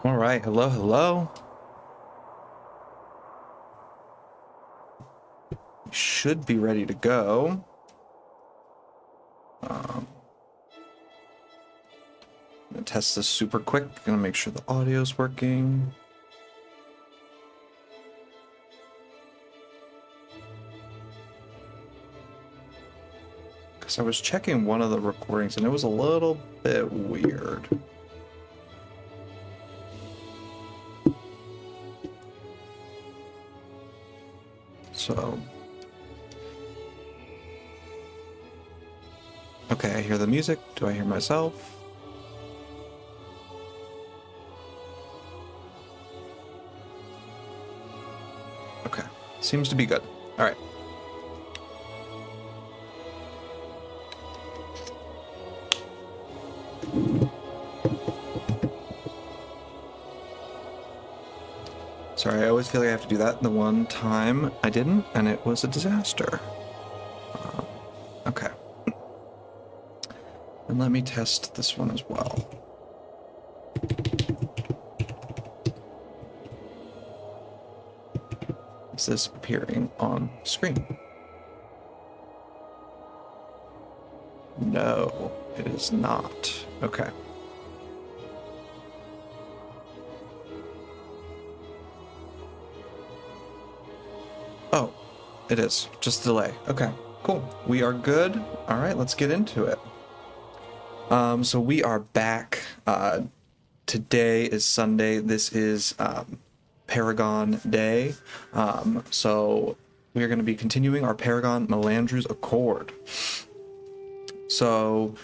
All right, hello, hello. We should be ready to go. I'm gonna test this super quick. Gonna make sure the audio's working. Because I was checking one of the recordings and it was a little bit weird. So, okay, I hear the music. Do I hear myself? Okay, seems to be good. All right. Sorry, I always feel like I have to do that. The one time I didn't, and it was a disaster. Okay. And let me test this one as well. Is this appearing on screen? No, it is not. Okay. Oh, it is. Just delay. Okay, cool. We are good. All right, let's get into it. So we are back. Today is Sunday. This is Paragon Day. So we are going to be continuing our Paragon Melandru's Accord. So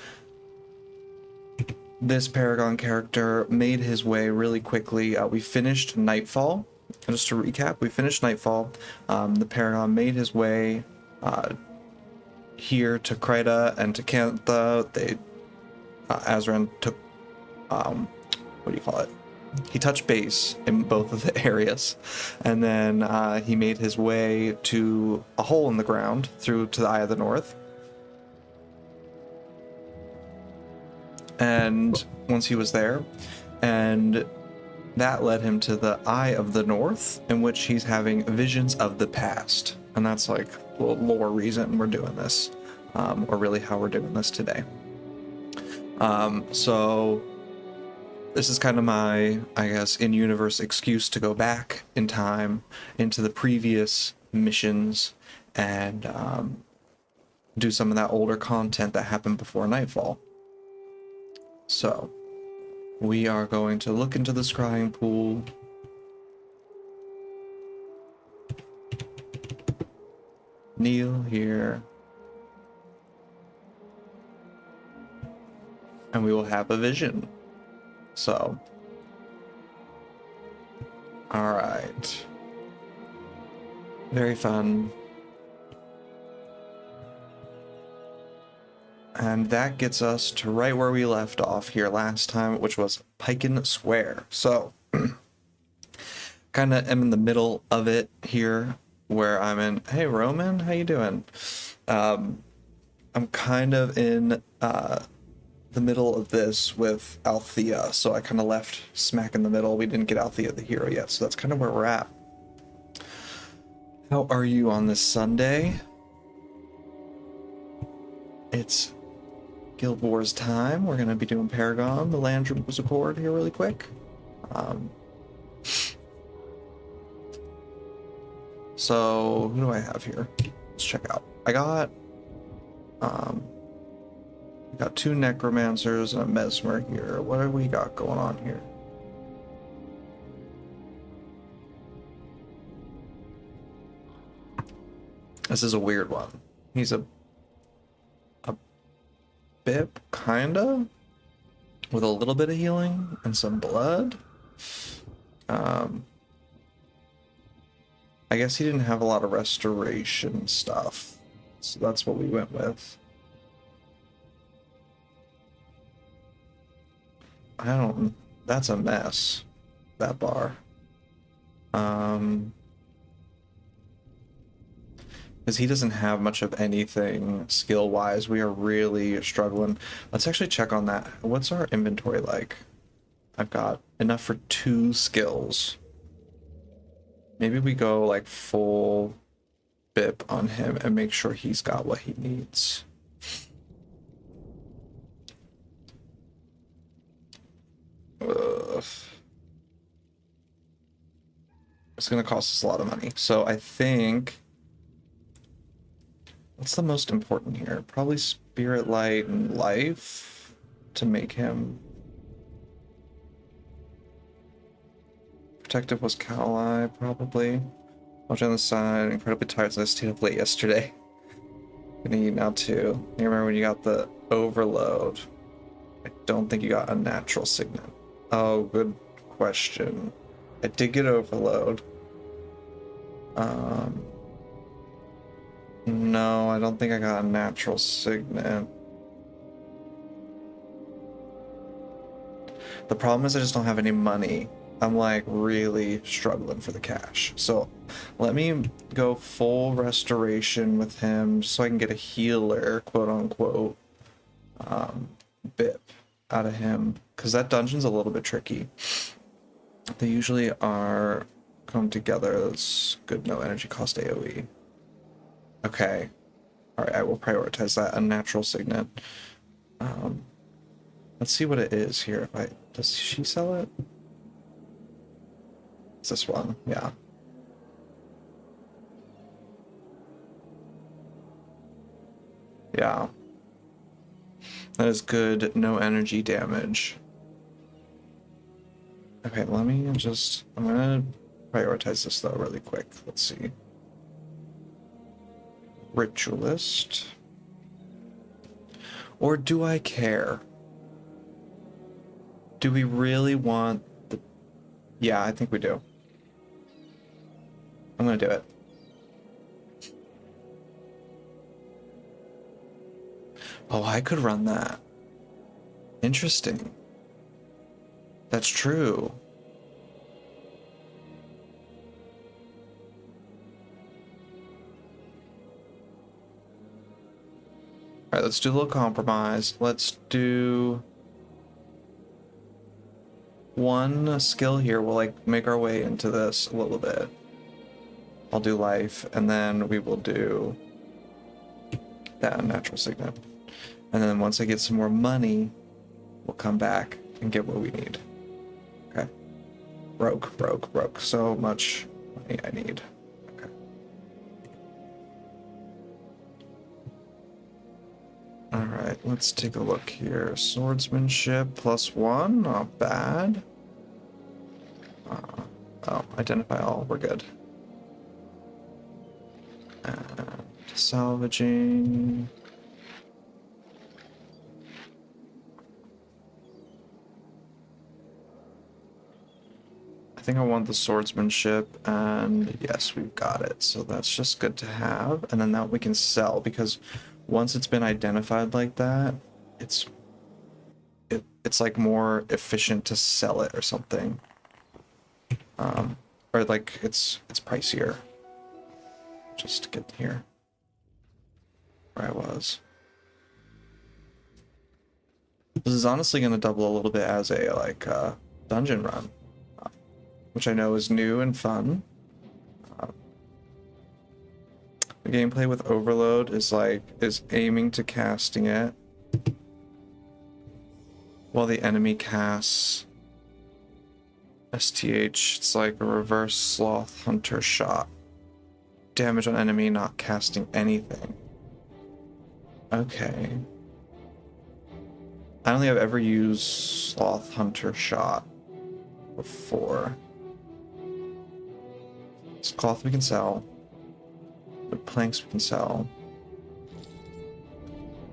this Paragon character made his way really quickly. We finished Nightfall. Just to recap, we finished Nightfall. The Paragon made his way here to Krita and to Cantha. Azran took, what do you call it? He touched base in both of the areas, and then he made his way to a hole in the ground through to the Eye of the North. And once he was there, and that led him to the Eye of the North, in which he's having visions of the past. And that's like the lore reason we're doing this, or really how we're doing this today. So this is kind of my, I guess, in-universe excuse to go back in time into the previous missions and do some of that older content that happened before Nightfall. So we are going to look into the scrying pool. Kneel here. And we will have a vision. So. Alright. Very fun. And that gets us to right where we left off here last time, which was Piken Square. So, kind of am in the middle of it here, where I'm in, hey Roman, how you doing? I'm kind of in the middle of this with Althea, so I kind of left smack in the middle. We didn't get Althea the hero yet, so that's kind of where we're at. How are you on this Sunday? It's Guild Wars time. We're going to be doing Paragon, the Melandru's Accord here really quick. So, who do I have here? Let's check out. I got 2 Necromancers and a Mesmer here. What have we got going on here? This is a weird one. He's a Bip, kinda, with a little bit of healing and some blood. I guess he didn't have a lot of restoration stuff, so that's what we went with. That's a mess, that bar. Because he doesn't have much of anything skill-wise. We are really struggling. Let's actually check on that. What's our inventory like? I've got enough for 2 skills. Maybe we go like full BIP on him and make sure he's got what he needs. Ugh. It's gonna cost us a lot of money. So I think, what's the most important here? Probably Spirit Light and Life to make him. Protective was Kali, probably. Watch on the side, incredibly tired, so I stayed up late yesterday. Gonna eat now too. You remember when you got the overload? I don't think you got a natural signet. Oh, good question. I did get overload. No, I don't think I got a natural signet. The problem is I just don't have any money. I'm like really struggling for the cash. So let me go full restoration with him so I can get a healer, quote unquote, bip out of him. Because that dungeon's a little bit tricky. They usually are come together. That's good, no energy cost AoE. Okay. Alright, I will prioritize that. A natural signet. Let's see what it is here. Does she sell it? It's this one, yeah. Yeah. That is good, no energy damage. Okay, let me just, I'm gonna prioritize this though really quick. Let's see. Ritualist. Or do I care? Do we really want the... Yeah, I think we do. I'm gonna do it. Oh, I could run that. Interesting. That's true. Alright, let's do a little compromise. Let's do one skill here. We'll like make our way into this a little bit. I'll do life, and then we will do that natural signet. And then once I get some more money, we'll come back and get what we need. Okay. Broke. So much money I need. Okay. Alright, let's take a look here. Swordsmanship +1, not bad. Oh, identify all, we're good. And salvaging. I think I want the swordsmanship, and yes, we've got it. So that's just good to have, and then that we can sell, because once it's been identified like that, it's like more efficient to sell it or something. Or like it's pricier. Just to get here where I was. This is honestly going to double a little bit as a like dungeon run, which I know is new and fun. The gameplay with overload is aiming to casting it while the enemy casts STH. It's like a reverse sloth hunter shot. Damage on enemy not casting anything. Okay. I don't think I've ever used sloth hunter shot before. It's cloth we can sell. The planks we can sell.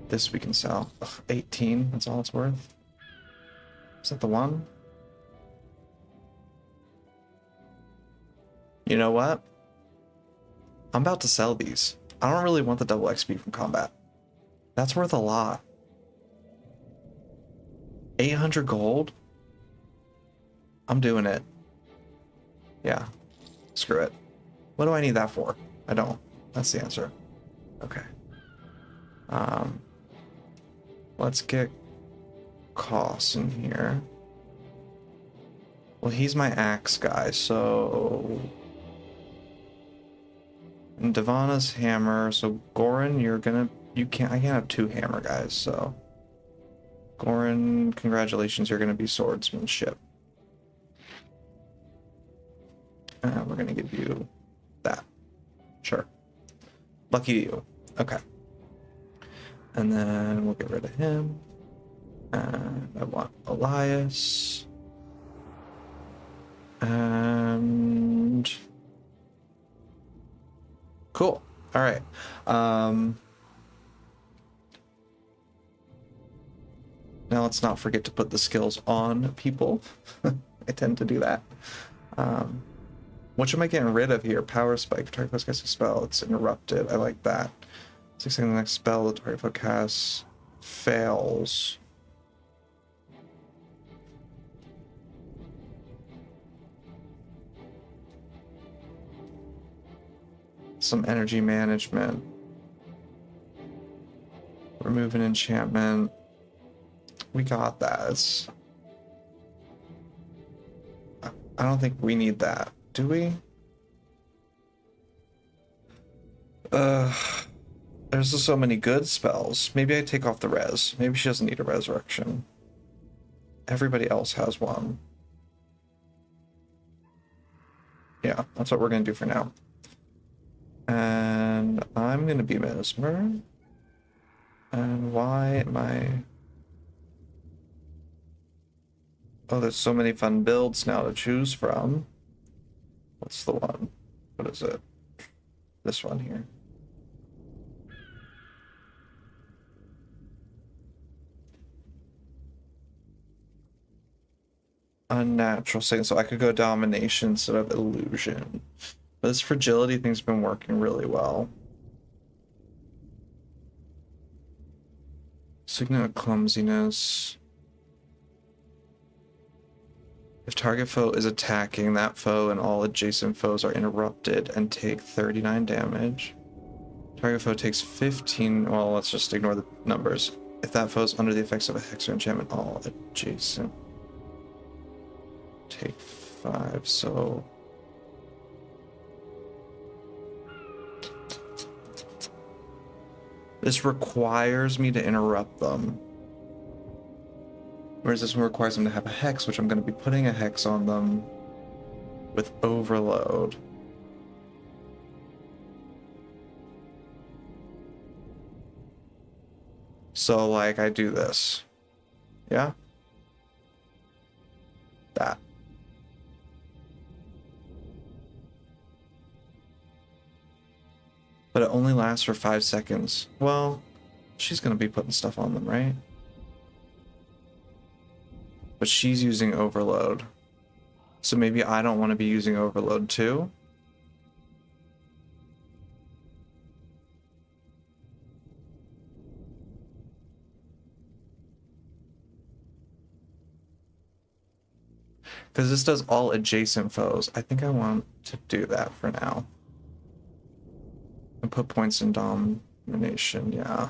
This we can sell. Ugh, 18, that's all it's worth. Is that the one? You know what? I'm about to sell these. I don't really want the double XP from combat. That's worth a lot. 800 gold? I'm doing it. Yeah. Screw it. What do I need that for? I don't. That's the answer. Okay. Let's get costs in here. Well, he's my axe guy, so... And Devana's hammer, so Goran, you're gonna... I can't have two hammer guys, so... Goran, congratulations, you're gonna be swordsmanship. We're gonna give you that. Sure. Lucky you. Okay. And then we'll get rid of him. And I want Elias. And... Cool. All right. Now let's not forget to put the skills on people. I tend to do that. Which am I getting rid of here? Power spike. Target foe casts a spell. It's interrupted. I like that. 6 seconds the next spell the target foe casts fails. Some energy management. Remove an enchantment. We got that. I don't think we need that. Do we? There's just so many good spells. Maybe I take off the res. Maybe she doesn't need a resurrection. Everybody else has one. Yeah, that's what we're gonna do for now. And I'm gonna be Mesmer. And why am I... Oh, there's so many fun builds now to choose from. What's the one? What is it? This one here. Unnatural second, so I could go domination instead of illusion. But this fragility thing's been working really well. Signet of clumsiness. If target foe is attacking, that foe and all adjacent foes are interrupted and take 39 damage. Target foe takes 15. Well, let's just ignore the numbers. If that foe is under the effects of a hex or enchantment, all adjacent take 5. So this requires me to interrupt them. Whereas this one requires them to have a hex, which I'm going to be putting a hex on them with overload. So, like, I do this. Yeah? That. But it only lasts for 5 seconds. Well, she's going to be putting stuff on them, right? But she's using overload. So maybe I don't want to be using overload too. Because this does all adjacent foes. I think I want to do that for now. And put points in domination, yeah.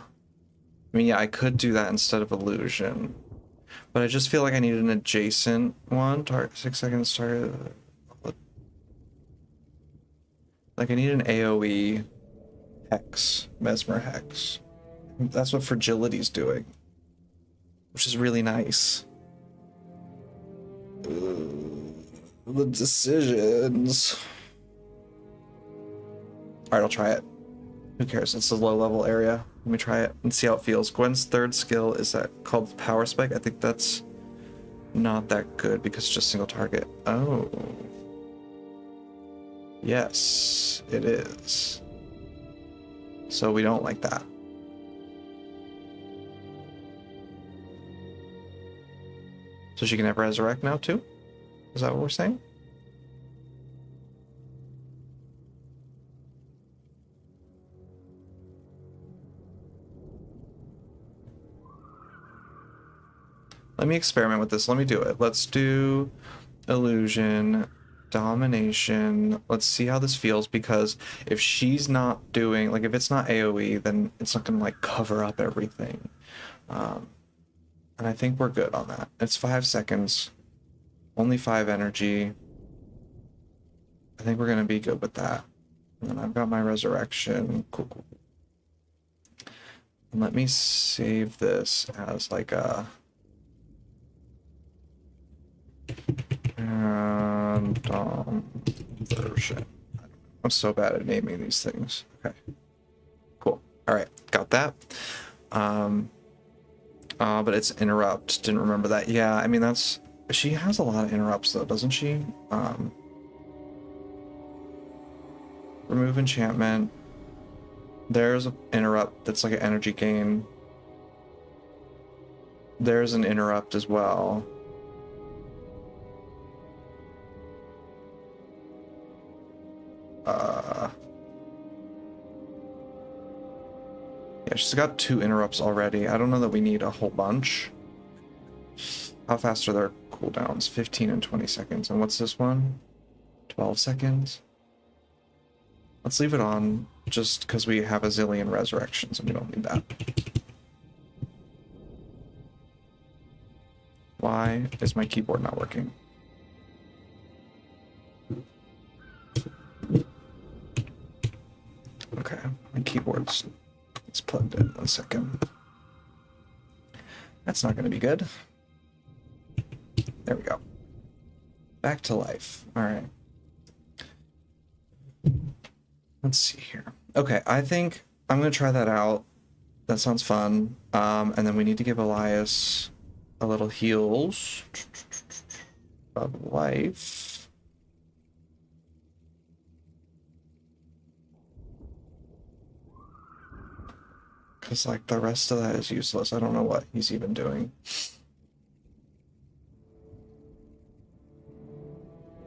I mean, yeah, I could do that instead of illusion. But I just feel like I need an adjacent one. Target 6 seconds, target. Like I need an AoE hex, Mesmer hex. That's what fragility's doing, which is really nice. The decisions. Alright, I'll try it. Who cares? It's a low level area. Let me try it and see how it feels. Gwen's third skill is that called Power Spike. I think that's not that good because it's just single target. Oh. Yes, it is. So we don't like that. So she can have resurrect now too? Is that what we're saying? Let me experiment with this. Let me do it. Let's do illusion, domination. Let's see how this feels, because if she's not doing, like, if it's not AoE, then it's not gonna like cover up everything. And I think we're good on that. It's 5 seconds. Only 5 energy. I think we're going to be good with that. And then I've got my resurrection. Cool, cool. And let me save this as like a... version. I'm so bad at naming these things. Okay. Cool. All right. Got that. But it's interrupt. Didn't remember that. Yeah, I mean, that's... She has a lot of interrupts, though, doesn't she? Remove enchantment. There's an interrupt that's like an energy gain. There's an interrupt as well. Yeah, she's got 2 interrupts already. I don't know that we need a whole bunch. How fast are their cooldowns? 15 and 20 seconds. And what's this one? 12 seconds? Let's leave it on just because we have a zillion resurrections and we don't need that. Why is my keyboard not working? Okay, my keyboard's it's plugged in. 1 second. That's not going to be good. There we go. Back to life. All right. Let's see here. Okay, I think I'm going to try that out. That sounds fun. And then we need to give Elias a little heals of life. Because, like, the rest of that is useless. I don't know what he's even doing.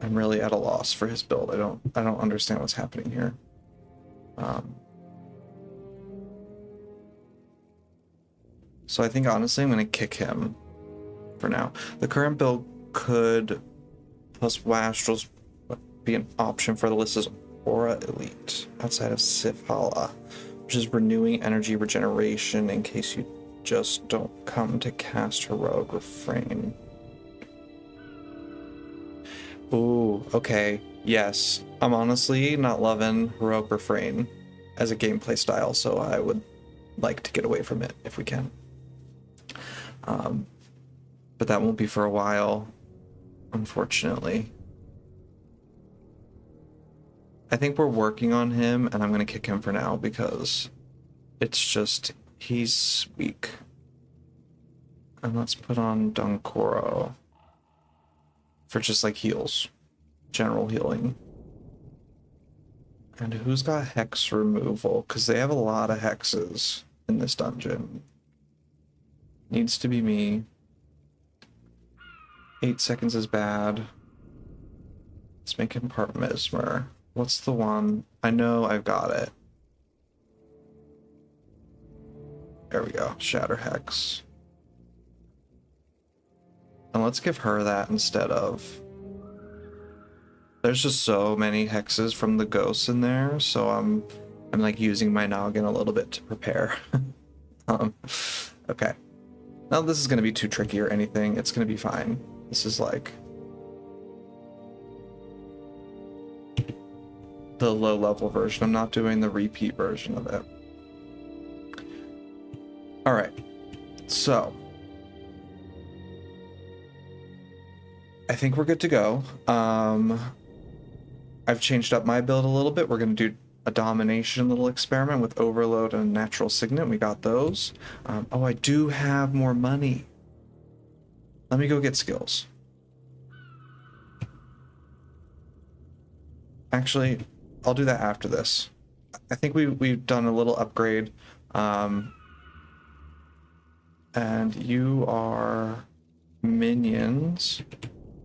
I'm really at a loss for his build. I don't understand what's happening here. So I think, honestly, I'm going to kick him for now. The current build could, plus Wastrels, be an option for the list as Aura Elite, outside of Sifhala, which is renewing energy regeneration in case you just don't come to cast Heroic Refrain. Ooh, okay, yes. I'm honestly not loving Heroic Refrain as a gameplay style, so I would like to get away from it if we can. But that won't be for a while, unfortunately. I think we're working on him, and I'm going to kick him for now because it's just, he's weak. And let's put on Dunkoro for just like heals, general healing. And who's got hex removal? Because they have a lot of hexes in this dungeon. Needs to be me. 8 seconds is bad. Let's make him part Mesmer. What's the one? I know I've got it. There we go. Shatter Hex. And let's give her that instead of... There's just so many hexes from the ghosts in there, so I'm like using my noggin a little bit to prepare. Okay. Now this is going to be too tricky or anything. It's going to be fine. This is like the low-level version. I'm not doing the repeat version of it. All right. So I think we're good to go. I've changed up my build a little bit. We're going to do a domination little experiment with overload and natural signet. We got those. Oh, I do have more money. Let me go get skills. Actually, I'll do that after this. I think we've done a little upgrade. And you are minions,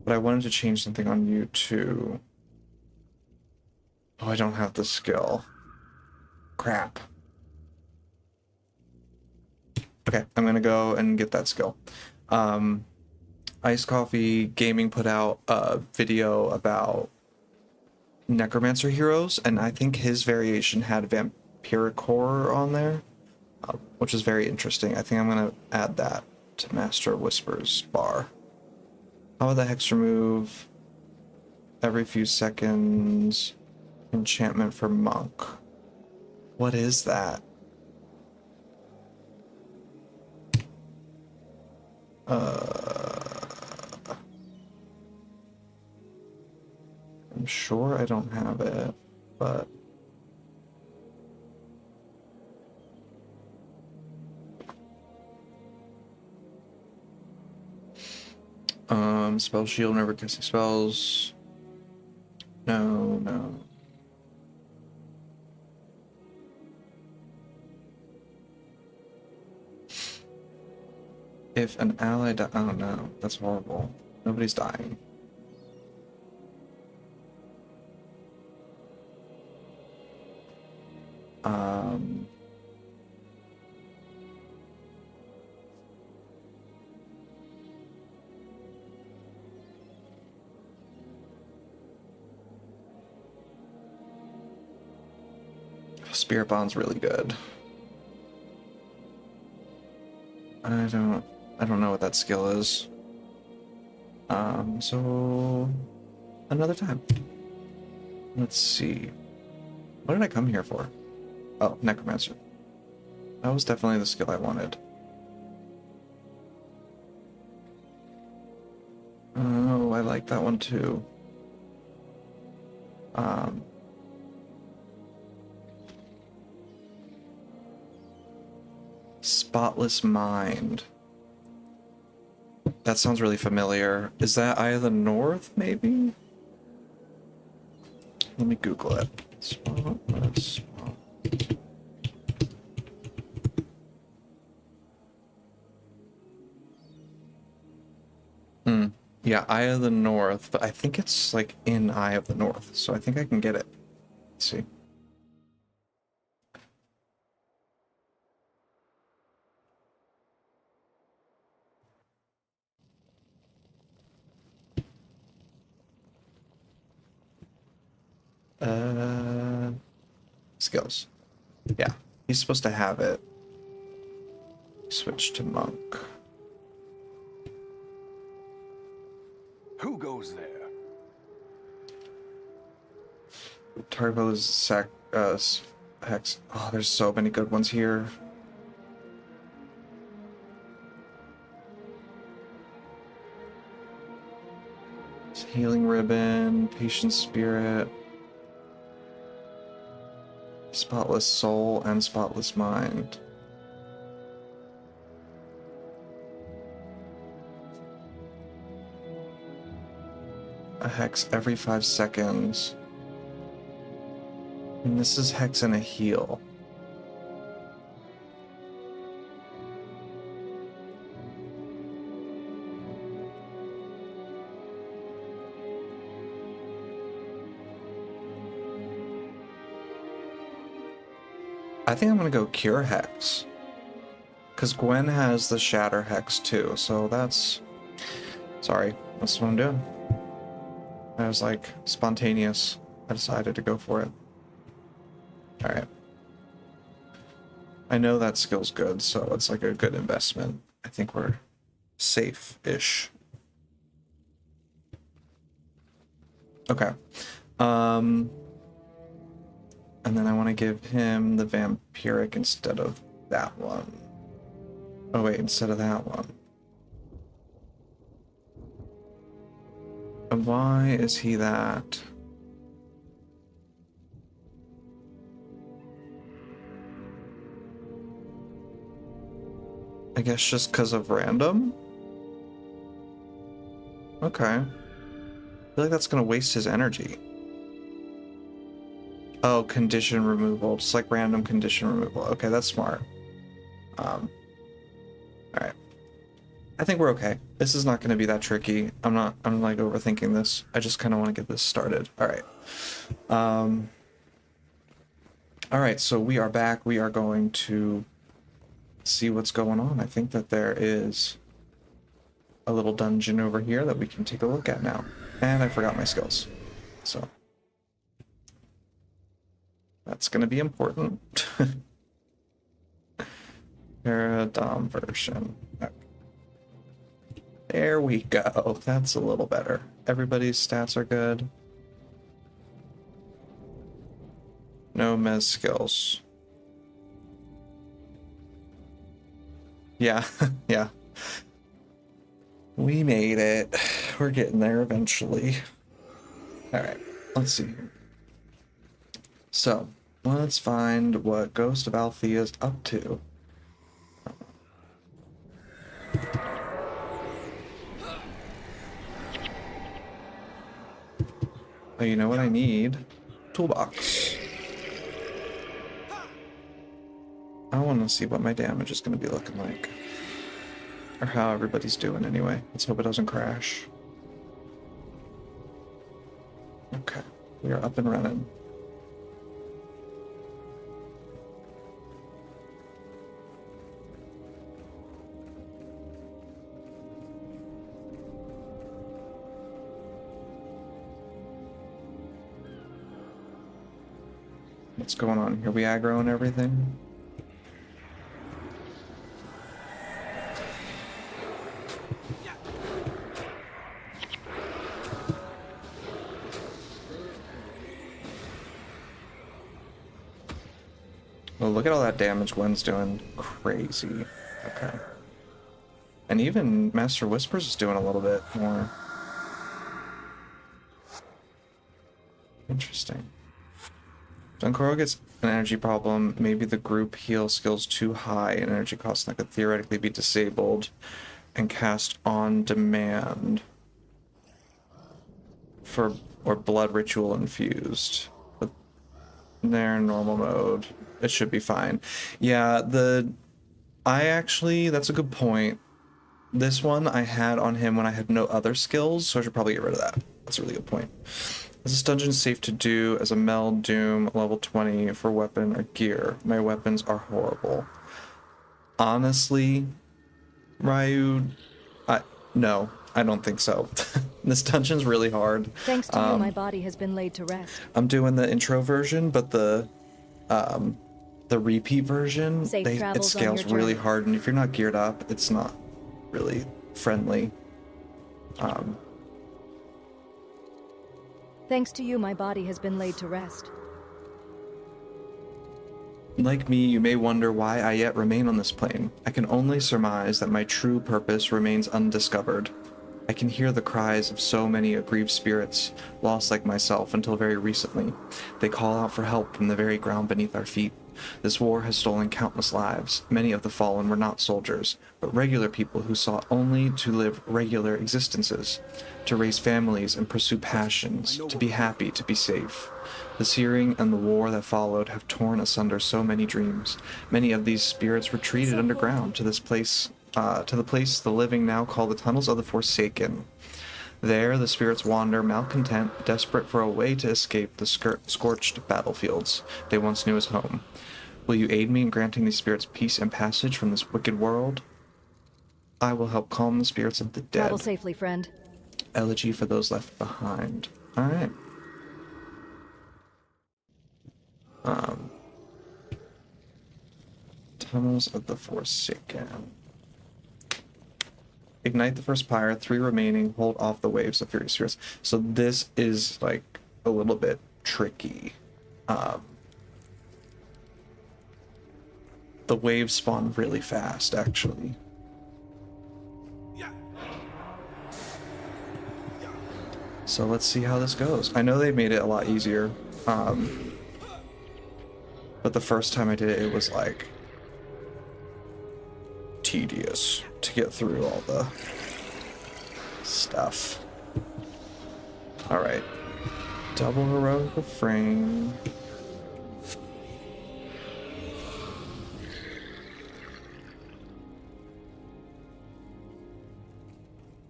but I wanted to change something on you too. Oh, I don't have the skill. Crap. Okay, I'm gonna go and get that skill. Ice Coffee Gaming put out a video about Necromancer heroes, and I think his variation had Vampiric Horror on there, which is very interesting. I think I'm gonna add that to Master Whispers bar. How about the hex remove every few seconds? Enchantment for monk. What is that? I'm sure I don't have it, but spell shield, never casting spells. No. If an ally oh no, that's horrible. Nobody's dying. Spirit Bond's really good. I don't know what that skill is. So another time. Let's see. What did I come here for? Oh, Necromancer. That was definitely the skill I wanted. Oh, I like that one too. Spotless Mind. That sounds really familiar. Is that Eye of the North, maybe? Let me Google it. Spotless. Yeah, Eye of the North, but I think it's like in Eye of the North, so I think I can get it. Let's see. Skills. Yeah, he's supposed to have it. Switch to monk. Who goes there? Turbo's hex. Oh, there's so many good ones here. Healing Ribbon, Patient Spirit, Spotless Soul, and Spotless Mind. A hex every 5 seconds. And this is hex and a heal. I think I'm gonna go Cure Hex. Because Gwen has the Shatter Hex too, so that's... Sorry, that's what I'm doing. I was like, spontaneous. I decided to go for it. Alright. I know that skill's good, so it's like a good investment. I think we're safe-ish. Okay. And then I want to give him the Vampiric instead of that one. Oh wait, instead of that one. And why is he that? I guess just because of random? Okay. I feel like that's going to waste his energy. Oh, condition removal. Just like random condition removal. Okay, that's smart. Alright. I think we're okay. This is not going to be that tricky. I'm like overthinking this. I just kind of want to get this started. Alright. Alright, so we are back. We are going to see what's going on. I think that there is a little dungeon over here that we can take a look at now. And I forgot my skills. So that's going to be important. Paragon version. Okay. There we go. That's a little better. Everybody's stats are good. No mez skills. Yeah, yeah. We made it. We're getting there eventually. Alright, let's see here. So, let's find what Ghost of Althea is up to. Oh, you know what I need? Toolbox. I want to see what my damage is going to be looking like. Or how everybody's doing anyway. Let's hope it doesn't crash. Okay, we are up and running. What's going on here? We aggro and everything? Well, look at all that damage Gwen's doing. Crazy. Okay. And even Master Whispers is doing a little bit more. Interesting. Dunkoro gets an energy problem. Maybe the group heal skill's too high and energy cost that could theoretically be disabled and cast on demand for or blood ritual infused. But they're in normal mode. It should be fine. Yeah, that's a good point. This one I had on him when I had no other skills, so I should probably get rid of that. That's a really good point. Is this dungeon safe to do as a Meld Doom level 20 for weapon or gear? My weapons are horrible. Honestly, Ryu, no, I don't think so. This dungeon's really hard. Thanks to you, my body has been laid to rest. I'm doing the intro version, but the repeat version, it scales really hard, and if you're not geared up, it's not really friendly. Thanks to you, my body has been laid to rest. Like me, you may wonder why I yet remain on this plane. I can only surmise that my true purpose remains undiscovered. I can hear the cries of so many aggrieved spirits, lost like myself until very recently. They call out for help from the very ground beneath our feet. This war has stolen countless lives. Many of the fallen were not soldiers, but regular people who sought only to live regular existences, to raise families and pursue passions, to be happy, to be safe. The searing and the war that followed have torn asunder so many dreams. Many of these spirits retreated underground to the place the living now call the Tunnels of the Forsaken. There, the spirits wander, malcontent, desperate for a way to escape the scorched battlefields they once knew as home. Will you aid me in granting these spirits peace and passage from this wicked world? I will help calm the spirits of the dead. Travel safely, friend. Elegy for those left behind. Alright. Tunnels of the Forsaken. Ignite the first pyre, 3 remaining, hold off the waves of furious spirits. So this is like a little bit tricky. The waves spawn really fast, actually. So let's see how this goes. I know they made it a lot easier. But the first time I did it, it was like tedious to get through all the stuff. Alright. Double heroic refrain.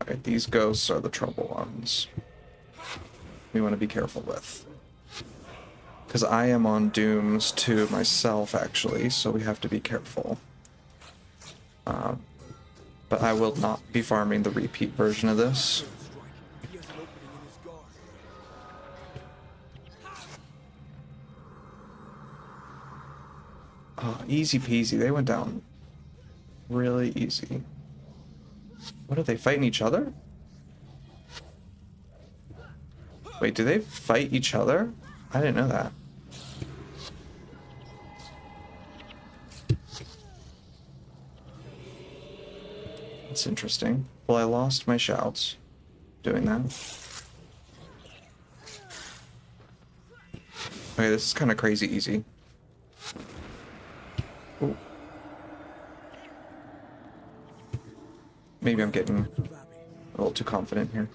Alright, these ghosts are the trouble ones. We want to be careful with. Because I am on dooms to myself, actually, so we have to be careful. But I will not be farming the repeat version of this. Oh, easy peasy. They went down really easy. What, are they fighting each other? Wait, do they fight each other? I didn't know that. That's interesting. Well, I lost my shouts doing that. Okay, this is kind of crazy easy. Ooh. Maybe I'm getting a little too confident here.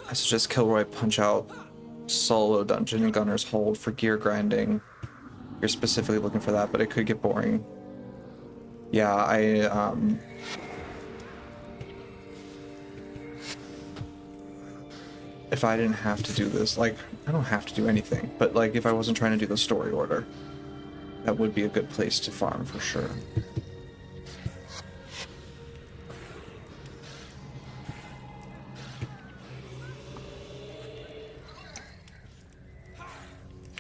I suggest Kilroy punch out solo dungeon and Gunner's Hold for gear grinding. You're specifically looking for that, but it could get boring. Yeah, if I didn't have to do this, like, I don't have to do anything, but like if I wasn't trying to do the story order, that would be a good place to farm for sure.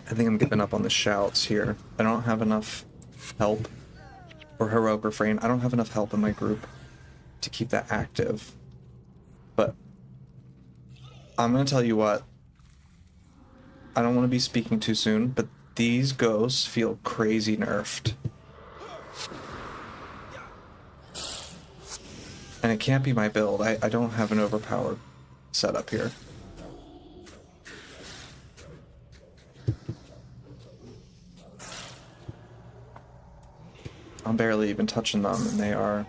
I think I'm giving up on the shouts here. I don't have enough help, or heroic refrain. I don't have enough help in my group to keep that active. But I'm gonna tell you what. I don't want to be speaking too soon, but these ghosts feel crazy nerfed. And it can't be my build. I don't have an overpowered setup here. I'm barely even touching them, and they are...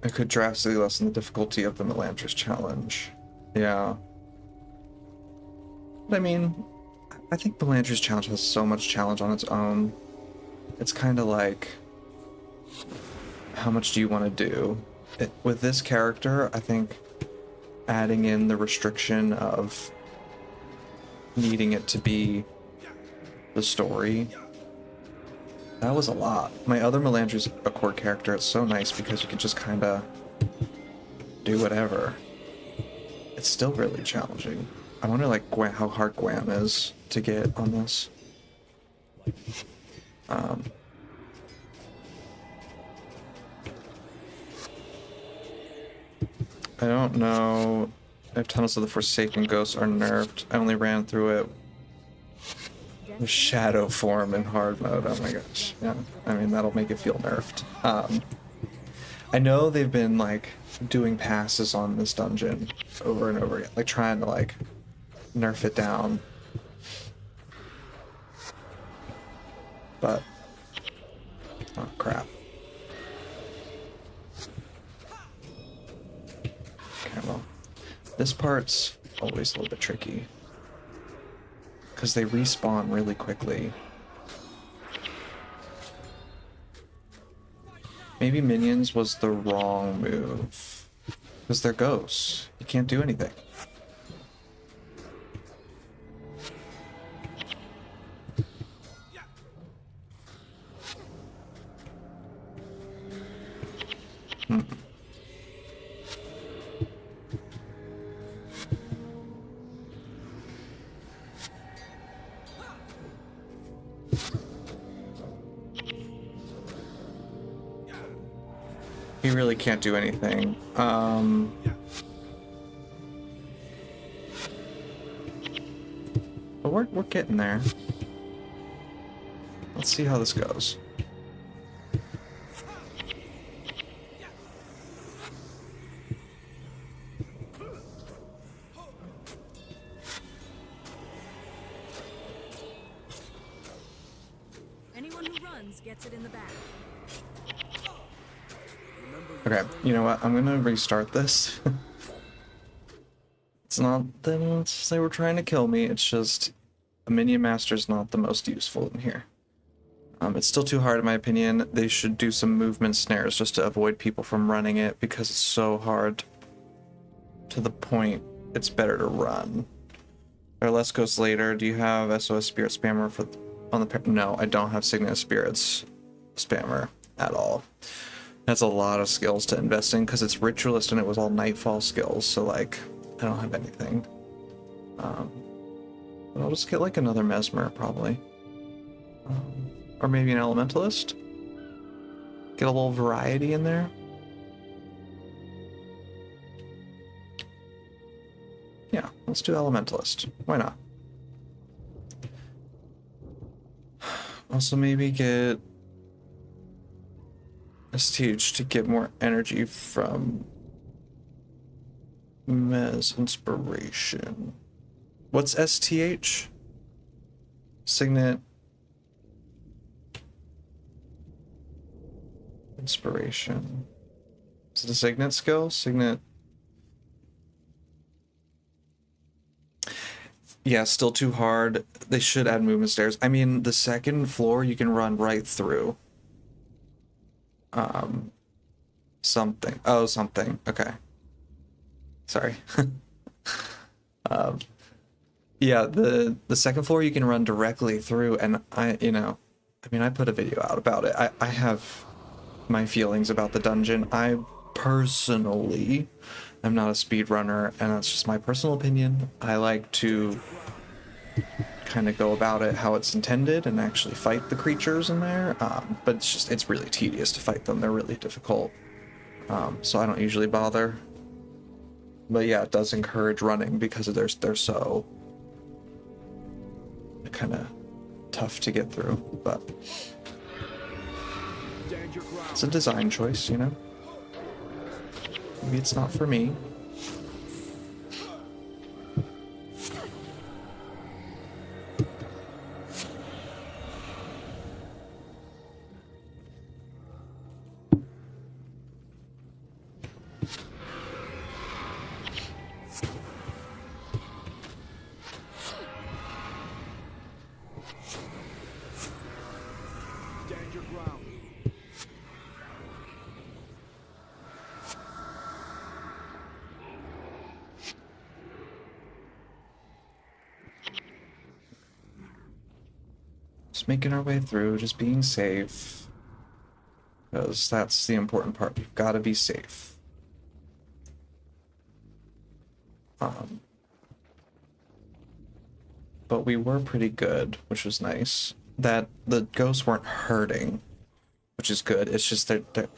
It could drastically lessen the difficulty of the Melandru's challenge. Yeah. But I mean, I think Melandru's challenge has so much challenge on its own. It's kind of like, how much do you want to do? With this character, I think adding in the restriction of needing it to be the story, that was a lot. My other Melandru's a core character. It's so nice because you can just kind of do whatever. It's still really challenging. I wonder like how hard Gwam is to get on this. I don't know if Tunnels of the Forsaken Ghosts are nerfed. I only ran through it with shadow form in hard mode. Oh my gosh. Yeah. I mean, that'll make it feel nerfed. I know they've been like doing passes on this dungeon over and over again, like trying to like nerf it down. But oh crap. Okay, well, this part's always a little bit tricky because they respawn really quickly. Maybe minions was the wrong move because they're ghosts. You can't do anything. He really can't do anything. But we're getting there. Let's see how this goes. Anyone who runs gets it in the back. Okay, you know what? I'm gonna restart this. It's not that they were trying to kill me, it's just a minion master's not the most useful in here. It's still too hard in my opinion. They should do some movement snares just to avoid people from running it because it's so hard. To the point, it's better to run. Or less ghosts later. Do you have SOS Spirit Spammer for on the... No, I don't have Signet of Spirits Spammer at all. That's a lot of skills to invest in because it's ritualist and it was all nightfall skills. So like, I don't have anything. But I'll just get like another mesmer probably, or maybe an elementalist. Get a little variety in there. Yeah, let's do elementalist. Why not? Also maybe get a stage to get more energy from Mez Inspiration. What's STH? Signet Inspiration. Is it a Signet skill? Signet. Yeah, still too hard. They should add movement stairs. I mean, the second floor you can run right through. Something. Oh, something. Okay. Sorry. Yeah, the second floor you can run directly through, and I mean, I put a video out about it. I have my feelings about the dungeon. I personally am not a speedrunner, and that's just my personal opinion. I like to kind of go about it how it's intended and actually fight the creatures in there, but it's really tedious to fight them. They're really difficult, so I don't usually bother. But yeah, it does encourage running because they're so kind of tough to get through, but it's a design choice, you know? Maybe it's not for me. Making our way through, just being safe, because that's the important part. We've got to be safe. But we were pretty good, which was nice. That the ghosts weren't hurting, which is good. It's just they're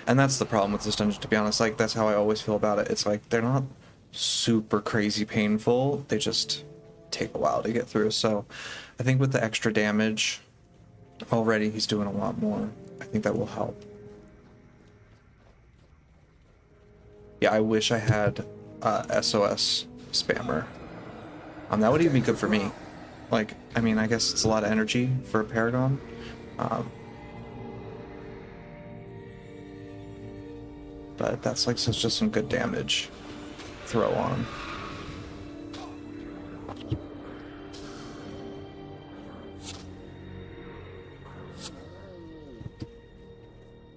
and that's the problem with this dungeon, to be honest. Like, that's how I always feel about it. It's like they're not super crazy painful. They just take a while to get through. So I think with the extra damage already, he's doing a lot more. I think that will help. Yeah, I wish I had SOS spammer. That would even be good for me. Like, I mean, I guess it's a lot of energy for a Paragon. But that's like just some good damage throw on.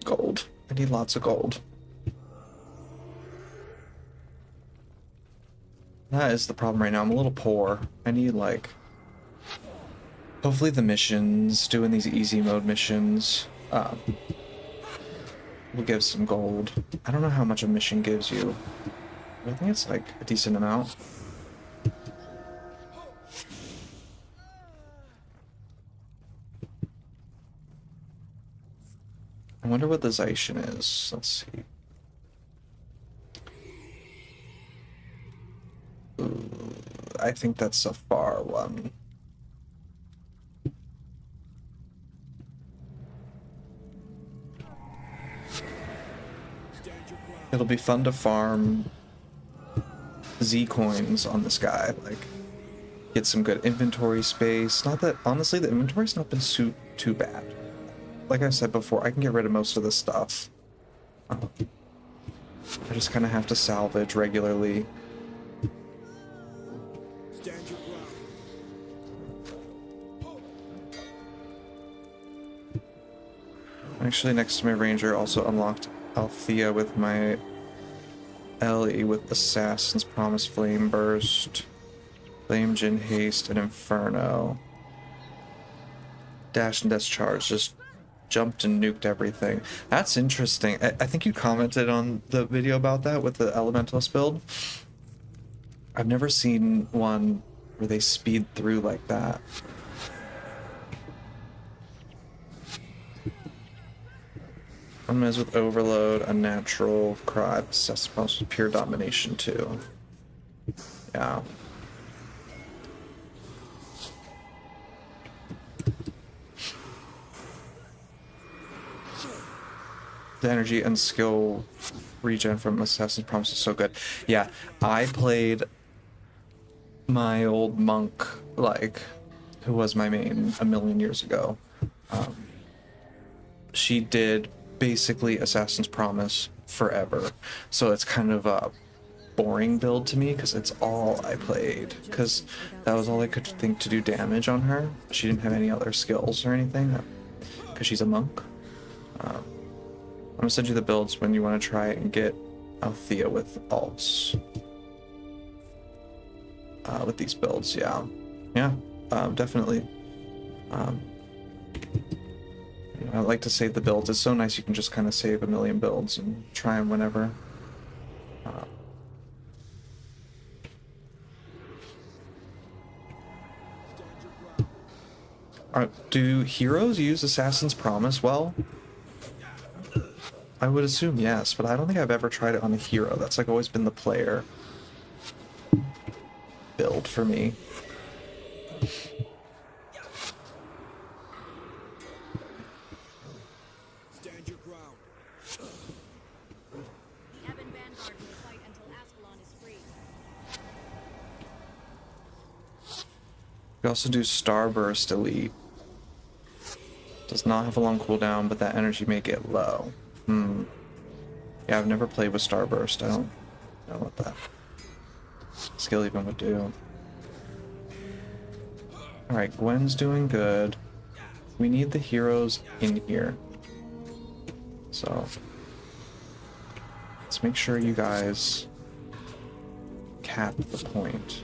Gold. I need lots of gold. That is the problem right now. I'm a little poor. I need, like, hopefully the missions, doing these easy mode missions, will give some gold. I don't know how much a mission gives you. I think it's like a decent amount. I wonder what the Zaishin is. Let's see. Ooh, I think that's a far one. It'll be fun to farm Z coins on this guy, like get some good inventory space. Not that, honestly, the inventory's not been too bad. Like I said before, I can get rid of most of this stuff. I just kind of have to salvage regularly. Actually, next to my ranger, also unlocked Althea with my Ellie with Assassin's Promise, Flame Burst, Flame Gin Haste, and Inferno. Dash and Discharge, just jumped and nuked everything. That's interesting. I think you commented on the video about that with the Elementalist build. I've never seen one where they speed through like that. One is with Overload, Unnatural, Cry, Obsessive Problems with Pure Domination too. Yeah. The energy and skill regen from Assassin's Promise is so good. Yeah, I played my old monk, like, who was my main a million years ago. She did basically Assassin's Promise forever. So it's kind of a boring build to me because it's all I played. Because that was all I could think to do damage on her. She didn't have any other skills or anything because she's a monk. I'm gonna send you the builds when you want to try and get Althea with alts. With these builds, yeah. Yeah, definitely. I like to save the builds. It's so nice you can just kind of save a million builds and try them whenever. Do heroes use Assassin's Promise well? I would assume yes, but I don't think I've ever tried it on a hero. That's like always been the player build for me. Stand your ground. The Ebon Vanguard will fight until Ascalon is free. We also do Starburst Elite. Does not have a long cooldown, but that energy may get low. Yeah, I've never played with Starburst. I don't know what that skill even would do. Alright, Gwen's doing good. We need the heroes in here. So let's make sure you guys cap the point.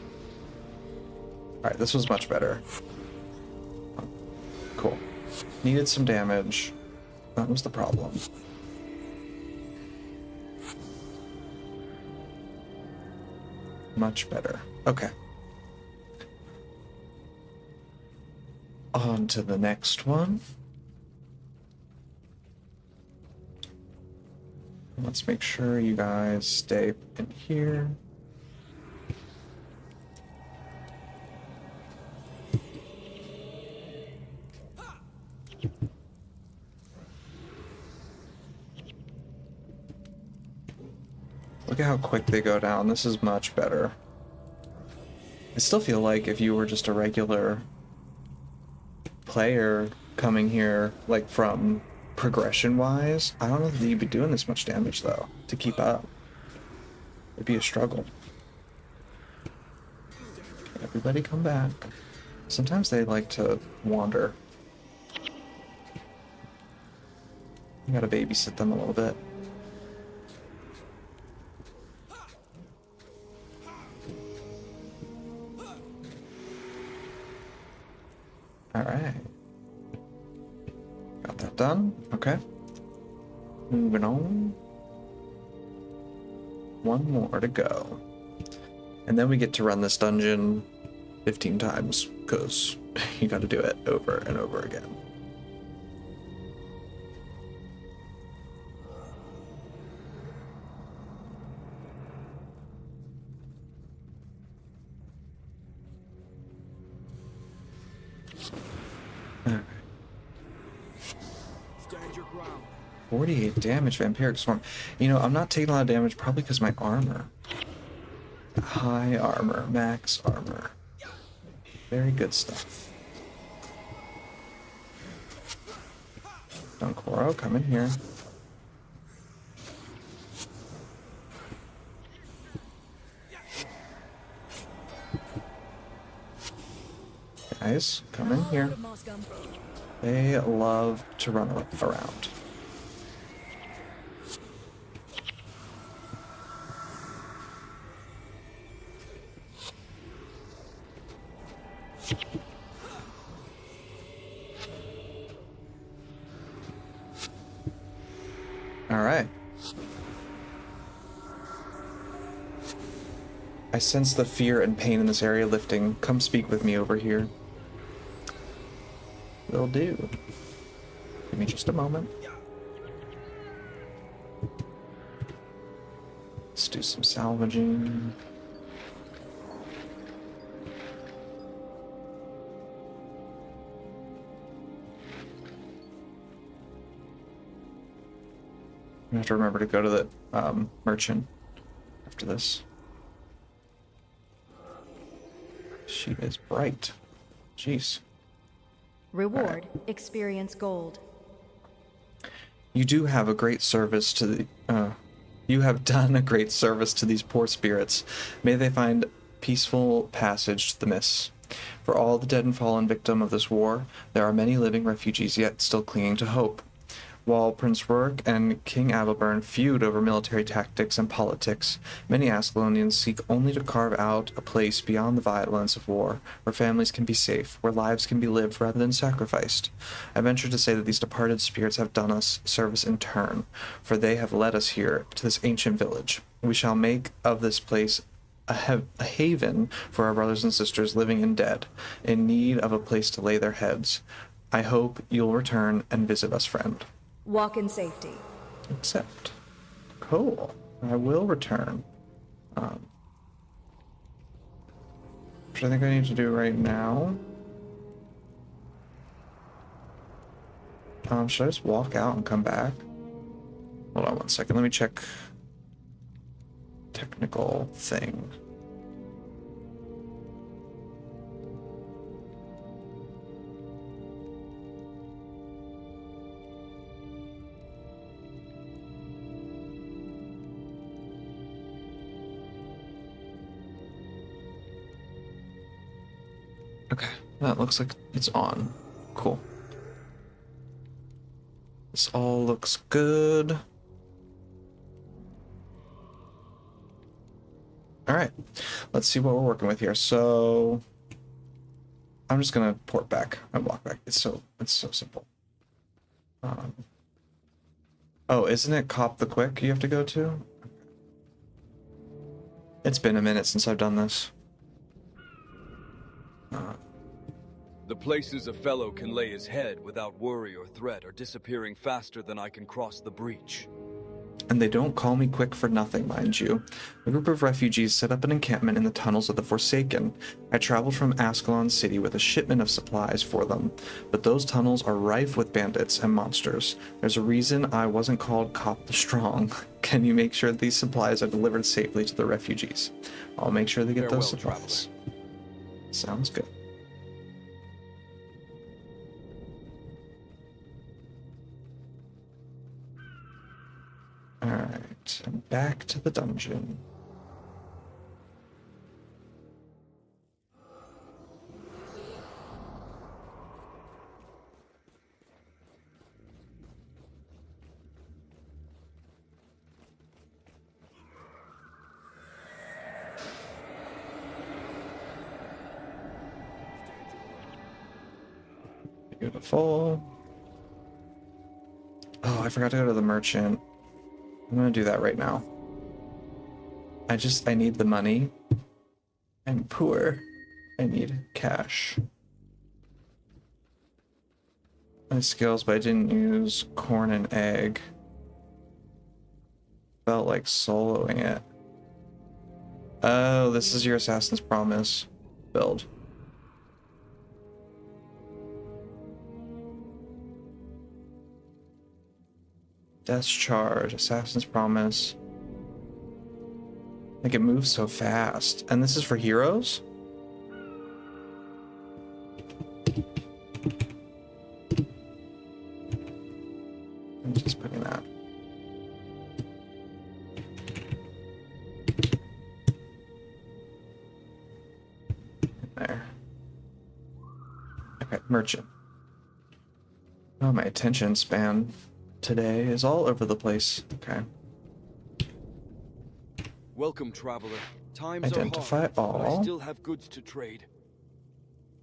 Alright, this was much better. Cool. Needed some damage. That was the problem. Much better. Okay. On to the next one. Let's make sure you guys stay in here. Look at how quick they go down. This is much better. I still feel like if you were just a regular player coming here, like from progression-wise, I don't know that you'd be doing this much damage, though, to keep up. It'd be a struggle. Everybody come back. Sometimes they like to wander. You gotta babysit them a little bit. Alright. Got that done. Okay. Moving on. One more to go. And then we get to run this dungeon 15 times, because you gotta do it over and over again. Alright. 48 damage, Vampiric Swarm. You know, I'm not taking a lot of damage, probably because my armor. High armor, max armor. Very good stuff. Dunkoro, come in here. Guys, come in here. They love to run around. Alright. I sense the fear and pain in this area lifting. Come speak with me over here. Will do. Give me just a moment. Let's do some salvaging. I have to remember to go to the merchant after this. She is bright. Jeez. Reward, experience gold. You do have a great service to the... you have done a great service to these poor spirits. May they find peaceful passage to the mists. For all the dead and fallen victim of this war, there are many living refugees yet still clinging to hope. While Prince Rourke and King Adalburn feud over military tactics and politics, many Ascalonians seek only to carve out a place beyond the violence of war, where families can be safe, where lives can be lived rather than sacrificed. I venture to say that these departed spirits have done us service in turn, for they have led us here to this ancient village. We shall make of this place a haven for our brothers and sisters living and dead, in need of a place to lay their heads. I hope you'll return and visit us, friend. Walk in safety. Accept. Cool. I will return. Which I think I need to do right now. Should I just walk out and come back? Hold on one second. Let me check technical thing. Okay, that looks like it's on. Cool. This all looks good. All right, let's see what we're working with here. So I'm just gonna port back and walk back. It's so simple. Oh, isn't it Cop the Quick you have to go to? It's been a minute since I've done this. The places a fellow can lay his head without worry or threat are disappearing faster than I can cross the breach. And they don't call me Quick for nothing, mind you. A group of refugees set up an encampment in the tunnels of the Forsaken. I traveled from Ascalon City with a shipment of supplies for them, but those tunnels are rife with bandits and monsters. There's a reason I wasn't called Cop the Strong. Can you make sure these supplies are delivered safely to the refugees? I'll make sure they get Farewell, those supplies. Sounds good. Alright, I'm back to the dungeon. Beautiful. Oh, I forgot to go to the merchant. I'm gonna do that right now. I need the money. I'm poor. I need cash. My skills, but I didn't use corn and egg. Felt like soloing it. Oh, this is your Assassin's Promise build. Death's Charge, Assassin's Promise. Like, it moves so fast. And this is for heroes? I'm just putting that. There. Okay, merchant. Oh, my attention span today is all over the place. Okay. Welcome, traveler. Times Identify are hard, but all. I still have goods to trade.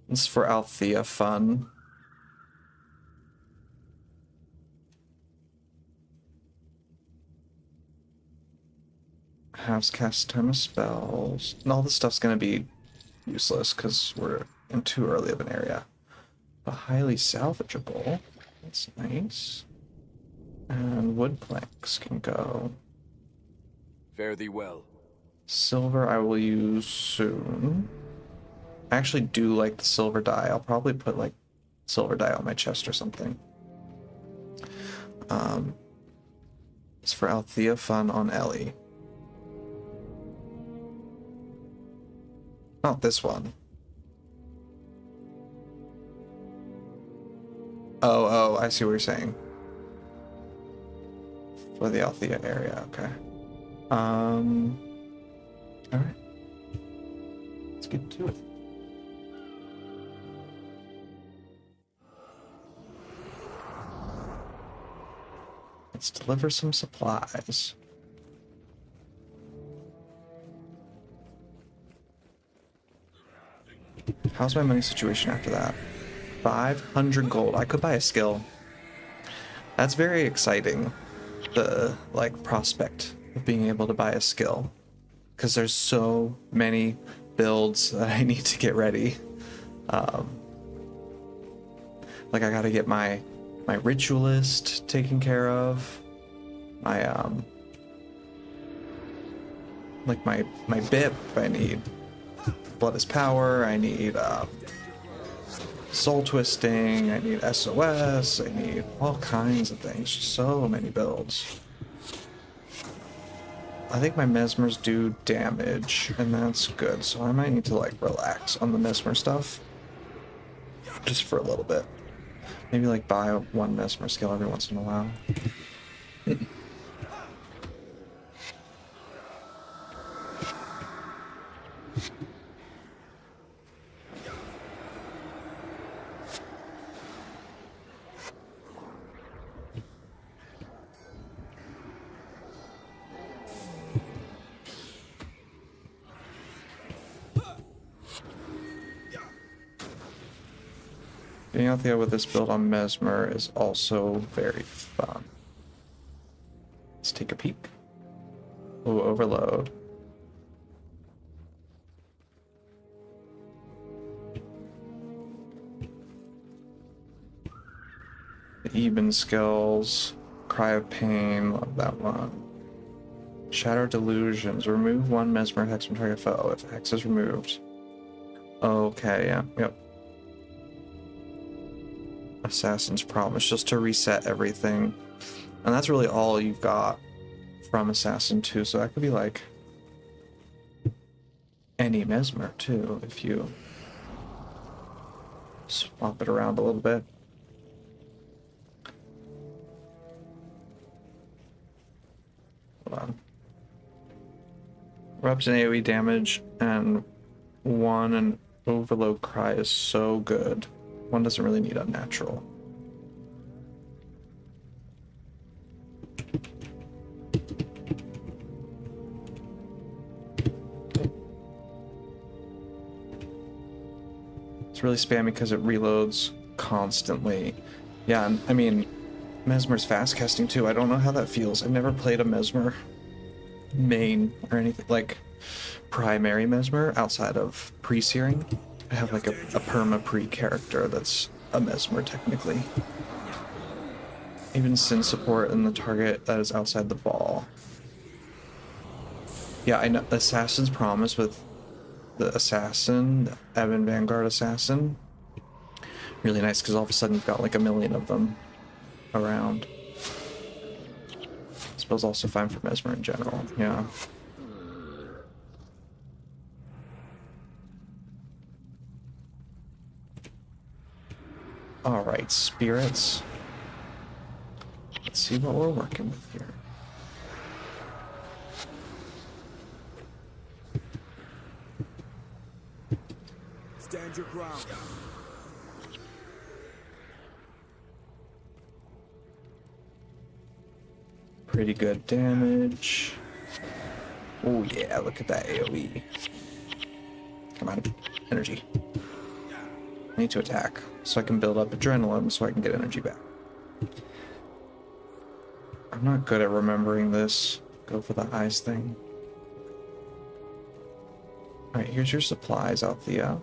This is for Althea fun. Halves cast time of spells. And all this stuff's gonna be useless because we're in too early of an area. But highly salvageable. That's nice. And wood planks can go. Fare thee well. Silver I will use soon. I actually do like the silver dye. I'll probably put like silver dye on my chest or something. It's for Althea Fun on Ellie. Not this one. Oh, I see what you're saying. For the Althea area, okay. Alright. Let's get to it. Let's deliver some supplies. How's my money situation after that? 500 gold. I could buy a skill. That's very exciting. The like prospect of being able to buy a skill, because there's so many builds that I need to get ready. Like I gotta get my ritualist taken care of. My like my BIP I need. Blood is power. I need soul twisting. I need SOS. I need all kinds of things. So many builds. I think my mesmers do damage, and that's good. So I might need to like relax on the mesmer stuff, just for a little bit. Maybe like buy one mesmer skill every once in a while. Getting out there with this build on Mesmer is also very fun. Let's take a peek. Oh, overload. The even skills. Cry of Pain, love that one. Shadow Delusions. Remove one Mesmer hex from target foe if hex is removed. Okay, yeah, yep. Assassin's Promise, just to reset everything. And that's really all you've got from Assassin 2, so that could be like any Mesmer too, if you swap it around a little bit. Hold on. Erupts and AoE damage, and one and Overload Cry is so good. One doesn't really need Unnatural. It's really spammy because it reloads constantly. Yeah, and I mean, Mesmer's fast casting too. I don't know how that feels. I've never played a Mesmer main or anything like primary Mesmer outside of pre-searing. I have like a perma pre character that's a Mesmer technically. Even Sin support in the target that is outside the ball. Yeah, I know Assassin's Promise with the Assassin, the Evan Vanguard Assassin. Really nice because all of a sudden you've got like a million of them around. Spell's also fine for Mesmer in general, yeah. Alright, spirits. Let's see what we're working with here. Stand your ground. Pretty good damage. Oh yeah, look at that AoE. Come on, energy. I need to attack so I can build up adrenaline so I can get energy back. I'm not good at remembering this. Go for the eyes thing. Alright, here's your supplies, Althea.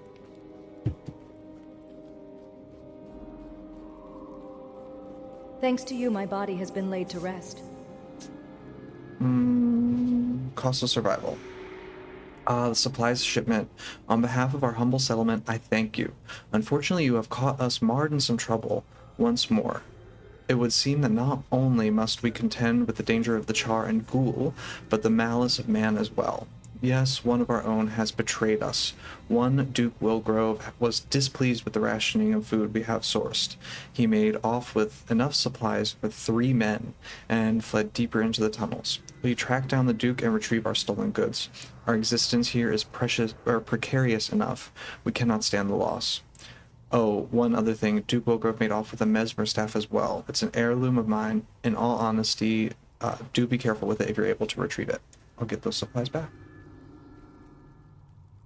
Thanks to you, my body has been laid to rest. Cost of survival. The supplies shipment. On behalf of our humble settlement, I thank you. Unfortunately, you have caught us marred in some trouble once more. It would seem that not only must we contend with the danger of the Char and Ghoul, but the malice of man as well. Yes, one of our own has betrayed us. One Duke Wilgrove was displeased with the rationing of food we have sourced. He made off with enough supplies for 3 men and fled deeper into the tunnels. We track down the Duke and retrieve our stolen goods. Our existence here is precarious enough. We cannot stand the loss. Oh, one other thing. Duke Wilgrove made off with a mesmer staff as well. It's an heirloom of mine. In all honesty, do be careful with it if you're able to retrieve it. I'll get those supplies back.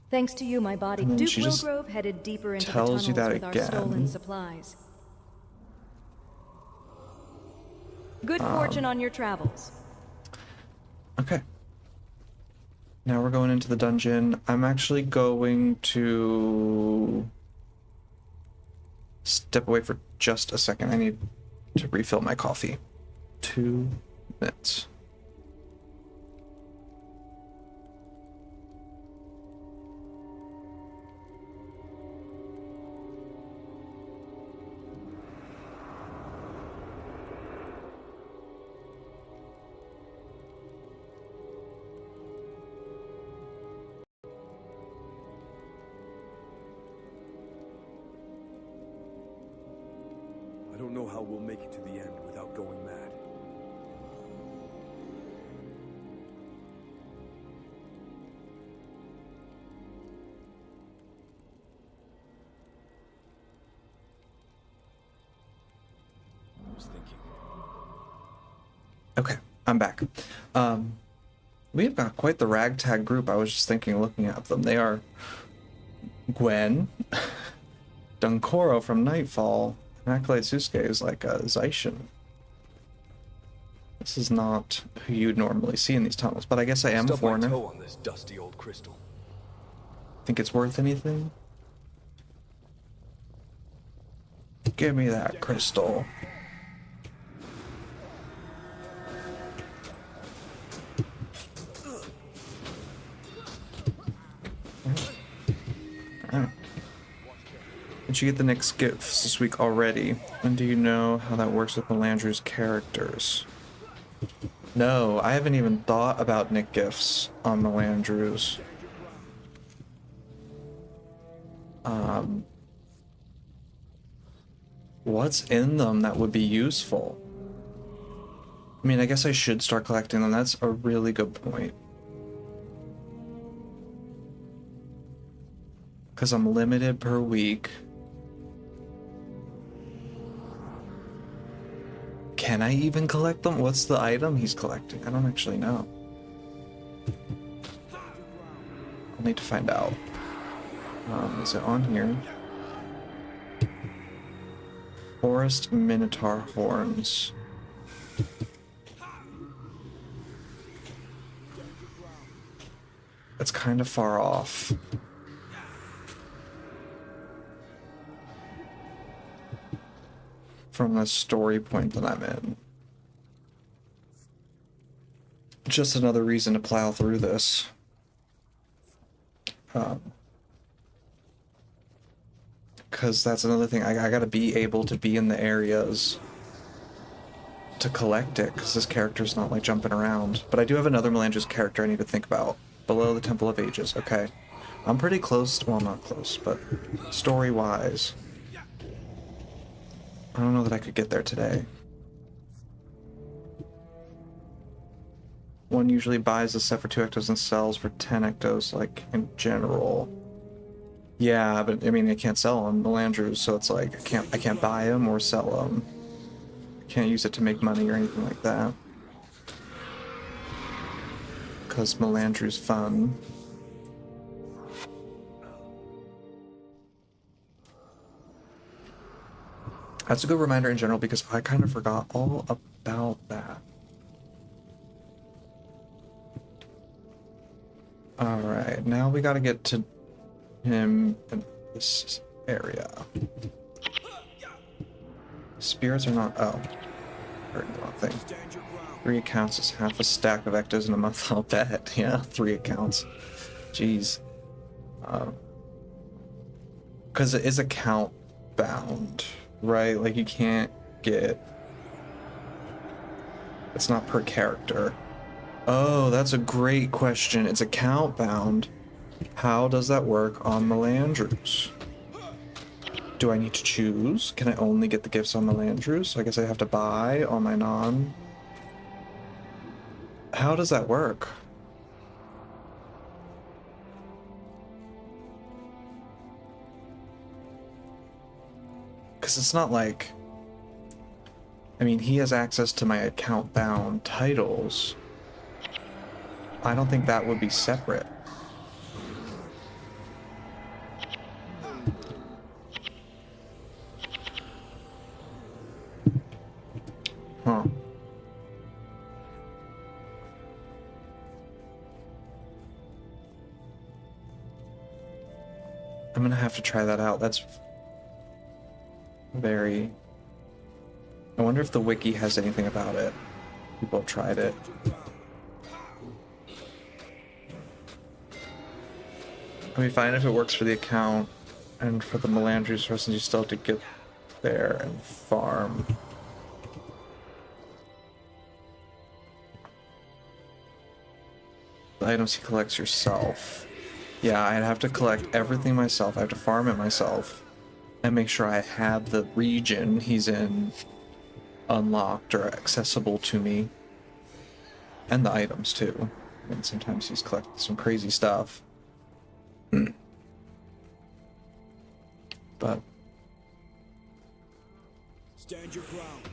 Thanks to you, my body. And then Duke she just Wilgrove headed deeper into the tells tunnels you that with our again. stolen supplies. Good fortune on your travels. Okay. Now we're going into the dungeon. I'm actually going to step away for just a second. I need to refill my coffee. 2 minutes. I don't know how we'll make it to the end without going mad. I was thinking. Okay, I'm back. We've got quite the ragtag group. I was just thinking, looking at them. They are Gwen, Dunkoro from Nightfall, and Acolyte Susuke is like a Zaishin. This is not who you'd normally see in these tunnels, but I guess I am a Stub my foreigner. toe on this dusty old crystal. Think it's worth anything? Give me that crystal. Alright. Did you get the next gifts this week already? And do you know how that works with Melandru's characters? No, I haven't even thought about Nick gifts on Melandru's. What's in them that would be useful? I mean, I guess I should start collecting them. That's a really good point. Because I'm limited per week. Can I even collect them? What's the item he's collecting? I don't actually know. I'll need to find out. Is it on here? Forest Minotaur Horns. It's kind of far off. From the story point that I'm in. Just another reason to plow through this. Because that's another thing. I gotta be able to be in the areas to collect it, because this character's not like jumping around. But I do have another Melandru's character I need to think about. Below the Temple of Ages. Okay. I'm pretty close. Well, not close, but story-wise. I don't know that I could get there today. One usually buys a set for 2 ectos and sells for 10 ectos, like, in general. Yeah, but, I mean, I can't sell them, Melandru, so it's like, I can't buy them or sell them. I can't use it to make money or anything like that. Because Melandru's fun. That's a good reminder in general, because I kind of forgot all about that. Alright, now we gotta get to him in this area. Spirits are not... Oh. Heard the wrong thing. 3 accounts is half a stack of ectos in a month, I'll bet. Yeah, 3 accounts. Jeez. Because it is account bound, right? Like, you can't get... It's not per character. Oh, that's a great question. It's account bound. How does that work on Melandru's? Do I need to choose? Can I only get the gifts on Melandru's? So I guess I have to buy on my non... How does that work? Because it's not like... I mean, he has access to my account-bound titles. I don't think that would be separate. Huh. I'm gonna have to try that out. That's very... I wonder if the wiki has anything about it. People have tried it. I mean, fine if it works for the account and for the Melandru sources, you still have to get there and farm. The items he collects yourself. Yeah, I'd have to collect everything myself. I have to farm it myself and make sure I have the region he's in unlocked or accessible to me. And the items too. And sometimes he's collecting some crazy stuff. But stand your ground.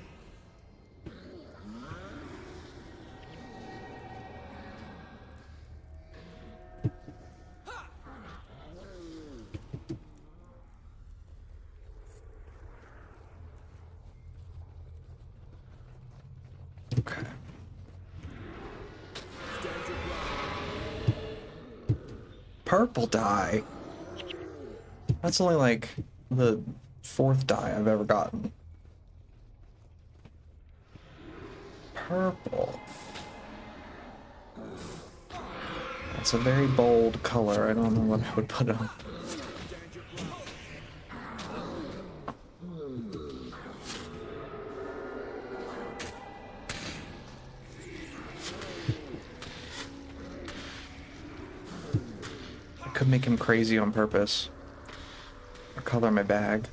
okay. Purple dye. That's only like the 4th dye I've ever gotten. Purple. That's a very bold color. I don't know what I would put on. I could make him crazy on purpose. Or color my bag.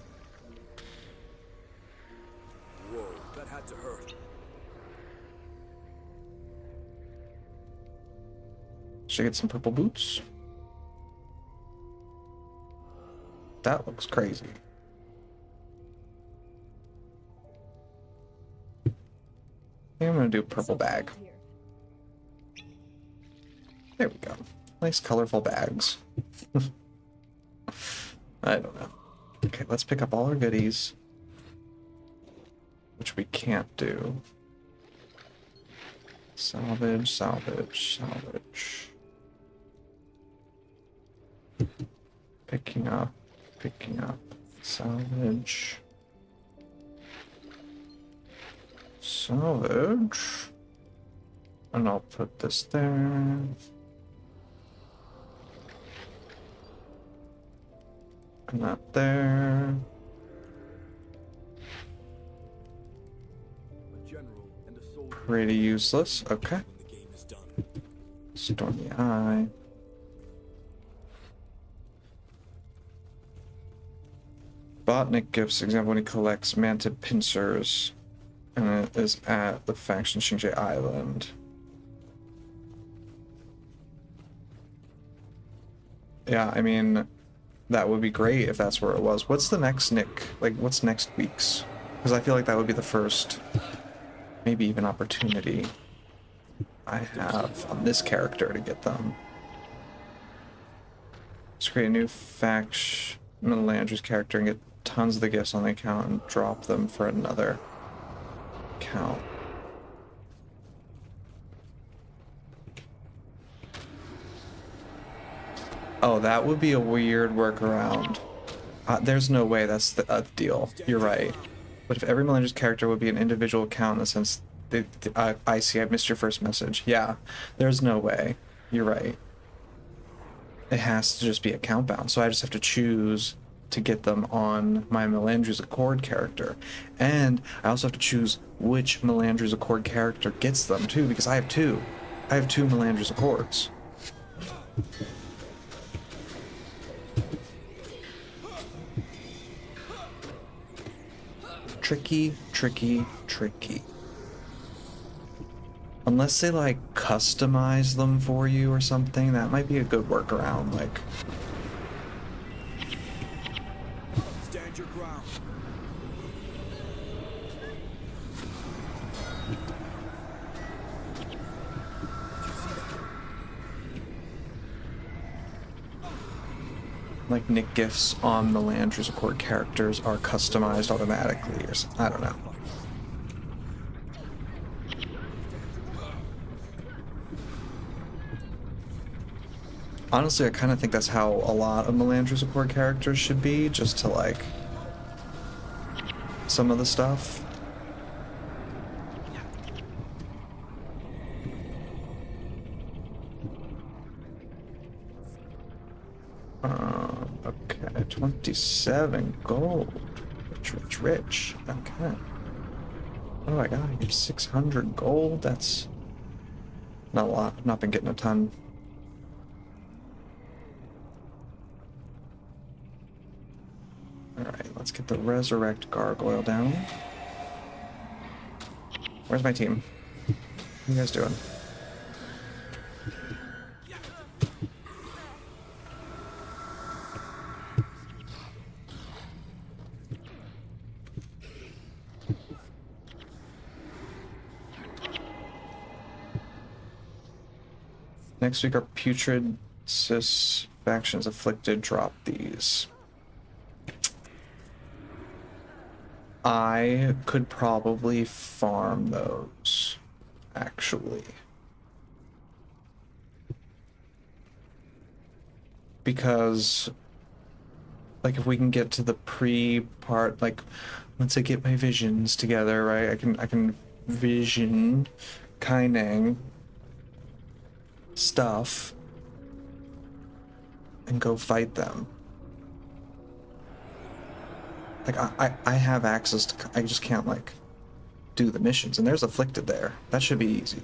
Whoa, that had to hurt. Should I get some purple boots? That looks crazy. I think I'm gonna do a purple bag. There we go. Nice colorful bags. I don't know. Okay, let's pick up all our goodies. Which we can't do. Salvage, salvage, salvage. Picking up, salvage. Salvage. And I'll put this there. And that there. A general and a soldier. Pretty useless. Okay. When the game is done. Stormy Eye. Botnik gives example when he collects mantid pincers, and it is at the faction Xingje Island. Yeah, I mean, that would be great if that's where it was. What's the next Nick? Like, what's next week's? Because I feel like that would be the first, maybe even opportunity I have on this character to get them. Let's create a new faction, Melandru's character, and get tons of the gifts on the account and drop them for another account. Oh, that would be a weird workaround. There's no way that's the deal. You're right. But if every Melandru's character would be an individual account in the sense that I see, I missed your first message. Yeah, there's no way. You're right. It has to just be account bound. So I just have to choose to get them on my Melandru's Accord character. And I also have to choose which Melandru's Accord character gets them too, because I have two. I have two Melandru's Accords. Tricky, tricky, tricky. Unless they like customize them for you or something, that might be a good workaround. Like, Stand your ground. like Nick gifts on Melandru's Accord characters are customized automatically or something. I don't know. Honestly, I kind of think that's how a lot of Melandru's Accord characters should be, just to like some of the stuff. Okay, 27 gold. Rich, rich, rich. Okay. What do I got? I get 600 gold. That's not a lot. I've not been getting a ton. Alright, let's get the Resurrect Gargoyle down. Where's my team? What are you guys doing? Next week, our Putrid Cis factions afflicted drop these. I could probably farm those, actually. Because, like, if we can get to the pre-part, like, once I get my visions together, right, I can vision Kaineng stuff and go fight them. Like, I have access to, I just can't, like, do the missions. And there's Afflicted there. That should be easy.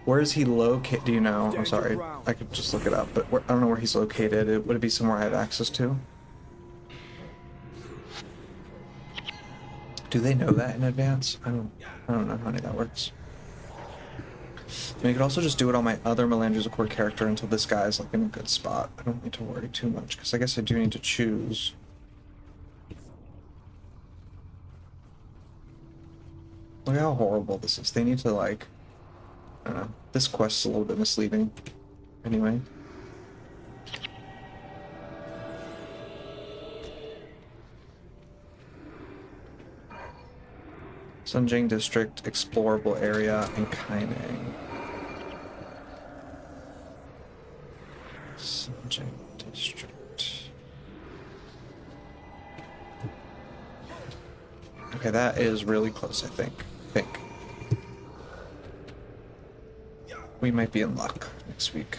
Where is he located? Do you know? I'm sorry. I could just look it up, but I don't know where he's located. Would it be somewhere I have access to? Do they know that in advance? I don't know how any of that works. I mean, I could also just do it on my other Melandru's Accord character until this guy's, like, in a good spot. I don't need to worry too much, because I guess I do need to choose. Look how horrible this is. They need to, like, I don't know. This quest's a little bit misleading. Anyway. Sunjing District, explorable area, and Kaineng. Sunjing District. Okay, that is really close, I think. We might be in luck next week.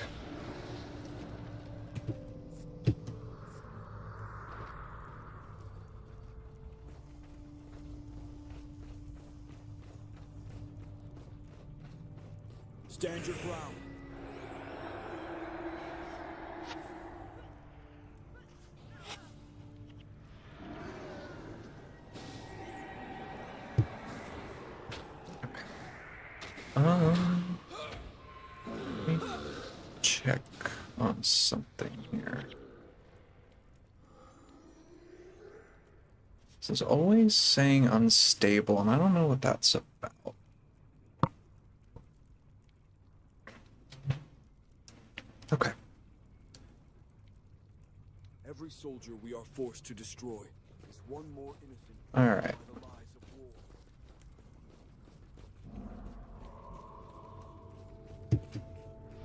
Stand your ground. Let me check on something here. This is always saying unstable, and I don't know what that's about. Okay. Every soldier we are forced to destroy is one more innocent. All right. by the lies of war.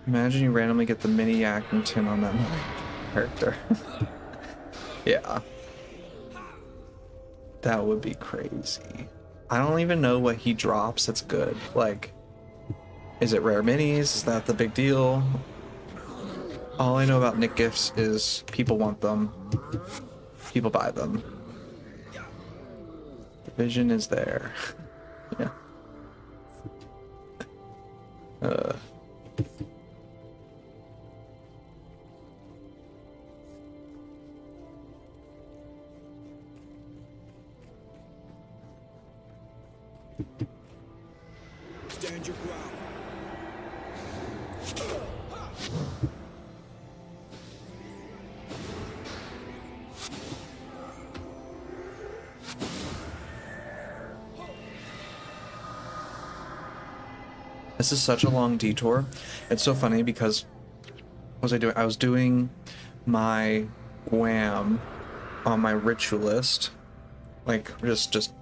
Imagine you randomly get the mini Yackington on that map. character. Yeah. That would be crazy. I don't even know what he drops that's good. Like, is it rare minis? Is that the big deal? All I know about Nick gifts is people want them. People buy them. The vision is there. Yeah. Stand your ground. This is such a long detour. It's so funny because what was I doing? I was doing my Gwam on my ritualist. Like just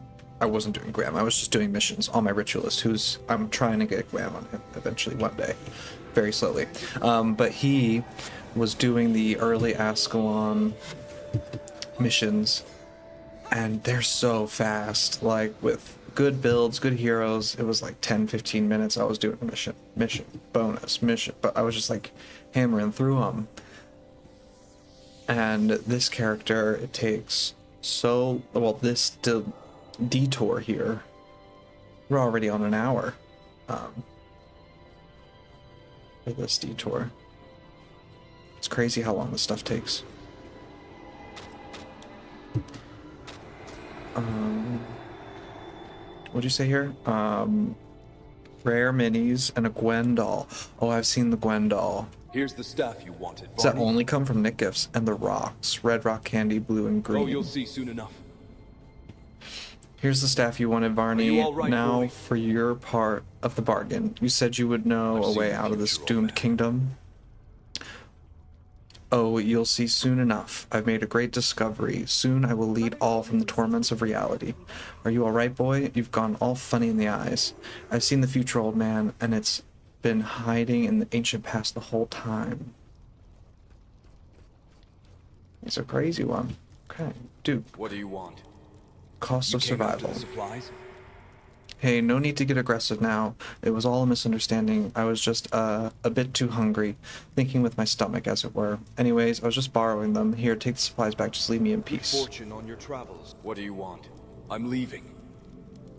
I wasn't doing Gwam. I was just doing missions on my ritualist, who's I'm trying to get Gwam on him eventually one day, very slowly. But he was doing the early Ascalon missions, and they're so fast. Like with good builds, good heroes, it was like 10-15 minutes. I was doing a mission, bonus, mission, but I was just like hammering through them. And this character, it takes so well. This detour here, we're already on an hour for this detour. It's crazy how long this stuff takes. What'd you say here? Rare minis and a Gwen doll. Oh, I've seen the Gwen doll. Here's the staff you wanted, Does that Barney. only come from Nick gifts? And the rocks. Red rock candy, blue and green. Oh, you'll see soon enough. Here's the staff you wanted, Barney. Are you all right, now boy? for your part of the bargain. You said you would know I've a seen way the out of this future, old doomed man. kingdom. Oh, you'll see soon enough. I've made a great discovery. Soon I will lead all from the torments of reality. Are you all right, boy? You've gone all funny in the eyes. I've seen the future, old man, and it's been hiding in the ancient past the whole time. It's a crazy one. Okay, dude. What do you want? Cost You of came after survival. the supplies? Hey, no need to get aggressive now. It was all a misunderstanding. I was just a bit too hungry, thinking with my stomach, as it were. Anyways, I was just borrowing them. Here, take the supplies back. Just leave me in peace. Fortune on your travels. What do you want? I'm leaving.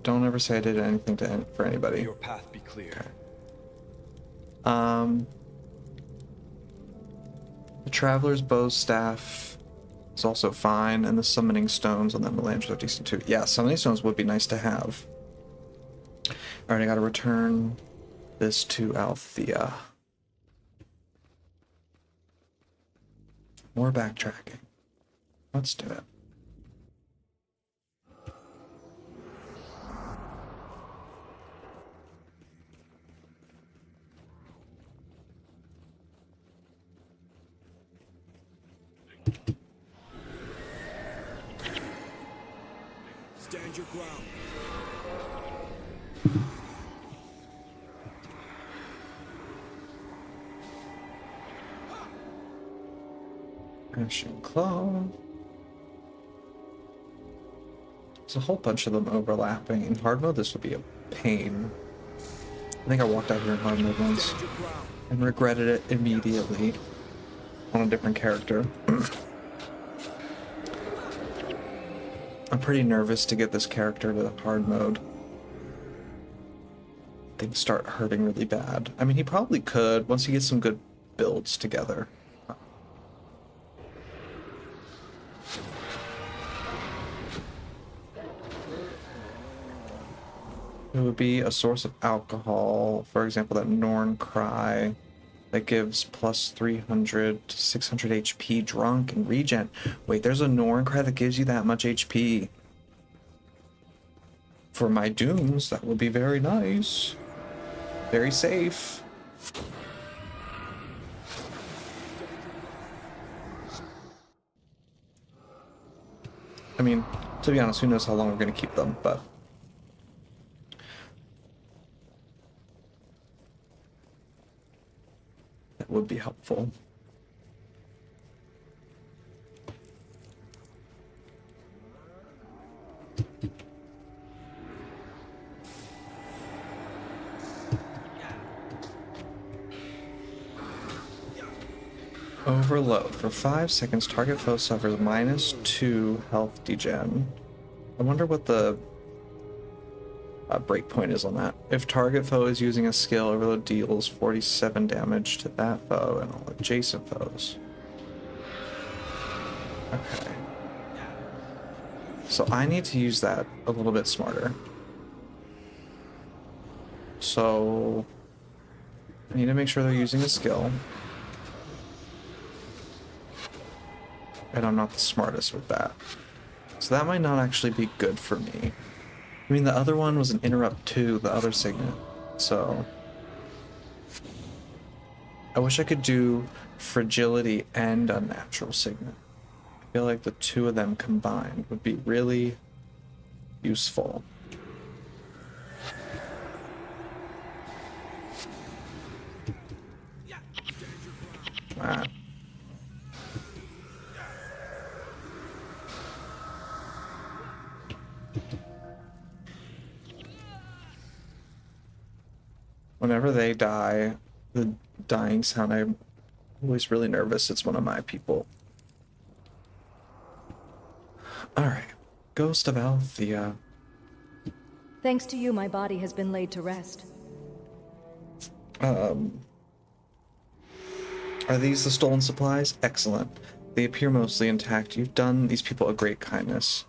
Don't ever say I did anything for May anybody. your path be clear. The Traveler's Bow Staff is also fine, and the Summoning Stones on that Melandru are decent too. Yeah, Summoning Stones would be nice to have. Alright, I gotta return this to Althea. More backtracking. Let's do it. Stand your ground. Ashen Claw. There's a whole bunch of them overlapping. In hard mode, this would be a pain. I think I walked out here in hard mode once Stand your ground. and regretted it immediately on a different character. I'm pretty nervous to get this character to hard mode. Things start hurting really bad. I mean, he probably could once he gets some good builds together. It would be a source of alcohol, for example, that Norn Cry that gives plus 300 to 600 HP drunk and regen. Wait, there's a Norn Cry that gives you that much HP. For my dooms, that would be very nice. Very safe. I mean, to be honest, who knows how long we're going to keep them, but... that would be helpful. Overload. For 5 seconds, target foe suffers -2 health degen. I wonder what the breakpoint is on that. If target foe is using a skill, overload deals 47 damage to that foe and all adjacent foes. Okay. So I need to use that a little bit smarter. So I need to make sure they're using a skill. And I'm not the smartest with that. So that might not actually be good for me. I mean, the other one was an interrupt to the other signet. So I wish I could do fragility and unnatural signet. I feel like the two of them combined would be really useful. Ah. Whenever they die, the dying sound, I'm always really nervous. It's one of my people. Alright. Ghost of Althea. Thanks to you, my body has been laid to rest. Are these the stolen supplies? Excellent. They appear mostly intact. You've done these people a great kindness.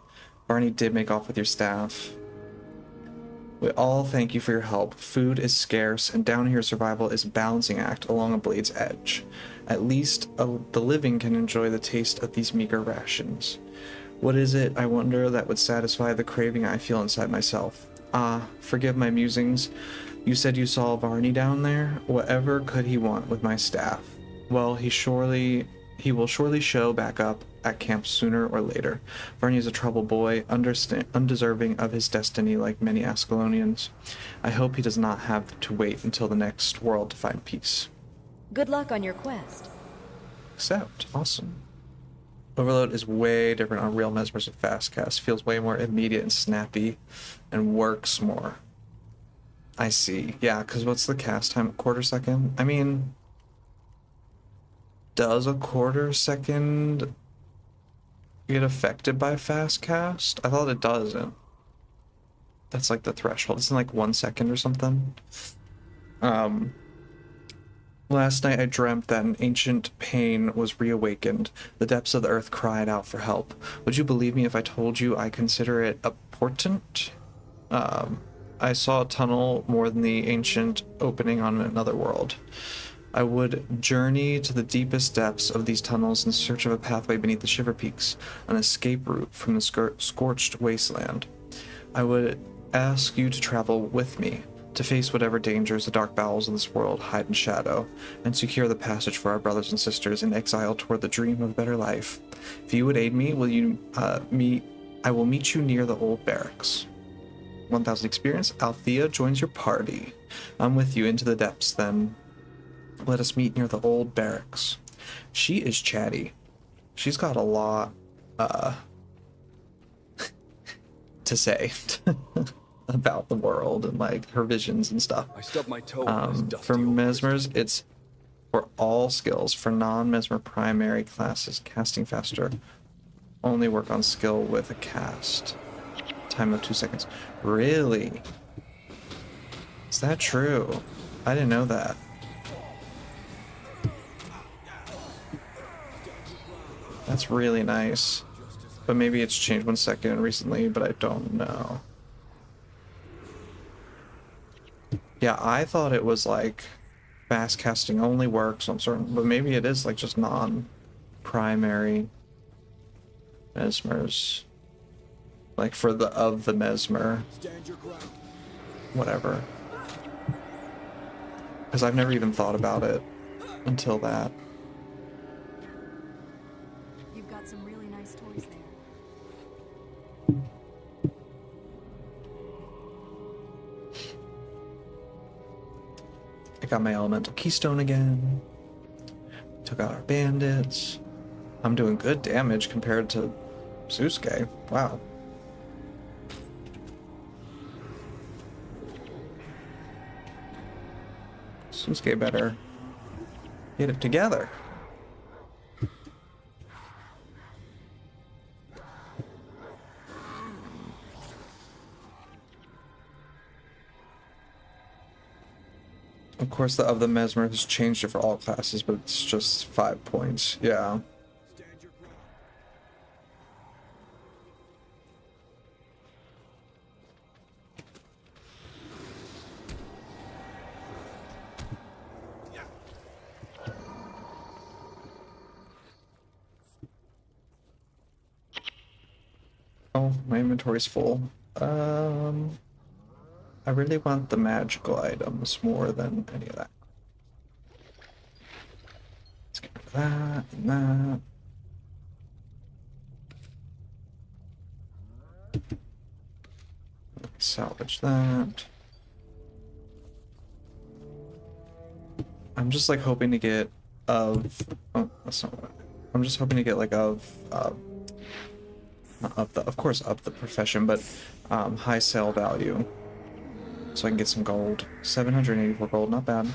Barney did make off with your staff. We all thank you for your help. Food is scarce, and down here survival is a balancing act along a blade's edge. At least the living can enjoy the taste of these meager rations. What is it, I wonder, that would satisfy the craving I feel inside myself? Ah, forgive my musings. You said you saw Varney down there? Whatever could he want with my staff? Well, he will surely show back up at camp sooner or later. Varney is a troubled boy, undeserving of his destiny like many Ascalonians. I hope he does not have to wait until the next world to find peace. Good luck on your quest. Accept. Awesome. Overload is way different on real mesmers and fast cast. Feels way more immediate and snappy and works more. I see. Yeah, because what's the cast time? Quarter second? I mean, does a quarter second get affected by fast cast? I thought it doesn't. That's like the threshold. Isn't it like 1 second or something? Last night I dreamt that an ancient pain was reawakened. The depths of the earth cried out for help. Would you believe me if I told you I consider it a portent? I saw a tunnel more than the ancient opening on another world. I would journey to the deepest depths of these tunnels in search of a pathway beneath the Shiver Peaks, an escape route from the scorched wasteland. I would ask you to travel with me, to face whatever dangers the dark bowels of this world hide in shadow, and secure the passage for our brothers and sisters in exile toward the dream of a better life. If you would aid me, I will meet you near the old barracks. 1000 experience. Althea joins your party. I'm with you into the depths, then. Let us meet near the old barracks. She is chatty. She's got a lot to say about the world and like her visions and stuff. I stubbed my toe on this dusty For old mesmers, it's for all skills. For non-mesmer primary classes, casting faster. Only work on skill with a cast. Time of 2 seconds. Really? Is that true? I didn't know that. That's really nice. But maybe it's changed 1 second recently, but I don't know. Yeah, I thought it was like fast casting only works on certain, but maybe it is like just non-primary mesmers. Like for the mesmer. Whatever. Because I've never even thought about it until that. You've got some really nice toys there. I got my elemental keystone again. Took out our bandits. I'm doing good damage compared to Susuke. Wow. Susuke better get it together. Of course, the Mesmer has changed it for all classes, but it's just 5 points. Yeah. Stand your ground. Oh, my inventory's full. I really want the magical items more than any of that. Let's get rid of that and that. Salvage that. I'm just like hoping to get of. Oh, that's not what. I'm just hoping to get like not of course of the profession, but high sale value, so I can get some gold. 784 gold, not bad.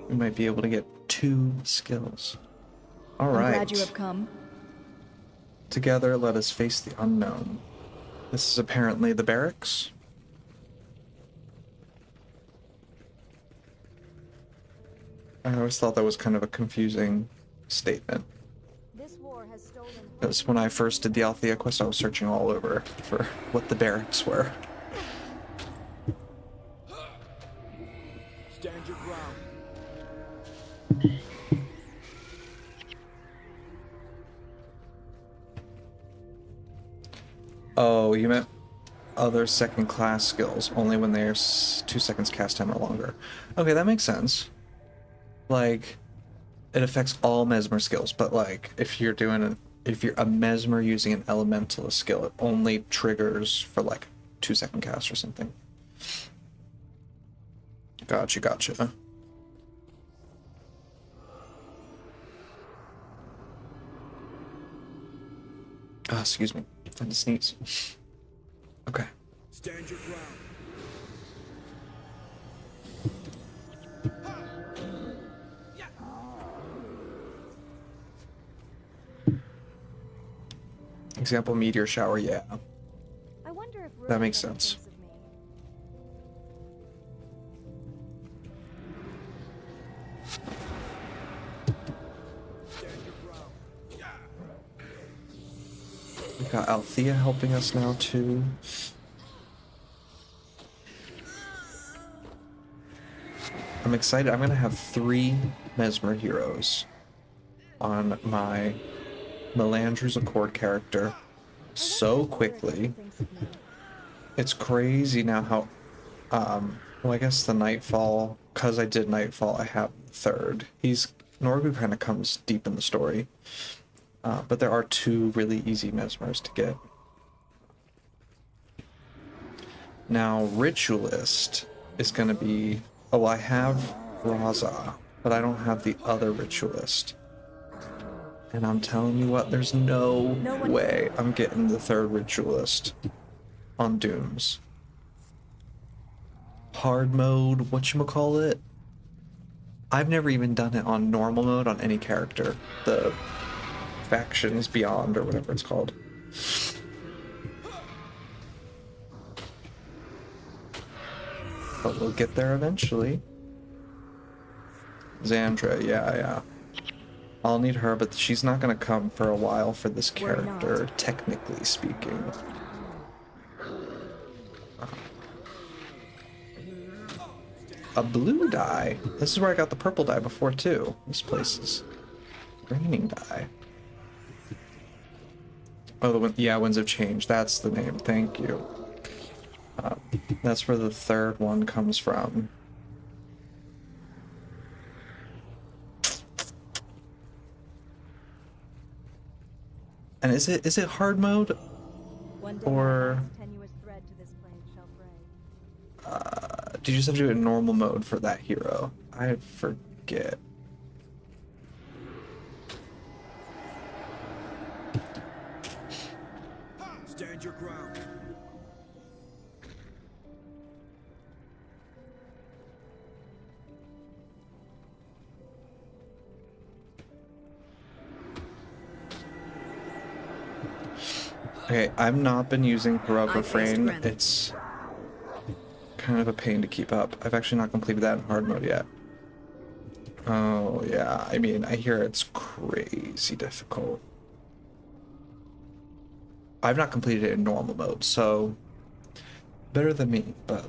We might be able to get 2 skills. All right. I'm glad you have come. Together, let us face the unknown. This is apparently the barracks. I always thought that was kind of a confusing statement. This war has stolen. Because when I first did the Althea quest, I was searching all over for what the barracks were. Stand your ground. Oh, you meant other second class skills, only when they're 2 seconds cast time or longer. Okay, that makes sense. Like, it affects all Mesmer skills, but like, if you're a Mesmer using an Elementalist skill, it only triggers for like 2 second cast or something. Gotcha. Ah, excuse me. I had to sneeze. Okay. Stand your ground. Example, meteor shower, yeah. I wonder if That makes Roosevelt sense. thinks of me. Stand your ground. We got Althea helping us now too. I'm excited. I'm gonna have 3 Mesmer heroes on my Melandru's Accord character so quickly. Thinks of me. It's crazy now how well, I guess the Nightfall, because I did Nightfall, I have 3rd. Norgu kind of comes deep in the story. But there are 2 really easy Mesmers to get. Now, Ritualist is going to be... Oh, I have Raza, but I don't have the other Ritualist. And I'm telling you what, there's no way I'm getting the 3rd Ritualist on Dooms. Hard mode, whatchamacallit? I've never even done it on normal mode on any character. The Factions Beyond, or whatever it's called. But we'll get there eventually. Xandra, yeah. I'll need her, but she's not gonna come for a while for this character, technically speaking. A blue dye? This is where I got the purple dye before, too. This place is raining dye. Oh, Winds of Change. That's the name. Thank you. That's where the 3rd one comes from. And is it hard mode? One day Or the tenuous thread to this flame shall fray. do you just have to do it in normal mode for that hero? I forget. Stand your ground. Okay, I've not been using Heroic I faced Refrain. granite. It's kind of a pain to keep up. I've actually not completed that in hard mode yet. Oh, yeah. I mean, I hear it's crazy difficult. I've not completed it in normal mode, so better than me, but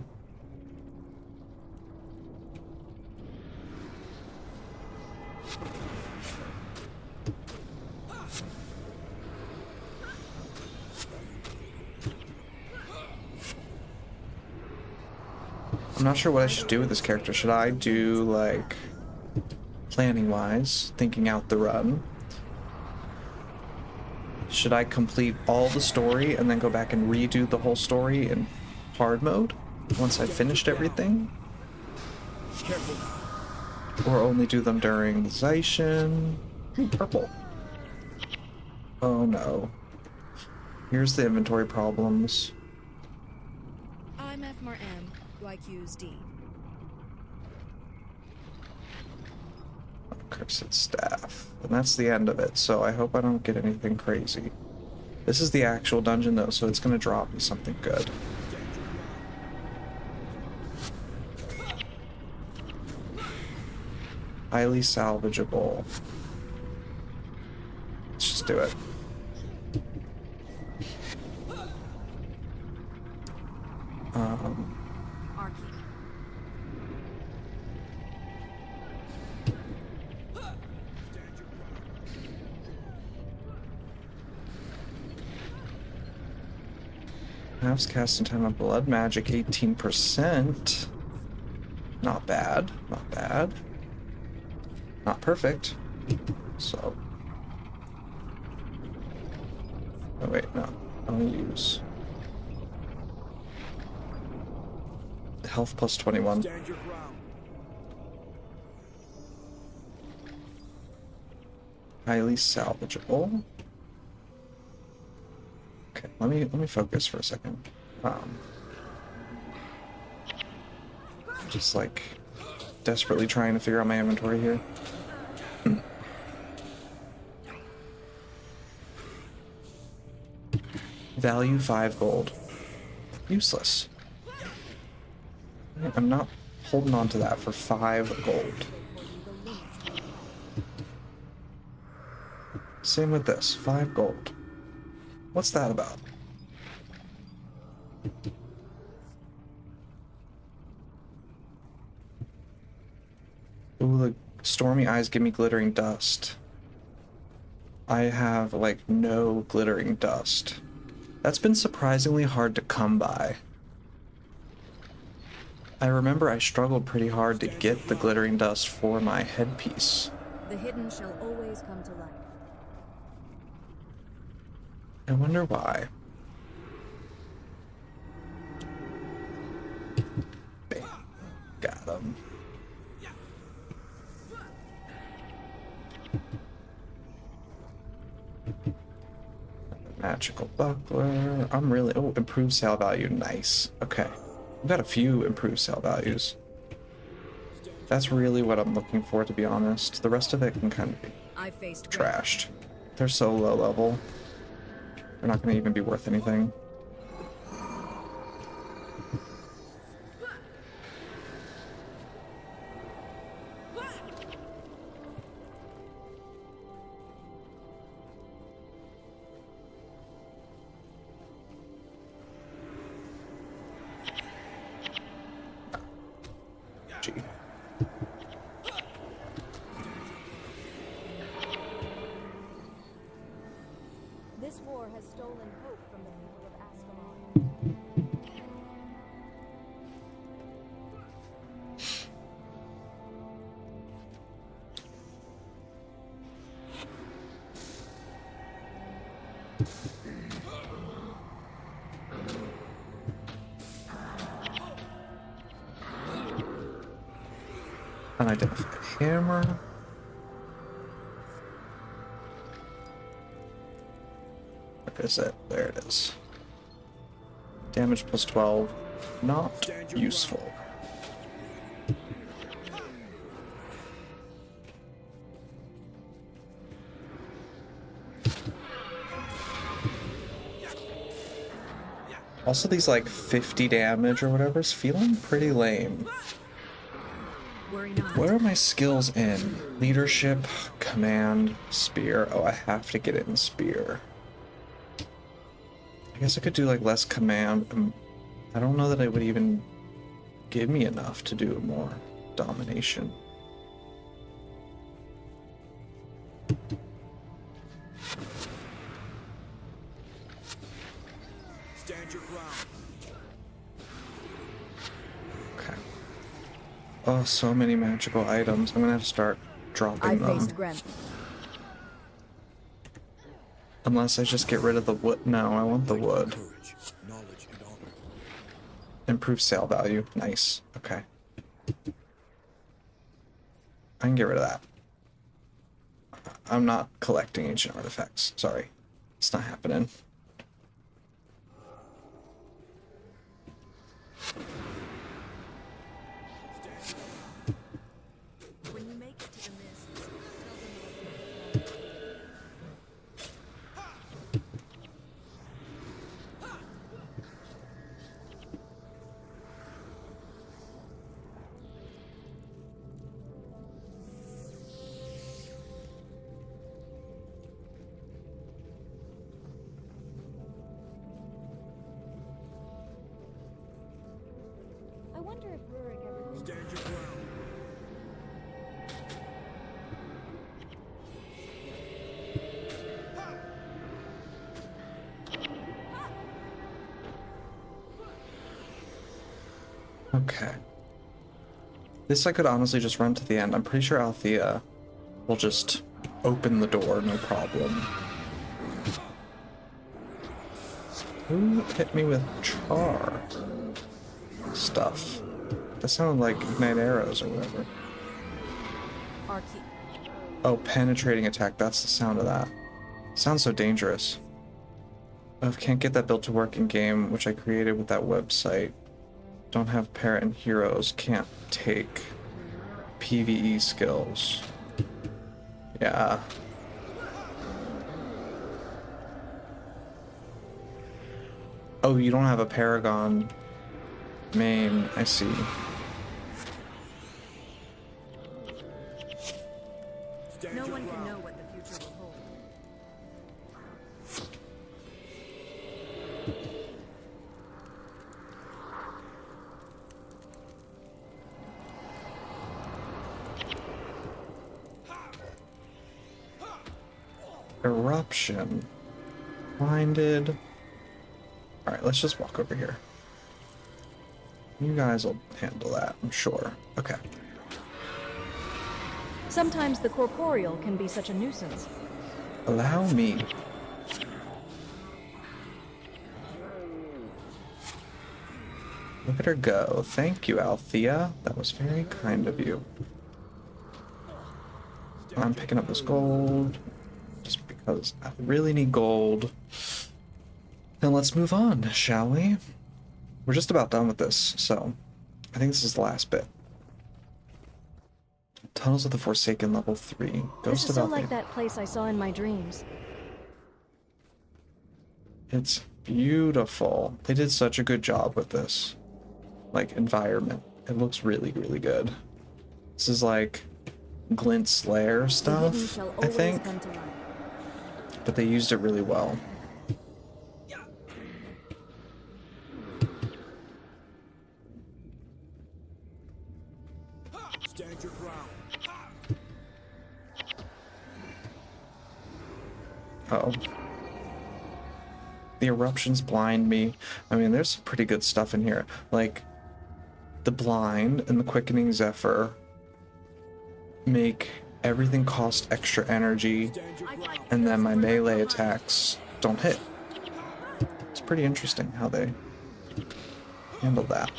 I'm not sure what I should do with this character. Should I do, like, planning-wise, thinking out the run? Should I complete all the story and then go back and redo the whole story in hard mode once I've finished everything? Or only do them during the Zaishin? Purple. Oh no. Here's the inventory problems. I'm FMR M, YQ's D. Cursed staff. And that's the end of it, so I hope I don't get anything crazy. This is the actual dungeon though, so it's gonna drop me something good. Highly salvageable. Let's just do it. Arcane. Halves casting time of blood magic 18%. Not bad. Not bad. Not perfect. So. Oh wait, no. I'll use health plus 21. Stand your ground. Highly salvageable. Okay, let me focus for a second. Just like desperately trying to figure out my inventory here. Value 5 gold. Useless. I'm not holding on to that for 5 gold. Same with this, 5 gold. What's that about? Ooh, the stormy eyes give me glittering dust. I have, like, no glittering dust. That's been surprisingly hard to come by. I remember I struggled pretty hard to get the glittering dust for my headpiece. The hidden shall always come to light. I wonder why. Bam. Got him. Magical buckler. I'm really... Oh, improved sale value. Nice. Okay. I've got a few improved sale values. That's really what I'm looking for, to be honest. The rest of it can kind of be I faced trashed. They're so low level. They're not going to even be worth anything. Gee. This war has stolen hope from the people of Ascalon. Unidentified hammer. Where is it? There it is. Damage plus 12. Not useful. Also, these like 50 damage or whatever is feeling pretty lame. Worry not. Where are my skills in? Leadership, command, spear. Oh, I have to get it in spear. I guess I could do like less command. I don't know that it would even give me enough to do more domination. Stand your ground. Okay. Oh, so many magical items. I'm gonna have to start dropping I them. faced Gren. Unless I just get rid of the wood. No, I want the wood. Courage, knowledge, and honor. Improve sale value. Nice. Okay. I can get rid of that. I'm not collecting ancient artifacts. Sorry. It's not happening. When you make it to the mists, tell them what I wonder if Rurik ever... Stand your ground. Okay. This I could honestly just run to the end. I'm pretty sure Althea will just open the door, no problem. Who hit me with char stuff? That sounded like ignite arrows or whatever. Archie. Oh, penetrating attack. That's the sound of that. Sounds so dangerous. Oh, can't get that built to work in game, which I created with that website. Don't have parrot and heroes. Can't take PvE skills. Yeah. Oh, you don't have a Paragon main. I see. Stand no your one can ground. know what the future will hold. Eruption. Blinded. Alright, let's just walk over here. You guys will handle that, I'm sure. Okay. Sometimes the corporeal can be such a nuisance. Allow me. Look at her go. Thank you, Althea. That was very kind of you. I'm picking up this gold just because I really need gold. Then let's move on, shall we? We're just about done with this, so I think this is the last bit. Tunnels of the Forsaken, level 3. This Ghost is of so Althea. like that place I saw in my dreams. It's beautiful. They did such a good job with this, like, environment. It looks really, really good. This is like Glint's Lair The hidden stuff, shall I always think, come to light. but they used it really well. Stand your ground. Uh-oh. The eruptions blind me. I mean, there's some pretty good stuff in here. Like, the blind and the quickening zephyr make everything cost extra energy, Stand your ground. and then my melee attacks don't hit. It's pretty interesting how they handled that.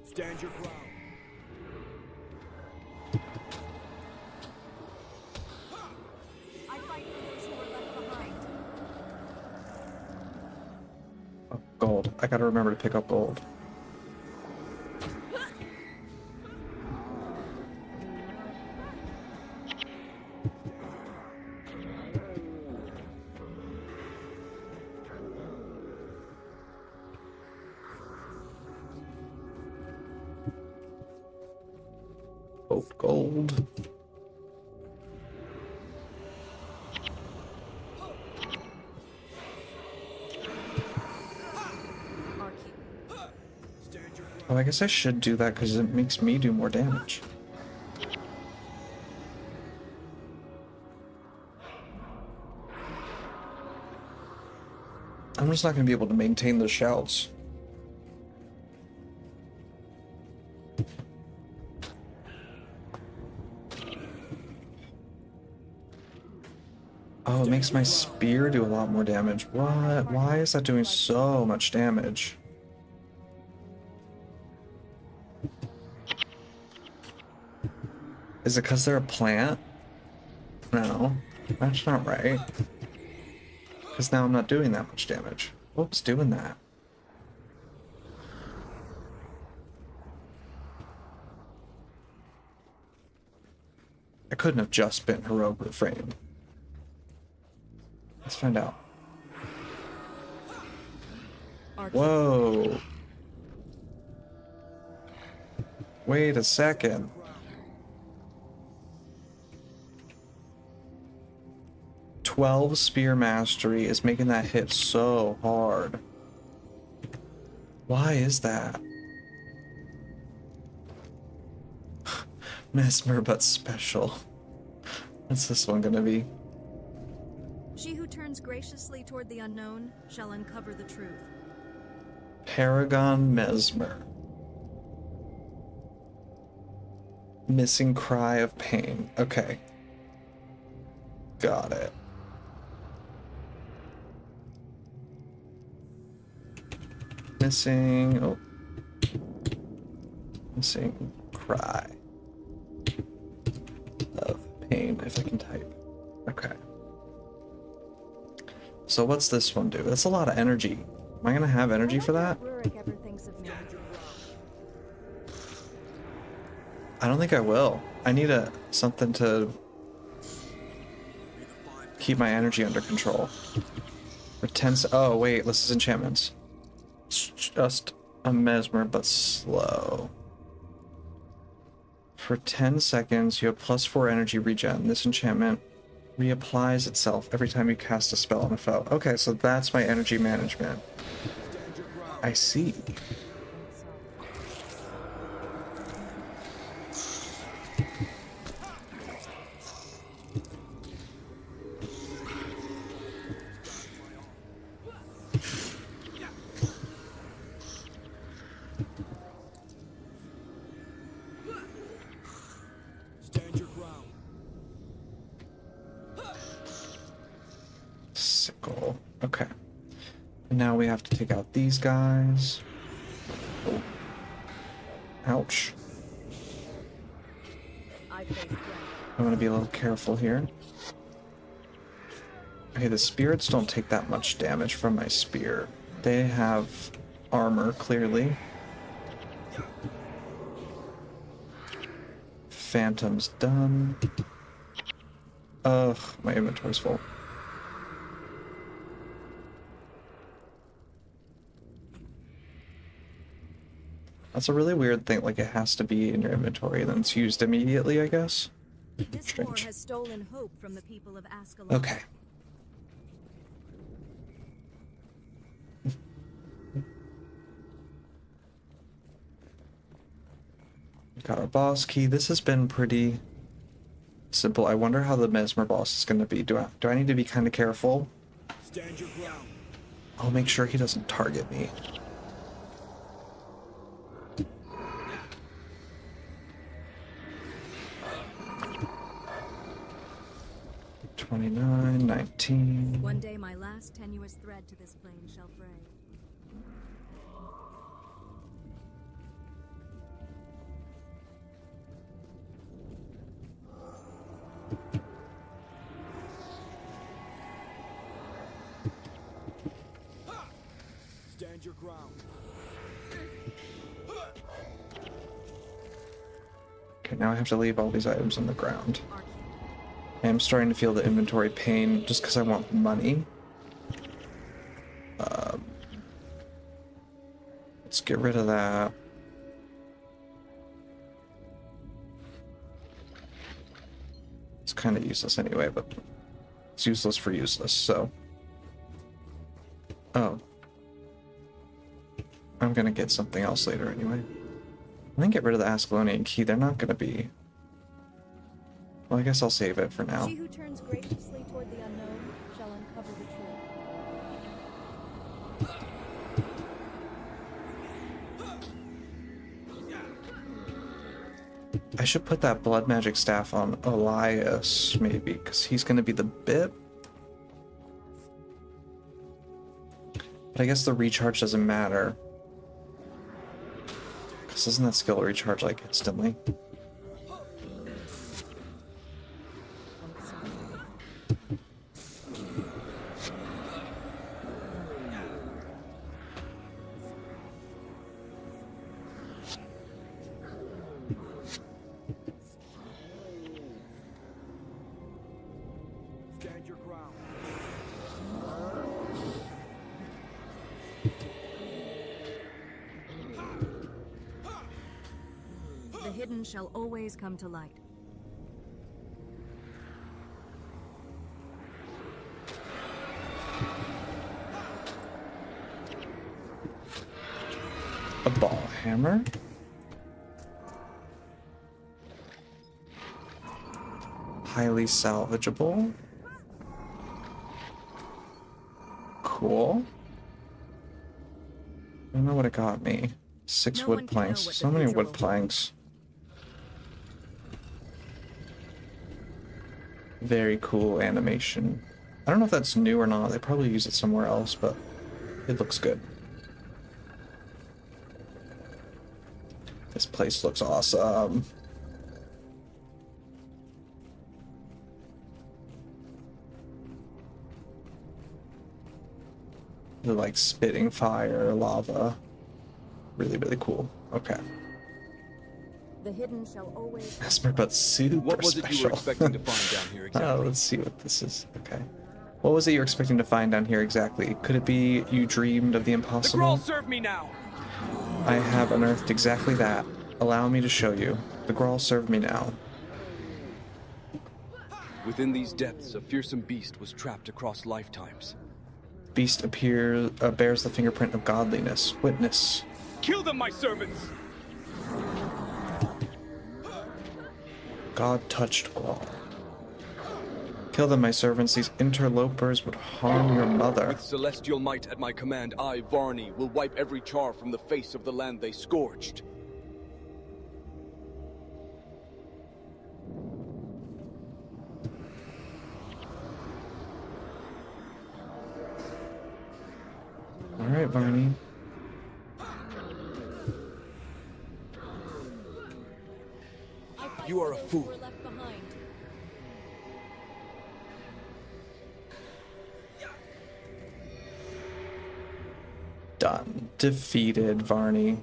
Stand your ground. I fight for those who are left behind. Oh, gold. I gotta remember to pick up gold. Gold. Oh, I guess I should do that because it makes me do more damage. I'm just not going to be able to maintain the shouts. Oh, it makes my spear do a lot more damage. What? Why is that doing so much damage? Is it because they're a plant? No, that's not right. Because now I'm not doing that much damage. What's doing that? I couldn't have just been heroic refrain. Let's find out. Whoa. Wait a second. "12 spear mastery is making that hit so hard. Why is that? Mesmer but special. What's this one gonna be? She who turns graciously toward the unknown shall uncover the truth. Paragon Mesmer. Missing cry of pain. Okay. Got it. Missing... Oh. Missing cry of pain, if I can type. Okay. So what's this one do? That's a lot of energy. Am I gonna have energy for that? I don't think I will. I need something to keep my energy under control. For 10 oh wait, this is enchantments. It's just a mesmer, but slow. For 10 seconds, you have +4 energy regen. This enchantment reapplies itself every time you cast a spell on a foe. Okay, so that's my energy management. I see. Sickle. Okay. And now we have to take out these guys. Oh. Ouch. I'm gonna be a little careful here. Okay, the spirits don't take that much damage from my spear. They have armor, clearly. Phantom's done. Ugh, my inventory's full. That's a really weird thing, like it has to be in your inventory and then it's used immediately, I guess. This war Strange. has stolen hope from the people of Ascalon. Okay. Got our boss key. This has been pretty simple. I wonder how the Mesmer boss is going to be. Do I need to be kind of careful? Stand your ground. I'll make sure he doesn't target me. $29, $19. One day my last tenuous thread to this plane shall fray. Stand your Okay, now I have to leave all these items on the ground. I am starting to feel the inventory pain just because I want money. Let's get rid of that. It's kind of useless anyway, but it's useless for useless, so. Oh. I'm gonna get something else later anyway. I'm gonna get rid of the Ascalonian key. They're not gonna be... Well, I guess I'll save it for now. She who turns graciously toward the unknown shall uncover the truth. I should put that blood magic staff on Elias, maybe, because he's going to be the bit. But I guess the recharge doesn't matter. Because doesn't that skill recharge, like, instantly? The hidden shall always come to light. A ball hammer. Highly salvageable. Cool. I don't know what it got me. 6 No wood one can know planks. what So the many future wood will hold. planks. Very cool animation. I don't know if that's new or not. They probably use it somewhere else, but it looks good. This place looks awesome. The like spitting fire, lava. Really, really cool. Okay. The hidden shall always... Esmer, but super What was it you were special. expecting to find down here exactly? Let's see what this is. Okay. What was it you were expecting to find down here exactly? Could it be you dreamed of the The impossible? Grawl serve me now! I have unearthed exactly that. Allow me to show you. The Grawl served me now. Within these depths, a fearsome beast was trapped across lifetimes. Beast bears the fingerprint of godliness. Witness. Kill them, my servants! God touched Grawl. Kill them, my servants. These interlopers would harm your mother. With celestial might at my command, I, Varney, will wipe every char from the face of the land they scourged. Alright, Varney. You are a fool. We're left behind. Done. Defeated, Varney.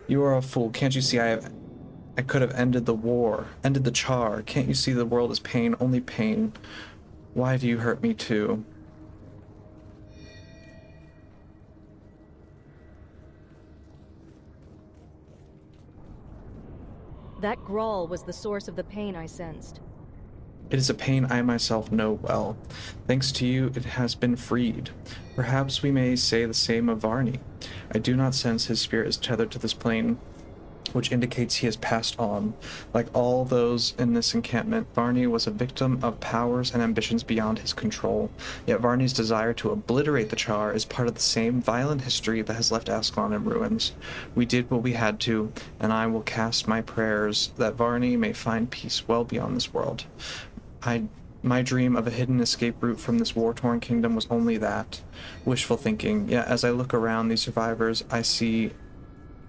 You are a fool. Can't you see I could have ended the war, ended the char. Can't you see the world is pain, only pain? Why do you hurt me too? That Grawl was the source of the pain I sensed. It is a pain I myself know well. Thanks to you, it has been freed. Perhaps we may say the same of Varney. I do not sense his spirit is tethered to this plane, which indicates he has passed on. Like all those in this encampment, Varney was a victim of powers and ambitions beyond his control. Yet Varney's desire to obliterate the Char is part of the same violent history that has left Ascalon in ruins. We did what we had to, and I will cast my prayers that Varney may find peace well beyond this world. My dream of a hidden escape route from this war-torn kingdom was only that. Wishful thinking. Yet as I look around these survivors, I see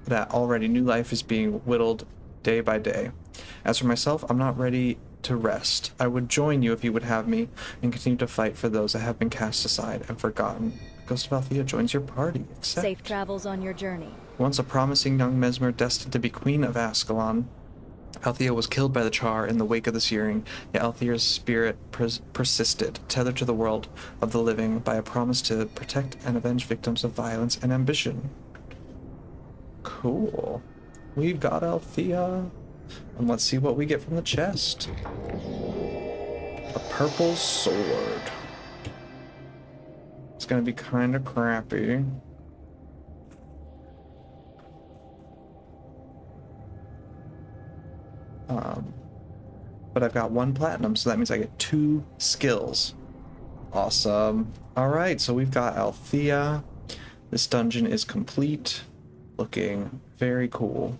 that already new life is being whittled day by day. As for myself, I'm not ready to rest. I would join you if you would have me, and continue to fight for those that have been cast aside and forgotten. Ghost of Althea joins your party. Accept. Safe travels on your journey. Once a promising young mesmer destined to be queen of Ascalon, Althea was killed by the Char in the wake of the searing, yet Althea's spirit persisted, tethered to the world of the living by a promise to protect and avenge victims of violence and ambition. Cool. We've got Althea. And let's see what we get from the chest. A purple sword. It's gonna be kind of crappy. But I've got 1 platinum, so that means I get 2 skills. Awesome. Alright, so we've got Althea. This dungeon is complete. Looking very cool.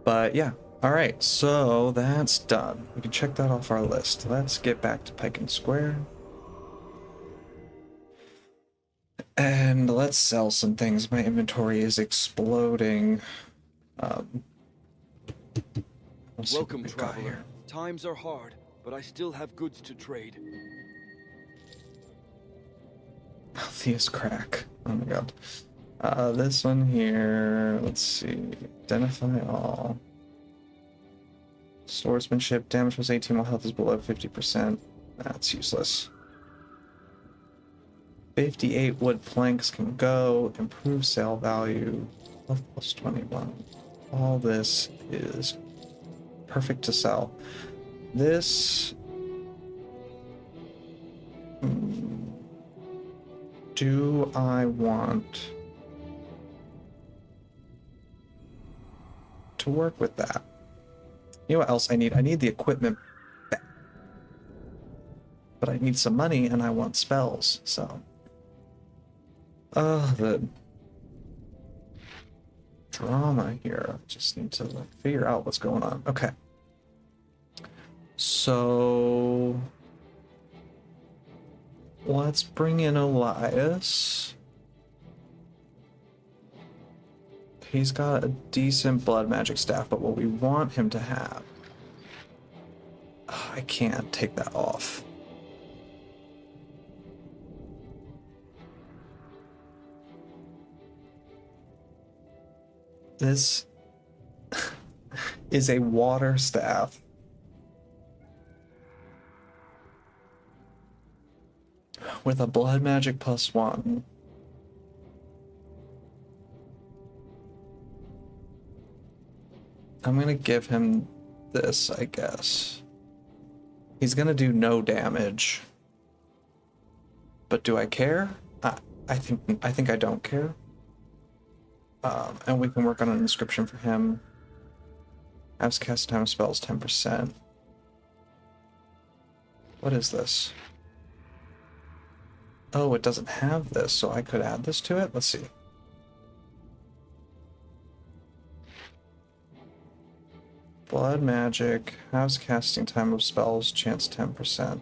But yeah. Alright, so that's done. We can check that off our list. Let's get back to Pike and Square. And let's sell some things. My inventory is exploding. Welcome, traveler. Times are hard, but I still have goods to trade. Althea's crack. Oh my god. This one here. Let's see. Identify all. Swordsmanship. Damage was 18 while health is below 50%. That's useless. 58 wood planks can go. Improve sale value. Love plus 21. All this is perfect to sell. This... do I want to work with that? You know what else I need? I need the equipment back. But I need some money and I want spells, so... the drama here. Just need to like figure out what's going on. Okay. So let's bring in Elias. He's got a decent blood magic staff, but what we want him to have... I can't take that off. This is a water staff. With a blood magic +1. I'm gonna give him this, I guess. He's gonna do no damage. But do I care? I think I don't care. And we can work on an inscription for him. Abs cast time of spells 10%. What is this? Oh, it doesn't have this, so I could add this to it? Let's see. Blood magic, halves casting time of spells, chance 10%.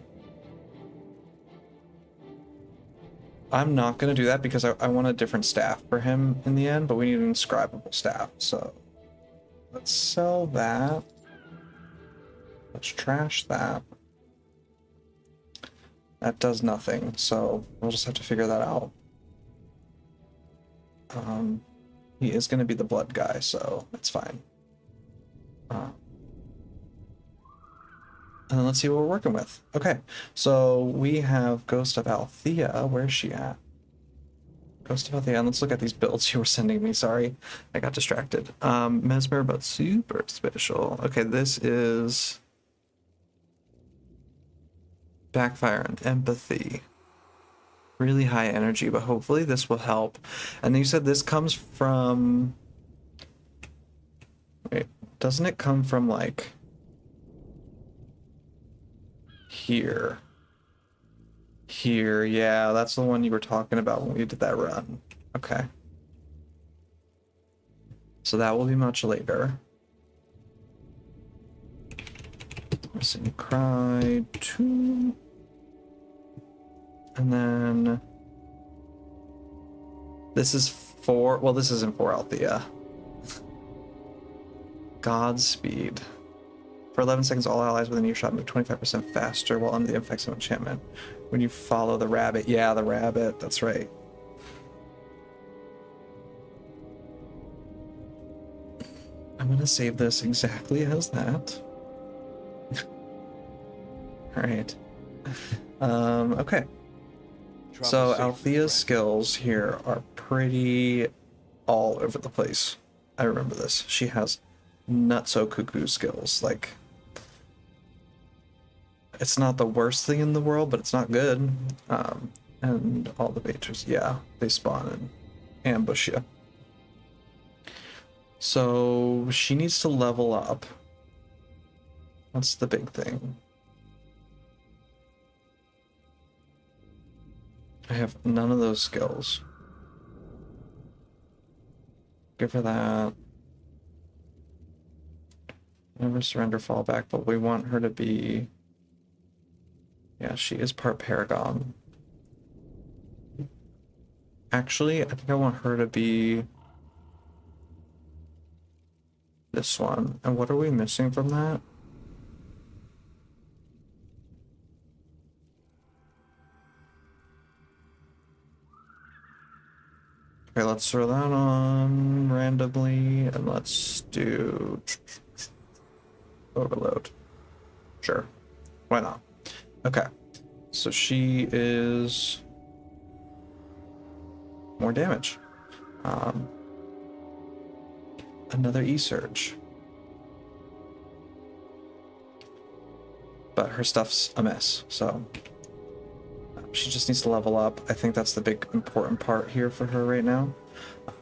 I'm not going to do that because I want a different staff for him in the end, but we need an inscribable staff, so let's sell that. Let's trash that. That does nothing, so we'll just have to figure that out. He is going to be the blood guy, so that's fine. And then let's see what we're working with. Okay, so we have Ghost of Althea. Where's she at? Ghost of Althea. And let's look at these builds you were sending me. Sorry, I got distracted. Mesmer, but super special. Okay, this is Backfire and Empathy. Really high energy, but hopefully this will help. And you said this comes from... Wait, doesn't it come from, like... Here. Here, yeah, that's the one you were talking about when we did that run. Okay. So that will be much later. Missing Cry 2. And then... This is for... Well, this isn't for Althea. Godspeed. For 11 seconds, all allies within earshot move 25% faster while under the effects of enchantment. When you follow the rabbit. Yeah, the rabbit. That's right. I'm going to save this exactly as that. Alright. Okay. So Althea's skills here are pretty all over the place. I remember this. She has nutso cuckoo skills. Like, it's not the worst thing in the world, but it's not good. And all the baiters, yeah, they spawn and ambush you. So she needs to level up. That's the big thing. I have none of those skills. Give her that. Never surrender, fall back, but we want her to be... Yeah, she is part Paragon. Actually, I think I want her to be... this one. And what are we missing from that? Okay, let's throw that on randomly, and let's do overload. Sure, why not? Okay, so she is more damage. Another E-Surge. But her stuff's a mess, so she just needs to level up. I think that's the big important part here for her right now.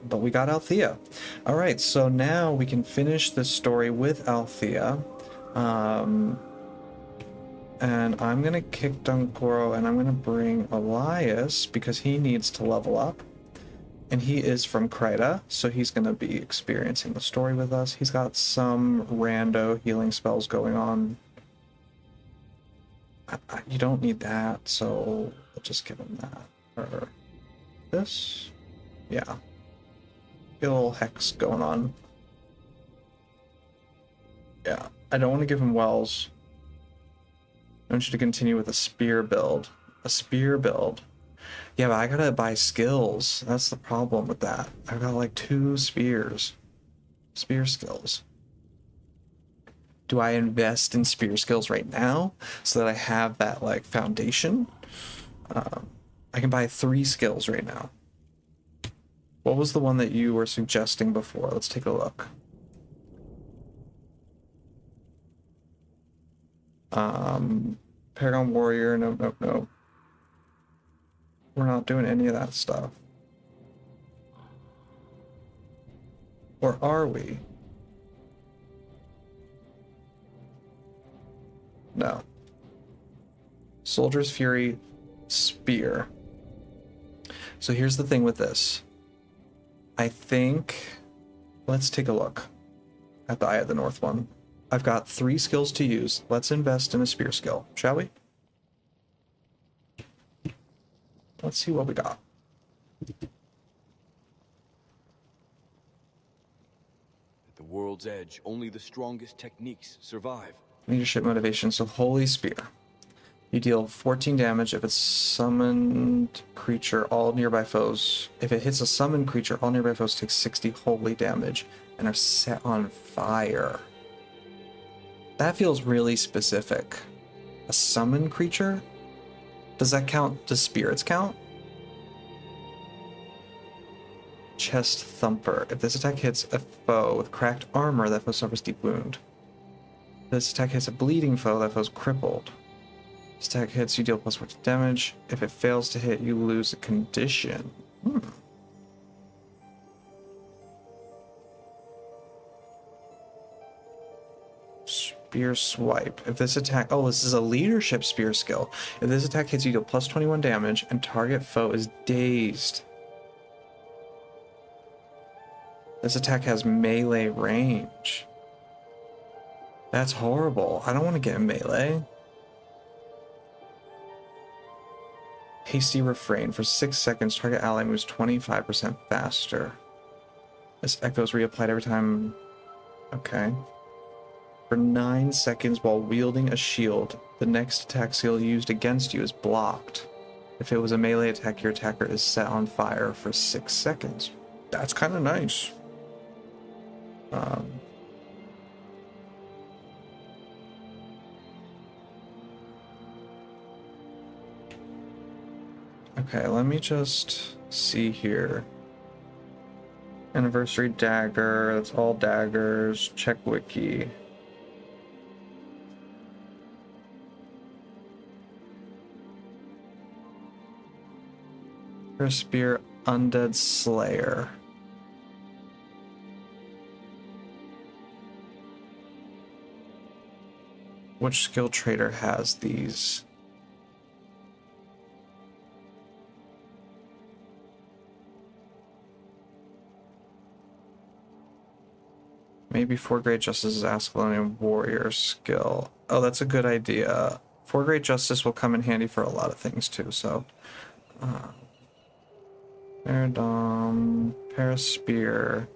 But we got Althea. All right, so now we can finish this story with Althea. And I'm going to kick Dunkoro and I'm going to bring Elias because he needs to level up. And he is from Kryta, so he's going to be experiencing the story with us. He's got some rando healing spells going on. You don't need that, so we'll just give him that. Or this? Yeah. Get a little hex going on. Yeah, I don't want to give him wells. I want you to continue with a spear build. A spear build. Yeah, but I gotta buy skills. That's the problem with that. I've got like 2 spears. Spear skills. Do I invest in spear skills right now so that I have that like foundation? I can buy 3 skills right now. What was the one that you were suggesting before? Let's take a look. Paragon Warrior, no. We're not doing any of that stuff. Or are we? No. Soldier's Fury, Spear. So here's the thing with this. I think... Let's take a look at the Eye of the North one. I've got 3 skills to use. Let's invest in a spear skill, shall we? Let's see what we got. At the world's edge, only the strongest techniques survive. Leadership motivation, so Holy Spear. You deal 14 damage if it's summoned creature, all nearby foes. If it hits a summoned creature, all nearby foes take 60 holy damage and are set on fire. That feels really specific. A summoned creature? Does that count? Does spirits count? Chest Thumper. If this attack hits a foe with cracked armor, that foe suffers deep wound. If this attack hits a bleeding foe, that foe's crippled. This attack hits, you deal plus 14 damage. If it fails to hit, you lose a condition. Spear Swipe. If this attack... Oh, this is a leadership spear skill. If this attack hits, you deal plus 21 damage, and target foe is dazed. This attack has melee range. That's horrible. I don't want to get in melee. Hasty Refrain. For 6 seconds, target ally moves 25% faster. This echo is reapplied every time Okay. For 9 seconds while wielding a shield, the next attack skill used against you is blocked. If it was a melee attack, your attacker is set on fire for 6 seconds. That's kind of nice. Okay, let me just see here. Anniversary dagger, that's all daggers. Check wiki. Her spear, undead slayer. Which skill trader has these? Maybe 4 Great Justice's Ascalonian Warrior skill. Oh, that's a good idea. 4 Great Justice will come in handy for a lot of things too, so. Paragon, Paraspear.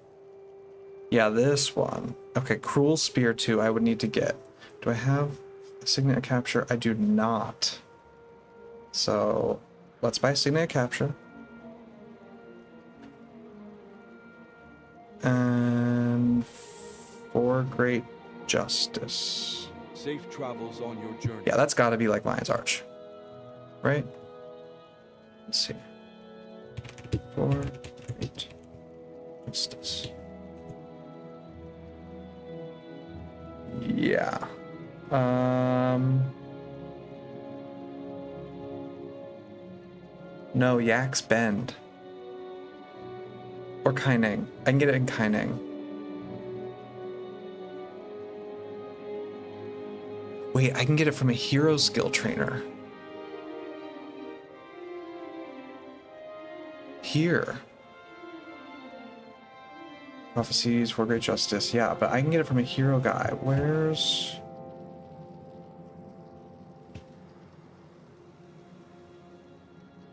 Yeah, this one. Okay, Cruel Spear 2 I would need to get. Do I have a Signet Capture? I do not. So, let's buy Signet Capture. And 4 Great Justice. Safe travels on your journey. Yeah, that's got to be like Lion's Arch, right? Let's see. 4 Great Justice. Yeah. No, Yak's Bend. Or Kaineng. I can get it in Kaineng. Wait, I can get it from a hero skill trainer. Here. Prophecies for Great Justice. Yeah, but I can get it from a hero guy. Where's...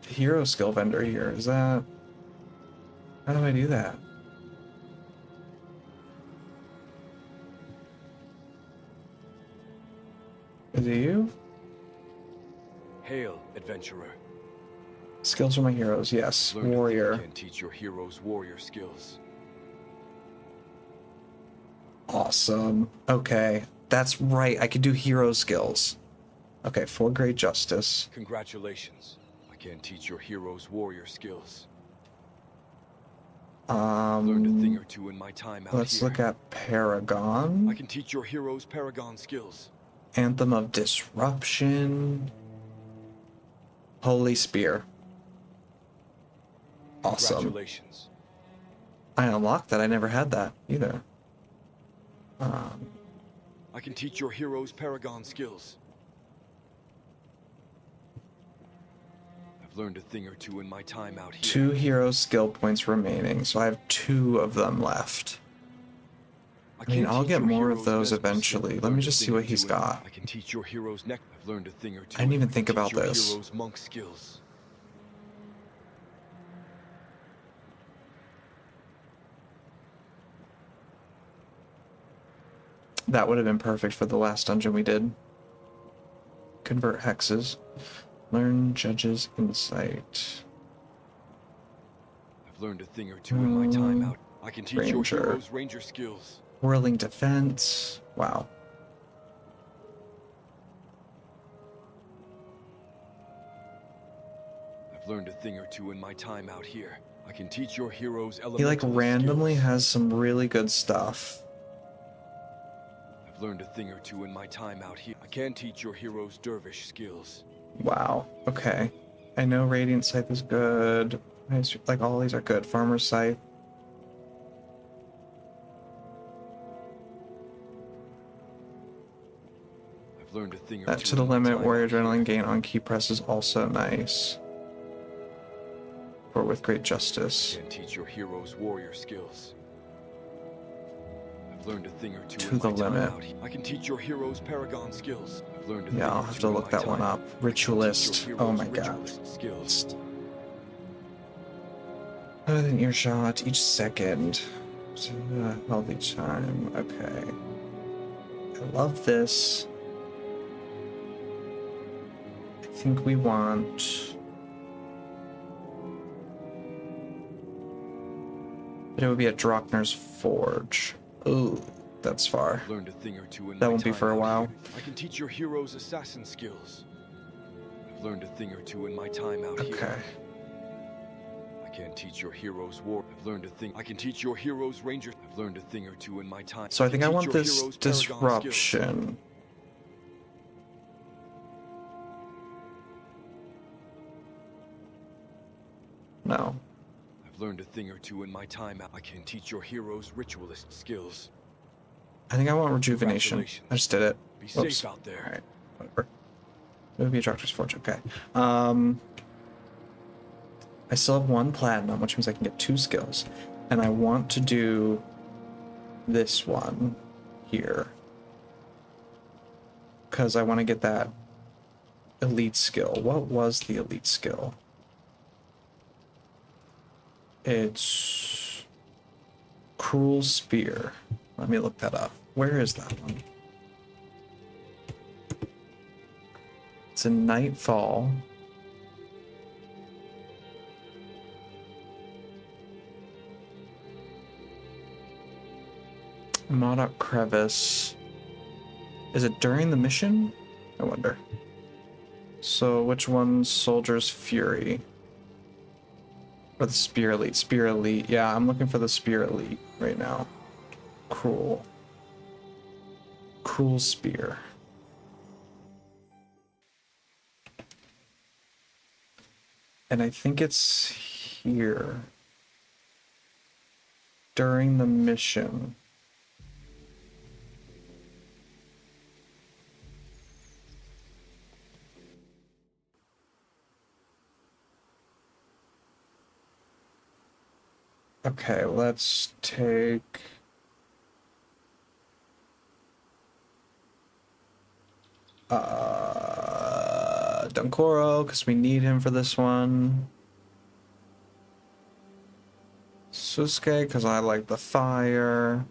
the hero skill vendor here? Is that... how do I do that? Is it you? Hail, adventurer. Skills for my heroes, yes. Learn to think Warrior. you can teach your heroes warrior skills. Awesome. Okay. That's right. I can do hero skills. Okay, 4 Great Justice. Congratulations. I can teach your heroes warrior skills. Um, Learned a thing or two in my time out let's here. look at Paragon. I can teach your heroes Paragon skills. Anthem of Disruption. Holy Spear. Awesome. Congratulations. I unlocked that. I never had that either. I can teach your heroes Paragon skills. I've learned a thing or two in my time out here. 2 hero skill points remaining, so I have 2 of them left. I mean, can I'll teach get your more of heroes those mesmer eventually. skills. Let me Learned a just see thing or what he's two in- got. I can teach your heroes neck. I've learned a thing or two. I didn't even can think teach about your this. Heroes monk skills. That would have been perfect for the last dungeon we did. Convert hexes. Learn Judge's Insight. I've learned a thing or two in my time out. I can teach your Ranger. heroes ranger skills. Whirling Defense. Wow. I've learned a thing or two in my time out here. I can teach your heroes He elemental like randomly skills. has some really good stuff. I've learned a thing or two in my time out here. I can teach your heroes dervish skills. Wow. Okay. I know Radiant Scythe is good. Like all these are good. Farmer's Scythe. I've learned a thing or That two to the in my limit. time Warrior out here. Adrenaline gain on key press is also nice. Or with Great Justice. I can teach your heroes warrior skills. I've learned a thing or two To in the my time limit. out here. I can teach your heroes paragon skills. I've learned a thing Yeah, or I'll have two to in look my that one time. up. I can teach Ritualist. your Oh heroes my god. ritualist skills. Other than earshot each second. Healthy time. Okay. I love this. I think we want... But it would be at Drockner's Forge. Ooh, that's far. I've learned a thing or two in That my won't be time for a out while. here. I can teach your heroes assassin skills. I've learned a thing or two in my time out Okay. here. I can teach your heroes war. I've learned a thing. I can teach your heroes ranger. I've learned a thing or two in my time. So I think I can want teach your this heroes Paragon skills. disruption. No. I've learned a thing or two in my time out. I can teach your heroes ritualist skills. I think I want rejuvenation. I just did it. Be Whoops. safe out there. Alright, whatever. It would be a Doctor's Forge, okay. I still have 1 platinum, which means I can get 2 skills. And I want to do this one here. Because I want to get that elite skill. What was the elite skill? It's Cruel Spear. Let me look that up. Where is that one? It's in Nightfall. Modoc Crevice. Is it during the mission? I wonder. So which one's Soldier's Fury? Or the Spear Elite? Spear Elite. Yeah, I'm looking for the Spear Elite right now. Cruel. Cruel Spear. And I think it's here. During the mission. Okay, let's take... Dunkoro, because we need him for this one. Susuke, because I like the fire.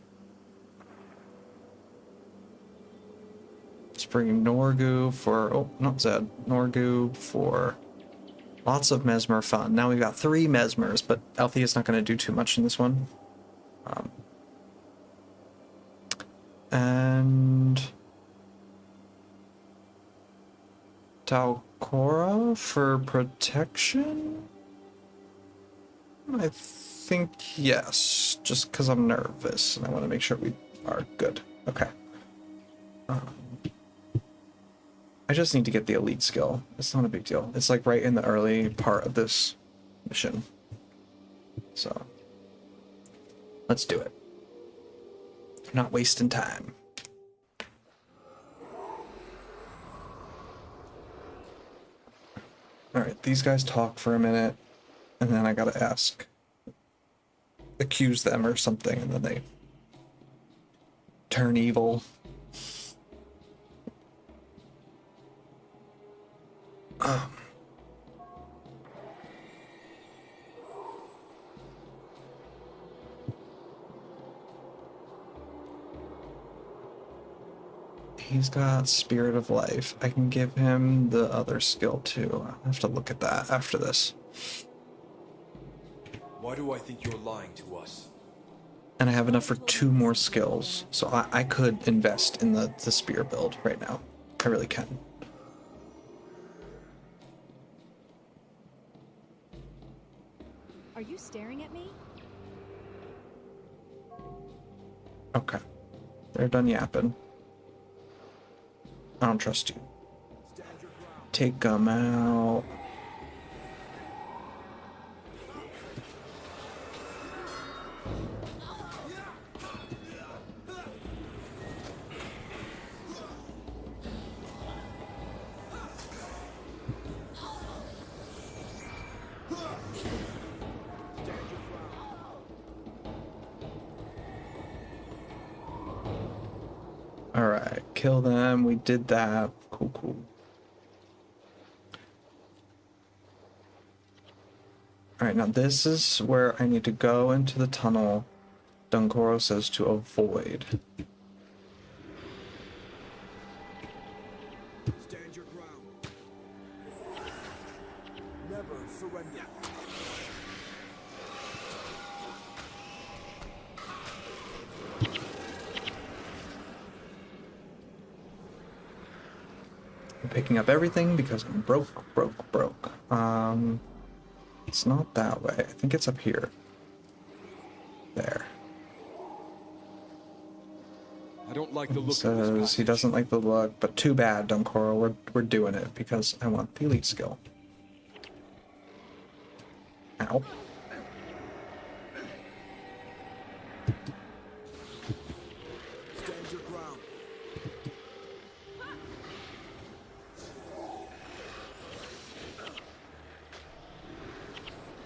Let's bring Norgu for... Oh, not Zed. Norgu for... Lots of Mesmer fun. Now we've got 3 Mesmers, but Althea's not going to do too much in this one. And... Talcora for protection? I think yes, just because I'm nervous and I want to make sure we are good. Okay. I just need to get the elite skill. It's not a big deal. It's like right in the early part of this mission. So, let's do it. I'm not wasting time. Alright, these guys talk for a minute, and then I gotta accuse them or something, and then they turn evil. He's got Spirit of Life. I can give him the other skill too. I'll have to look at that after this. Why do I think you're lying to us? And I have enough for 2 more skills, so I could invest in the spear build right now. I really can. Are you staring at me? Okay. They're done yapping. I don't trust you. Take them out. Alright, kill them. We did that. Cool, cool. Alright, now this is where I need to go into the tunnel Dunkoro says to avoid. Stand your ground. Never surrender. I'm picking up everything because I'm broke. It's not that way. I think it's up here. There. I don't like the look of Says this he passage. doesn't like the look, but too bad, Dunkoro. We're doing it because I want the elite skill. Ow. Stand your ground.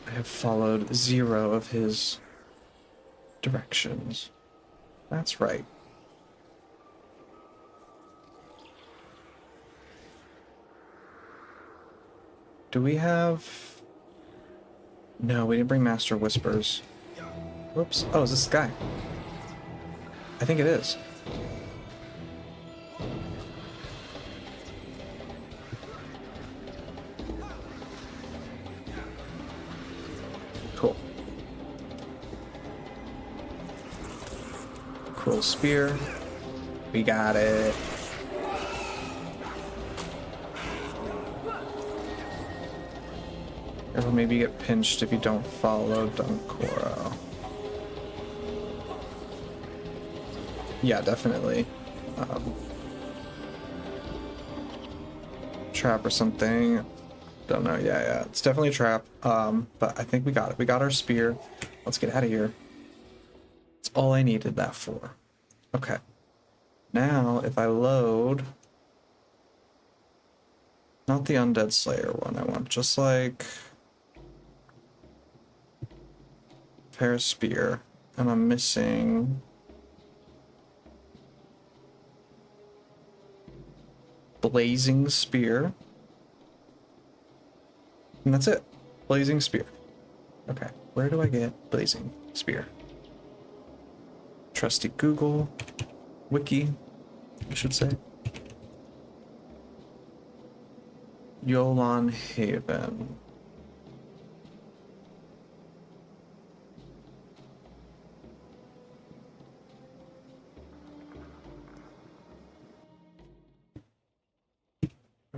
I have followed 0 of his directions. That's right. Do we have... No, we didn't bring Master Whispers. Whoops. Oh, is this guy? I think it is. Cool. Cruel Spear. We got it. Or maybe get pinched if you don't follow Dunkoro. Yeah, definitely. Trap or something. Don't know. Yeah. It's definitely a trap. But I think we got it. We got our spear. Let's get out of here. That's all I needed that for. Okay. Now, if I load... Not the Undead Slayer one. I want just like... Pair spear, and I'm missing blazing spear, and that's it. Blazing spear. Okay, where do I get blazing spear? Trusty Google, Wiki, I should say. Yolan Haven.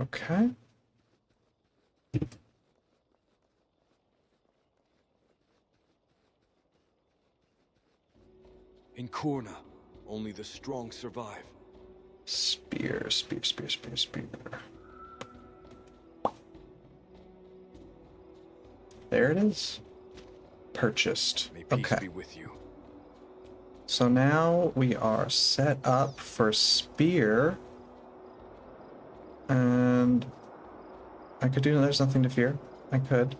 Okay. In Kurna, only the strong survive. Spear. There it is. Purchased. May peace Okay. be with you. So now we are set up for spear. And I could do there's nothing to fear. I could.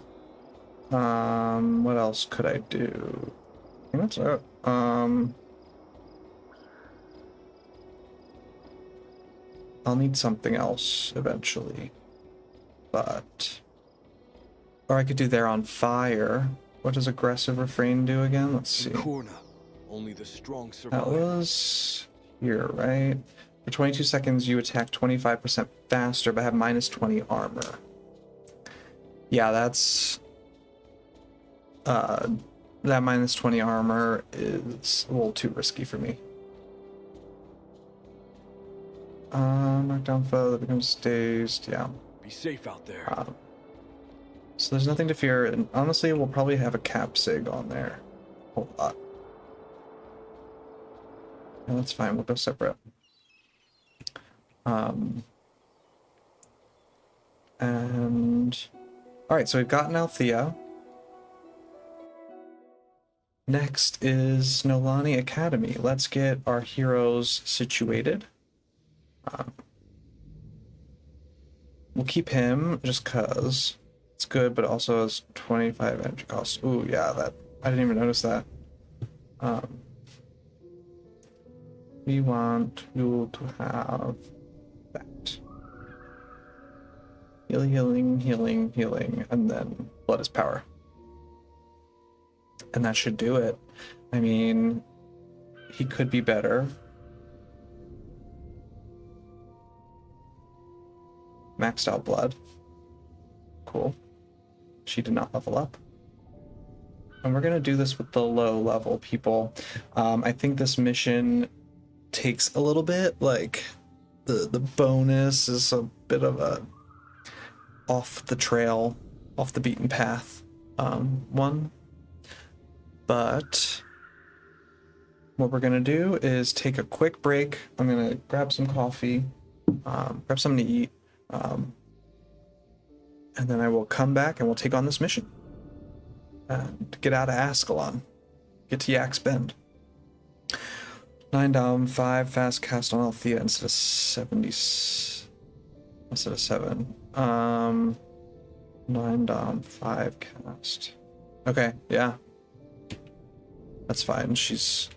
What else could I do? I think that's it. I'll need something else eventually. But or I could do there on fire. What does aggressive refrain do again? Let's see. In Kurna, only the strong That survive. was here, right? For 22 seconds, you attack 25% faster, but have minus 20 armor. Yeah, that's... that minus 20 armor is a little too risky for me. Knockdown foe that becomes dazed, yeah. Be safe out there. So there's nothing to fear, and honestly, we'll probably have a cap sig on there. A whole lot. Yeah, that's fine, we'll go separate. And alright, so we've gotten Althea. Next is Nolani Academy. Let's get our heroes situated. We'll keep him just cause it's good, but it also has 25 energy cost. Ooh, yeah, that I didn't even notice that. We want you to have that. Healing, and then blood is power. And that should do it. I mean, he could be better. Maxed out blood. Cool. She did not level up. And we're gonna do this with the low level people. I think this mission takes a little bit, like the bonus is a bit of a off the trail, off the beaten path one. But what we're gonna do is take a quick break. I'm gonna grab some coffee, grab something to eat, and then I will come back and we'll take on this mission. And get out of Ascalon. Get to Yak's Bend. 9 down, 5 fast cast on Althea instead of 70. Instead of 7. 9 down, 5 cast. Okay, yeah. That's fine. She'll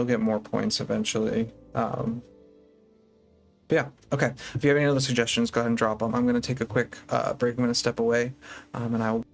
get more points eventually. But yeah, okay. If you have any other suggestions, go ahead and drop them. I'm going to take a quick break. I'm going to step away, and I will.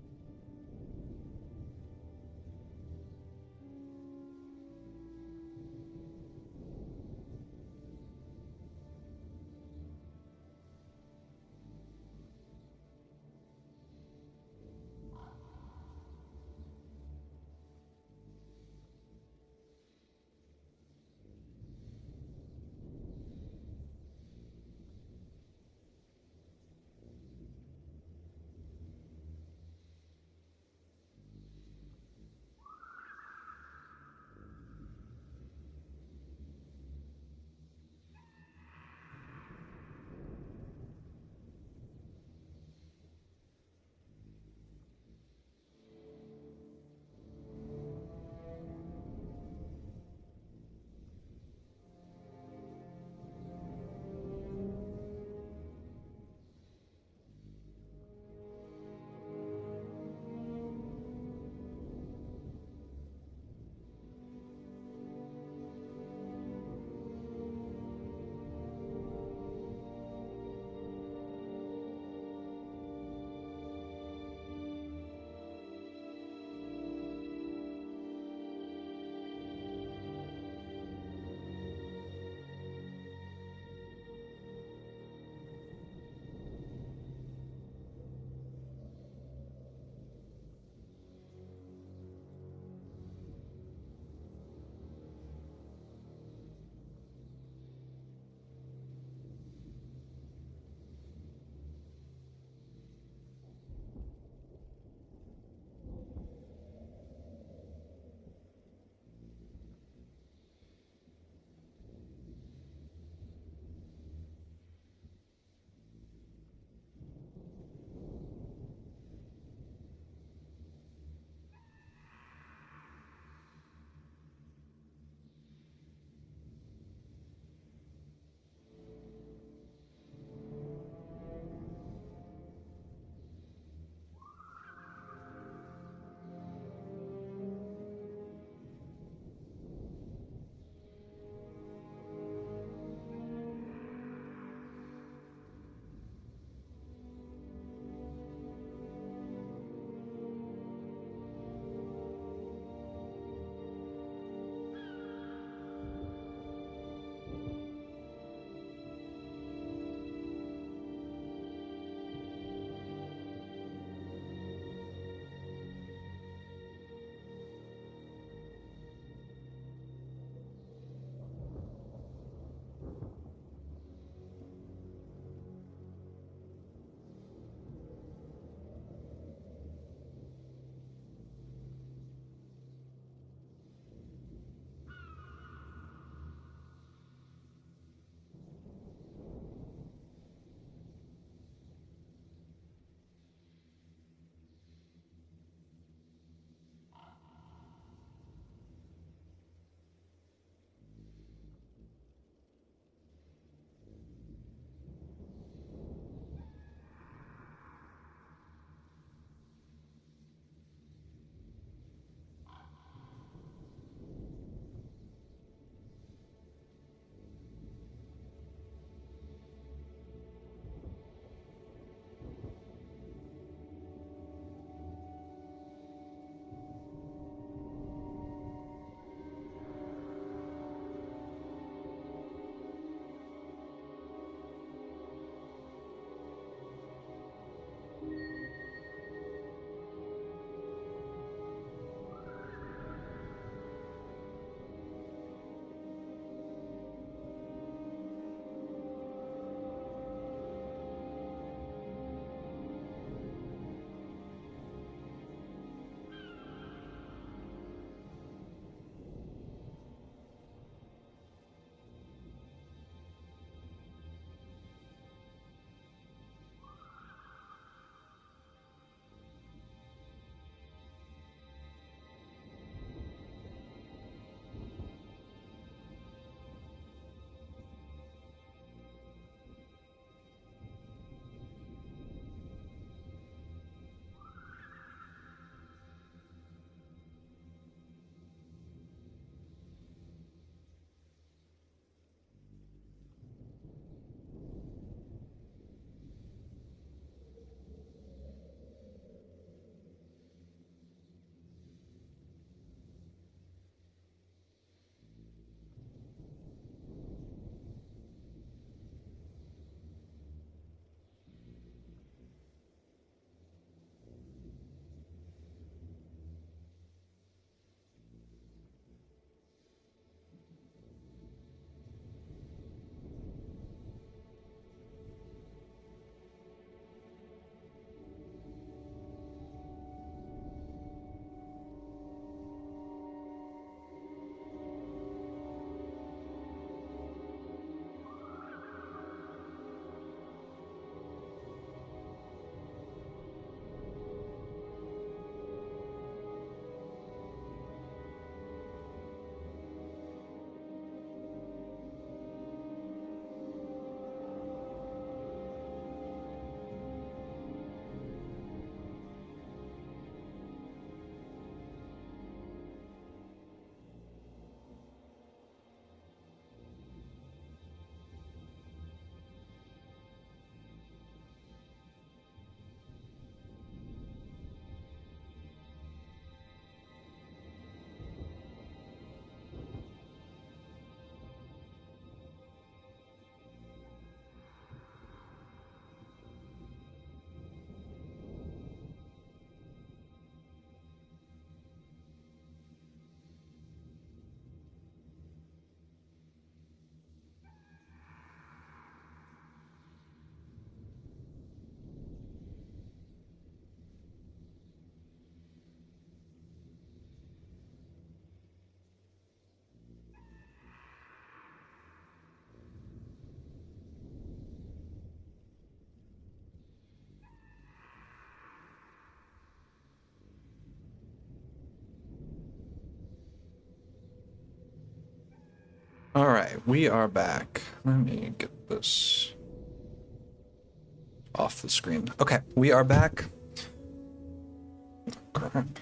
All right, we are back. Let me get this off the screen. Okay, we are back. Crap.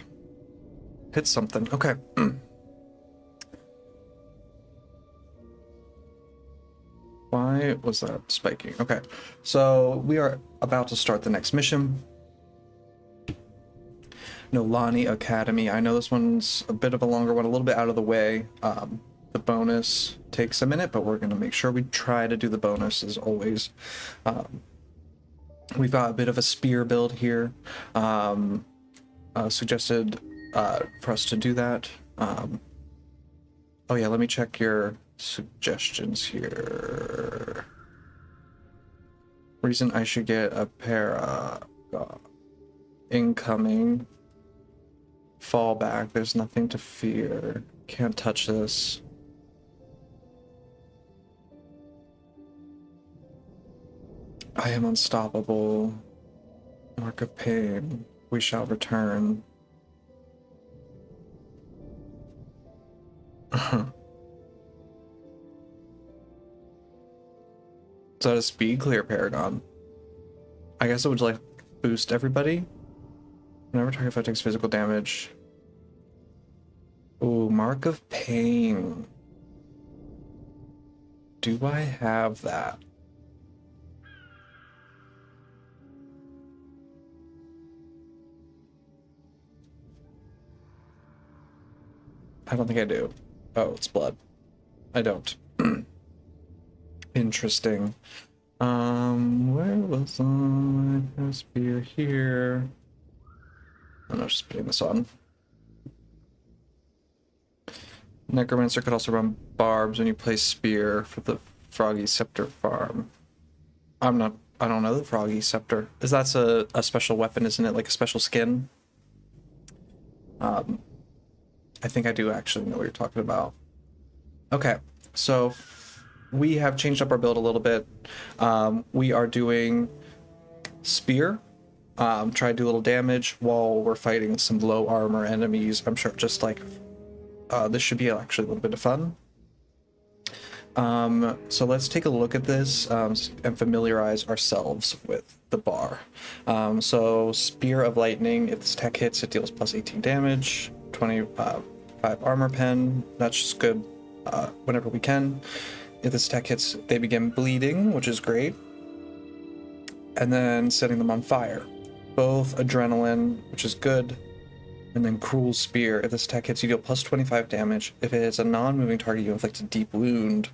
Hit something. Okay. Why was that spiking? Okay, so we are about to start the next mission. Nolani Academy. I know this one's a bit of a longer one, a little bit out of the way. The bonus takes a minute, but we're going to make sure we try to do the bonus as always. We've got a bit of a spear build here. Suggested for us to do that. Oh yeah, let me check your suggestions here. Reason I should get a Paragon. Incoming. Fall back. There's nothing to fear. Can't touch this. I am unstoppable. Mark of pain. We shall return. Is that a speed clear Paragon? I guess it would like boost everybody. Whenever target foe takes physical damage. Ooh, Mark of Pain. Do I have that? I don't think I do. Oh, it's blood. I don't. Interesting. Where was I? A spear here. I'm not just putting this on. Necromancer could also run barbs when you place spear for the Froggy Scepter farm. I don't know the Froggy Scepter. That's a special weapon, isn't it? Like a special skin? I think I do actually know what you're talking about. Okay, so we have changed up our build a little bit. We are doing spear. Try to do a little damage while we're fighting some low armor enemies. I'm sure just like this should be actually a little bit of fun. So let's take a look at this and familiarize ourselves with the bar. So Spear of Lightning, if this attack hits, it deals plus 18 damage, 25 armor pen. That's just good whenever we can. If this attack hits, they begin bleeding, which is great. And then setting them on fire. Both adrenaline, which is good. And then Cruel Spear. If this attack hits, you deal plus 25 damage. If it is a non-moving target, you inflict a deep wound.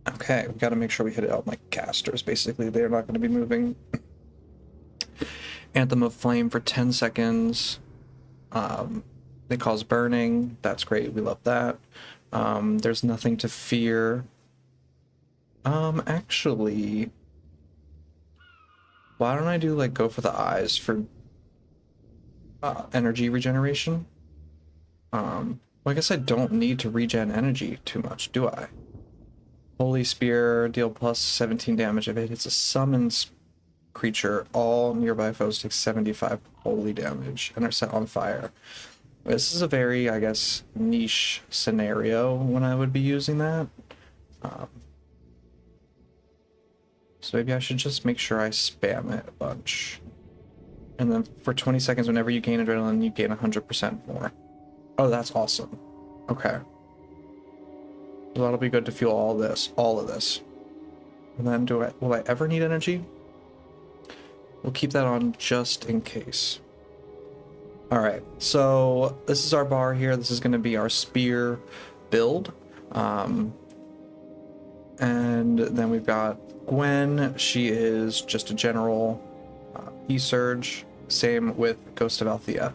Okay, we gotta make sure we hit it out like casters, basically. They're not gonna be moving. Anthem of Flame for 10 seconds. They cause burning. That's great, we love that. There's nothing to fear. Actually, why don't I do like go for the eyes for energy regeneration? Well, I guess I don't need to regen energy too much, do I? Holy Spear, deal plus 17 damage if it hits a summoned creature. All nearby foes take 75 holy damage and are set on fire. This is a very, I guess, niche scenario when I would be using that. So maybe I should just make sure I spam it a bunch. And then for 20 seconds, whenever you gain adrenaline, you gain 100% more. Oh, that's awesome. Okay. So that'll be good to fuel all of this. And then will I ever need energy? We'll keep that on just in case. All right, so this is our bar here. This is going to be our spear build. And then we've got Gwen. She is just a general E-Surge. Same with Ghost of Althea.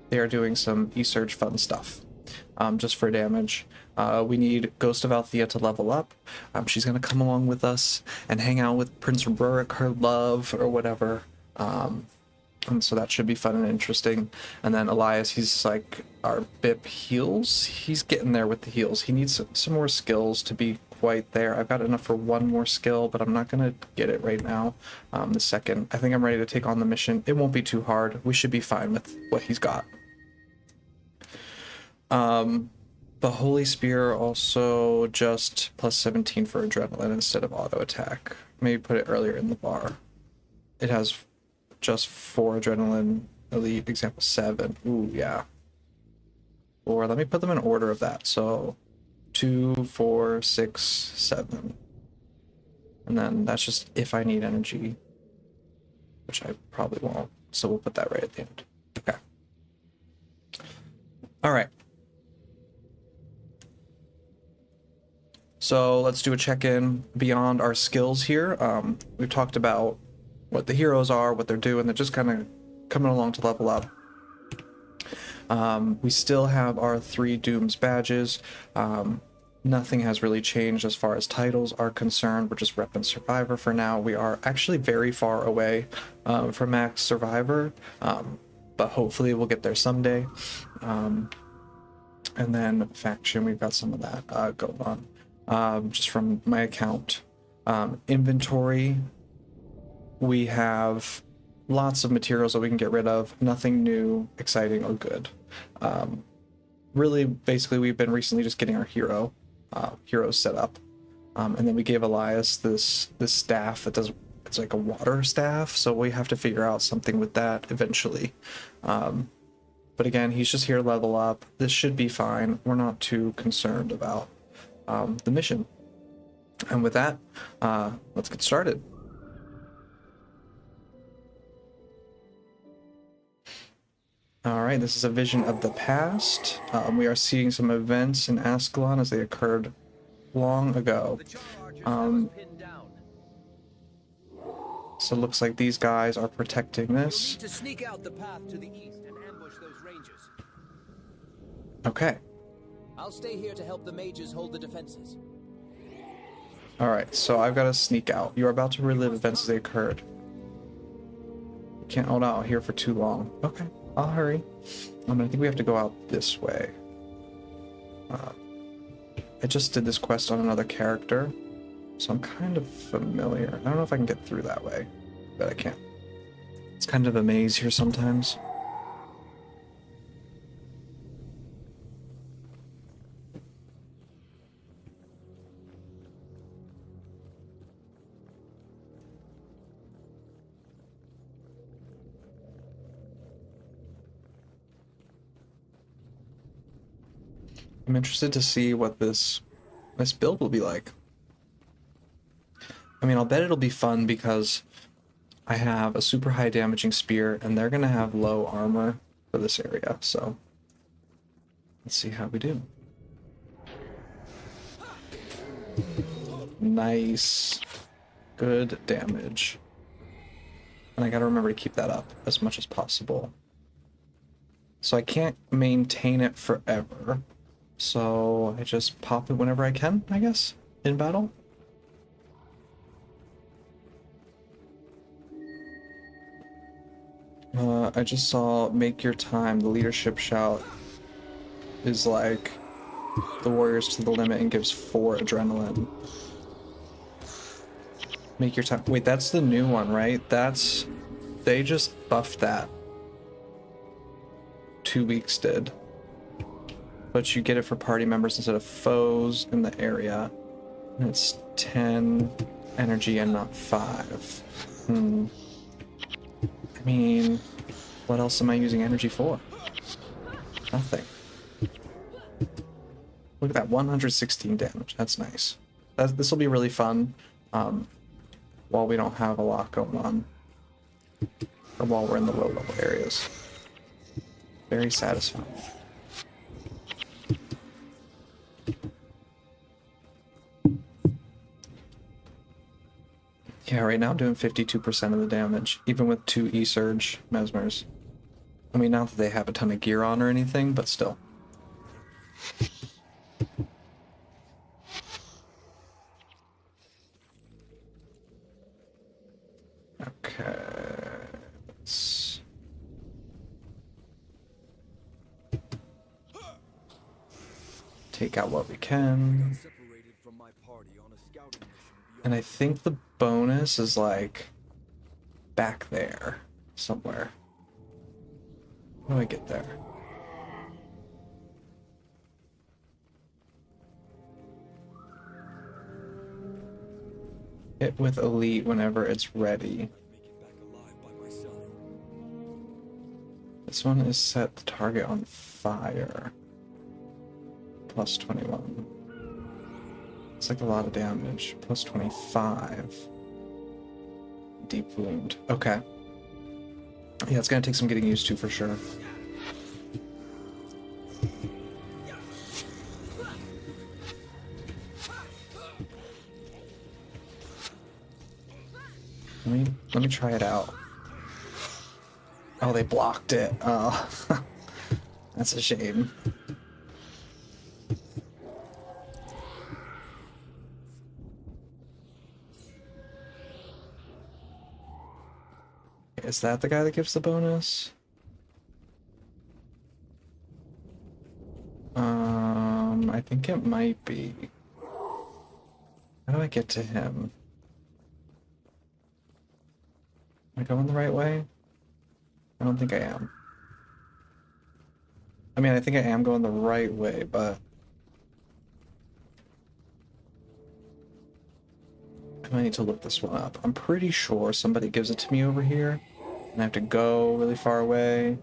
They are doing some E-Surge fun stuff just for damage. We need Ghost of Althea to level up. She's going to come along with us and hang out with Prince Rurik, her love, or whatever. And so that should be fun and interesting. And then Elias, he's like our BIP heals. He's getting there with the heals. He needs some more skills to be quite there. I've got enough for one more skill, but I'm not going to get it right now. The second, I think I'm ready to take on the mission. It won't be too hard. We should be fine with what he's got. The Holy Spear also just plus 17 for adrenaline instead of auto attack. Maybe put it earlier in the bar. It has just 4 adrenaline, elite, example 7. Ooh, yeah. Or let me put them in order of that. So 2, 4, 6, 7. And then that's just if I need energy, which I probably won't. So we'll put that right at the end. Okay. All right. So let's do a check-in beyond our skills here. We've talked about what the heroes are, what they're doing. They're just kind of coming along to level up. We still have our 3 Dooms badges. Nothing has really changed as far as titles are concerned. We're just Rep and Survivor for now. We are actually very far away from Max Survivor, but hopefully we'll get there someday. And then Faction, we've got some of that going on. Just from my account. Inventory, we have lots of materials that we can get rid of. Nothing new, exciting, or good. Really, basically, we've been recently just getting our heroes set up. And then we gave Elias this staff that does, it's like a water staff, so we have to figure out something with that eventually. But again, he's just here to level up. This should be fine. We're not too concerned about the mission. And with that, let's get started. All right, this is a vision of the past. We are seeing some events in Ascalon as they occurred long ago. So it looks like these guys are protecting this. To sneak out the path to the east and ambush those rangers. Okay. I'll stay here to help the mages hold the defenses. All right, so I've got to sneak out. You're about to relive events as they occurred. Can't hold out here for too long. Okay, I'll hurry. I think we have to go out this way. I just did this quest on another character, so I'm kind of familiar. I don't know if I can get through that way, but I can. It's kind of a maze here sometimes. I'm interested to see what this build will be like. I mean, I'll bet it'll be fun because I have a super high damaging spear and they're gonna have low armor for this area, so let's see how we do. Nice. Good damage. And I gotta remember to keep that up as much as possible. So I can't maintain it forever. So I just pop it whenever I can, I guess, in battle. I just saw make your time. The leadership shout is like the warriors to the limit and gives 4 adrenaline. Make your time. Wait, that's the new one, right? They just buffed that. 2 weeks did. But you get it for party members instead of foes in the area. And it's 10 energy and not 5. I mean, what else am I using energy for? Nothing. Look at that, 116 damage. That's nice. This will be really fun while we don't have a lot going on. Or while we're in the low level areas. Very satisfying. Yeah, right now I'm doing 52% of the damage, even with 2 E-Surge Mesmers. I mean, not that they have a ton of gear on or anything, but still. Okay. Let's... take out what we can. And I think the bonus is like back there somewhere. How do I get there? Hit with elite whenever it's ready. Make it back alive by myself. This one is set the target on fire. Plus 21. It's like a lot of damage. Plus 25. Deep wound. Okay. Yeah, it's gonna take some getting used to for sure. Let me try it out. Oh, they blocked it. Oh, that's a shame. Is that the guy that gives the bonus? I think it might be. How do I get to him? Am I going the right way? I don't think I am. I mean, I think I am going the right way, but I might need to look this one up. I'm pretty sure somebody gives it to me over here, and I have to go really far away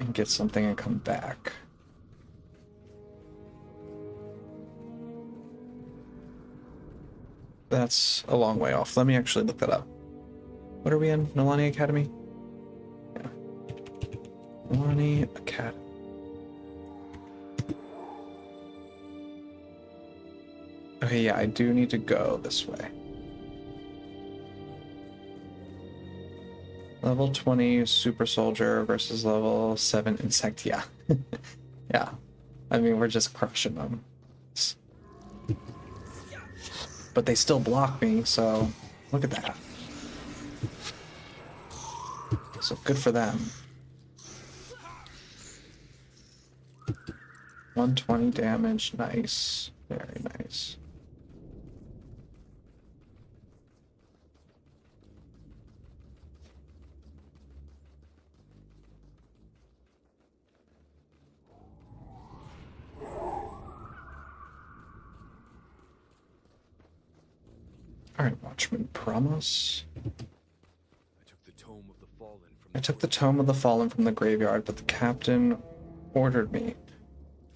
and get something and come back. That's a long way off. Let me actually look that up. What are we in? Nolani Academy? Yeah. Nolani Academy. Okay, yeah, I do need to go this way. Level 20 Super Soldier versus level 7 Insect. Yeah. Yeah. I mean, we're just crushing them. But they still block me, so look at that. So good for them. 120 damage. Nice. Very nice. Alright, Watchman Promise. I took the Tome of the Fallen from I took the Tome of the Fallen from the graveyard, but the captain ordered me.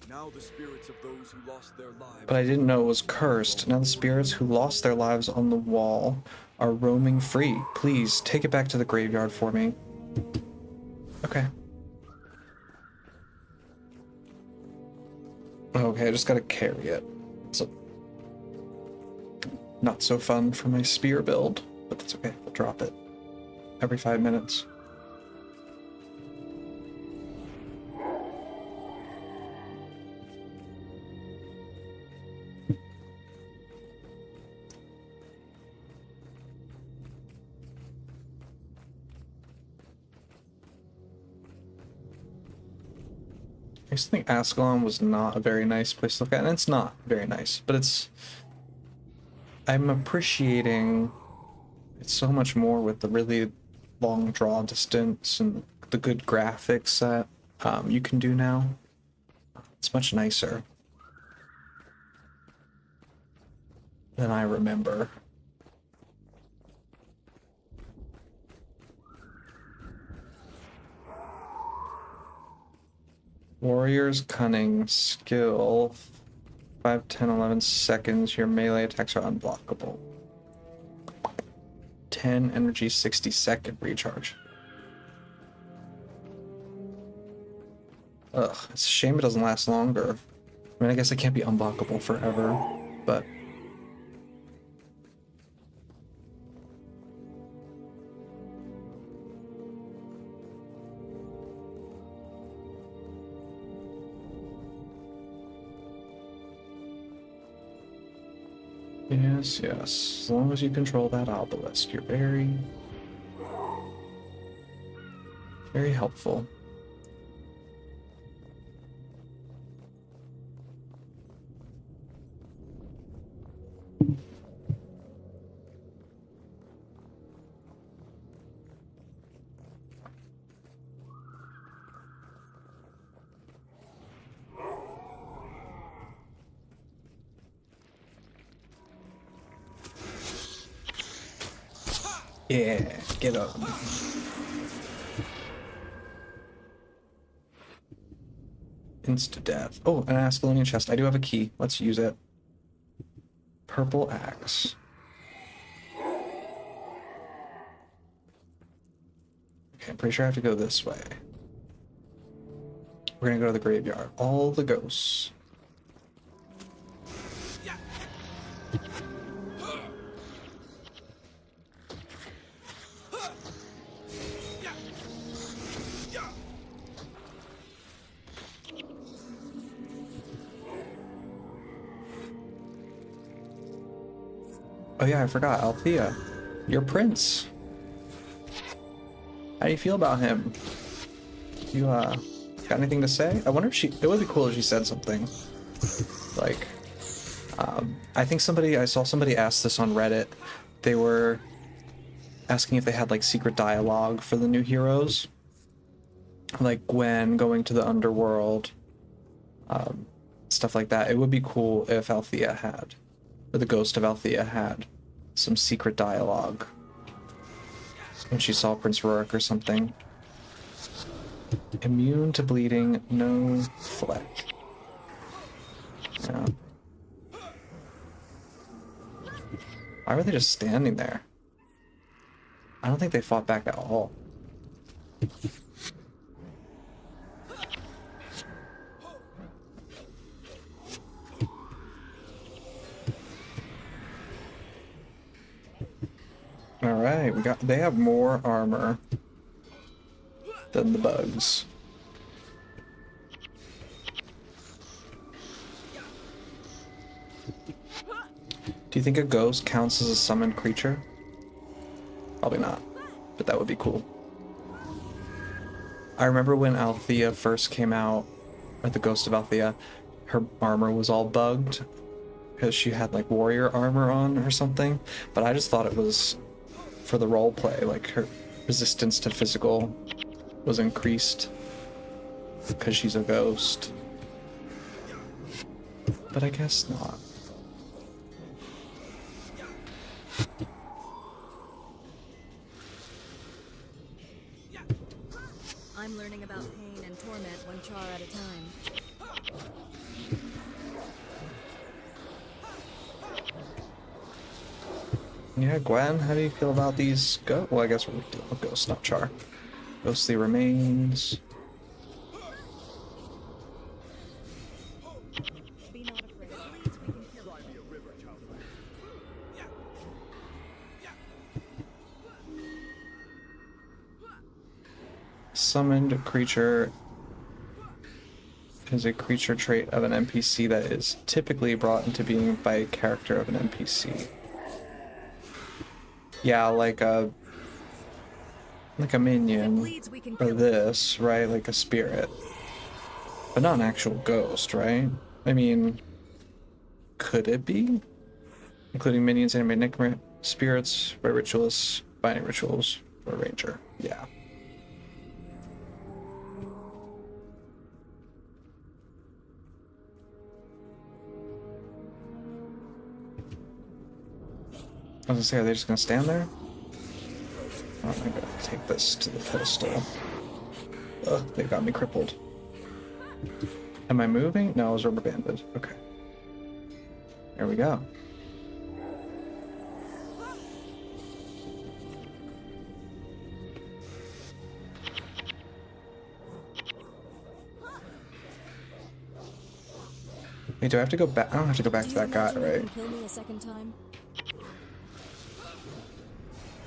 Now the spirits of those who lost their lives. But I didn't know it was cursed. Now the spirits who lost their lives on the wall are roaming free. Please, take it back to the graveyard for me. Okay. Okay, I just gotta carry it. So, not so fun for my spear build, but that's okay. I'll drop it every 5 minutes. I used to think Ascalon was not a very nice place to look at, and it's not very nice, but it's... I'm appreciating it so much more with the really long draw distance and the good graphics that you can do now. It's much nicer than I remember. Warrior's Cunning skill. 5, 10, 11 seconds. Your melee attacks are unblockable. 10 energy, 60-second recharge. Ugh, it's a shame it doesn't last longer. I mean, I guess it can't be unblockable forever, but... Yes, yes. As long as you control that obelisk, you're very, very helpful. Yeah, get up. Insta-death. Oh, an Ascalonian chest. I do have a key. Let's use it. Purple axe. Okay, I'm pretty sure I have to go this way. We're gonna go to the graveyard. All the ghosts. Oh yeah, I forgot. Althea, your prince. How do you feel about him? You got anything to say? I wonder if she. It would be cool if she said something. Like, I think I saw somebody ask this on Reddit. They were asking if they had like secret dialogue for the new heroes, like Gwen going to the underworld, stuff like that. It would be cool if Althea had, or the ghost of Althea had, some secret dialogue when she saw Prince Rourke or something. Immune to bleeding, no flesh. Yeah. Why were they just standing there? I don't think they fought back at all. Alright, they have more armor than the bugs. Do you think a ghost counts as a summoned creature? Probably not, but that would be cool. I remember when Althea first came out, or the ghost of Althea, her armor was all bugged because she had like warrior armor on or something, but I just thought it was for the role play, like her resistance to physical was increased because she's a ghost. But I guess not. I'm learning about pain and torment one char at a time. Yeah, Gwen, how do you feel about these well, I guess we're dealing with ghosts, not char. Ghostly remains. Be not afraid. Bleeds, we can kill it. Summoned creature is a creature trait of an NPC that is typically brought into being by a character of an NPC. Yeah, like a minion, Bleeds, we can or kill it. this, right? Like a spirit. But not an actual ghost, right? I mean, could it be? Including minions, animated spirits, by ritualists, binding rituals, or ranger. Yeah. I was gonna say, are they just gonna stand there? Oh, I'm gonna take this to the pedestal. Ugh, they got me crippled. Am I moving? No, I was rubber banded. Okay. There we go. Wait, do I have to go back? I don't have to go back to that guy, imagine you right? can kill me a second time?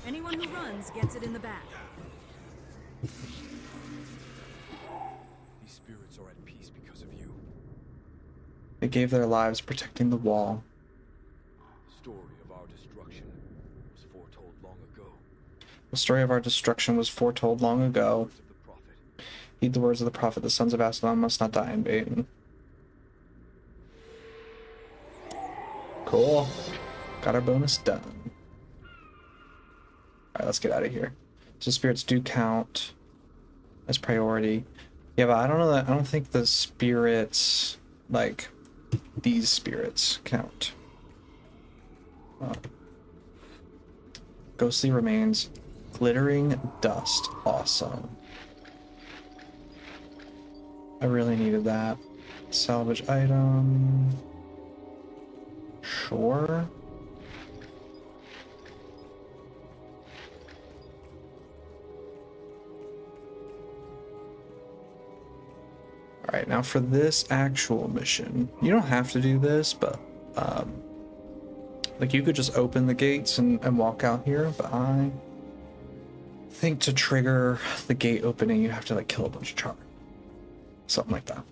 Anyone who runs gets it in the back. These spirits are at peace because of you. They gave their lives protecting the wall. The story of our destruction was foretold long ago. The story of our destruction was foretold long ago. Words of the prophet. Heed the words of the prophet, the sons of Aslan must not die in vain. Cool. Got our bonus done. Alright, let's get out of here. So spirits do count as priority. Yeah, but I don't know that, I don't think the spirits, like, these spirits count. Ghostly remains. Glittering dust. Awesome. I really needed that. Salvage item. Sure. Alright, now for this actual mission, you don't have to do this, but like you could just open the gates and walk out here, but I think to trigger the gate opening you have to like kill a bunch of char. Something like that.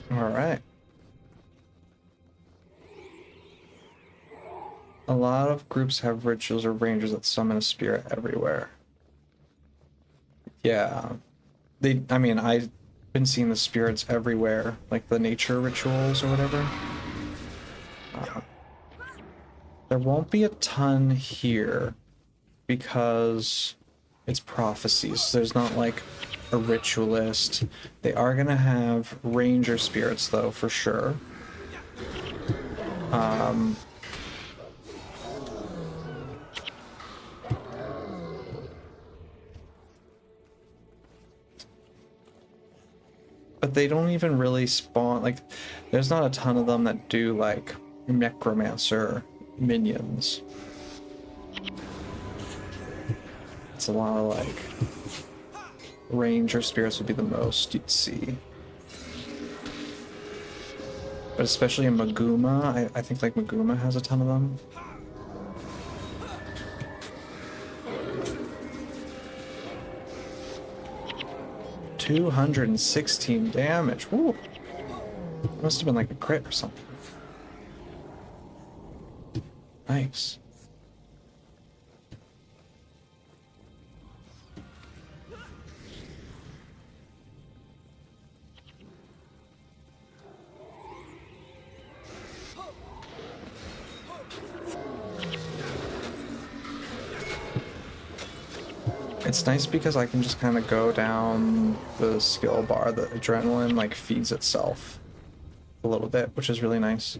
All right. A lot of groups have rituals or rangers that summon a spirit everywhere. Yeah. I mean, I've been seeing the spirits everywhere, like the nature rituals or whatever. There won't be a ton here because it's prophecies. So there's not like a ritualist. They are gonna have ranger spirits though, for sure. But they don't even really spawn, like, there's not a ton of them that do like necromancer minions. It's a lot of like ranger spirits would be the most you'd see. But especially in Maguma, I think like Maguma has a ton of them. $216 damage. Woo! Must have been like a crit or something. Nice. It's nice because I can just kind of go down the skill bar. The adrenaline like feeds itself a little bit, which is really nice.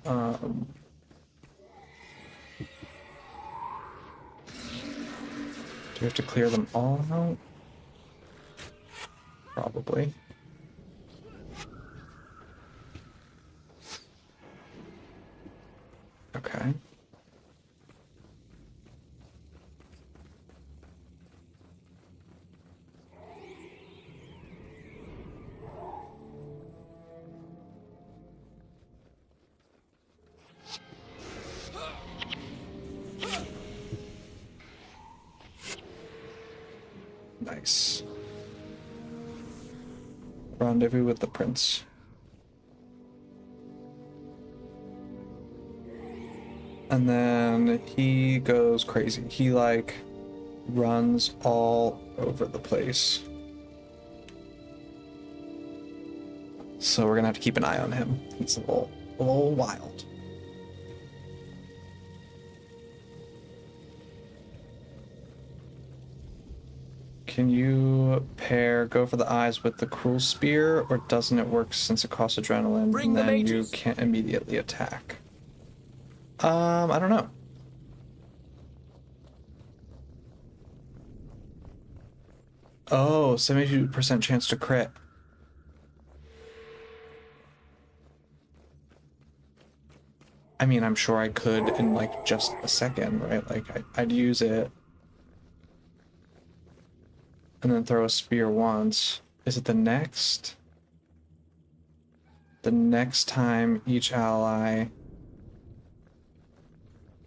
Do we have to clear them all out? Probably. Okay. Nice. Rendezvous with the prince. And then he goes crazy. He like runs all over the place. So we're gonna have to keep an eye on him. He's a little wild. Can you go for the eyes with the cruel spear, or doesn't it work since it costs adrenaline and then you can't immediately attack? I don't know. Oh, 72% chance to crit. I mean, I'm sure I could in like just a second, right? Like I'd use it. And then throw a spear once. Is it the next? The next time each ally...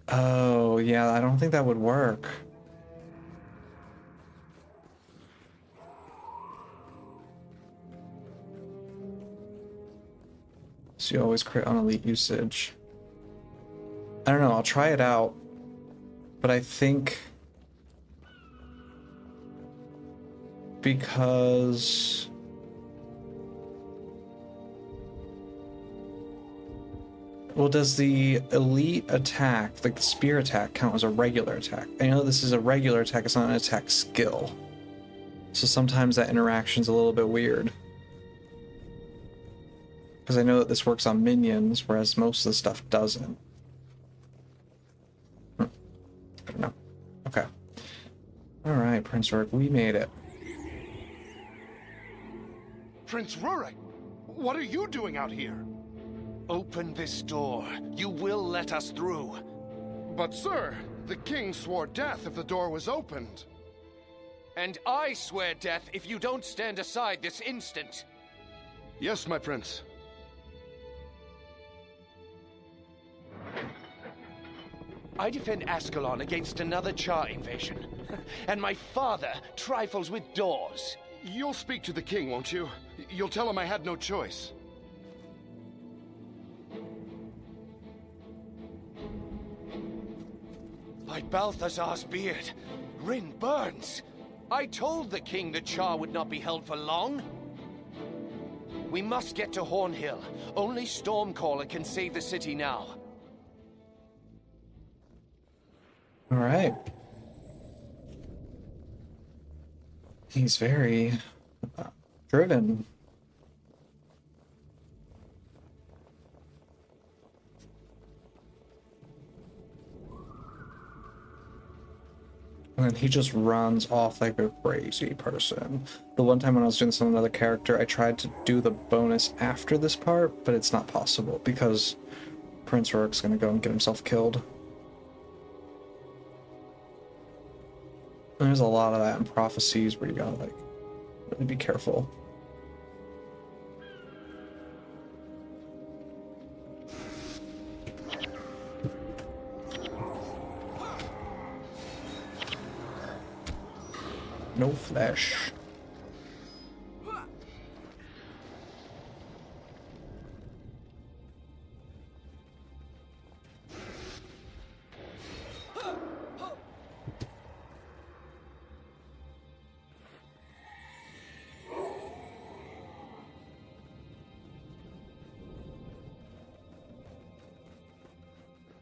Oh, yeah, I don't think that would work. So you always crit on elite usage. I don't know, I'll try it out. But I think... because well, does the elite attack, like the spear attack, count as a regular attack? I know this is a regular attack, it's not an attack skill. So sometimes that interaction's a little bit weird. Because I know that this works on minions, whereas most of the stuff doesn't. I don't know. Okay. Alright, Prince Rurik, we made it. Prince Rurik, what are you doing out here? Open this door. You will let us through. But sir, the king swore death if the door was opened. And I swear death if you don't stand aside this instant. Yes, my prince. I defend Ascalon against another Char invasion. And my father trifles with doors. You'll speak to the king, won't you? You'll tell him I had no choice. By Balthazar's beard, Rin burns. I told the king the Char would not be held for long. We must get to Hornhill. Only Stormcaller can save the city now. Alright. He's very driven. And he just runs off like a crazy person. The one time when I was doing this on another character, I tried to do the bonus after this part, but it's not possible because Prince Rurik's gonna go and get himself killed. And there's a lot of that in prophecies where you gotta like really be careful. No flesh.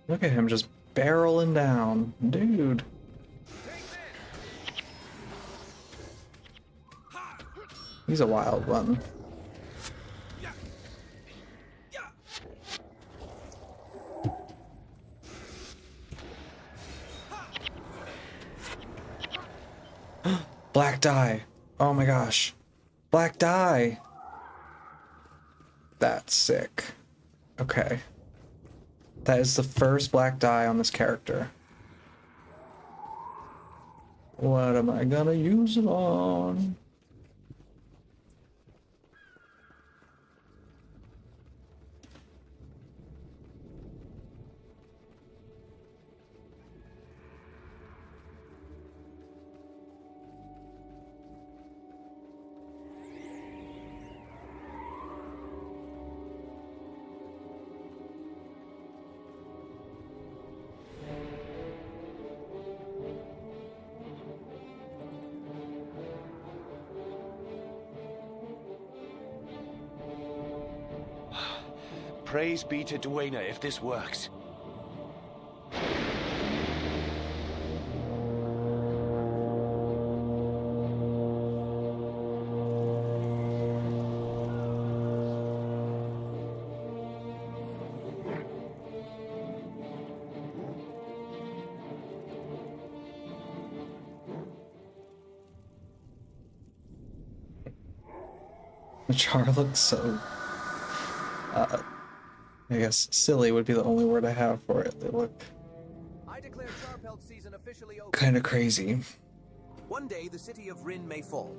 Look at him just barreling down, dude. He's a wild one. Black dye. Oh my gosh. Black dye. That's sick. Okay. That is the first black dye on this character. What am I gonna use it on? Praise be to Duena if this works. The char looks so I guess silly would be the only word I have for it. They look I declare Charpelt season officially open. kind of crazy. One day the city of Rin may fall.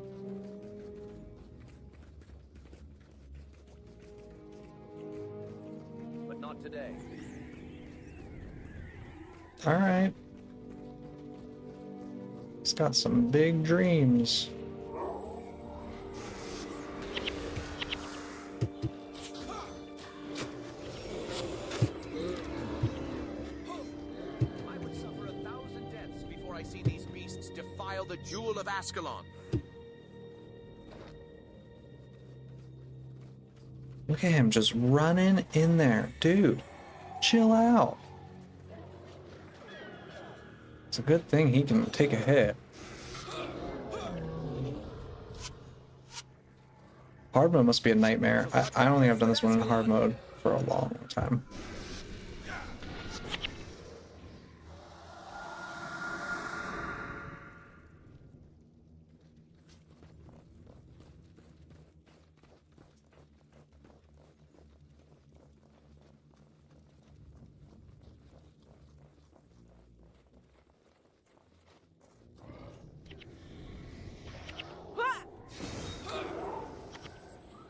But not today. All right. He's got some big dreams. I would suffer 1,000 deaths before I see these beasts defile the jewel of Ascalon. Look at him just running in there. Dude, chill out. It's a good thing he can take a hit. Hard mode must be a nightmare. I don't think I've done this one in hard mode for a long time.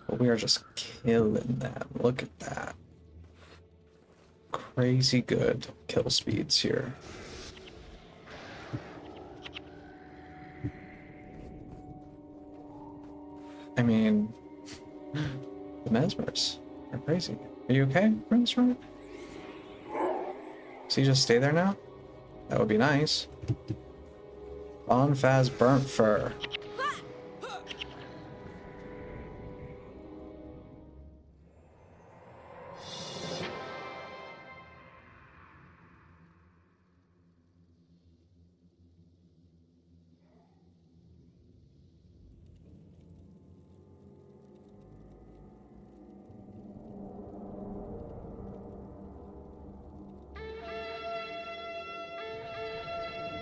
But we are just killing them. Look at that. Crazy good kill speeds here. I mean, the mesmers are crazy. Are you okay, Prince Robert? So you just stay there now? That would be nice. Bonfaz burnt fur.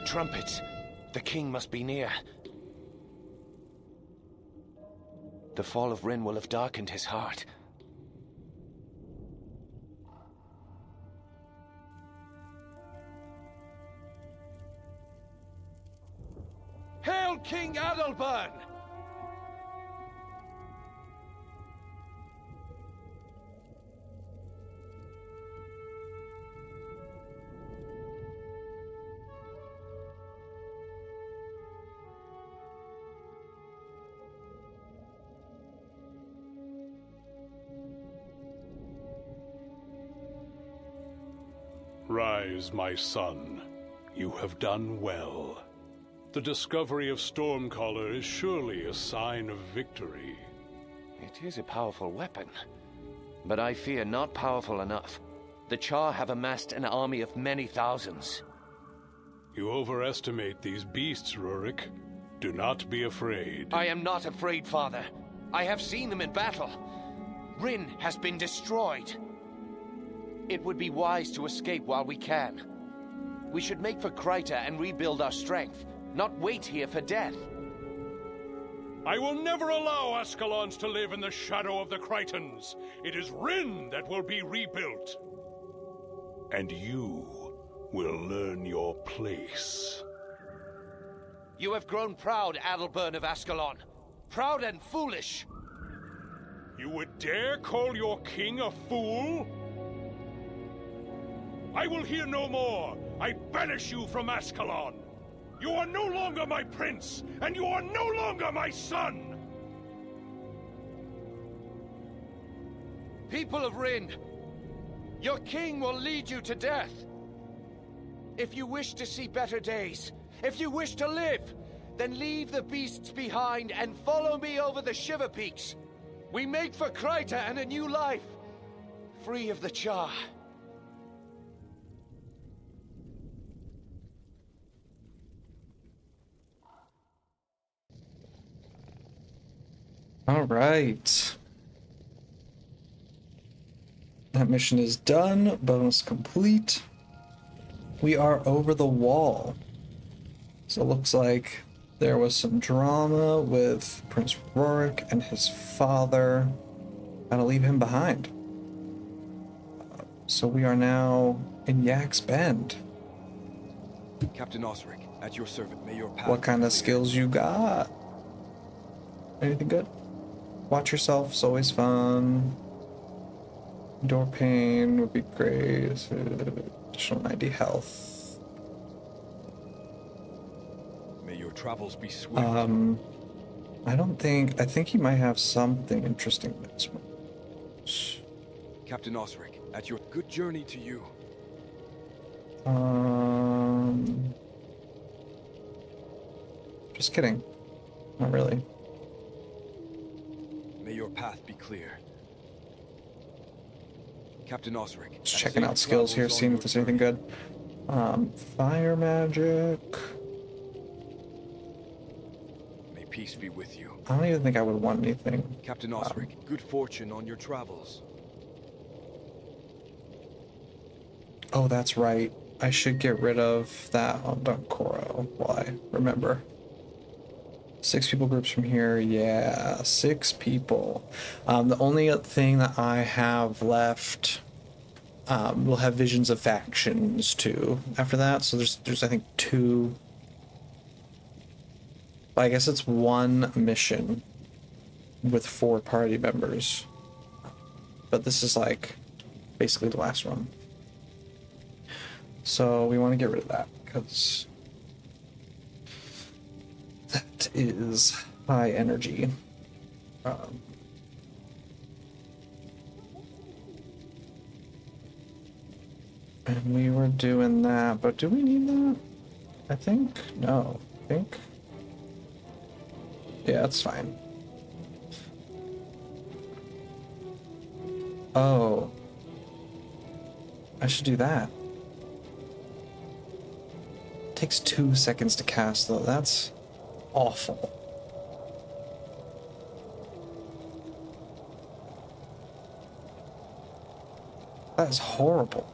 Trumpets. The king must be near. The fall of Rin will have darkened his heart. Hail King Adalbern! Rise, my son. You have done well. The discovery of Stormcaller is surely a sign of victory. It is a powerful weapon, but I fear not powerful enough. The Char have amassed an army of many thousands. You overestimate these beasts, Rurik. Do not be afraid. I am not afraid, Father. I have seen them in battle. Rin has been destroyed. It would be wise to escape while we can. We should make for Kryta and rebuild our strength, not wait here for death. I will never allow Ascalons to live in the shadow of the Krytans. It is Rin that will be rebuilt. And you will learn your place. You have grown proud, Adalbern of Ascalon. Proud and foolish. You would dare call your king a fool? I will hear no more. I banish you from Ascalon. You are no longer my prince, and you are no longer my son! People of Rin, your king will lead you to death. If you wish to see better days, if you wish to live, then leave the beasts behind and follow me over the Shiver Peaks. We make for Kryta and a new life, free of the Char. All right. That mission is done. Bonus complete. We are over the wall. So it looks like there was some drama with Prince Rurik and his father. Gotta leave him behind. So we are now in Yak's Bend. Captain Osric, at your servant, may your path What kind be of clear. skills you got? Anything good? Watch yourself, it's always fun. Door pain would be great. Additional 90 health. May your travels be swift. I think he might have something interesting in this one. Captain Osric, at your good journey to you. Just kidding. Not really. May your path be clear. Captain Osric. Just checking out skills here, seeing if there's anything good. Fire magic. May peace be with you. I don't even think I would want anything. Captain Osric, good fortune on your travels. Oh, that's right. I should get rid of that on Dunkoro. Why? Remember. 6 people groups from here. Yeah, 6 people. The only thing that I have left, we'll have visions of factions too after that. So there's I think 2. I guess it's 1 mission with 4 party members. But this is like basically the last one. So we want to get rid of that because that is high energy. And we were doing that, but do we need that? I think, no, I think. Yeah, it's fine. Oh. I should do that. Takes 2 seconds to cast though. That's awful. That is horrible.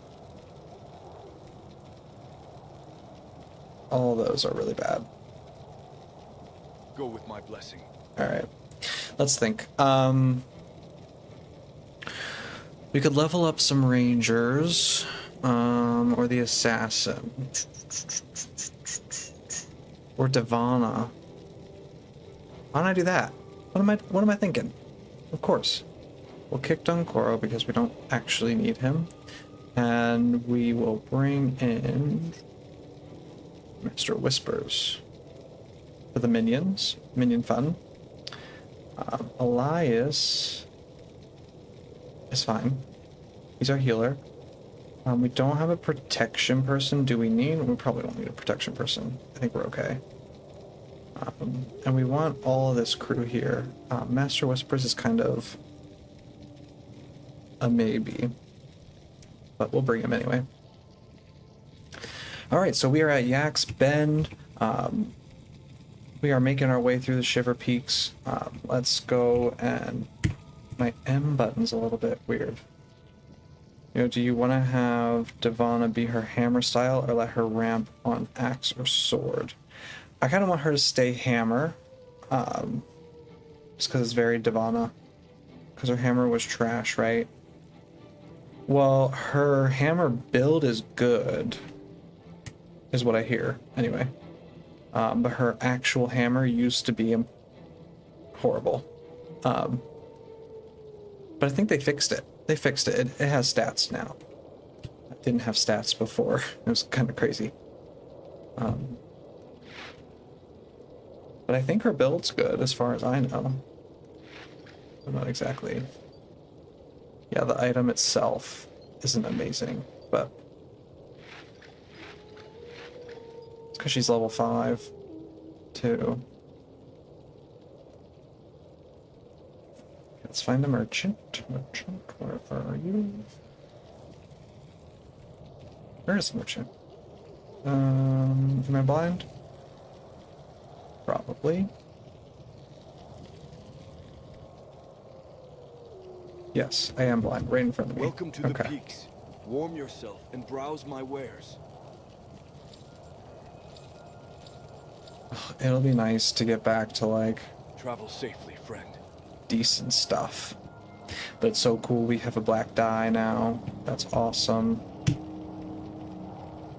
All those are really bad. Go with my blessing. All right. Let's think. We could level up some rangers, or the assassin, or Divana. Why don't I do that? What am I thinking? Of course, we'll kick Dunkoro because we don't actually need him, and we will bring in Master Whispers for the minions. Minion fun. Elias is fine. He's our healer. We don't have a protection person. Do we need? We probably don't need a protection person. I think we're okay. And we want all of this crew here. Master Whispers is kind of a maybe, but we'll bring him anyway. All right, so we are at Yak's Bend. We are making our way through the Shiver Peaks. Let's go, and my M button's a little bit weird. You know, do you want to have Divana be her hammer style or let her ramp on axe or sword? I kind of want her to stay hammer, just because it's very Divana. Because her hammer was trash, right? Well, her hammer build is good, is what I hear, anyway. But her actual hammer used to be horrible. But I think they fixed it. They fixed it. It has stats now. It didn't have stats before. It was kind of crazy. But I think her build's good as far as I know. I'm not exactly. Yeah, the item itself isn't amazing, but it's because she's level 5 too. Let's find a merchant. Merchant, where are you? Where is the merchant? Am I blind? Probably. Yes, I am blind. Right in front of me. Welcome to the peaks. Warm yourself and browse my wares. It'll be nice to get back to like Travel safely, friend. Decent stuff. But it's so cool we have a black die now. That's awesome. Yeah,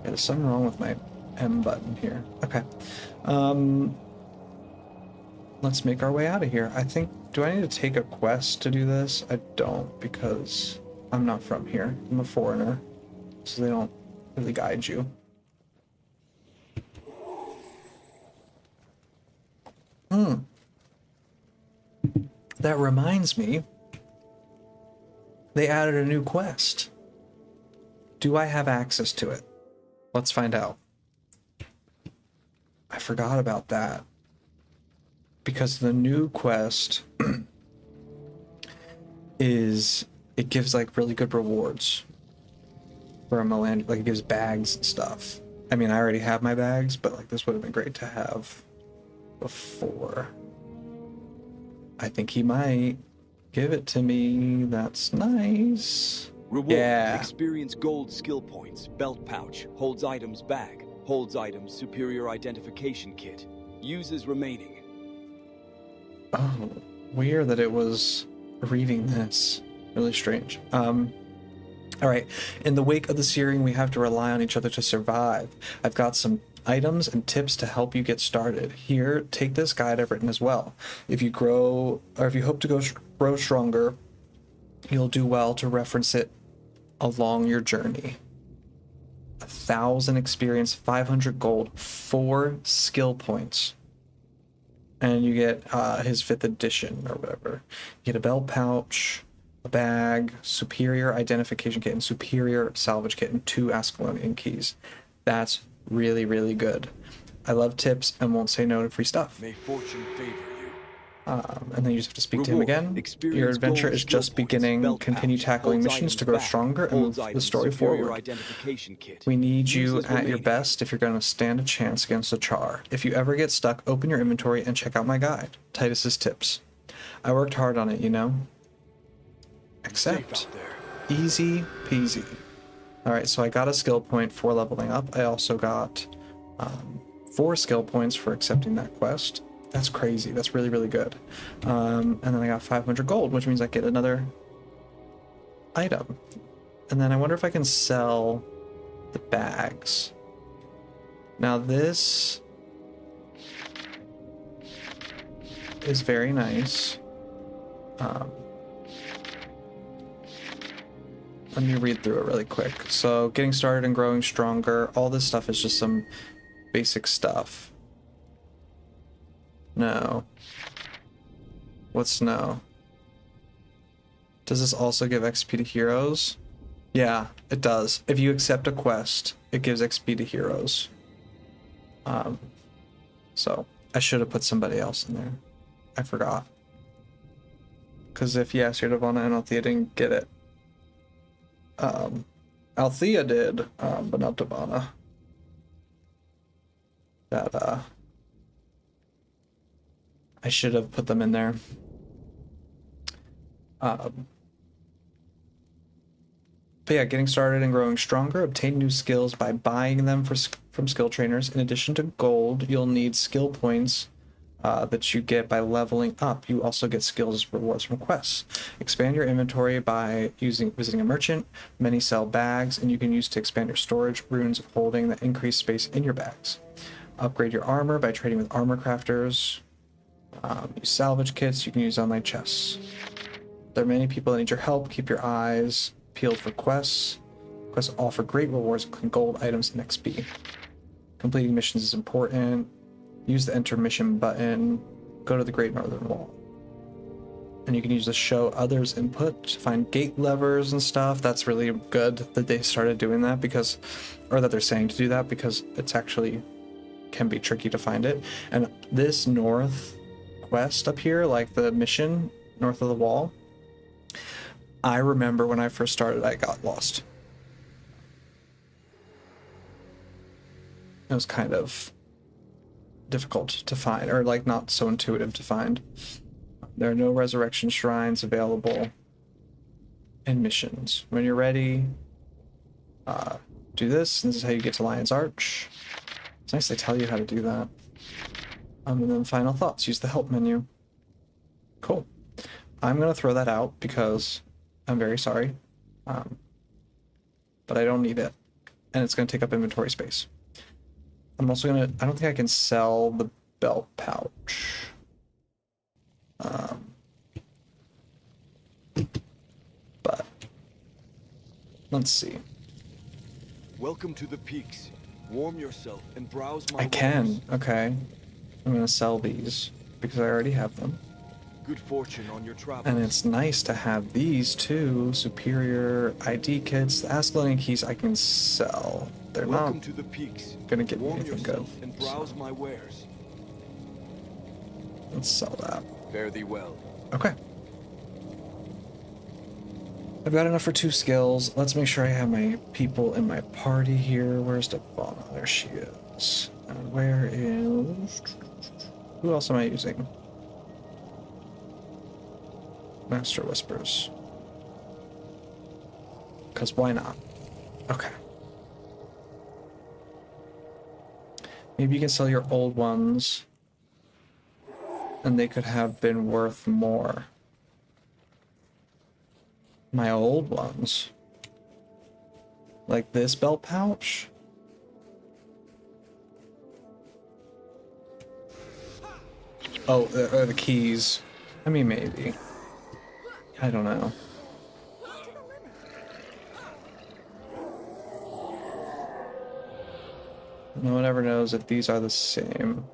there's something wrong with my M button here. Okay. Let's make our way out of here. I think, do I need to take a quest to do this? I don't, because I'm not from here. I'm a foreigner, so they don't really guide you. That reminds me, they added a new quest. Do I have access to it? Let's find out. I forgot about that. Because the new quest is it gives like really good rewards for a Melandru. Like it gives bags and stuff. I mean, I already have my bags, but like this would have been great to have before. I think he might give it to me. That's nice. Reward. Yeah. Experience gold skill points. Belt pouch. Holds items bag. Holds items superior identification kit. Uses remaining. Oh, weird that it was reading this. Really strange. All right. In the wake of the searing, we have to rely on each other to survive. I've got some items and tips to help you get started. Here, take this guide I've written as well. If you hope to grow stronger, you'll do well to reference it along your journey. 1,000 experience, 500 gold, 4 skill points. And you get his 5th edition or whatever. You get a belt pouch, a bag, superior identification kit, and superior salvage kit, and 2 Ascalonian keys. That's really, really good. I love tips and won't say no to free stuff. May fortune favor you. And then you just have to speak to him again. Experience Your adventure gold is skill just points, beginning. belt Continue pouch, tackling holds missions to items grow back, stronger and holds move the items story superior forward. Identification kit. We need you Uses at your remaining. best if you're going to stand a chance against the Char. If you ever get stuck, open your inventory and check out my guide, Titus's Tips. I worked hard on it, you know? Safe Accept. out there. Easy peasy. Alright, so I got a skill point for leveling up. I also got 4 skill points for accepting that quest. That's crazy. That's really, really good. And then I got 500 gold, which means I get another item. And then I wonder if I can sell the bags. Now this is very nice. Let me read through it really quick. So getting started and growing stronger. All this stuff is just some basic stuff. No. What's no? Does this also give XP to heroes? Yeah, it does. If you accept a quest, it gives XP to heroes. So I should have put somebody else in there. I forgot. Because if yes, your Devana and Althea didn't get it. Althea did, but not Devana. That I should have put them in there. But yeah, getting started and growing stronger. Obtain new skills by buying them from skill trainers. In addition to gold, you'll need skill points that you get by leveling up. You also get skills as rewards from quests. Expand your inventory by visiting a merchant. Many sell bags, and you can use to expand your storage. Runes of holding that increase space in your bags. Upgrade your armor by trading with armor crafters. Use salvage kits. You can use online chests. There are many people that need your help. Keep your eyes peeled for quests. Quests offer great rewards, including gold items and XP. Completing missions is important. Use the enter mission button. Go to the Great Northern Wall. And you can use the show others input to find gate levers and stuff. That's really good that they started doing that because, or that they're saying to do that because it's actually can be tricky to find it. And this north quest up here, like the mission north of the wall, I remember when I first started, I got lost. It was kind of difficult to find, or like not so intuitive to find. There are no resurrection shrines available in missions. When you're ready, do this. This is how you get to Lion's Arch. It's nice they tell you how to do that. And then final thoughts. Use the help menu. Cool. I'm going to throw that out because I'm very sorry. But I don't need it. And it's going to take up inventory space. I'm also going to... I don't think I can sell the belt pouch. But... let's see. Welcome to the peaks. Warm yourself and browse my I can. wares. Okay. I'm going to sell these because I already have them. Good fortune on your travels. And it's nice to have these too. Superior ID kits. The Ascalonian keys I can sell. They're Welcome not to the peaks. gonna get me Warm anything good. yourself and browse my wares. Let's sell that. Fare thee well. Okay. I've got enough for 2 skills. Let's make sure I have my people in my party here. Where's Devana? There she is. And where is... Who else am I using? Master Whispers. Because why not? Okay. Maybe you can sell your old ones. And they could have been worth more. My old ones. Like this belt pouch? Oh, the keys. I mean, maybe. I don't know. No one ever knows if these are the same.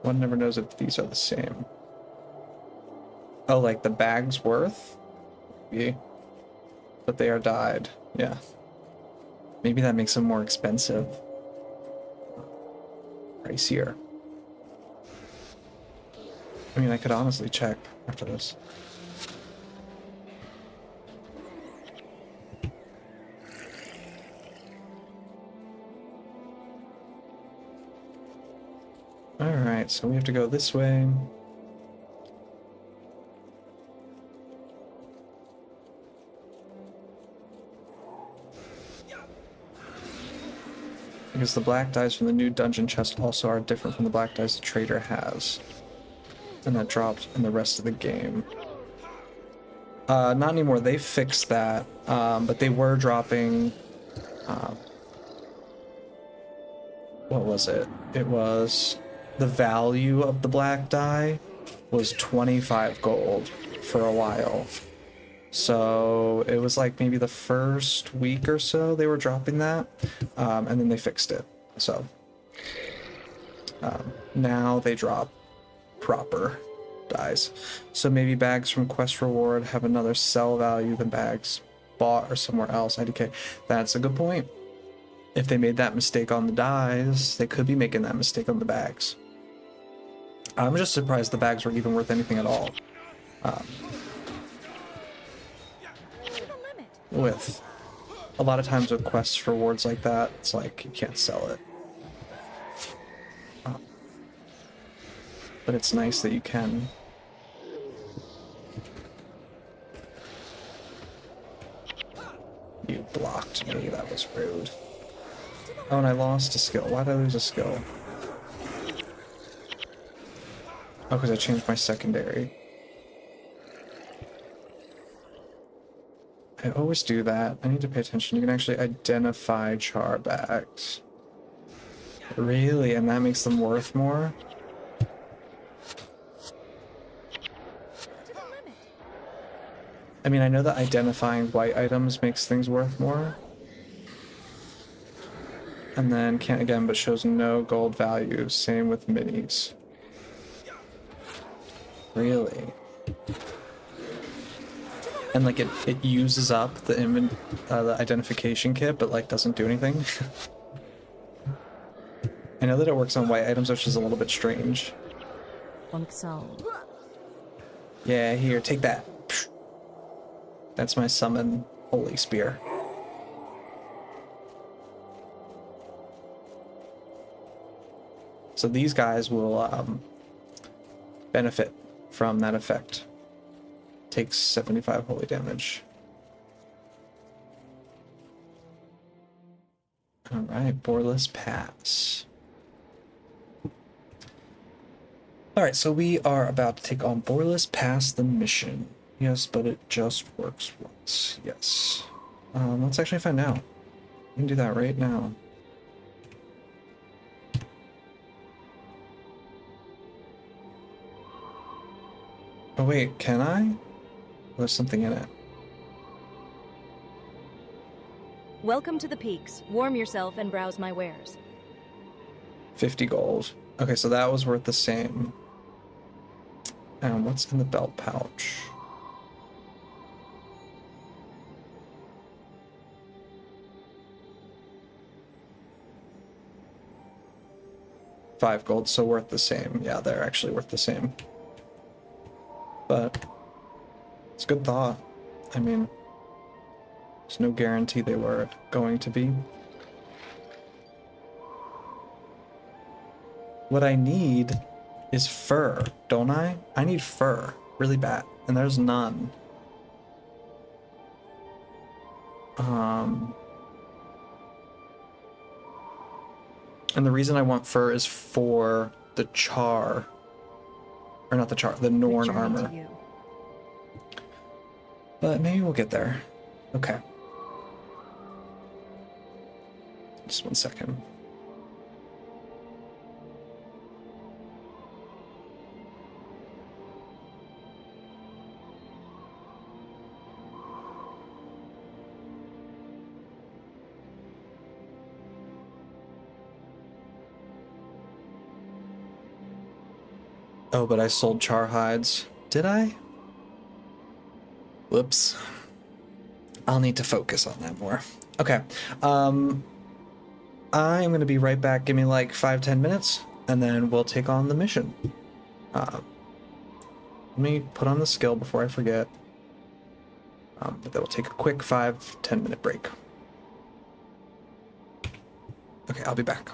One never knows if these are the same. Oh, like the bag's worth? Maybe. But they are dyed. Yeah. Maybe that makes them more expensive. Pricier. I mean, I could honestly check after this. Alright, so we have to go this way. Because the black dice from the new dungeon chest also are different from the black dice the trader has. And that dropped in the rest of the game. Not anymore, they fixed that. But they were dropping... what was it? It was... The value of the black die was 25 gold for a while. So it was like maybe the first week or so they were dropping that, and then they fixed it. So now they drop proper dies. So maybe bags from Quest Reward have another sell value than bags bought or somewhere else. IDK. That's a good point. If they made that mistake on the dies, they could be making that mistake on the bags. I'm just surprised the bags were even worth anything at all. With a lot of times with quests rewards like that, it's like you can't sell it. But it's nice that you can. You blocked me, that was rude. Oh, and I lost a skill. Why did I lose a skill? Oh, because I changed my secondary. I always do that. I need to pay attention. You can actually identify char bags. Really? And that makes them worth more? I mean, I know that identifying white items makes things worth more. And then can't again, but shows no gold value. Same with minis. Really? And like it uses up the identification kit, but like doesn't do anything. I know that it works on white items, which is a little bit strange. Yeah, here, take that. That's my summon holy spear. So these guys will benefit from that effect. Takes 75 holy damage. Alright, Boarless Pass. Alright, so we are about to take on Boarless Pass the mission. Yes, but it just works once. Yes. Let's actually find out. We can do that right now. Oh wait, can I? There's something in it. Welcome to the Peaks. Warm yourself and browse my wares. 50 gold. Okay, so that was worth the same. And what's in the belt pouch? $5 gold, so worth the same. Yeah, they're actually worth the same. But It's a good thought. I mean, there's no guarantee they were going to be. What I need is fur, don't I? I need fur really bad, and there's none. And the reason I want fur is for the char, or not the char, the Norn armor. But maybe we'll get there. Okay. Just 1 second. Oh, but I sold char hides. Did I? Whoops. I'll need to focus on that more. Okay. I'm going to be right back. Give me like 5-10 minutes, and then we'll take on the mission. Let me put on the skill before I forget. But then we'll take a quick 5-10 minute break. Okay, I'll be back.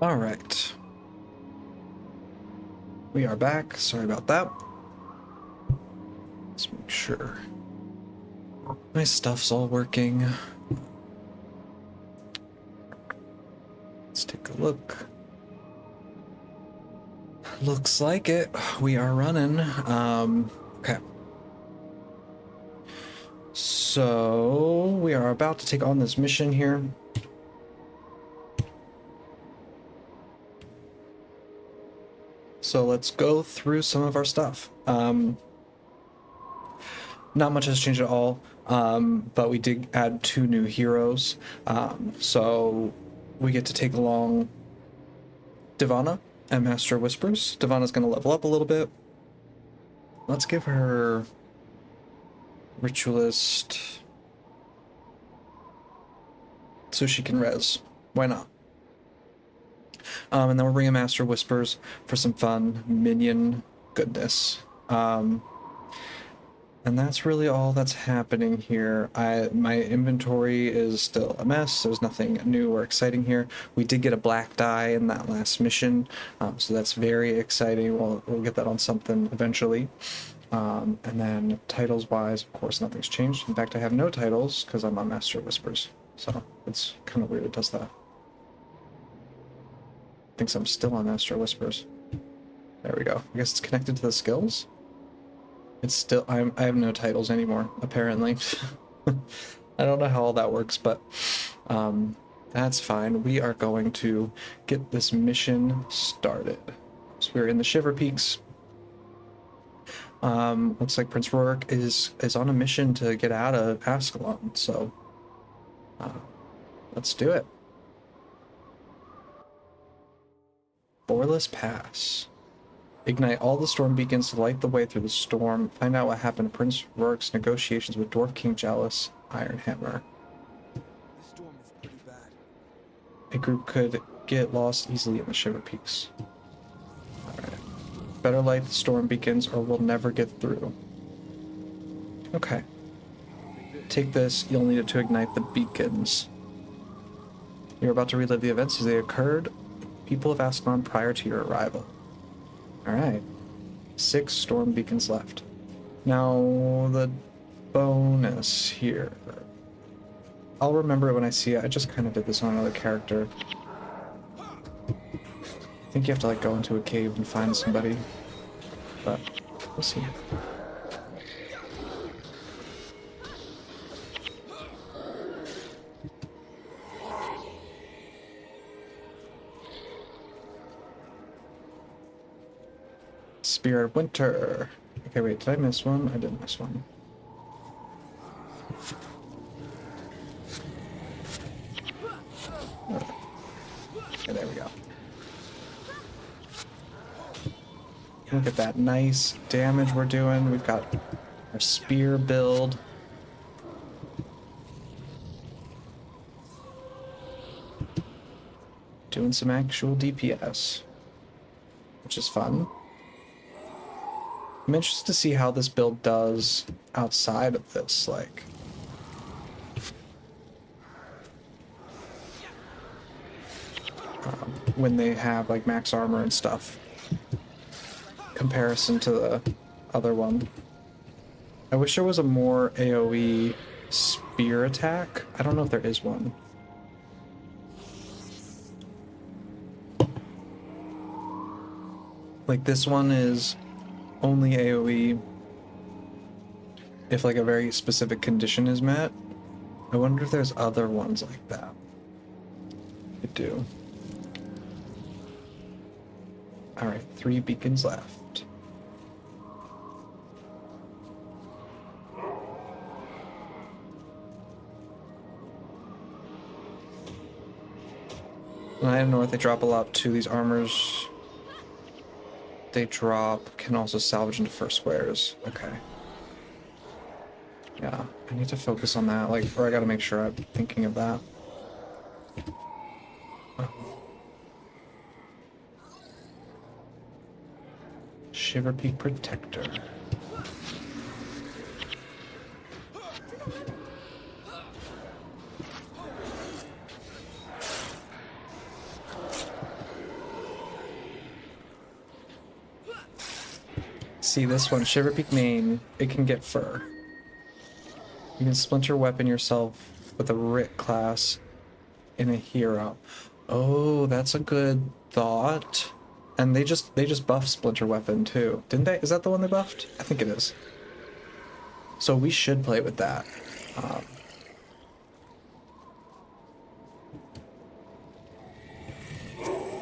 All right. We are back. Sorry about that. Let's make sure my stuff's all working. Let's take a look. Looks like it. We are running. Okay. So we are about to take on this mission here. So let's go through some of our stuff. Not much has changed at all, but we did add 2 new heroes. So we get to take along Divana and Master Whispers. Divana's going to level up a little bit. Let's give her Ritualist so she can res. Why not? And then we're bringing Master Whispers for some fun minion goodness. And that's really all that's happening here. My inventory is still a mess. There's nothing new or exciting here. We did get a black die in that last mission, so that's very exciting. We'll get that on something eventually. And then titles-wise, of course, nothing's changed. In fact, I have no titles because I'm on Master Whispers. So it's kind of weird it does that. Thinks I'm still on Master Whispers. There we go. I guess it's connected to the skills. It's still, I have no titles anymore, apparently. I don't know how all that works, but that's fine. We are going to get this mission started. So we're in the Shiver Peaks. Looks like Prince Rourke is on a mission to get out of Ascalon, so let's do it. Boarless Pass. Ignite all the storm beacons to light the way through the storm. Find out what happened to Prince Rourke's negotiations with Dwarf King Jealous Ironhammer. This storm is pretty bad. A group could get lost easily in the Shiver Peaks. Alright. Better light the storm beacons or we'll never get through. Okay. Take this. You'll need it to ignite the beacons. You're about to relive the events as they occurred. People of Ascalon prior to your arrival. Alright. 6 storm beacons left. Now, the bonus here. I'll remember it when I see it. I just kind of did this on another character. I think you have to like go into a cave and find somebody. But, we'll see. Spirit of Winter. Okay, wait, did I miss one? I didn't miss one. Okay, there we go. Look at that nice damage we're doing. We've got our spear build. Doing some actual DPS, which is fun. I'm interested to see how this build does outside of this, like... when they have, like, max armor and stuff. Comparison to the other one. I wish there was a more AoE spear attack. I don't know if there is one. Like, this one is... only AoE if like a very specific condition is met. I wonder if there's other ones like that. I do. Alright, 3 beacons left. When I am north, they drop a lot too. These armors they drop can also salvage into first squares. Okay. Yeah, I need to focus on that, like, or I gotta make sure I'm thinking of that. Shiver Peak Protector. See this one, Shiverpeak Main, it can get fur. You can splinter weapon yourself with a Rit class in a hero. Oh, that's a good thought. And they just buffed splinter weapon too, didn't they? Is that the one they buffed? I think it is. So we should play with that.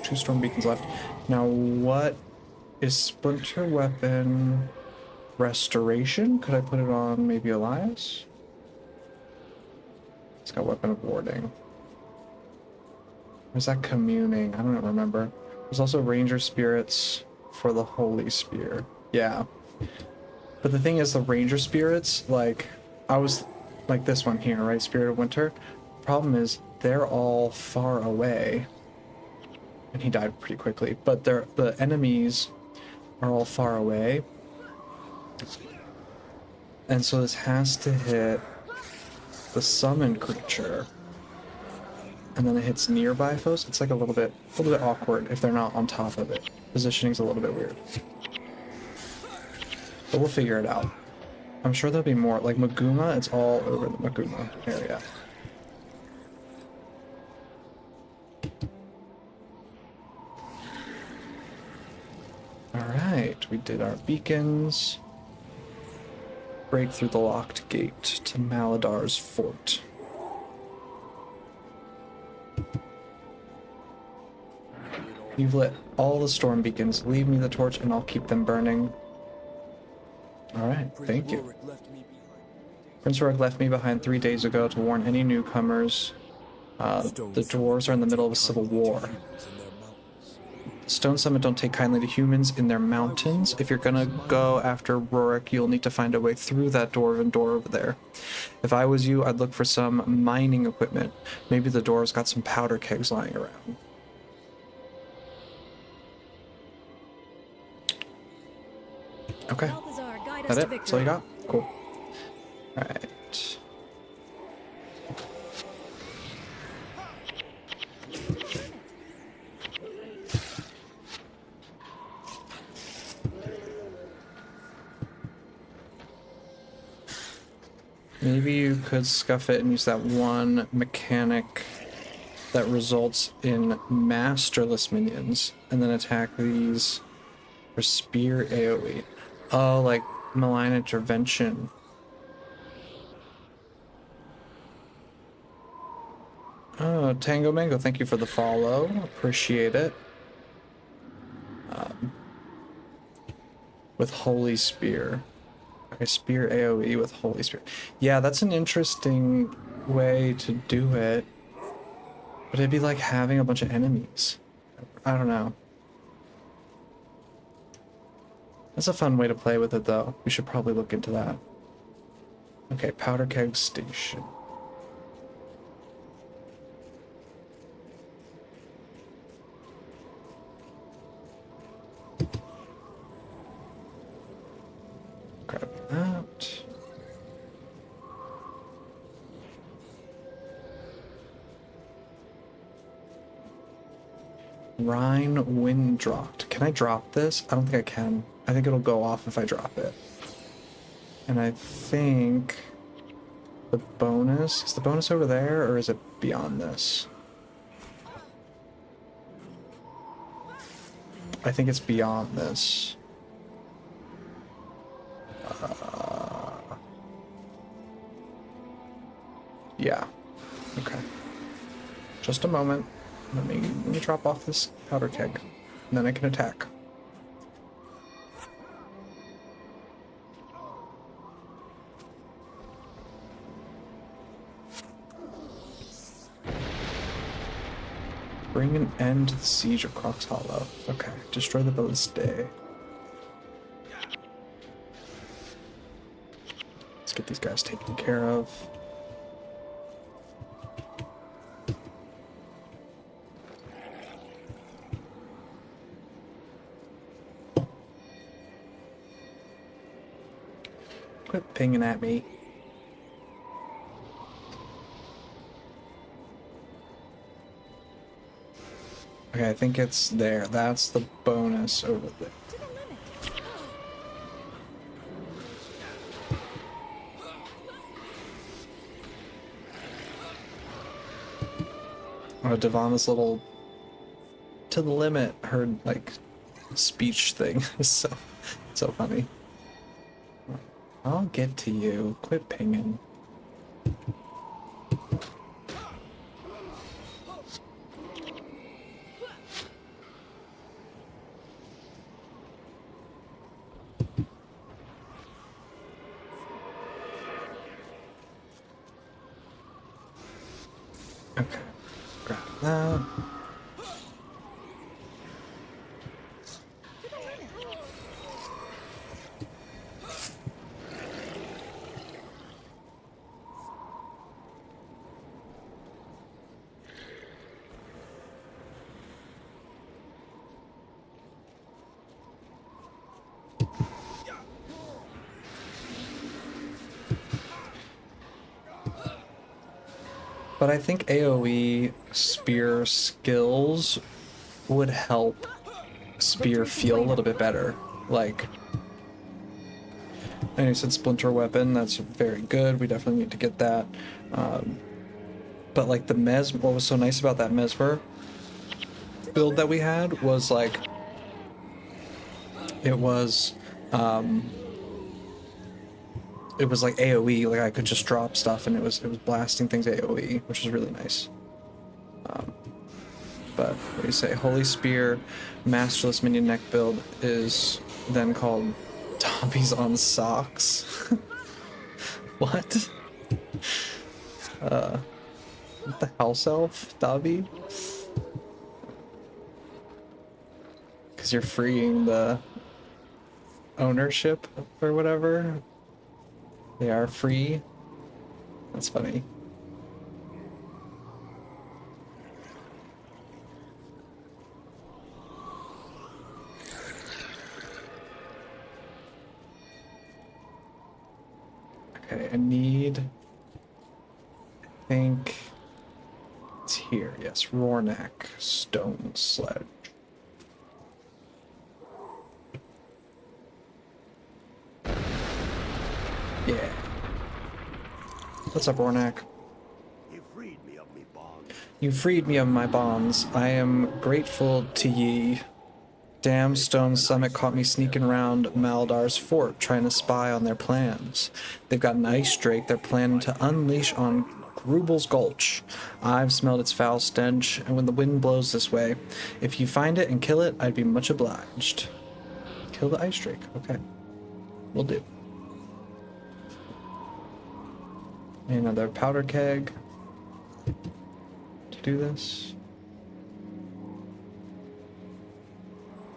2 storm beacons left. Now what is splinter weapon restoration? Could I put it on maybe Elias? It's got weapon of warding. Or is that communing? I don't remember. There's also ranger spirits for the holy spear. Yeah. But the thing is, the ranger spirits, like, I was like this one here, right? Spirit of Winter. Problem is, they're all far away. And he died pretty quickly. But the enemies are all far away. And so this has to hit the summoned creature. And then it hits nearby foes. It's like a little bit awkward if they're not on top of it. Positioning's a little bit weird. But we'll figure it out. I'm sure there'll be more. Like Maguma, it's all over the Maguma area. Alright, we did our beacons. Break through the locked gate to Maladar's fort. You've lit all the storm beacons. Leave me the torch and I'll keep them burning. Alright, thank you. Prince Rourke left me behind 3 days ago to warn any newcomers. The dwarves are in the middle of a civil war. Stone Summit don't take kindly to humans in their mountains. If you're gonna go after Rourke, you'll need to find a way through that dwarven door over there. If I was you, I'd look for some mining equipment. Maybe the dwarves got some powder kegs lying around. Okay. That it? That's all you got? Cool. Alright. Maybe you could scuff it and use that one mechanic that results in masterless minions, and then attack these for spear AoE. Oh, like malign intervention. Oh, Tango Mango, thank you for the follow. Appreciate it. With Holy Spear. Okay, Spear AoE with Holy Spear. Yeah, that's an interesting way to do it. But it'd be like having a bunch of enemies. I don't know. That's a fun way to play with it, though. We should probably look into that. Okay, Powder Keg Station. Grab that. Rhine Wind dropped. Can I drop this? I don't think I can. I think it'll go off if I drop it. And I think the bonus, is the bonus over there or is it beyond this? I think it's beyond this. Yeah. Okay. Just a moment. Let me drop off this powder keg, and then I can attack. Bring an end to the siege of Croc's Hollow. Okay. Destroy the Ballista. Let's get these guys taken care of. Quit pinging at me. Okay, I think it's there. That's the bonus over there. Devana's little to the limit, her like speech thing is so funny. I'll get to you. Quit pinging. Okay, grab that. But I think AoE spear skills would help spear feel a little bit better. Like, and you said splinter weapon, that's very good. We definitely need to get that. But like the what was so nice about that Mesmer build that we had was like, it was like AoE, like I could just drop stuff and it was blasting things AoE, which was really nice. But what do you say? Holy Spear, Masterless Minion Neck build is then called Dobbies on Socks. What? What the house elf, Dobby? Because you're freeing the ownership or whatever. They are free. That's funny. Okay, I think it's here. Yes, Roarneck Stone Sledge. Yeah. What's up, Roarneck? You freed me of me bonds. You freed me of my bonds. I am grateful to ye. Damn Stone Summit caught me sneaking around Maldar's fort, trying to spy on their plans. They've got an ice drake they're planning to unleash on Grubel's Gulch. I've smelled its foul stench, and when the wind blows this way, if you find it and kill it, I'd be much obliged. Kill the ice drake. Okay. Will do. Another powder keg to do this.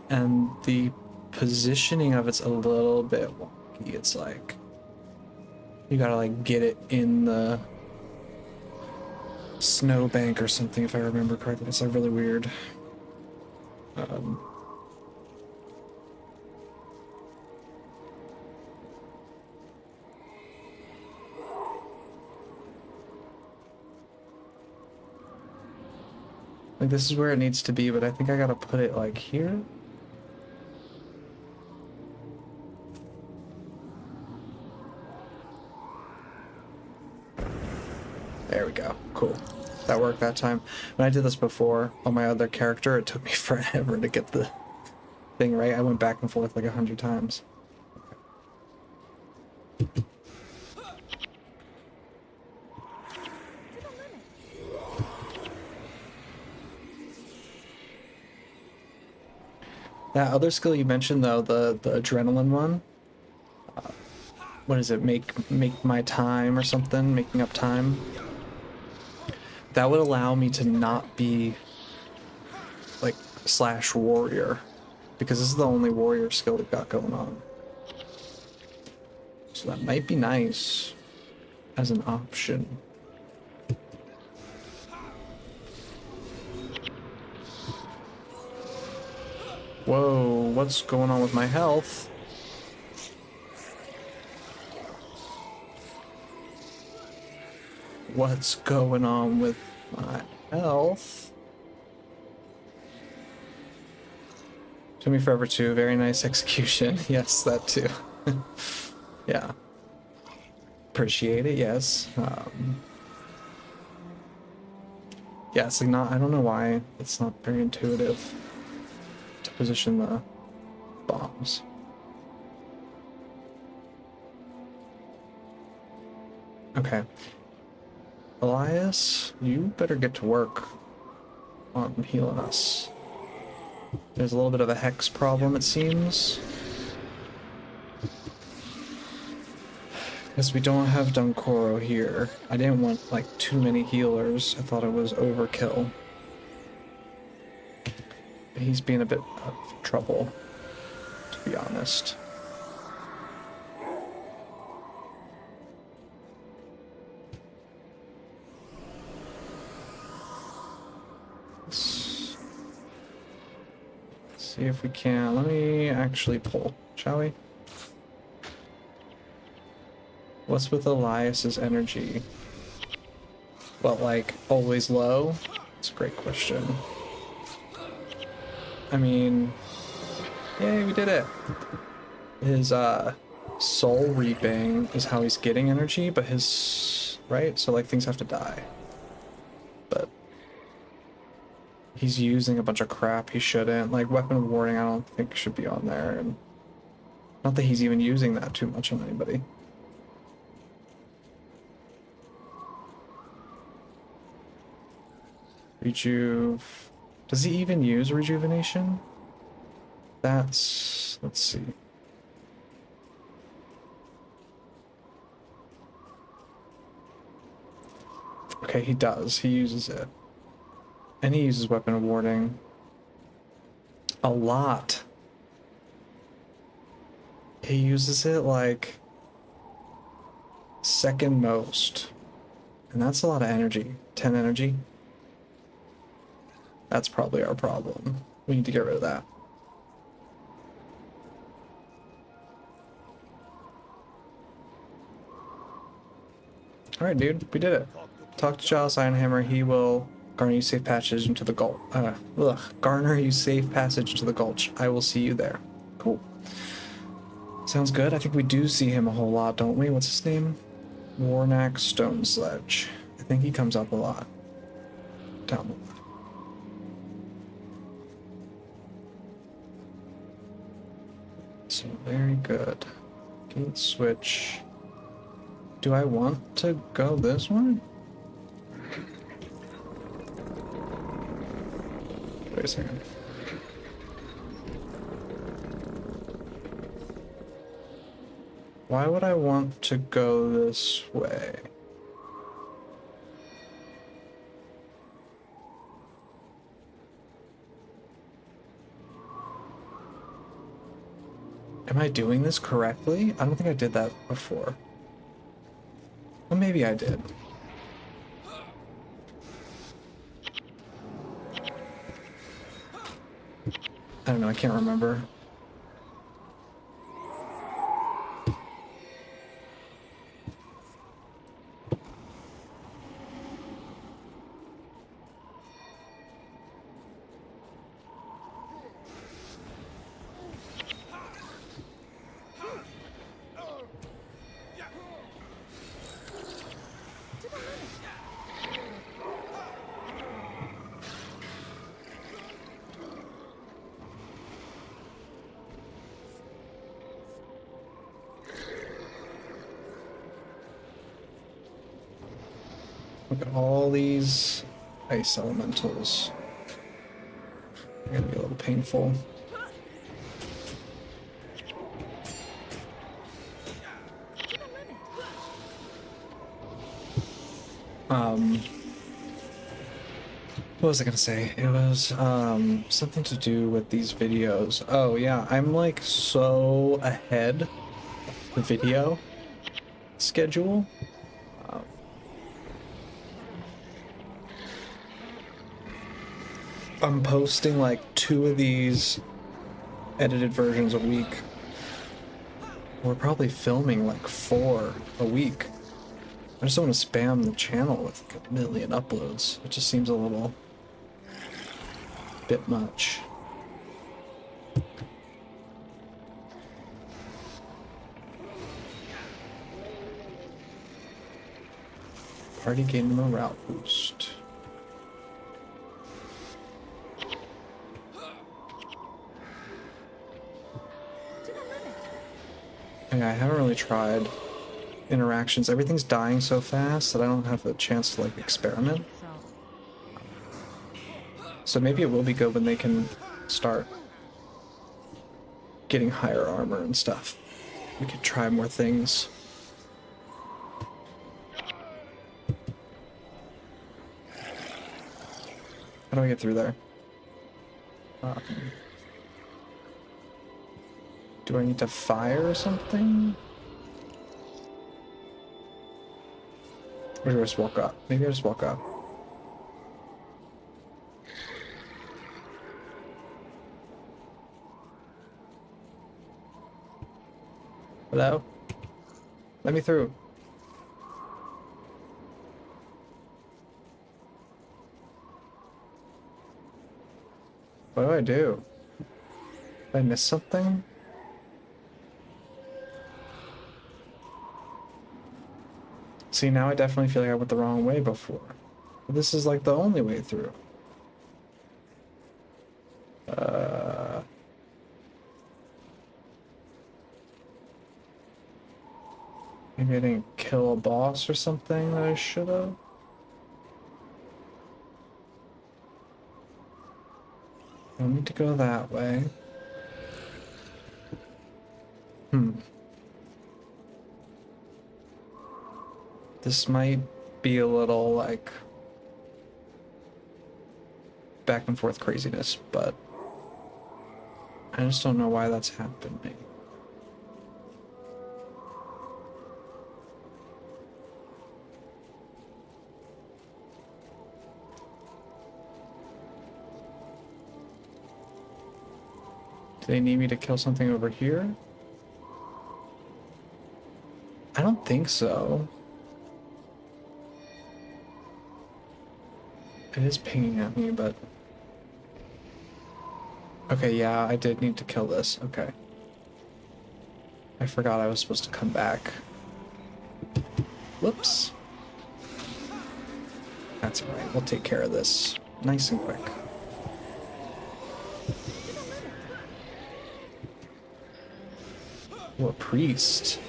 And the positioning of it's a little bit wonky. It's like you gotta like get it in the snowbank or something, if I remember correctly. It's like really weird. Like this is where it needs to be, but I think I gotta put it like here. There we go. Cool. That worked that time. When I did this before on my other character, it took me forever to get the thing right. I went back and forth like 100 times. That other skill you mentioned, though, the adrenaline one. What is it? Make my time or something? Making up time. That would allow me to not be like / warrior, because this is the only warrior skill we've got going on. So that might be nice as an option. Whoa, what's going on with my health? What's going on with my health? Took me forever too. Very nice execution. Yes, that too. Yeah. Appreciate it, yes. Yeah, it's like not, I don't know why it's not very intuitive to position the bombs. Okay. Elias, you better get to work on healing us. There's a little bit of a hex problem, it seems. Because we don't have Dunkoro here. I didn't want, like, too many healers. I thought it was overkill. But he's being a bit of trouble, to be honest. Let's see if we can. Let me actually pull, shall we? What's with Elias's energy? What, like, always low? It's a great question. I mean, yay, we did it. His, soul reaping is how he's getting energy, but his, right? So, like, things have to die. But he's using a bunch of crap he shouldn't. Like, weapon of warding, I don't think should be on there. And not that he's even using that too much on anybody. Rejuve. Does he even use rejuvenation? That's... let's see. Okay, he does. He uses it. And he uses weapon of warding. A lot. He uses it like second most. And that's a lot of energy. 10 energy. That's probably our problem. We need to get rid of that. Alright, dude. We did it. Talk to Giles Ironhammer. He will garner you safe passage into the gulch. Garner you safe passage to the gulch. I will see you there. Cool. Sounds good. I think we do see him a whole lot, don't we? What's his name? Warnak Stone Sledge. I think he comes up a lot. Down the line. So very good. Gate switch. Do I want to go this one? Wait a second. Why would I want to go this way? Am I doing this correctly? I don't think I did that before. Well, maybe I did. I don't know, I can't remember. Look at all these ice elementals. They're gonna be a little painful. What was I gonna say? It was something to do with these videos. Oh yeah, I'm like so ahead of the video schedule. I'm posting like 2 of these edited versions a week. We're probably filming like 4 a week. I just don't want to spam the channel with like 1 million uploads. It just seems a little bit much. Party gained a morale boost. Yeah, I haven't really tried interactions. Everything's dying so fast that I don't have a chance to like experiment. So maybe it will be good when they can start getting higher armor and stuff. We could try more things. How do I get through there? Do I need to fire something? Or do I just walk up? Maybe I just walk up. Hello? Let me through. What do I do? Did I miss something? See, now I definitely feel like I went the wrong way before. But this is like the only way through. Maybe I didn't kill a boss or something that I should have. I don't need to go that way. This might be a little, like, back and forth craziness, but I just don't know why that's happening. Do they need me to kill something over here? I don't think so. It is pinging at me, but... Okay, yeah, I did need to kill this. Okay. I forgot I was supposed to come back. Whoops. That's alright, we'll take care of this nice and quick. Oh, a priest.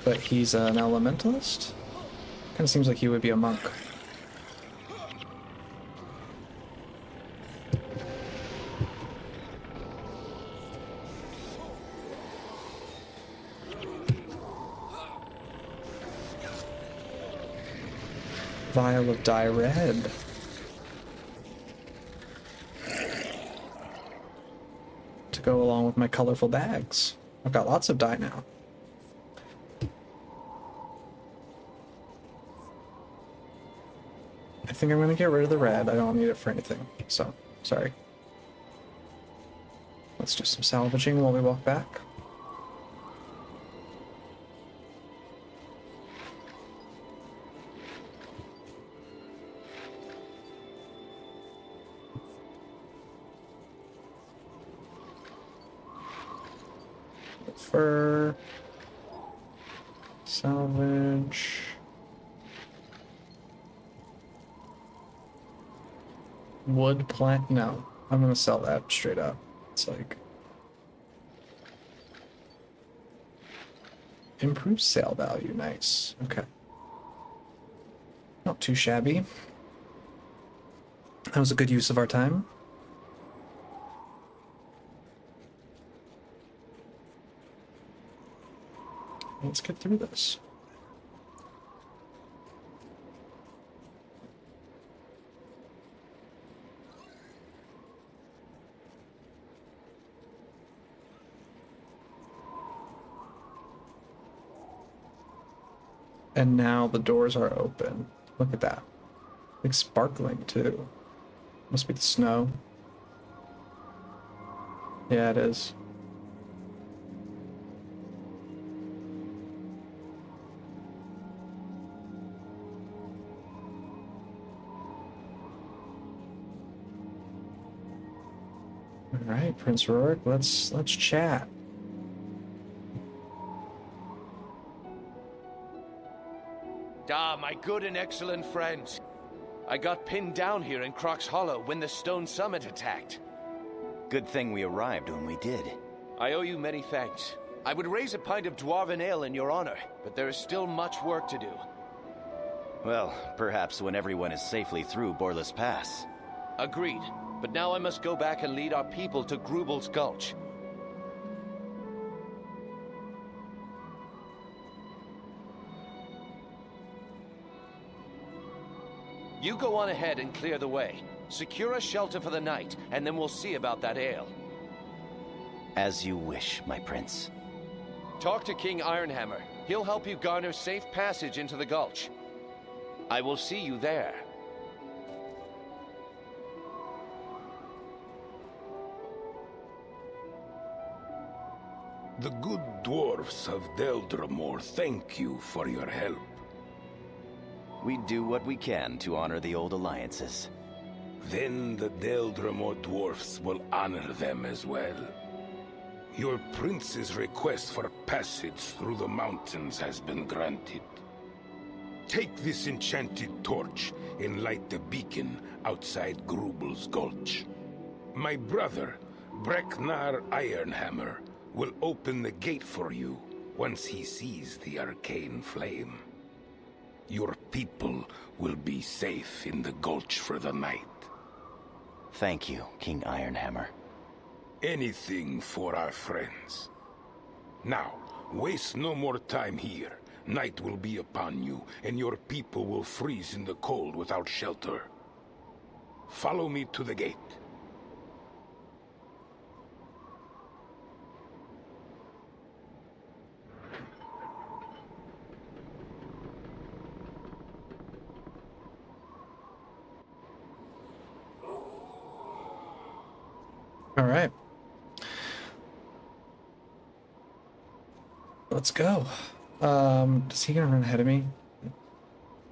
But he's an elementalist? Kinda seems like he would be a monk. Vial of dye red. To go along with my colorful bags. I've got lots of dye now. I think I'm gonna get rid of the red. I don't need it for anything, so sorry. Let's do some salvaging while we walk back. Fur, salvage. Wood plant? No, I'm gonna sell that straight up. It's like improved sale value. Nice. Okay, not too shabby. That was a good use of our time. Let's get through this. And now the doors are open. Look at that. It's sparkling too. Must be the snow. Yeah, it is. All right, Prince Rorik, let's chat. Ah, my good and excellent friends. I got pinned down here in Croc's Hollow when the Stone Summit attacked. Good thing we arrived when we did. I owe you many thanks. I would raise a pint of dwarven ale in your honor, but there is still much work to do. Well, perhaps when everyone is safely through Borless Pass. Agreed. But now I must go back and lead our people to Grubel's Gulch. You go on ahead and clear the way. Secure a shelter for the night, and then we'll see about that ale. As you wish, my prince. Talk to King Ironhammer. He'll help you garner safe passage into the Gulch. I will see you there. The good dwarfs of Deldramore thank you for your help. We do what we can to honor the old alliances. Then the Deldramore dwarfs will honor them as well. Your prince's request for passage through the mountains has been granted. Take this enchanted torch and light the beacon outside Grubel's Gulch. My brother, Breknar Ironhammer, will open the gate for you once he sees the arcane flame. Your people will be safe in the Gulch for the night. Thank you, King Ironhammer. Anything for our friends. Now, waste no more time here. Night will be upon you, and your people will freeze in the cold without shelter. Follow me to the gate. All right. Let's go. Is he gonna run ahead of me?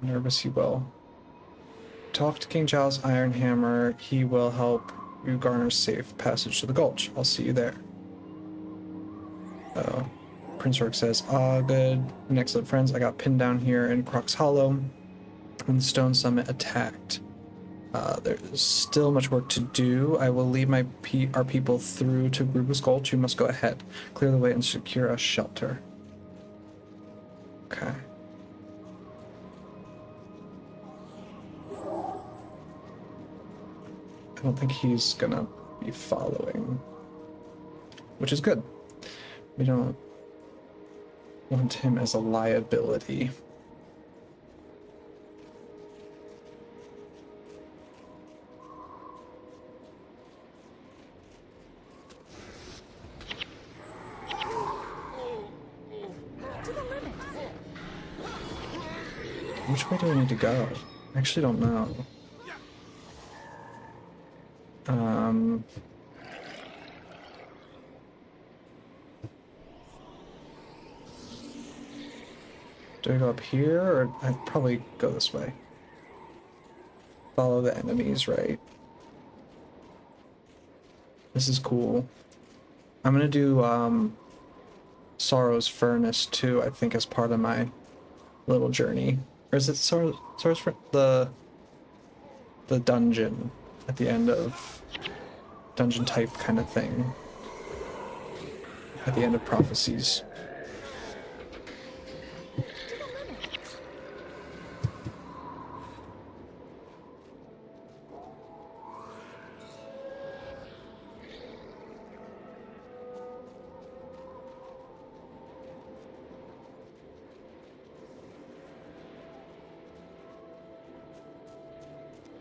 Nervous he will. Talk to King Giles Ironhammer. He will help you garner safe passage to the Gulch. I'll see you there. Prince Rourke says, good and excellent friends. I got pinned down here in Croc's Hollow when the Stone Summit attacked. There's still much work to do. I will lead our people through to Grubel's Gulch. You must go ahead. Clear the way and secure a shelter. Okay. I don't think he's gonna be following, which is good. We don't want him as a liability. Which way do I need to go? I actually don't know. Do I go up here, or I'd probably go this way? Follow the enemies, right? This is cool. I'm gonna do Sorrow's Furnace too, I think, as part of my little journey. Or is it Sorrow's the dungeon at the end of dungeon type kind of thing? At the end of Prophecies.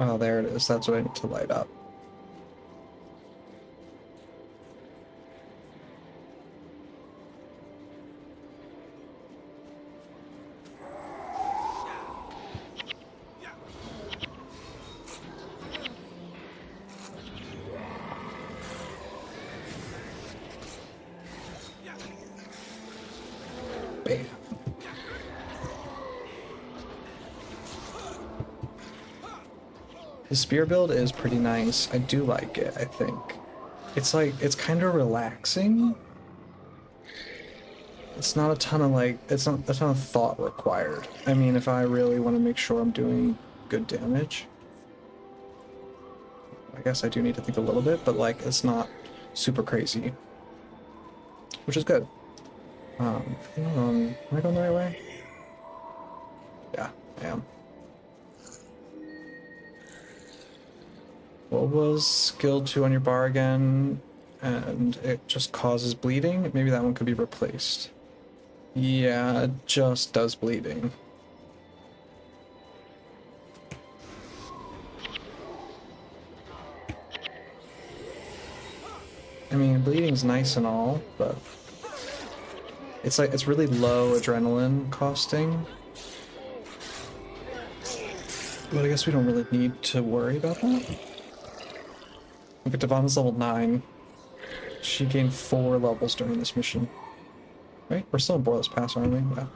Oh, there it is. That's what I need to light up. Bam. The spear build is pretty nice. I do like it, I think. It's kind of relaxing. It's not a ton of it's not a ton of thought required. I mean, if I really want to make sure I'm doing good damage, I guess I do need to think a little bit, but it's not super crazy, which is good. Am I going the right way? Yeah, I am. What was skill 2 on your bar again? And it just causes bleeding? Maybe that one could be replaced. Yeah, it just does bleeding. I mean, bleeding's nice and all, but it's like it's really low adrenaline costing. But I guess we don't really need to worry about that. Look at Devon's level 9. She gained 4 levels during this mission. Right? We're still in Borderless Pass, aren't we? Yeah.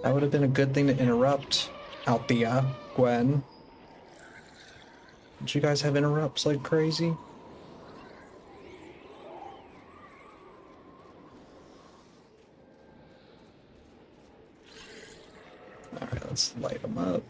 That would have been a good thing to interrupt, Althea, Gwen. Did you guys have interrupts like crazy? Alright, let's light them up.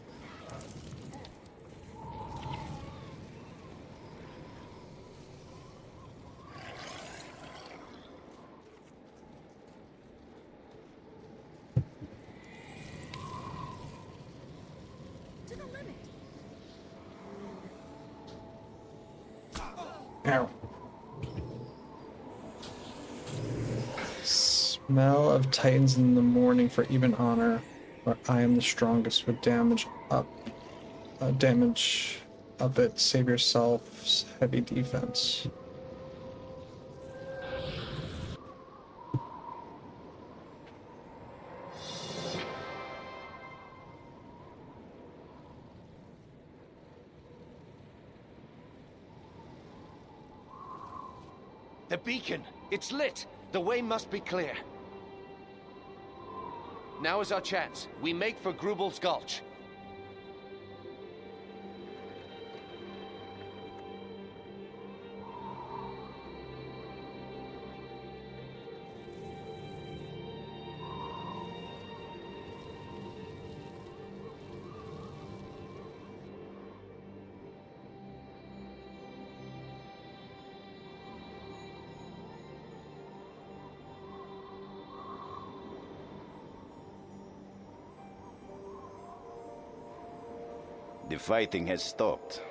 Ow. Smell of Titans in the morning for even honor, where I am the strongest with damage up. Damage up it. Save yourself. Heavy defense. The beacon! It's lit! The way must be clear. Now is our chance. We make for Grubel's Gulch. The fighting has stopped.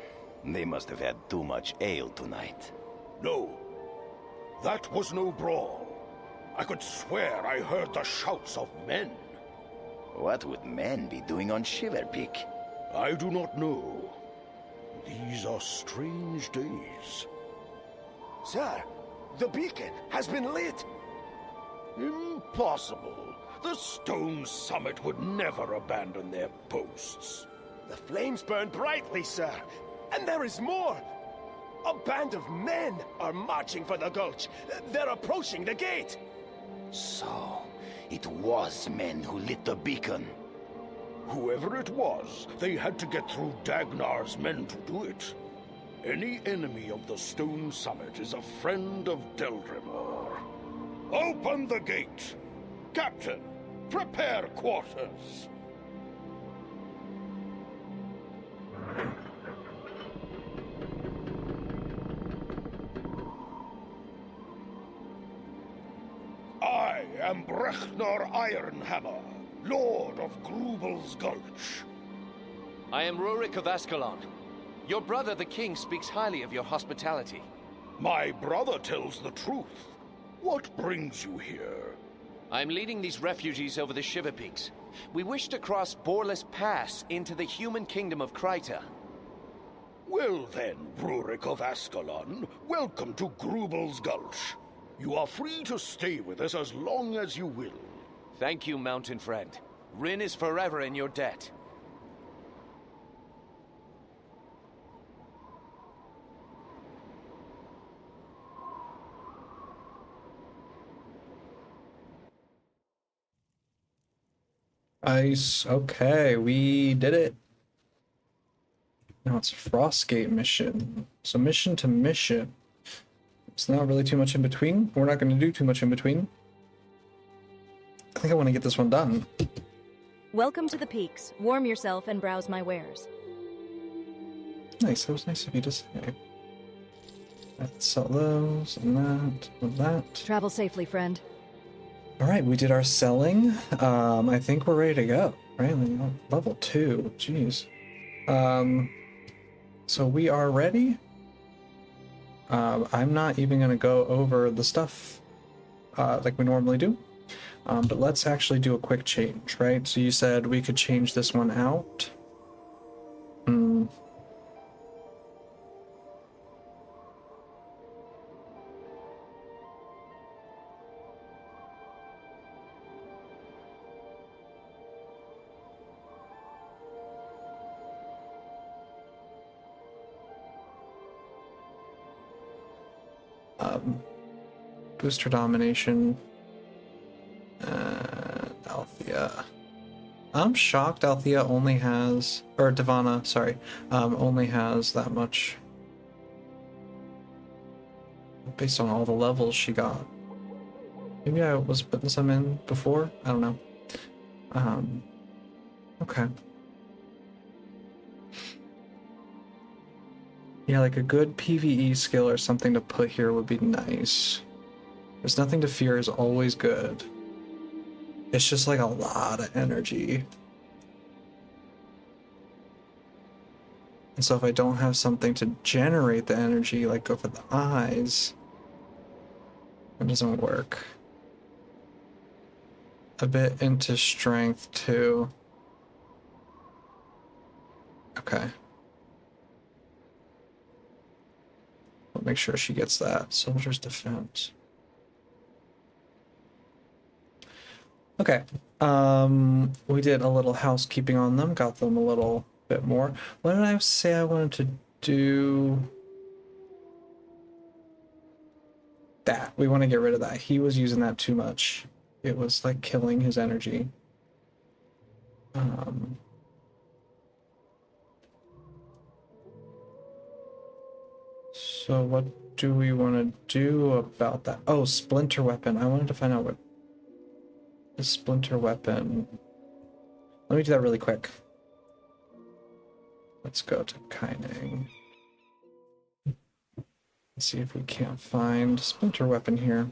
They must have had too much ale tonight. No. That was no brawl. I could swear I heard the shouts of men. What would men be doing on Shiver Peak? I do not know. These are strange days. Sir, the beacon has been lit. Impossible. The Stone Summit would never abandon their posts. The flames burn brightly, sir. And there is more. A band of men are marching for the gulch. They're approaching the gate. So, it was men who lit the beacon. Whoever it was, they had to get through Dagnar's men to do it. Any enemy of the Stone Summit is a friend of Deldrimor. Open the gate! Captain, prepare quarters! I am Brechnor Ironhammer, Lord of Grubel's Gulch. I am Rurik of Ascalon. Your brother, the king, speaks highly of your hospitality. My brother tells the truth. What brings you here? I'm leading these refugees over the Shiver Peaks. We wish to cross Borderless Pass into the human kingdom of Kryta. Well then, Rurik of Ascalon, welcome to Grubel's Gulch. You are free to stay with us as long as you will. Thank you, mountain friend. Rin is forever in your debt. Nice. Okay, we did it. Now it's a Frostgate mission. So mission to mission. It's not really too much in between. We're not going to do too much in between. I think I want to get this one done. Welcome to the Peaks. Warm yourself and browse my wares. Nice, that was nice of you to say. Let's sell those and that and that. Travel safely, friend. Alright, we did our selling. I think we're ready to go. Right? Like, level 2. Jeez. So we are ready. I'm not even going to go over the stuff like we normally do. But let's actually do a quick change, right? So you said we could change this one out. Booster domination. Althea. I'm shocked Althea only has, or Divana, sorry, only has that much. Based on all the levels she got. Maybe I was putting some in before? I don't know. Okay. Yeah, like a good PvE skill or something to put here would be nice. There's nothing to fear is always good. It's just like a lot of energy. And so if I don't have something to generate the energy, like go for the eyes, it doesn't work. A bit into strength too. Okay. I'll make sure she gets that. Soldier's defense. Okay. We did a little housekeeping on them, got them a little bit more. What did I say I wanted to do? That. We want to get rid of that. He was using that too much. It was like killing his energy. So what do we want to do about that? Oh, splinter weapon. I wanted to find out what the splinter weapon. Let me do that really quick. Let's go to Kaineng. Let's see if we can't find splinter weapon here.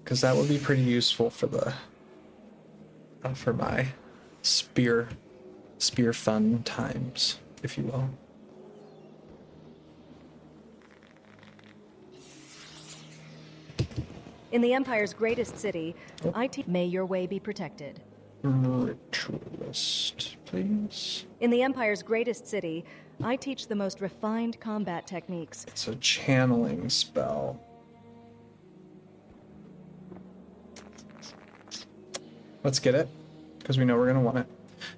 Because that would be pretty useful for the for my spear fun times, if you will. In the Empire's greatest city, may your way be protected. Ritualist, please. In the Empire's greatest city, I teach the most refined combat techniques. It's a channeling spell. Let's get it, because we know we're going to want it.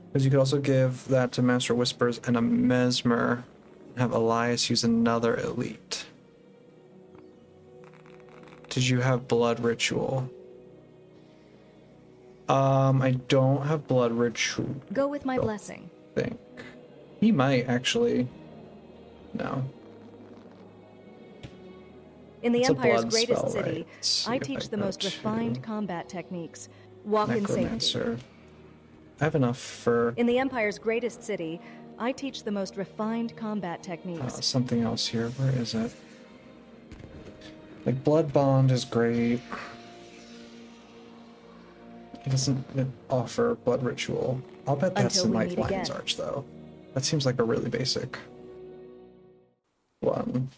Because you could also give that to Master Whispers and a Mesmer, and have Elias use another elite. Did you have Blood Ritual? I don't have Blood Ritual. Go with my blessing. I think. He might, actually. No. In the It's Empire's a blood greatest spell, city, right? I teach the most refined combat techniques. Walk in safety. I have enough for... In the Empire's greatest city, I teach the most refined combat techniques. Something else here. Where is it? Like, Blood Bond is great. It doesn't offer Blood Ritual. I'll bet that's in, like, Lion's Arch, though. That seems like a really basic one.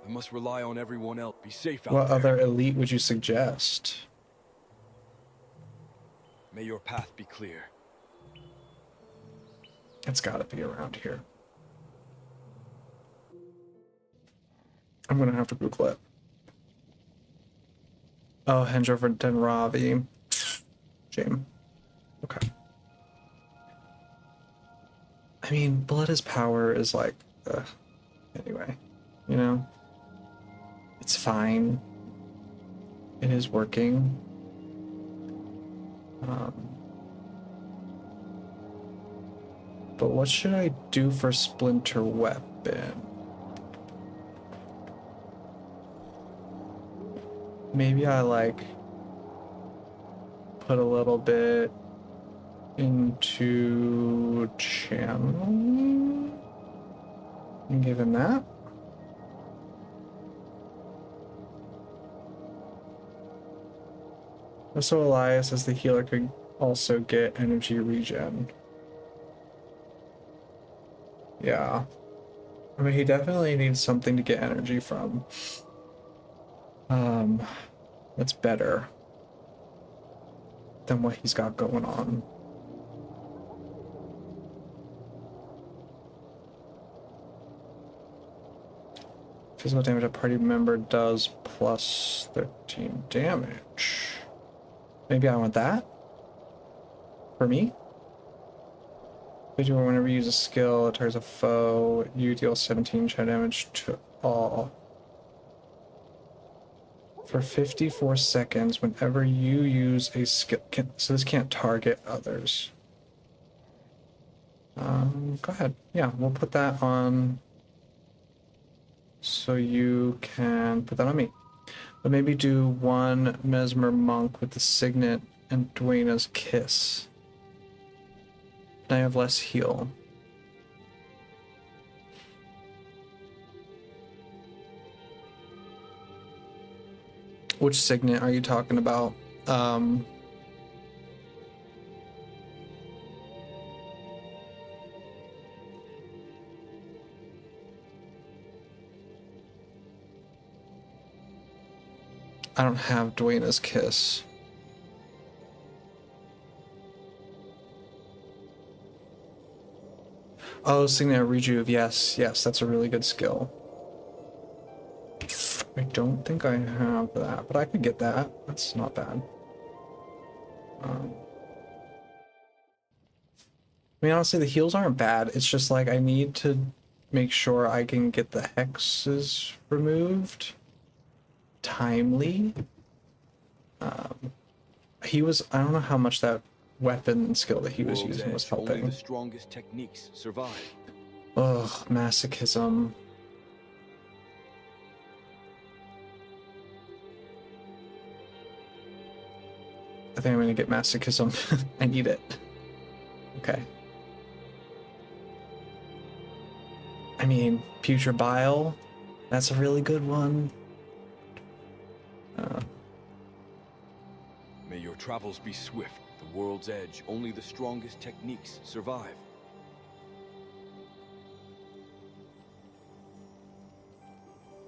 I must rely on everyone else. Be safe out What there. other elite would you suggest? May your path be clear. It's gotta be around here. I'm gonna have to Google it. Oh, Henge over Denravi. Shame. Okay. I mean, Blood is Power is like, anyway, you know? It's fine. It is working. But what should I do for splinter weapon? Maybe I like put a little bit into channeling and give him that. So Elias as the healer could also get energy regen. Yeah. I mean, he definitely needs something to get energy from. That's better than what he's got going on. Physical damage a party member does plus 13 damage. Maybe I want that? For me? Whenever you use a skill, it targets a foe, you deal 17 shadow damage to all. For 54 seconds, whenever you use a skill... so this can't target others. Go ahead. Yeah, we'll put that on... so you can put that on me. But maybe do one Mesmer Monk with the Signet and Dwayna's Kiss. Now I have less heal. Which Signet are you talking about? I don't have Dwayna's Kiss. Oh, Signet Rejuve, yes, that's a really good skill. I don't think I have that, but I could get that. That's not bad. I mean, honestly, the heals aren't bad. It's just like I need to make sure I can get the hexes removed timely. He was, I don't know how much that weapon skill that he was using was helping. Only the strongest techniques survive. Ugh, masochism. I think I'm gonna get masochism. I need it. Okay. I mean, putrid bile. That's a really good one. May your travels be swift. The world's edge. Only the strongest techniques survive.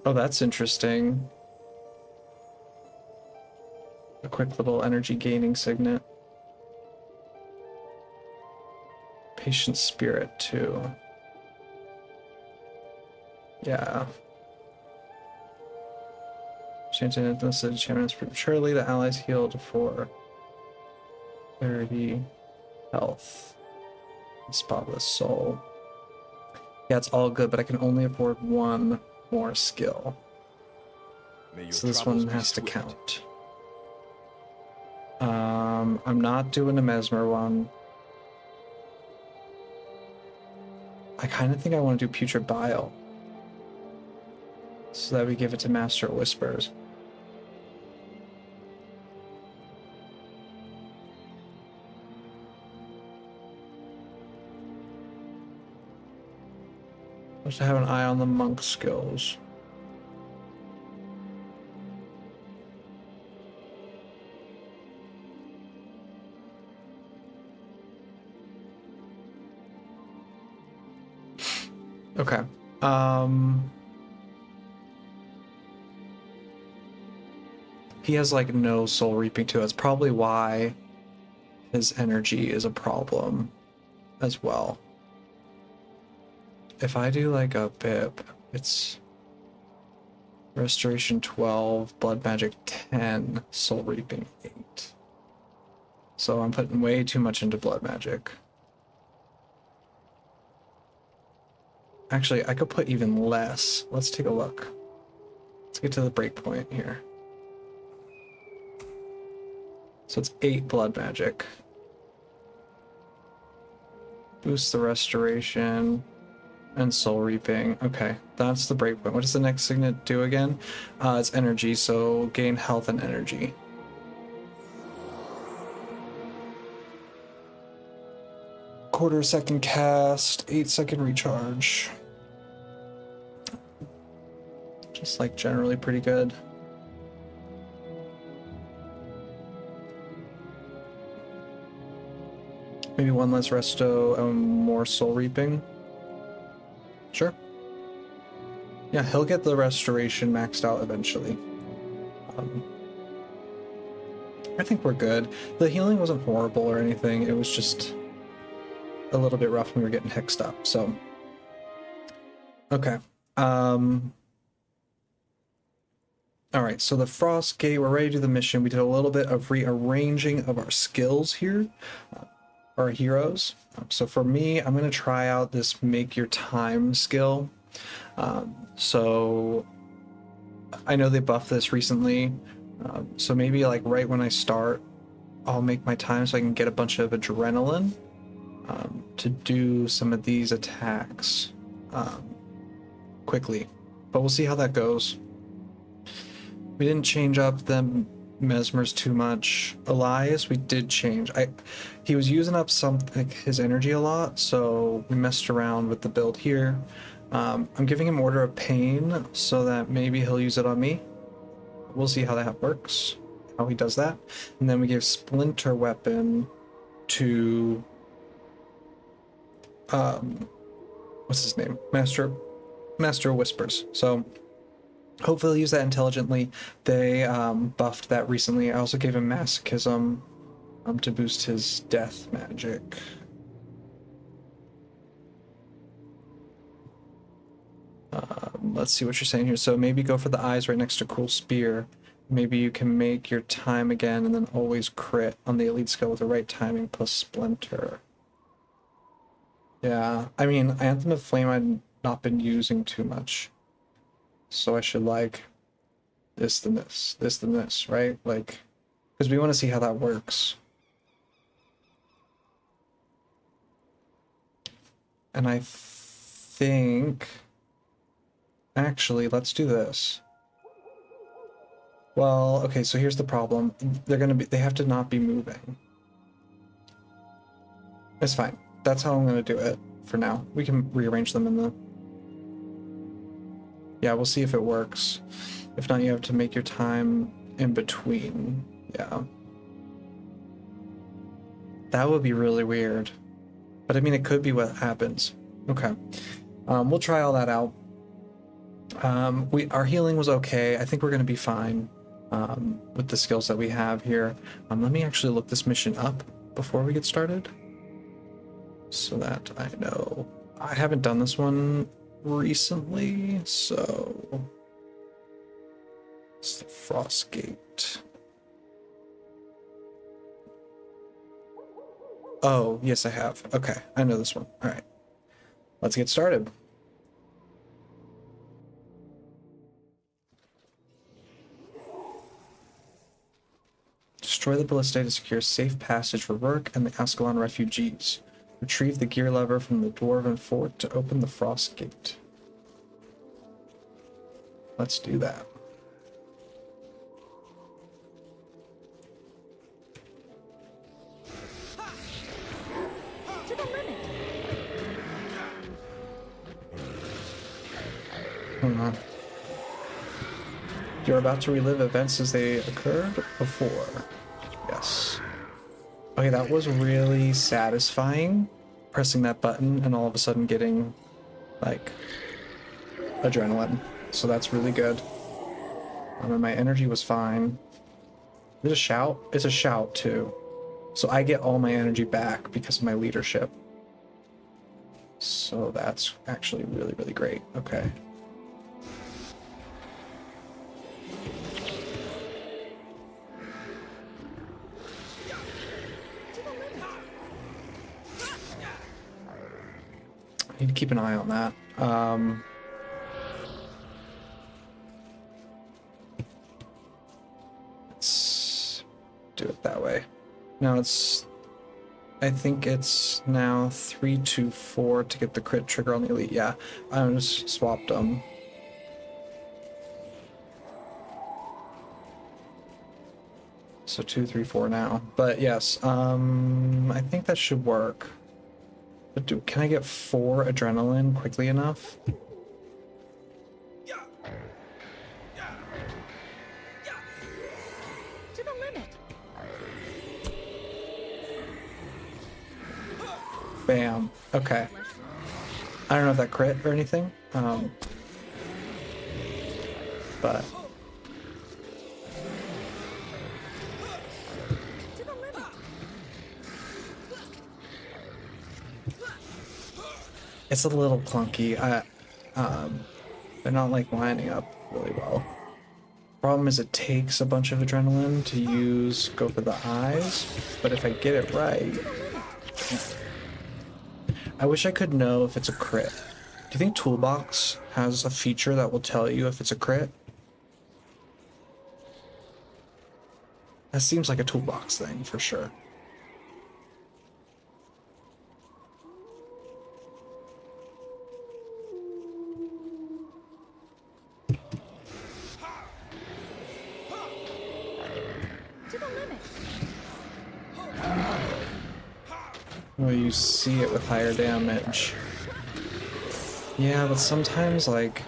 Oh, that's interesting. A quick little energy gaining signet. Patient spirit too. Yeah. Chanting this enchantments prematurely, the allies healed for 30 health. Spotless soul. Yeah, it's all good, but I can only afford one more skill. So this one has to count. I'm not doing a Mesmer one. I kind of think I want to do Putrid Bile. So that we give it to Master Whispers. Just to have an eye on the monk skills. Okay. He has like no soul reaping too. That's probably why his energy is a problem as well. If I do like a BIP, it's restoration 12, blood magic 10, soul reaping 8. So I'm putting way too much into blood magic. Actually, I could put even less. Let's take a look. Let's get to the break point here. So it's 8 blood magic. Boost the restoration and soul reaping. Okay, that's the breakpoint. What does the next signet do again? It's energy, so gain health and energy. Quarter second cast, 8-second recharge. Just like generally pretty good. Maybe one less resto and more soul reaping. Sure. Yeah, he'll get the restoration maxed out eventually. I think we're good. The healing wasn't horrible or anything. It was just a little bit rough when we were getting hexed up, so. Okay. Alright, so the Frost Gate, we're ready to do the mission. We did a little bit of rearranging of our skills here. Our heroes. So for me, I'm going to try out this Make Your Time skill. So I know they buffed this recently. So maybe like right when I start, I'll make my time so I can get a bunch of adrenaline to do some of these attacks quickly. But we'll see how that goes. We didn't change up them Mesmers too much. Elias, we did change. He was using up his energy a lot, so we messed around with the build here. I'm giving him Order of Pain so that maybe he'll use it on me. We'll see how that works, how he does that. And then we gave Splinter Weapon to what's his name? Master of Whispers. So hopefully use that intelligently. They buffed that recently. I also gave him Masochism to boost his death magic. Let's see what you're saying here. So maybe go for the eyes right next to Cruel Spear. Maybe you can make your time again and then always crit on the elite skill with the right timing plus Splinter. Yeah, I mean, Anthem of Flame I've not been using too much. So I should like this then this, this then this, right? Like, because we want to see how that works. And I think, actually, let's do this. Well, okay, so here's the problem. They have to not be moving. It's fine. That's how I'm gonna do it for now. We can rearrange them in the... Yeah, we'll see if it works. If not, you have to make your time in between. Yeah. That would be really weird. But I mean, it could be what happens. Okay. We'll try all that out. Our healing was okay. I think we're going to be fine with the skills that we have here. Let me actually look this mission up before we get started, so that I know. I haven't done this one recently, so it's the Frost Gate. Oh, yes, I have. Okay, I know this one. All right, let's get started. Destroy the ballista to secure safe passage for Rourke and the Ascalon refugees. Retrieve the gear lever from the Dwarven fort to open the Frost Gate. Let's do that. To the limit. Hold on. You're about to relive events as they occurred before. Yes. Okay, that was really satisfying, pressing that button and all of a sudden getting, like, adrenaline. So that's really good. And my energy was fine. Is it a shout? It's a shout, too. So I get all my energy back because of my leadership. So that's actually really, really great. Okay. I need to keep an eye on that. Let's do it that way. Now it's I think it's now 3, 2, 4 to get the crit trigger on the elite. Yeah, I just swapped them. So 2, 3, 4 now. But yes, I think that should work. But can I get 4 adrenaline quickly enough? To the limit. Bam. Okay. I don't know if that crit or anything. But it's a little clunky. They're not like lining up really well. Problem is it takes a bunch of adrenaline to go for the eyes, but if I get it right, I wish I could know if it's a crit. Do you think Toolbox has a feature that will tell you if it's a crit? That seems like a Toolbox thing for sure. Well, you see it with higher damage. Yeah, but sometimes, like...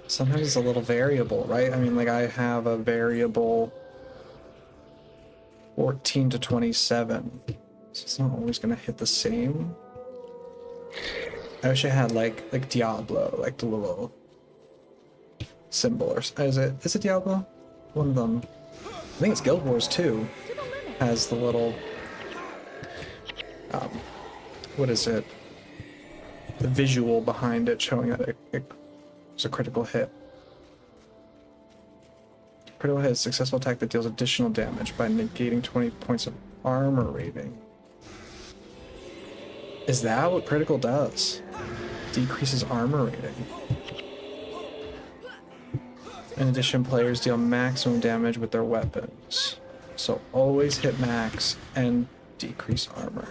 sometimes it's a little variable, right? I mean, like, I have a variable 14 to 27. So it's not always going to hit the same. I wish I had, like Diablo, like the little... symbol, or is it Diablo? One of them. I think it's Guild Wars too. Has the little what is it? The visual behind it showing that it's a critical hit. Critical hit is a successful attack that deals additional damage by negating 20 points of armor rating. Is that what critical does? Decreases armor rating. In addition, players deal maximum damage with their weapons. So always hit max and decrease armor.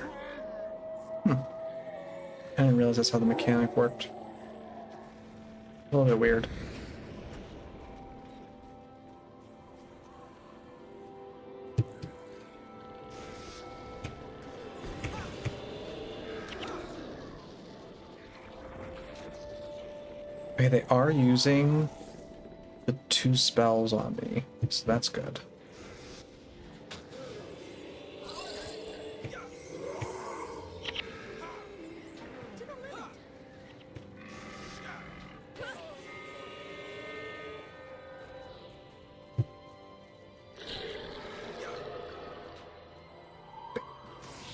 I didn't realize that's how the mechanic worked. A little bit weird. Okay, they are using the 2 spells on me, so that's good.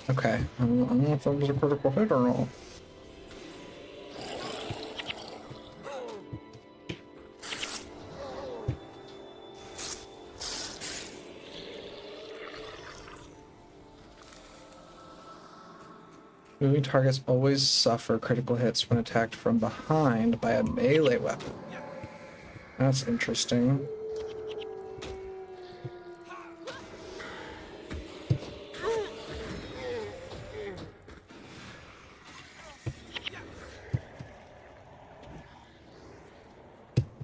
Okay, I don't know if that was a critical hit or not. Moving targets always suffer critical hits when attacked from behind by a melee weapon. That's interesting.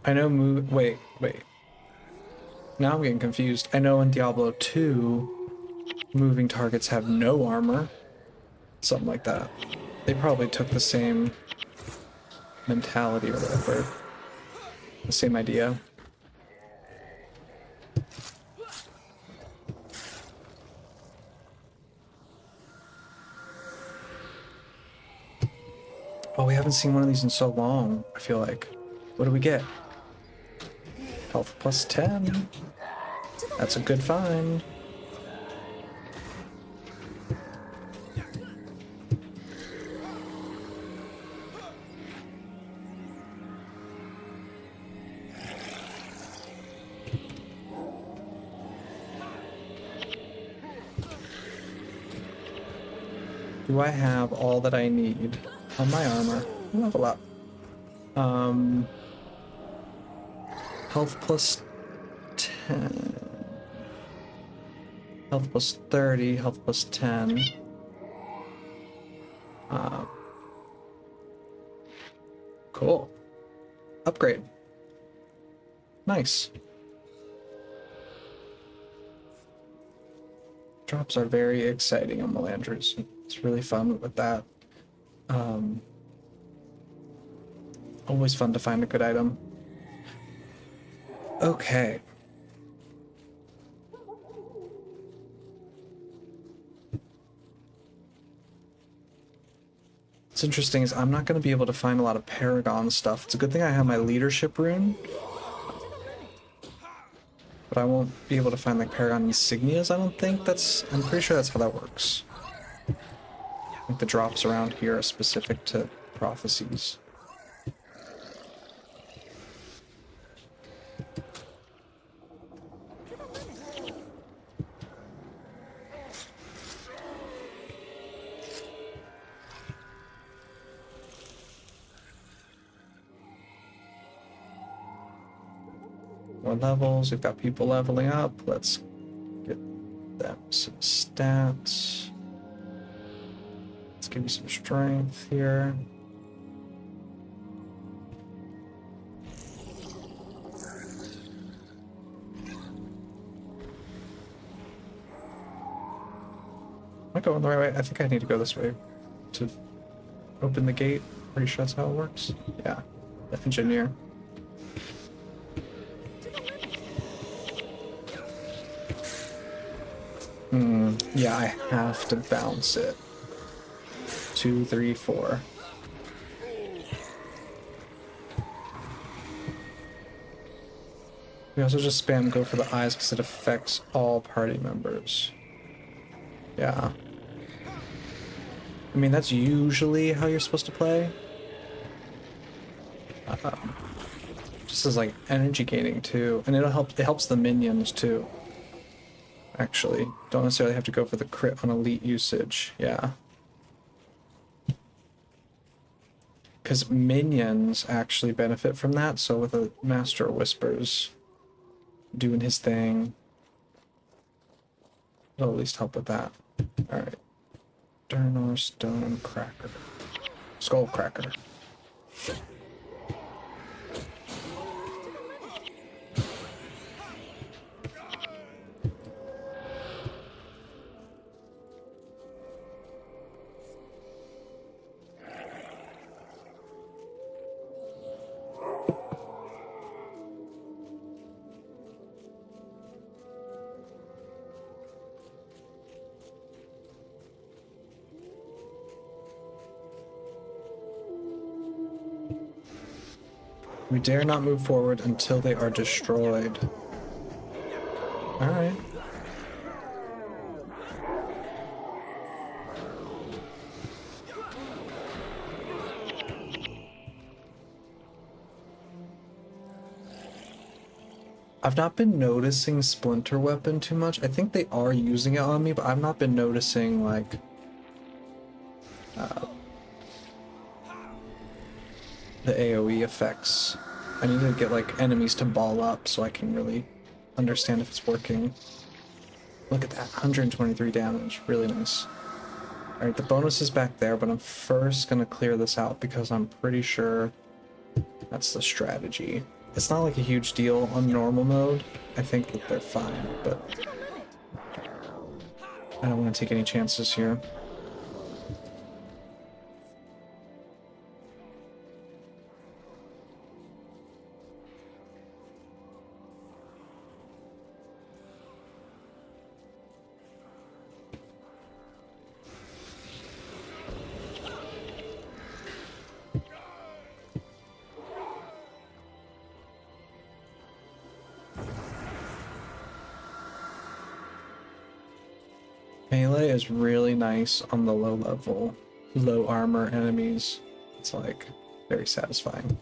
I know wait. Now I'm getting confused. I know in Diablo 2, moving targets have no armor. Something like that. They probably took the same mentality or whatever. The same idea. Oh, we haven't seen one of these in so long, I feel like. What do we get? Health plus 10. That's a good find. Do I have all that I need on my armor? Level up. Health plus 10. Health plus 30, health plus 10. Cool. Upgrade. Nice. Drops are very exciting on Melandru's. It's really fun with that. Always fun to find a good item. Okay. What's interesting is I'm not going to be able to find a lot of Paragon stuff. It's a good thing I have my leadership rune. But I won't be able to find like Paragon insignias, I don't think. I'm pretty sure that's how that works. I think the drops around here are specific to prophecies. More levels, we've got people leveling up. Let's get them some stats. Let's give you some strength here. Am I going the right way? I think I need to go this way to open the gate. Pretty sure that's how it works. Yeah, the engineer. Yeah, I have to bounce it. 2, 3, 4. We also just spam go for the eyes because it affects all party members. Yeah. I mean, that's usually how you're supposed to play. Just as like energy gaining too, and it helps the minions too. Actually, don't necessarily have to go for the crit on elite usage. Yeah. Because minions actually benefit from that, so with a Master of Whispers doing his thing, it'll at least help with that. Alright. Durnor Stone Cracker. Skull Cracker. We dare not move forward until they are destroyed. Alright. I've not been noticing Splinter Weapon too much. I think they are using it on me, but I've not been noticing, like, the AoE effects. I need to get like enemies to ball up so I can really understand if it's working. Look at that, 123 damage, really nice. Alright, the bonus is back there, but I'm first gonna clear this out because I'm pretty sure that's the strategy. It's not like a huge deal on normal mode. I think that they're fine, but I don't want to take any chances here. Melee is really nice on the low armor enemies. It's like very satisfying.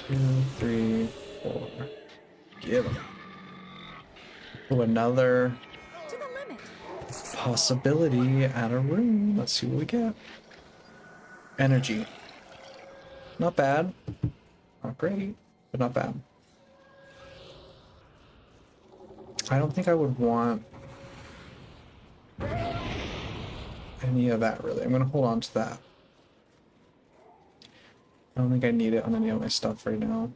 2, 3, 4. Give them. Oh, another possibility at a room. Let's see what we get. Energy. Not bad. Not great. but not bad. I don't think I would want any of that, really. I'm going to hold on to that. I don't think I need it on any of my stuff right now.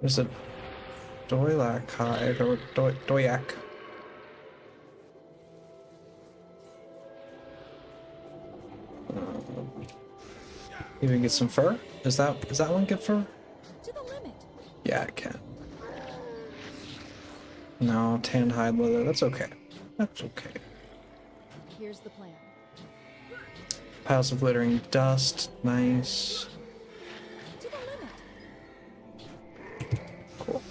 There's a Doylak hide, or Doyak. Even get some fur? Is that one good fur? To the limit. Yeah, it can. No, tanned hide leather. That's okay. That's okay. Here's the plan. Piles of glittering dust. Nice. To the limit. Cool.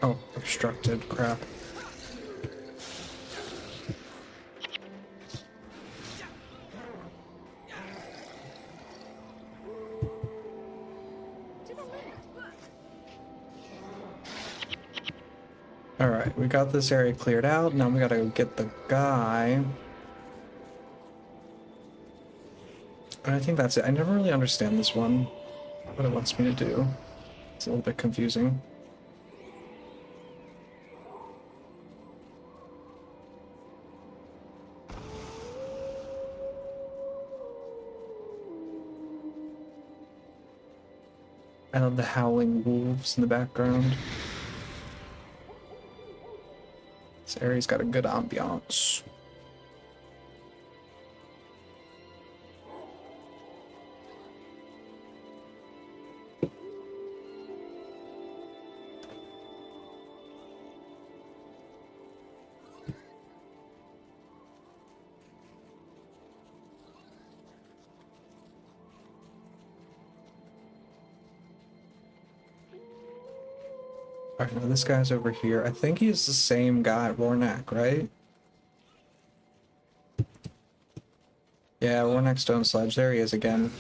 Oh, obstructed. Crap. Alright, we got this area cleared out. Now we gotta go get the guy. And I think that's it. I never really understand this one, what it wants me to do. It's a little bit confusing. I love the howling wolves in the background. This area's got a good ambiance. Alright, now this guy's over here. I think he's the same guy at Rornak, right? Yeah, Rornak Stone Sledge. There he is again.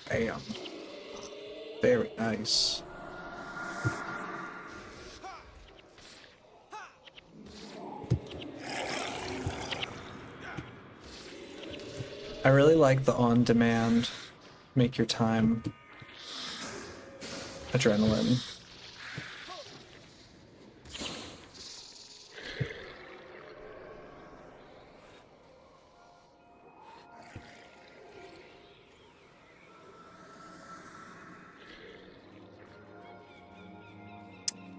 Bam. Very nice. I really like the on-demand, make your time adrenaline.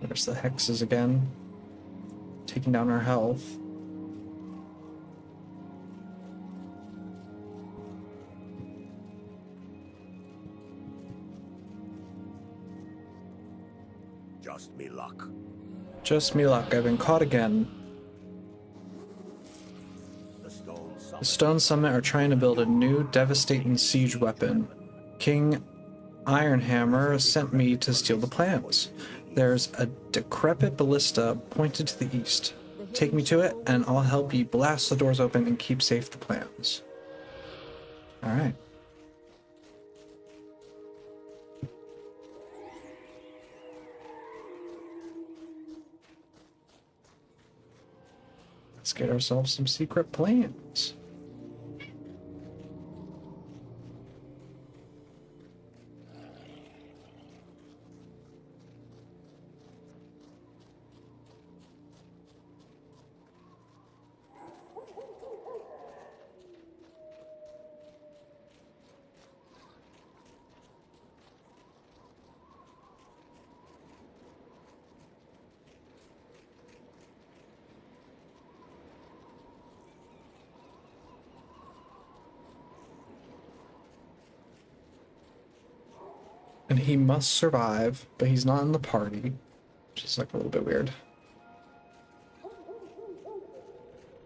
There's the hexes again, taking down our health. Just me luck. Just me luck, I've been caught again. The Stone Summit are trying to build a new devastating siege weapon. King Ironhammer sent me to steal the plans. There's a decrepit ballista pointed to the east. Take me to it, and I'll help you blast the doors open and keep safe the plans. Alright. Let's get ourselves some secret plans. And he must survive, but he's not in the party, which is like a little bit weird.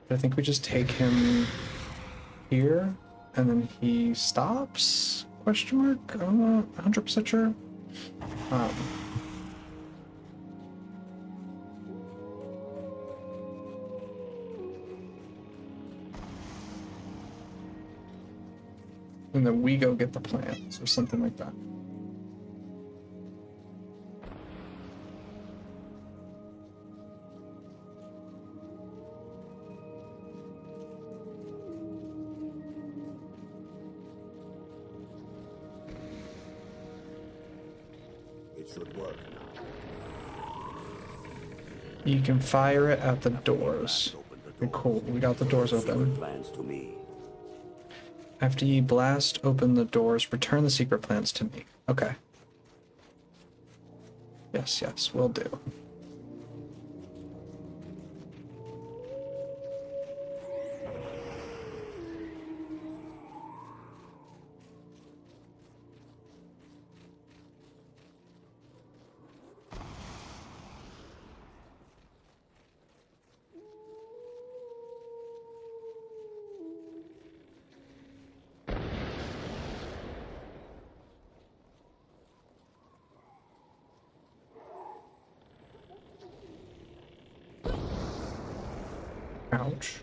But I think we just take him here, and then he stops? Question mark? I'm not 100% sure. And then we go get the plants or something like that. It should work now. You can fire it at the doors. Okay, cool. We got the doors open. Plans to me. After you blast open the doors, return the secret plans to me. Okay. Yes, yes, will do. Ouch.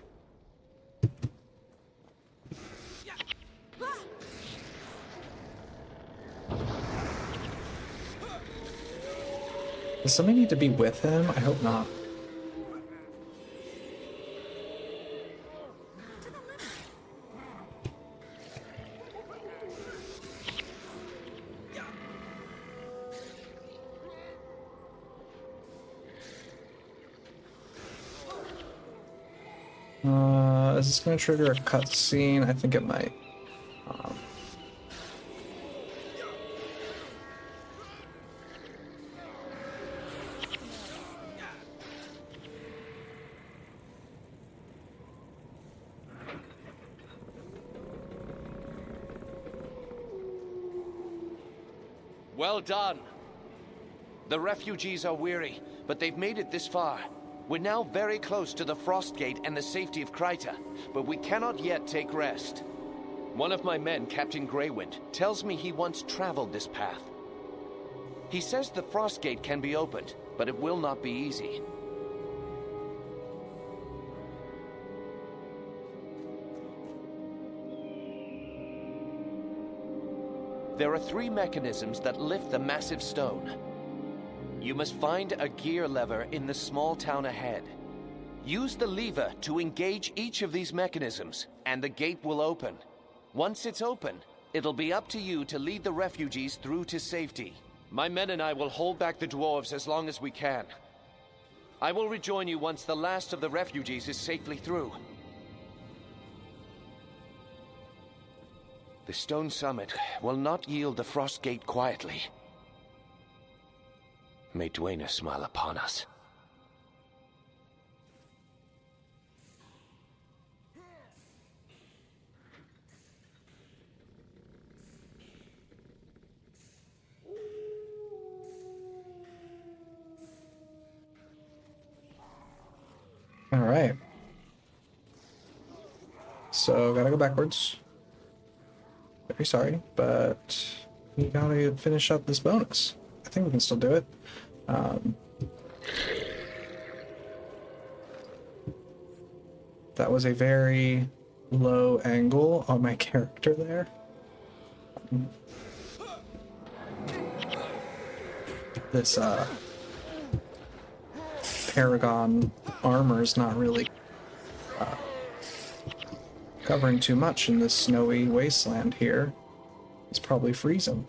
Does somebody need to be with him? I hope not. Is this going to trigger a cutscene? I think it might. Well done. The refugees are weary, but they've made it this far. We're now very close to the Frost Gate and the safety of Kryta, but we cannot yet take rest. One of my men, Captain Greywind, tells me he once traveled this path. He says the Frost Gate can be opened, but it will not be easy. There are 3 mechanisms that lift the massive stone. You must find a gear lever in the small town ahead. Use the lever to engage each of these mechanisms, and the gate will open. Once it's open, it'll be up to you to lead the refugees through to safety. My men and I will hold back the dwarves as long as we can. I will rejoin you once the last of the refugees is safely through. The stone summit will not yield the Frost Gate quietly. May Dwayne smile upon us. All right. So, gotta go backwards. Very sorry, but we gotta finish up this bonus. I think we can still do it. That was a very low angle on my character there. This Paragon armor is not really covering too much in this snowy wasteland here. It's probably freezing.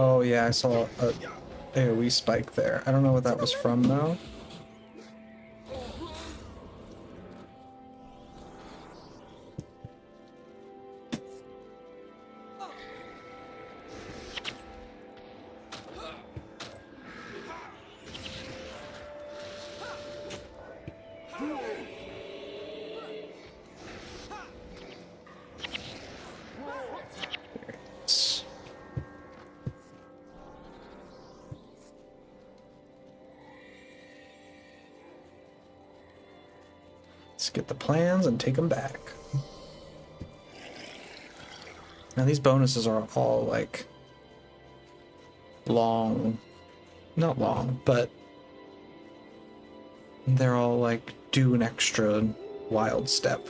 Oh yeah, I saw a AoE spike there. I don't know what that was from though. Let's get the plans and take them back. Now these bonuses are all like long, not long, but they're all like do an extra wild step.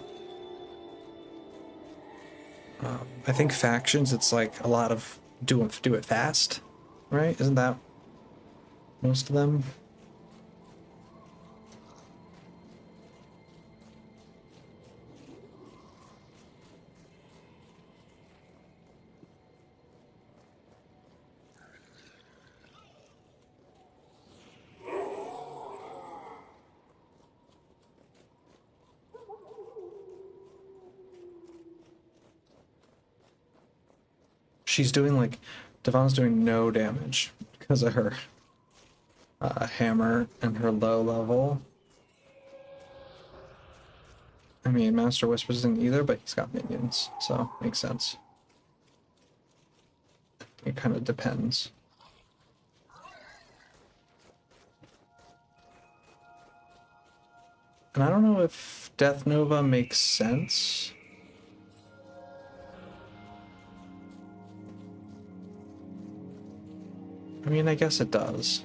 I think factions, it's like a lot of do it fast, right? Isn't that most of them? She's doing like, Devon's doing no damage because of her hammer and her low level. I mean, Master Whispers isn't either, but he's got minions, so makes sense. It kind of depends. And I don't know if Death Nova makes sense. I mean, I guess it does.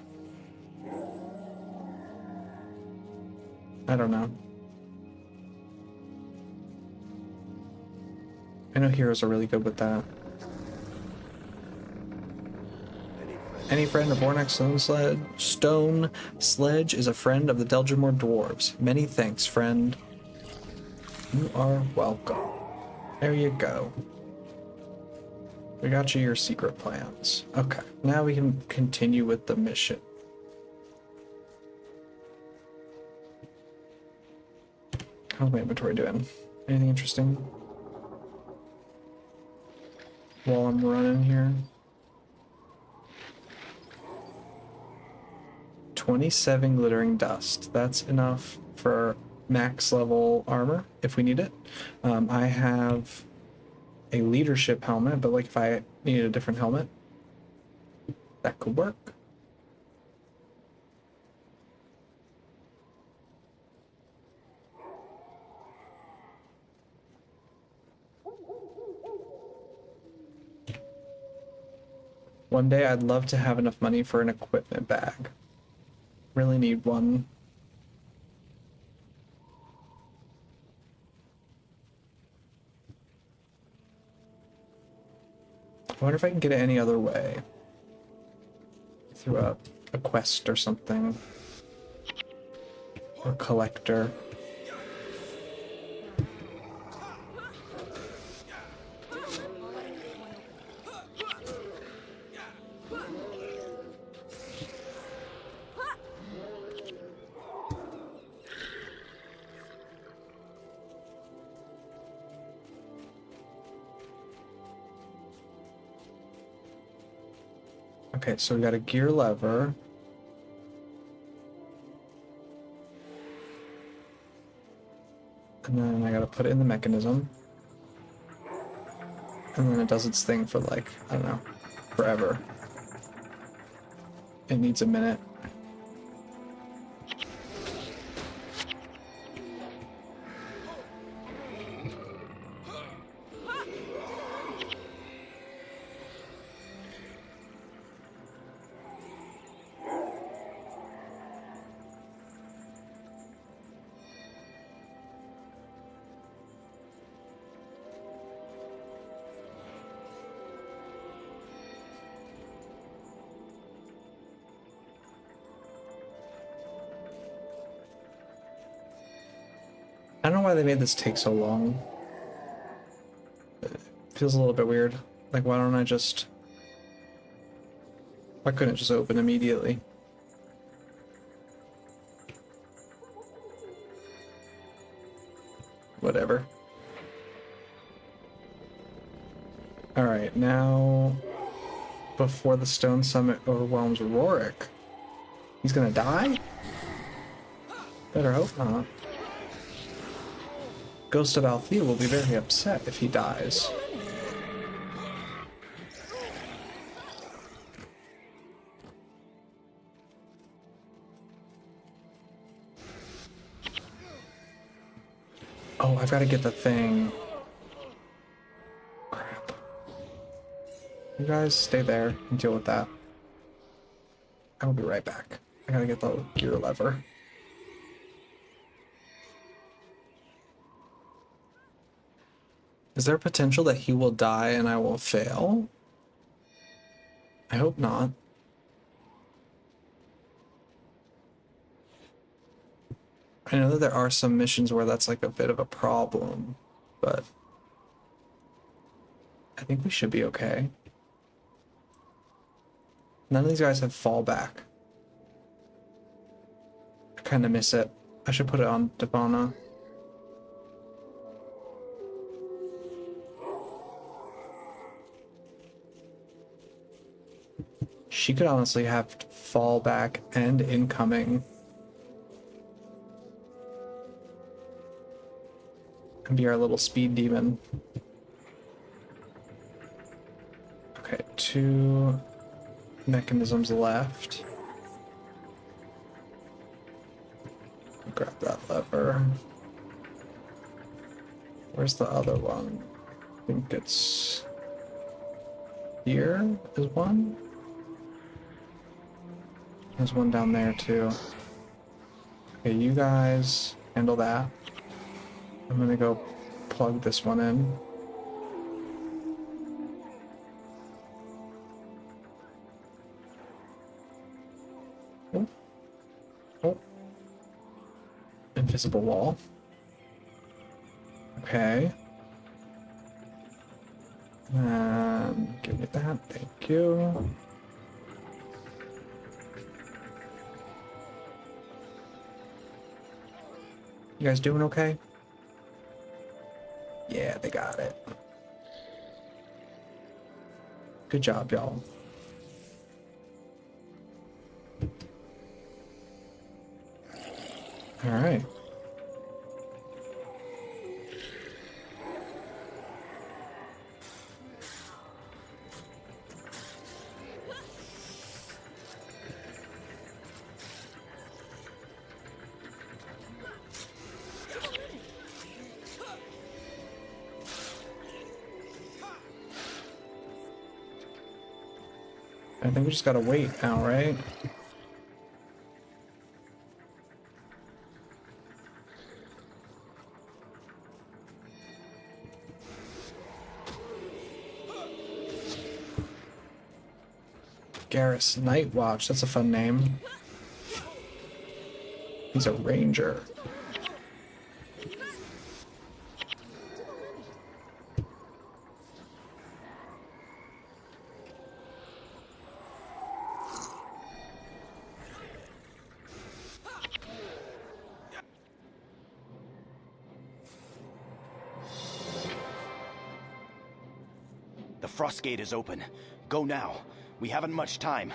I don't know. I know heroes are really good with that. Any friend of Bornak Stone Sledge is a friend of the Deldrimor Dwarves. Many thanks, friend. You are welcome. There you go. We got you your secret plans. Okay, now we can continue with the mission. How's my inventory doing? Anything interesting? While I'm running here. 27 glittering dust. That's enough for max level armor if we need it. I have a leadership helmet, but like if I needed a different helmet, that could work. One day I'd love to have enough money for an equipment bag. Really need one. I wonder if I can get it any other way. Through a quest or something. Or collector. Okay, so we got a gear lever. And then I gotta put it in the mechanism. And then it does its thing for like, I don't know, forever. It needs a minute. I don't know why they made this take so long. It feels a little bit weird. Like, why don't I just Why couldn't it just open immediately? Whatever. Alright, now before the Stone Summit overwhelms Rorik. He's gonna die? Better hope not. Ghost of Althea will be very upset if he dies. Oh, I've got to get the thing. Crap. You guys stay there and deal with that. I will be right back. I gotta get the gear lever. Is there potential that he will die and I will fail? I hope not. I know that there are some missions where that's like a bit of a problem, but I think we should be okay. None of these guys have fallback. I kind of miss it. I should put it on Devona. She could honestly have fallback and incoming. And be our little speed demon. Okay, 2 mechanisms left. Grab that lever. Where's the other one? I think it's here is one. There's one down there too. Okay, you guys handle that. I'm gonna go plug this one in. Oh. Oh. Invisible wall. Okay. And give me that, thank you. You guys doing okay? Yeah, they got it. Good job, y'all. All right. I think we just gotta wait now, right? Garrus Nightwatch, that's a fun name. He's a ranger. The frost gate is open. Go now. We haven't much time.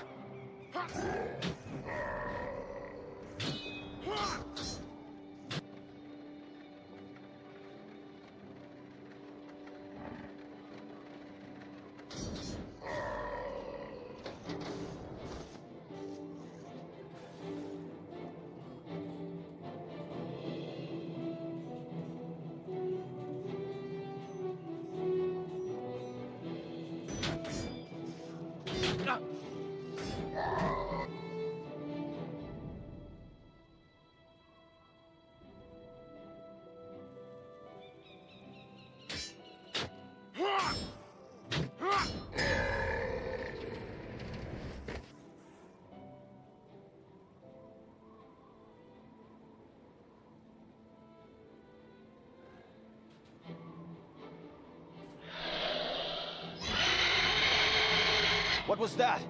What was that?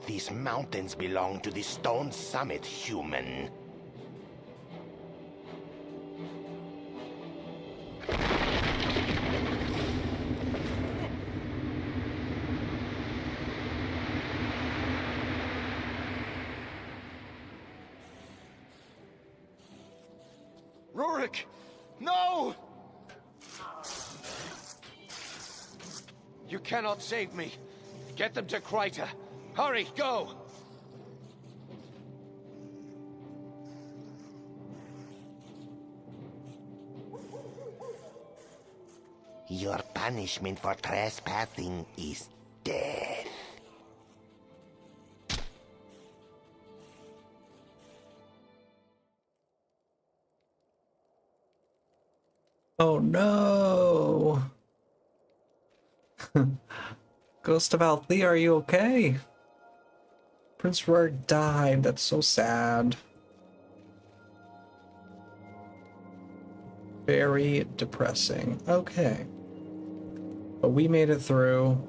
These mountains belong to the Stone Summit, human. Rurik! No! You cannot save me. Get them to Kryta. Hurry, go! Your punishment for trespassing is death. Oh no! Ghost of Althea, are you okay? Prince Rourke died. That's so sad. Very depressing. Okay. But we made it through.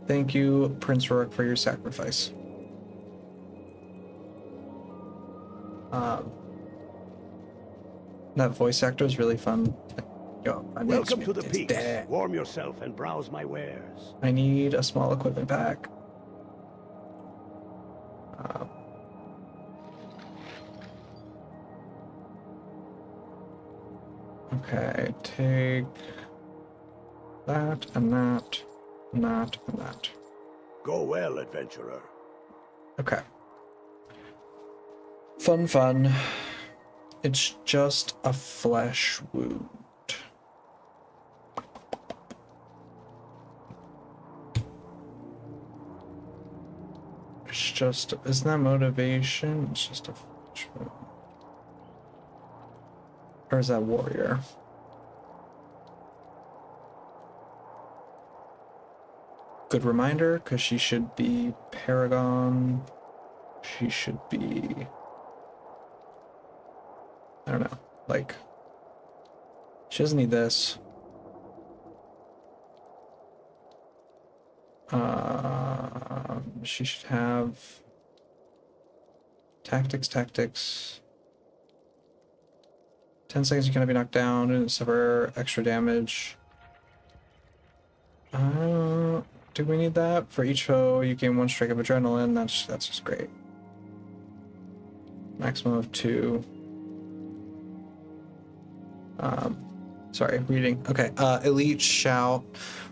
Thank you, Prince Rourke, for your sacrifice. That voice actor is really fun. Yo, welcome to the peaks. Warm yourself and browse my wares. I need a small equipment pack. Okay, take that and that and that and that. Go well, adventurer. Okay. Fun. It's just a flesh wound. It's just, isn't that motivation? It's just a flesh wound. Or is that warrior? Good reminder, because she should be Paragon. She should be... I don't know, like, she doesn't need this. She should have tactics. 10 seconds you cannot be knocked down and suffer extra damage. Do we need that? For each foe, you gain 1 strike of adrenaline. That's just great. Maximum of 2. Sorry, reading. Okay, Elite Shout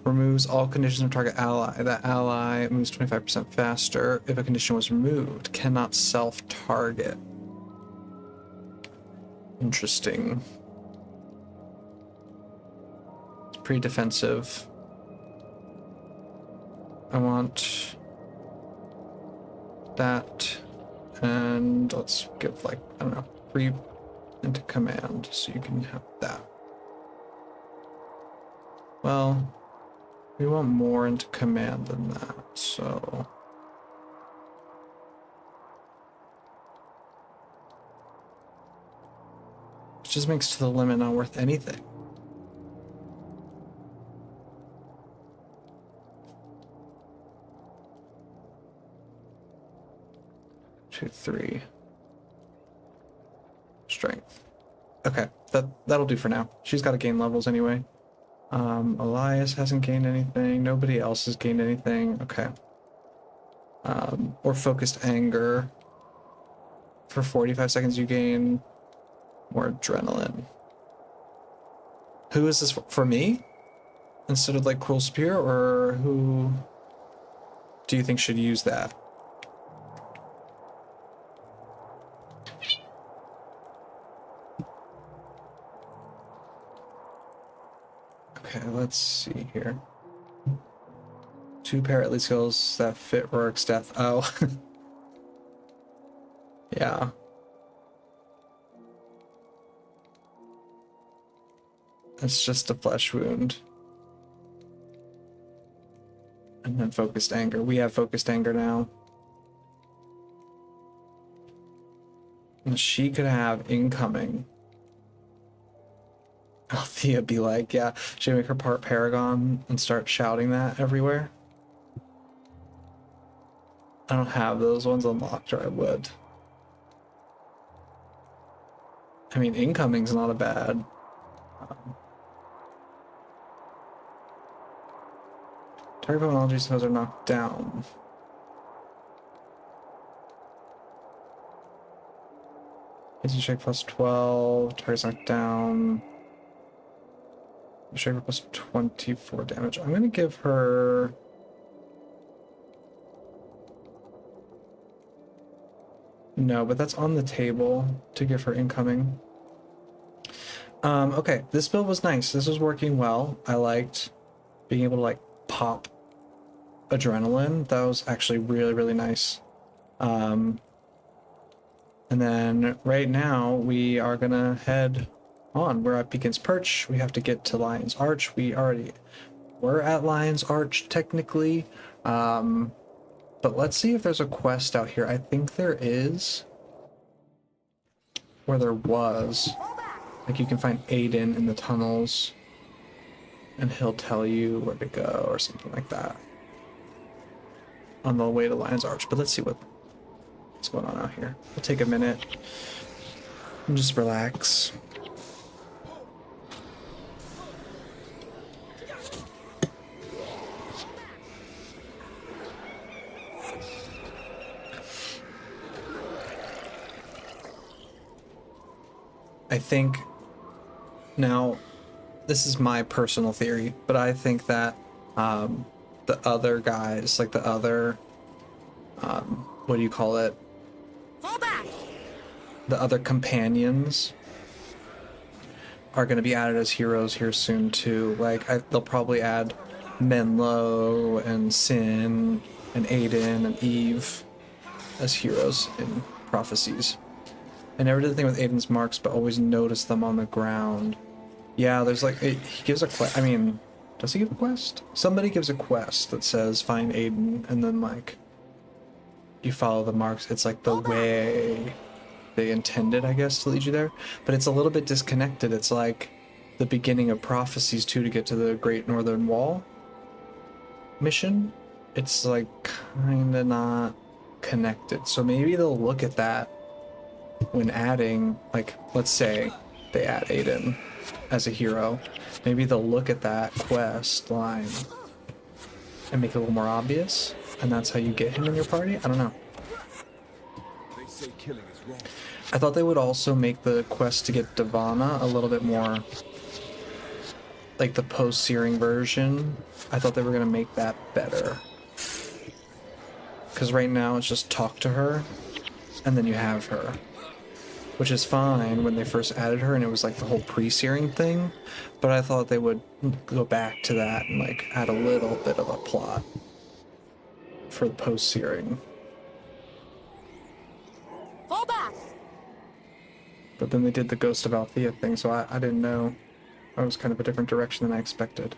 removes all conditions of target ally. That ally moves 25% faster if a condition was removed. Cannot self-target. Interesting. It's pretty defensive. I want that, and let's give, like, I don't know, 3 into command, so you can have that. Well, we want more into command than that, so... It just makes to the limit not worth anything. Two, 3. Strength. Okay, that'll do for now. She's got to gain levels anyway. Elias hasn't gained anything. Nobody else has gained anything. Okay. Or focused anger. For 45 seconds you gain more adrenaline. Who is this for me? Instead of like Cruel Spear, or who do you think should use that? Okay, let's see here. 2 pair elite skills that fit Rorik's death. Oh. Yeah. It's just a flesh wound. And then focused anger. We have focused anger now. And she could have incoming. Althea be like, yeah, she'll make her part Paragon and start shouting that everywhere. I don't have those ones unlocked, or I would. I mean, incoming's not a bad. Target technology cells are knocked down. Hits check plus 12. Target's knocked down. Shaker plus 24 damage. I'm gonna give her. No, but that's on the table to give her incoming. Okay, this build was nice. This was working well. I liked being able to like pop adrenaline. That was actually really, really nice. And then right now we are gonna head on. We're at Beacon's Perch. We have to get to Lion's Arch. We already were at Lion's Arch technically. But let's see if there's a quest out here. I think there is. Or there was. Like you can find Aiden in the tunnels. And he'll tell you where to go or something like that. On the way to Lion's Arch. But let's see what's going on out here. We'll take a minute. And just relax. I think, now, this is my personal theory, but I think that the other guys, like the other, what do you call it? Fall back. The other companions are going to be added as heroes here soon too. Like, they'll probably add Menlo and Sin and Aiden and Eve as heroes in Prophecies. I never did the thing with Aiden's marks, but always noticed them on the ground. Yeah, there's like, he gives a quest. I mean, does he give a quest? Somebody gives a quest that says find Aiden, and then like, you follow the marks. It's like the way they intended, I guess, to lead you there. But it's a little bit disconnected. It's like the beginning of Prophecies 2 to get to the Great Northern Wall mission. It's like kind of not connected. So maybe they'll look at that when adding, like, let's say they add Aiden as a hero, maybe they'll look at that quest line and make it a little more obvious, and that's how you get him in your party? I don't know. They say killing is wrong. I thought they would also make the quest to get Divana a little bit more like the post-searing version. I thought they were going to make that better. Because right now it's just talk to her, and then you have her. Which is fine when they first added her and it was like the whole pre-searing thing, but I thought they would go back to that and like add a little bit of a plot for the post-searing. Fall back. But then they did the Ghost of Althea thing, so I didn't know. That was kind of a different direction than I expected.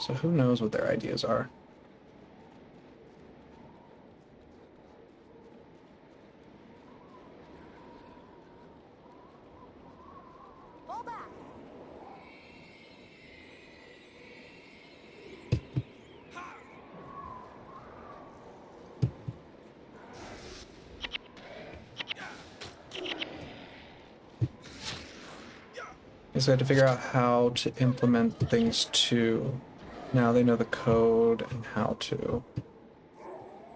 So who knows what their ideas are. So I had to figure out how to implement things too. Now they know the code and how to.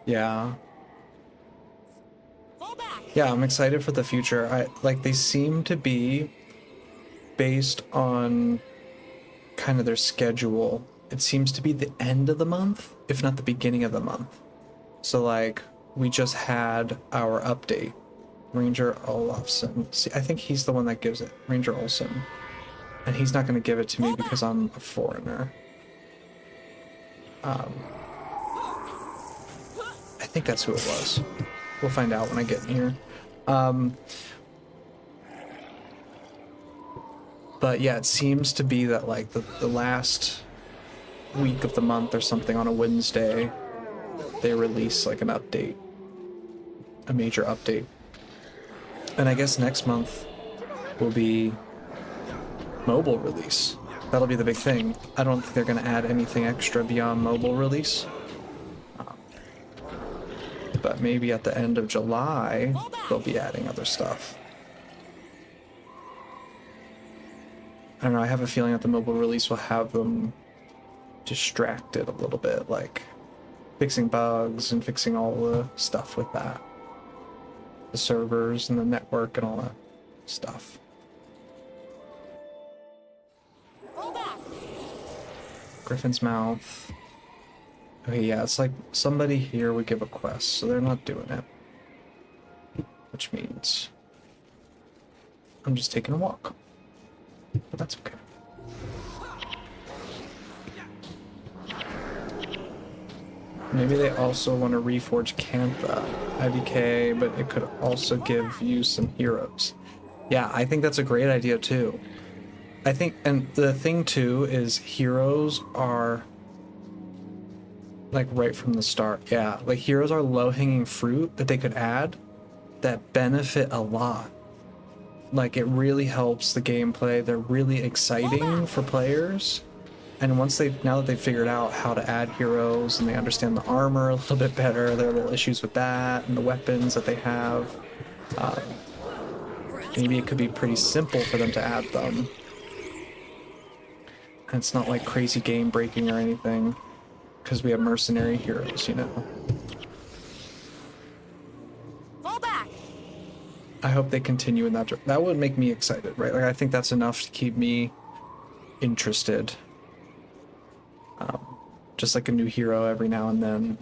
Yeah. Yeah, I'm excited for the future. They seem to be based on kind of their schedule. It seems to be the end of the month, if not the beginning of the month. So like, we just had our update. Ranger Olafson. See, I think he's the one that gives it. Ranger Olsen. And he's not going to give it to me because I'm a foreigner. I think that's who it was. We'll find out when I get in here. But yeah, it seems to be that like the last week of the month or something on a Wednesday, they release like an update. A major update. And I guess next month will be mobile release. That'll be the big thing. I don't think they're going to add anything extra beyond mobile release. but maybe at the end of July, they'll be adding other stuff. I don't know, I have a feeling that the mobile release will have them distracted a little bit, like fixing bugs and fixing all the stuff with that. The servers and the network and all that stuff. Griffin's Mouth. Okay, yeah, it's like somebody here would give a quest, so they're not doing it. Which means I'm just taking a walk. But that's okay. Maybe they also want to reforge Cantha, IDK, but it could also give you some heroes. Yeah, I think that's a great idea too. I think, and the thing too is heroes are like right from the start. Yeah, like heroes are low-hanging fruit that they could add that benefit a lot. Like it really helps the gameplay. They're really exciting for players. And once now that they've figured out how to add heroes and they understand the armor a little bit better, there are little issues with that and the weapons that they have. Maybe it could be pretty simple for them to add them. And it's not like crazy game breaking or anything, because we have mercenary heroes, you know. Fall back. I hope they continue in that. That would make me excited, right? Like I think that's enough to keep me interested. Just like a new hero every now and then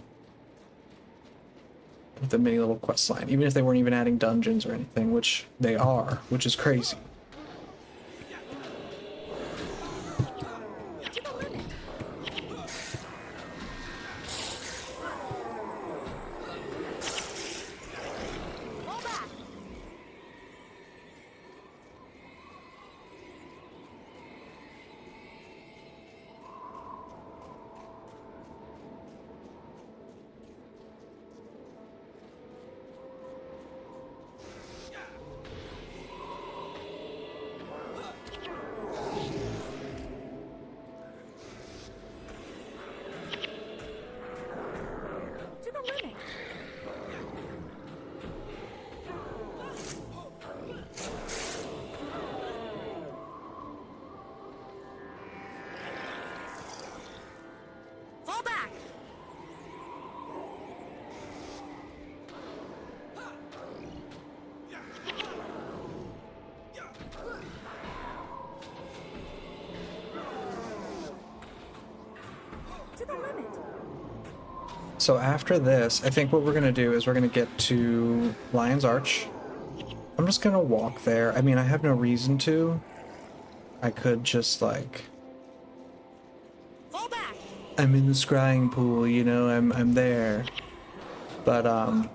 with a mini little quest line, even if they weren't even adding dungeons or anything, which they are, which is crazy. So after this, I think what we're going to do is we're going to get to Lion's Arch. I'm just going to walk there. I mean, I have no reason to. I could just, like... Fall back. I'm in the scrying pool, you know, I'm there. But, uh-oh.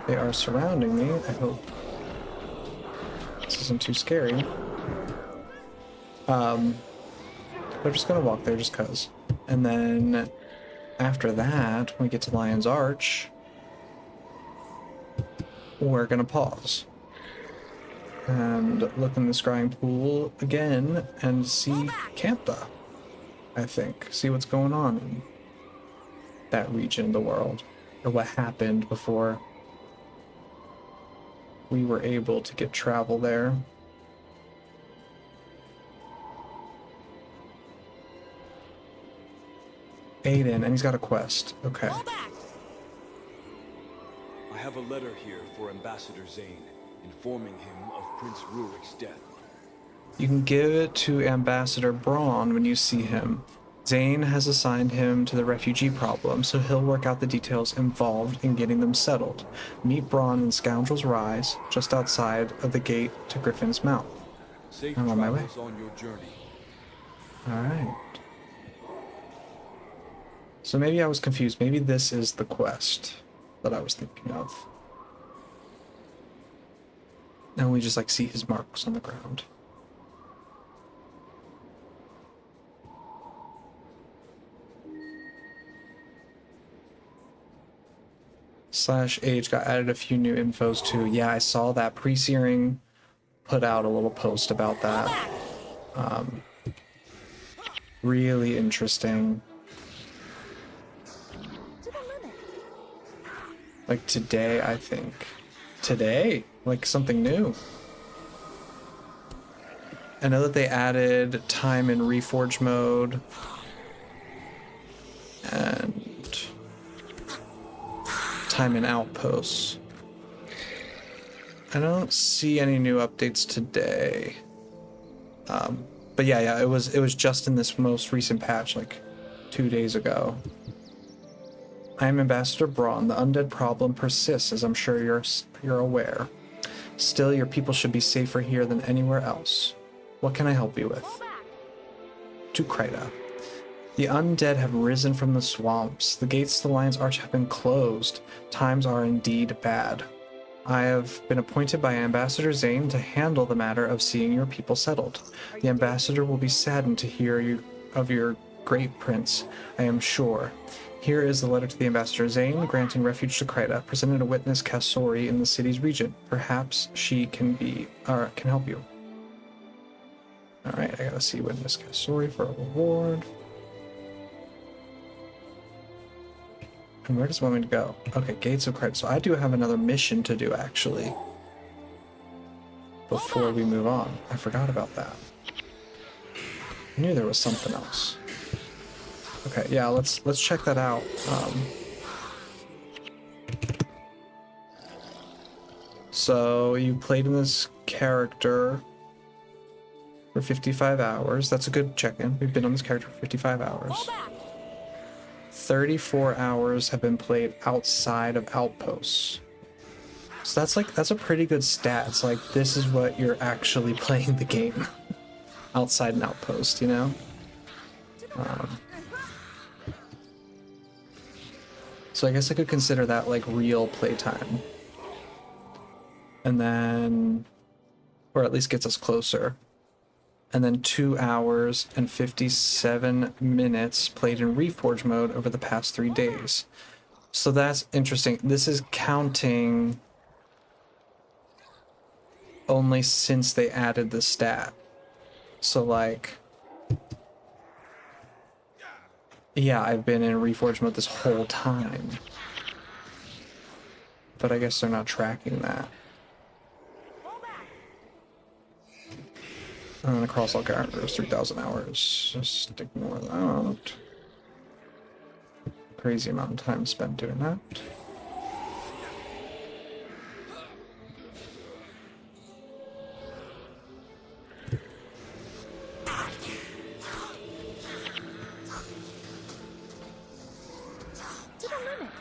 They are surrounding me. I hope this isn't too scary. We're just gonna walk there just cause. And then after that, when we get to Lion's Arch, we're gonna pause. And look in the scrying pool again and see Cantha, I think. See what's going on in that region of the world. Or what happened before we were able to get travel there. Aiden, and he's got a quest. Okay. I have a letter here for Ambassador Zane, informing him of Prince Rurik's death. You can give it to Ambassador Braun when you see him. Zane has assigned him to the refugee problem, so he'll work out the details involved in getting them settled. Meet Braun in Scoundrel's Rise, just outside of the gate to Griffin's Mouth. Safe I'm on my way. travels on your journey. Alright. So maybe I was confused. Maybe this is the quest that I was thinking of. And we just like see his marks on the ground. /age got added a few new infos too. Yeah, I saw that. Pre-Searing put out a little post about that. Really interesting. Like today, I think. Today? Like something new. I know that they added time in Reforge mode. And time in Outposts. I don't see any new updates today. But yeah, it was just in this most recent patch, like 2 days ago. I am Ambassador Braun. The undead problem persists, as I'm sure you're aware. Still, your people should be safer here than anywhere else. What can I help you with? To Kryta. The undead have risen from the swamps. The gates to the Lion's Arch have been closed. Times are indeed bad. I have been appointed by Ambassador Zane to handle the matter of seeing your people settled. The ambassador will be saddened to hear of your great prince, I am sure. Here is the letter to the Ambassador Zane, granting refuge to Kryta, presented a witness Kasori in the city's region. Perhaps she can help you. Alright, I gotta see witness Kasori for a reward. And where does it want me to go? Okay, Gates of Kryta. So I do have another mission to do, actually. Before we move on. I forgot about that. I knew there was something else. Okay, yeah, let's check that out. So you played in this character for 55 hours. That's a good check-in. We've been on this character for 55 hours. 34 hours have been played outside of Outposts. So that's a pretty good stat. It's like, this is what you're actually playing the game. Outside an Outpost, you know? So I guess I could consider that like real playtime. And then, or at least gets us closer. And then 2 hours and 57 minutes played in Reforge mode over the past 3 days. So that's interesting. This is counting only since they added the stat. So like, yeah, I've been in Reforge mode this whole time. But I guess they're not tracking that. And then across all characters, 3,000 hours. Just ignore that. Crazy amount of time spent doing that.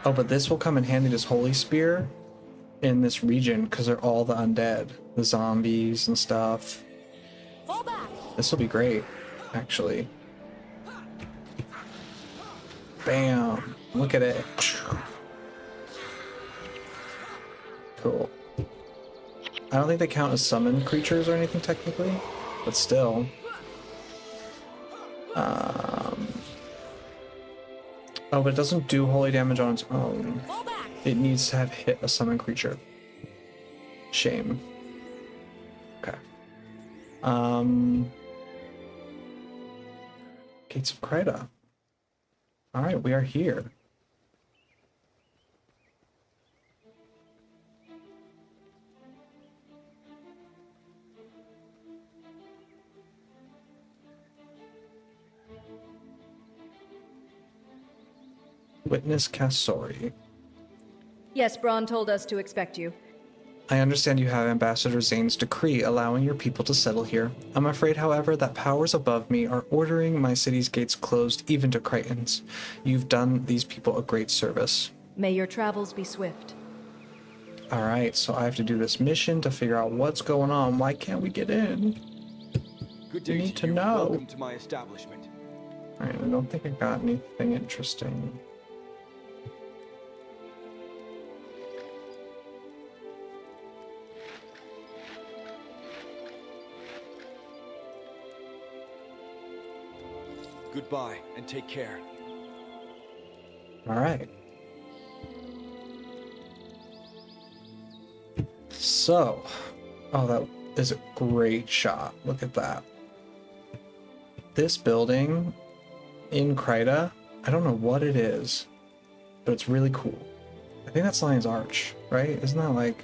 Oh, but this will come in handy, this Holy Spear, in this region, because they're all the undead. The zombies and stuff. This will be great, actually. Bam! Look at it. Cool. I don't think they count as summoned creatures or anything technically, but still. Oh, but it doesn't do holy damage on its own. It needs to have hit a summoned creature. Shame. Okay. Gates of Kryta. Alright, we are here. Witness Kasori. Yes, Braun told us to expect you. I understand you have Ambassador Zane's decree allowing your people to settle here. I'm afraid, however, that powers above me are ordering my city's gates closed even to Crichtons. You've done these people a great service. May your travels be swift. Alright, so I have to do this mission to figure out what's going on. Why can't we get in? Good day We need to know. Welcome to my establishment. Alright, I don't think I got anything interesting. Goodbye, and take care. Alright. So, oh, that is a great shot. Look at that. This building in Kryta, I don't know what it is, but it's really cool. I think that's Lion's Arch, right? Isn't that like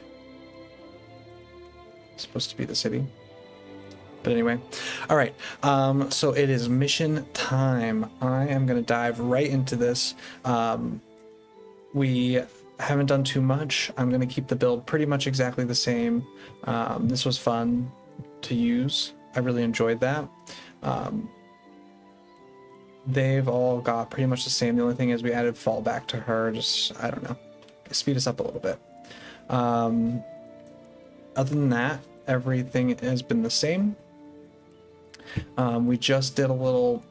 supposed to be the city? But anyway, all right. So it is mission time. I am gonna dive right into this. We haven't done too much. I'm gonna keep the build pretty much exactly the same. This was fun to use. I really enjoyed that. They've all got pretty much the same. The only thing is we added fallback to her. Just, I don't know, speed us up a little bit. Other than that, everything has been the same. We just did a little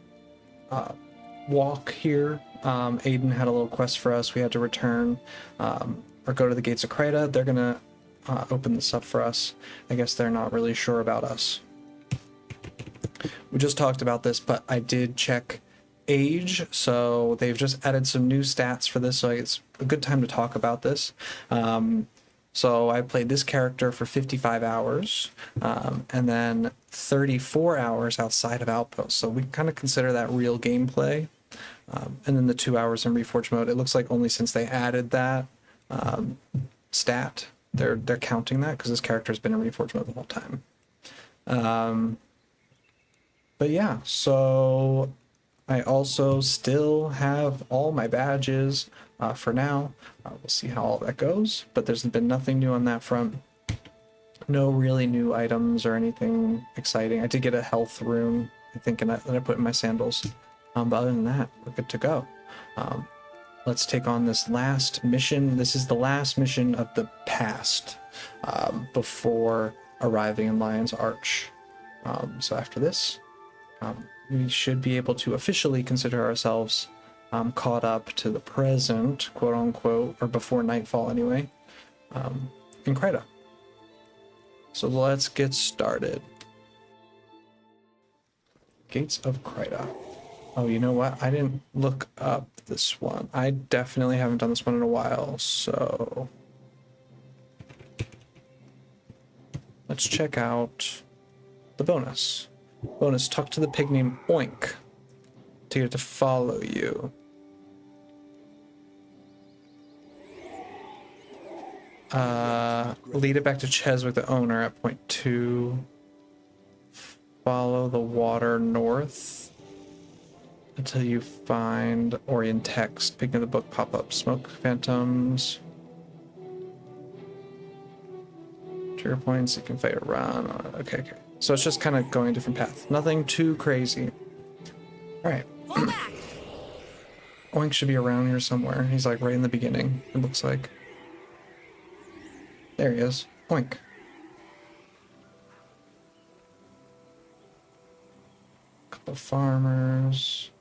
walk here. Aiden had a little quest for us. We had to return or go to the gates of Krita. They're gonna open this up for us. I guess they're not really sure about us. We just talked about this, but I did check age, so they've just added some new stats for this, so it's a good time to talk about this. So I played this character for 55 hours, and then 34 hours outside of Outpost, so we kind of consider that real gameplay. And then the 2 hours in Reforged mode, it looks like only since they added that stat, they're counting that, because this character's been in Reforged mode the whole time. But yeah, so I also still have all my badges for now. We'll see how all that goes, but there's been nothing new on that front. No really new items or anything exciting. I did get a health rune, I think, that I put in my sandals. But other than that, we're good to go. Let's take on this last mission. This is the last mission of the past before arriving in Lion's Arch. So after this, we should be able to officially consider ourselves caught up to the present, quote unquote, or before nightfall anyway, in Krita. So let's get started. Gates of Krita. Oh, you know what? I didn't look up this one. I definitely haven't done this one in a while, so let's check out the bonus. Bonus, talk to the pig named Oink to get to follow you. Lead it back to Cheswick, the owner, at point 2. Follow the water north until you find Orient text. Picking the book pop-up. Smoke phantoms. Trigger points, you can fight around. Okay. So it's just kind of going a different path. Nothing too crazy. Alright. Oink should be around here somewhere. He's like right in the beginning, it looks like. There he is. Oink. Couple farmers.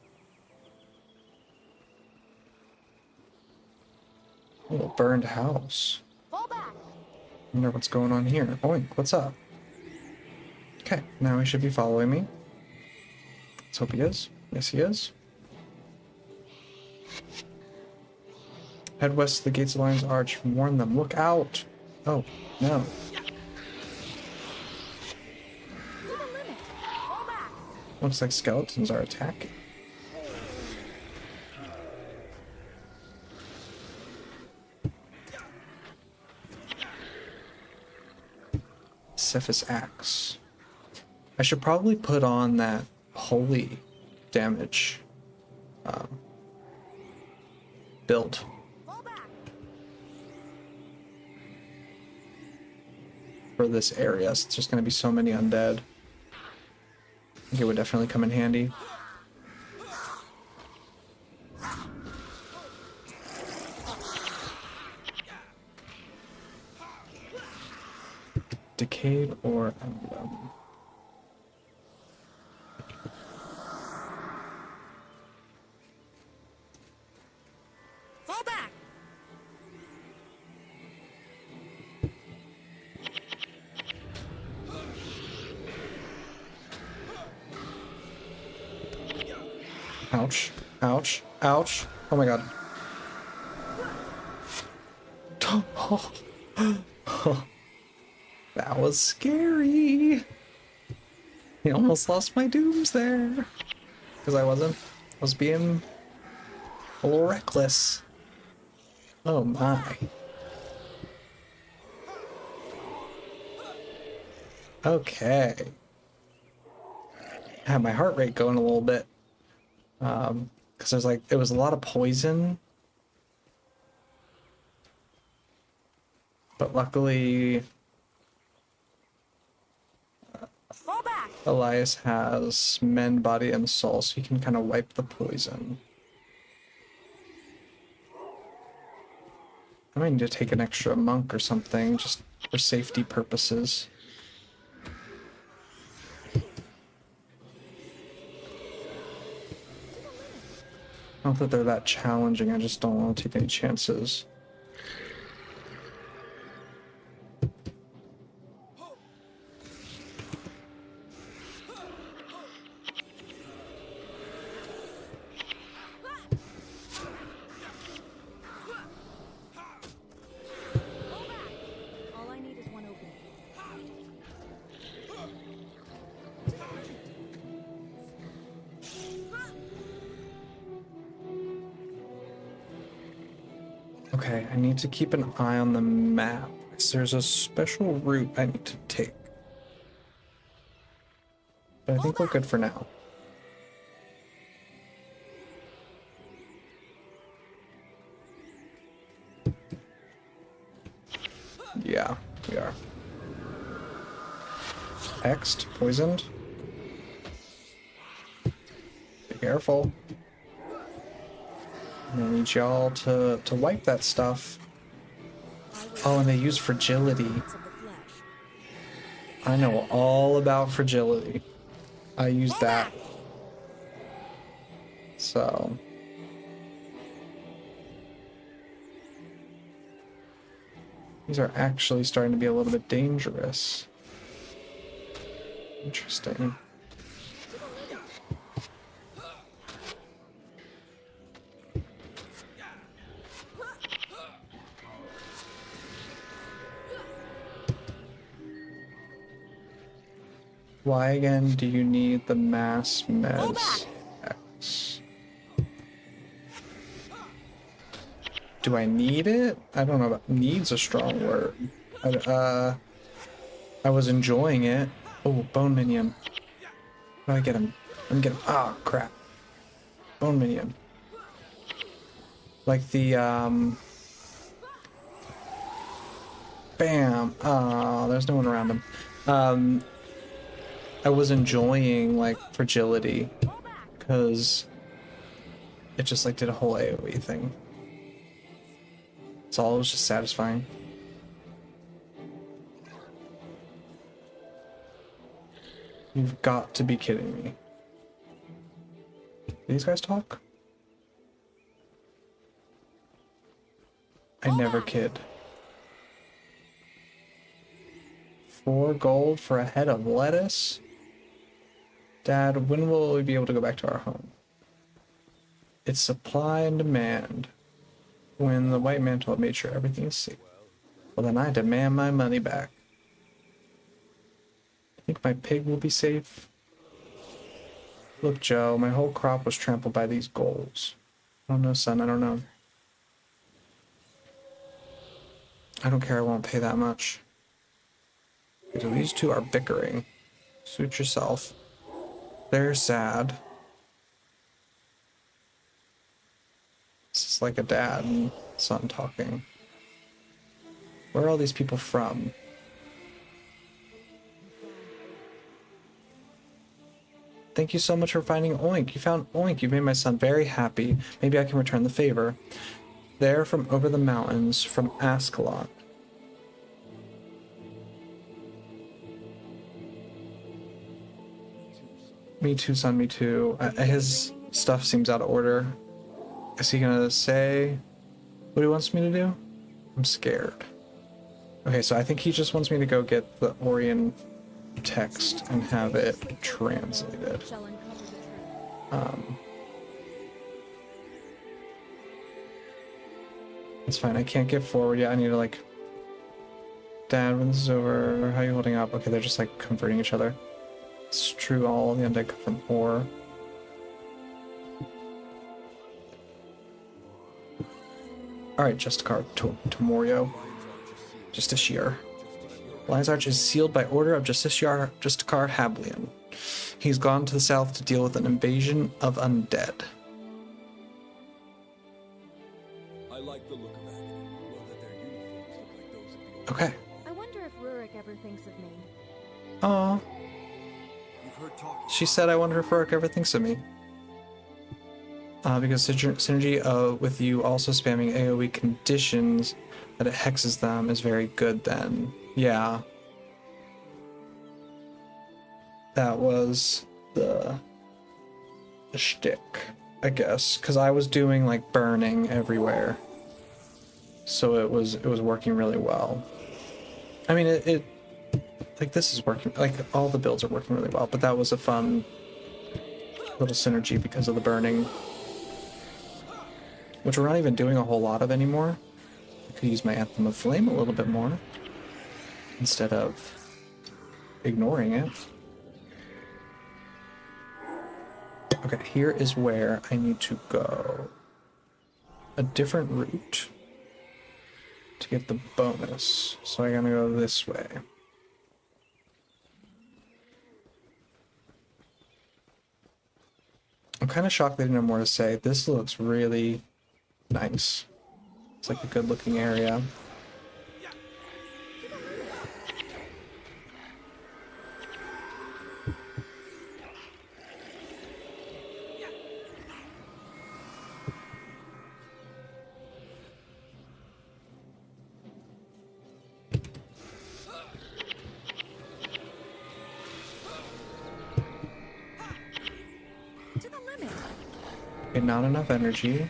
A little burned house. Wonder what's going on here. Oink, what's up? Okay, now he should be following me. Let's hope he is. Yes, he is. Head west to the gates of Lion's Arch. Warn them. Look out! Oh, no. Looks like skeletons are attacking. Cephas Axe. I should probably put on that holy damage build. For this area, so it's just going to be so many undead. I think it would definitely come in handy. Decayed or emblem. Fall back. Ouch. Ouch. Ouch. Oh my god. That was scary. I almost lost my dooms there. Because I was being a little reckless. Oh my. Okay. I had my heart rate going a little bit. Because there's like, it was a lot of poison. But luckily, Elias has Mend, Body, and Soul, so he can kind of wipe the poison. I might need to take an extra monk or something, just for safety purposes. Not that they're that challenging, I just don't want to take any chances. All I need is one opening. Okay, I need to keep an eye on the map, because there's a special route I need to take. But I think we're good for now. Yeah, we are. Hexed, poisoned. Be careful. I need y'all to wipe that stuff. Oh, and they use fragility. I know all about fragility. I use that. So. These are actually starting to be a little bit dangerous. Interesting. Why again do you need the mass mez X? Do I need it? I don't know about need's a strong word. I was enjoying it. Oh, bone minion. How do I get him? Let me get him. Ah, crap. Bone minion. Like the, bam. Ah, there's no one around him. I was enjoying, like, fragility. Because it just, like, did a whole AoE thing. It's all, it was just satisfying. You've got to be kidding me. Do these guys talk? I never kid. 4 gold for a head of lettuce? Dad, when will we be able to go back to our home? It's supply and demand. When the White Mantle had made sure everything is safe. Well, then I demand my money back. Think my pig will be safe? Look, Joe, my whole crop was trampled by these ghouls. I don't know, son, I don't know. I don't care, I won't pay that much. Okay, so these two are bickering. Suit yourself. They're sad. This is like a dad and son talking. Where are all these people from? Thank you so much for finding Oink. You found Oink. You made my son very happy. Maybe I can return the favor. They're from over the mountains, from Ascalon. Me too, son, me too. His stuff seems out of order. Is he gonna say what he wants me to do? I'm scared. Okay, so I think he just wants me to go get the Orion text and have it translated. It's fine, I can't get forward yet. I need to, like... Dad, when this is over, how are you holding up? Okay, they're just, like, comforting each other. It's true, all the undead come from ore. Alright, Justicar Tomorio. Justiciar. Lion's Arch is sealed by order of Justicar Hablian. He's gone to the south to deal with an invasion of undead. I like the look of that. Well, that their uniforms look like those of the old. Okay. I wonder if Rurik ever thinks of me. Aw. She said, I wonder if Rurik ever thinks of me. Because synergy with you also spamming AoE conditions that it hexes them is very good then. Yeah. That was the shtick, I guess. Because I was doing like burning everywhere. So it was working really well. I mean, it like this is working, like all the builds are working really well, but that was a fun little synergy because of the burning. Which we're not even doing a whole lot of anymore. I could use my Anthem of Flame a little bit more instead of ignoring it. Okay, here is where I need to go a different route to get the bonus. So I'm gonna go this way. I'm kind of shocked they didn't have more to say. This looks really nice. It's like a good looking area. Okay, not enough energy.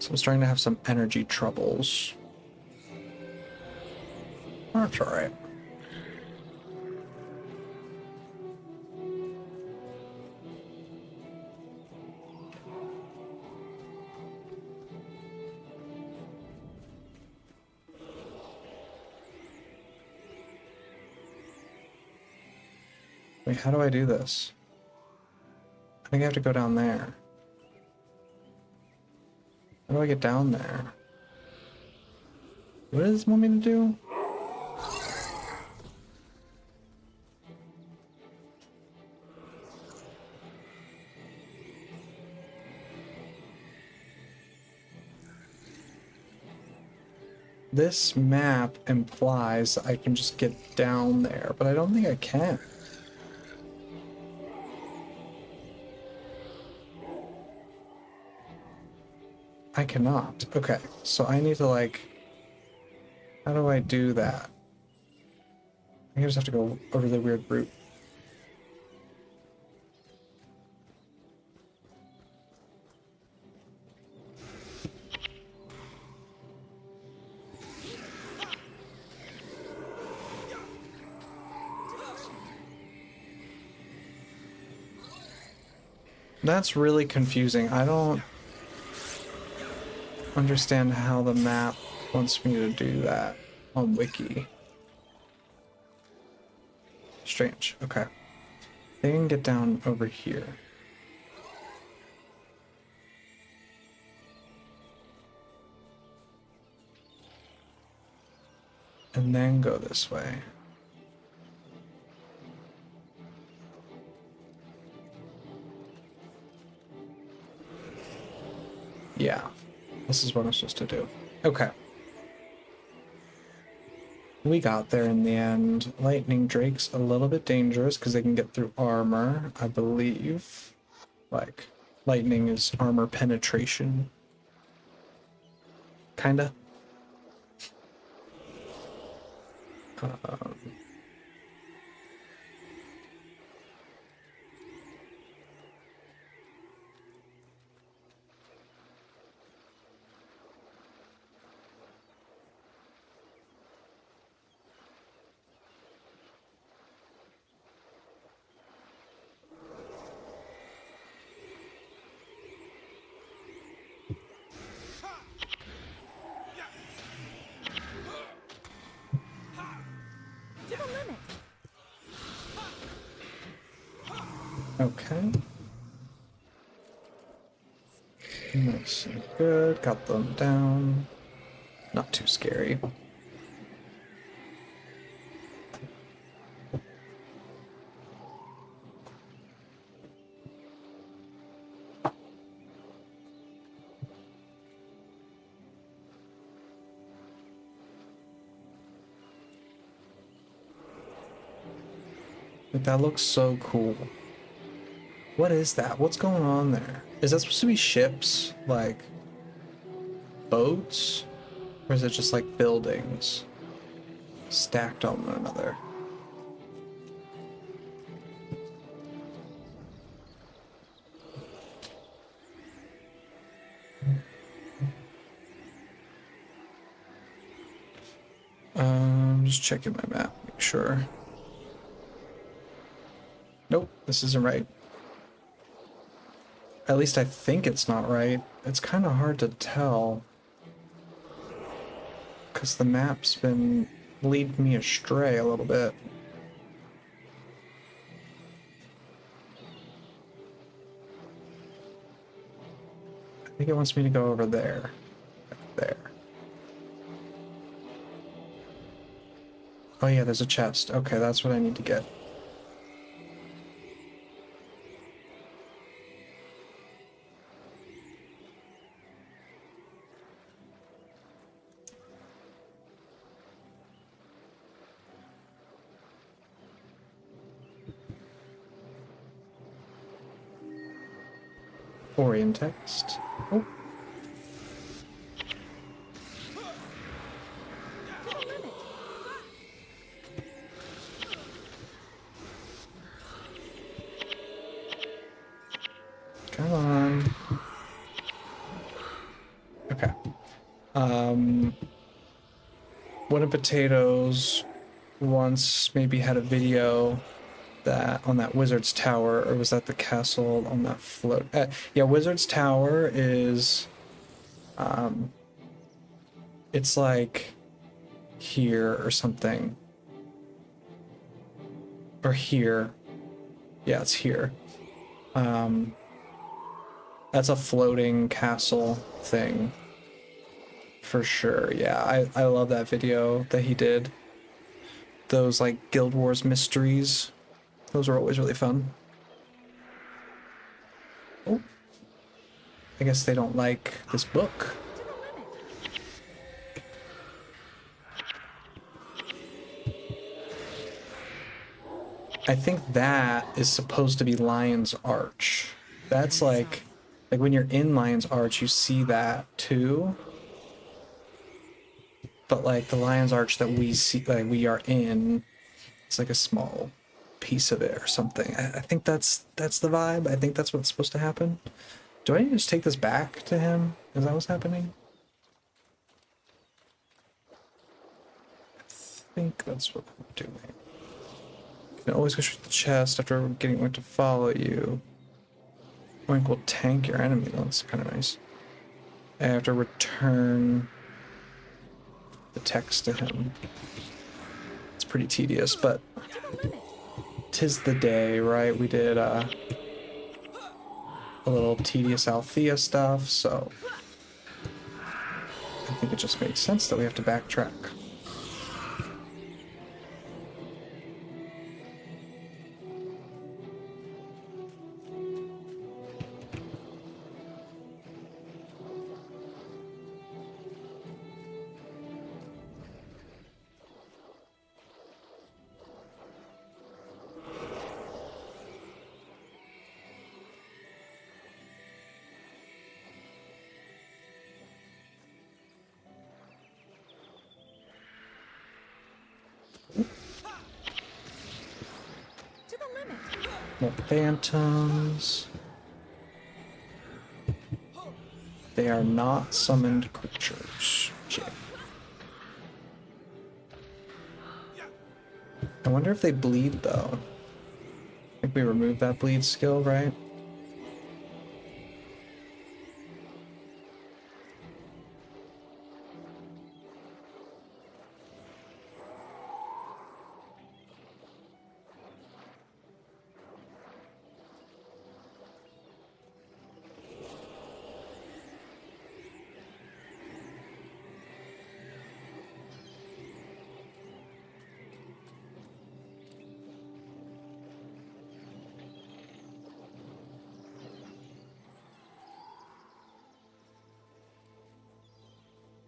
So I'm starting to have some energy troubles. That's alright. Wait, how do I do this? I think I have to go down there. How do I get down there? What does it want me to do? This map implies I can just get down there, but I don't think I can. I cannot. Okay, so I need to like... How do I do that? I just have to go a really weird route. That's really confusing. I don't understand how the map wants me to do that on Wiki. Strange. Okay. They can get down over here. And then go this way. Yeah. This is what I'm supposed to do. Okay. We got there in the end. Lightning Drake's a little bit dangerous because they can get through armor, I believe. Like, lightning is armor penetration. Kinda. Okay. Nice and good. Got them down. Not too scary. That looks so cool. What is that? What's going on there? Is that supposed to be ships? Like boats? Or is it just like buildings stacked on one another? Just checking my map, make sure. Nope, this isn't right. At least I think it's not right. It's kind of hard to tell, because the map's been leading me astray a little bit. I think it wants me to go over there. There. Oh yeah, there's a chest. Okay, that's what I need to get. Orient text. Oh. Come on. Okay. Wooden Potatoes once maybe had a video that on that Wizard's Tower, or was that the castle on that float? Yeah, Wizard's Tower is, it's like here or something. Or here. Yeah, it's here. That's a floating castle thing. For sure, yeah. I love that video that he did. Those, like, Guild Wars mysteries. Those are always really fun. Oh. I guess they don't like this book. I think that is supposed to be Lion's Arch. That's like when you're in Lion's Arch, you see that too. But like the Lion's Arch that we see, like we are in, it's like a small piece of it or something. I think that's the vibe. I think that's what's supposed to happen. Do I need to just take this back to him? Is that what's happening? I think that's what I'm doing. You can always go straight to the chest after getting one to follow you. Oink will tank your enemy. That's kind of nice. I have to return the text to him. It's pretty tedious, but 'tis the day, right? We did a little tedious Althea stuff, so I think it just makes sense that we have to backtrack. More phantoms. They are not summoned creatures. Jim. I wonder if they bleed though. I think we removed that bleed skill, right?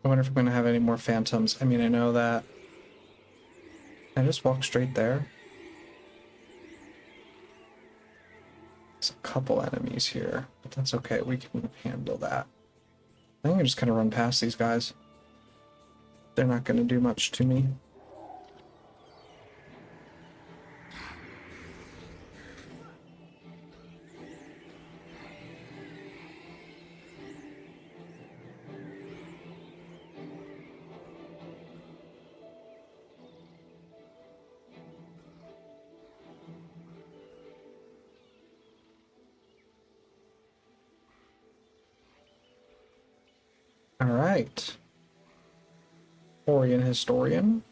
I wonder if I'm going to have any more phantoms. I mean, I know that. Can I just walk straight there? There's a couple enemies here, but that's okay. We can handle that. I think I just kind of run past these guys. They're not going to do much to me. All right. Orion Historian.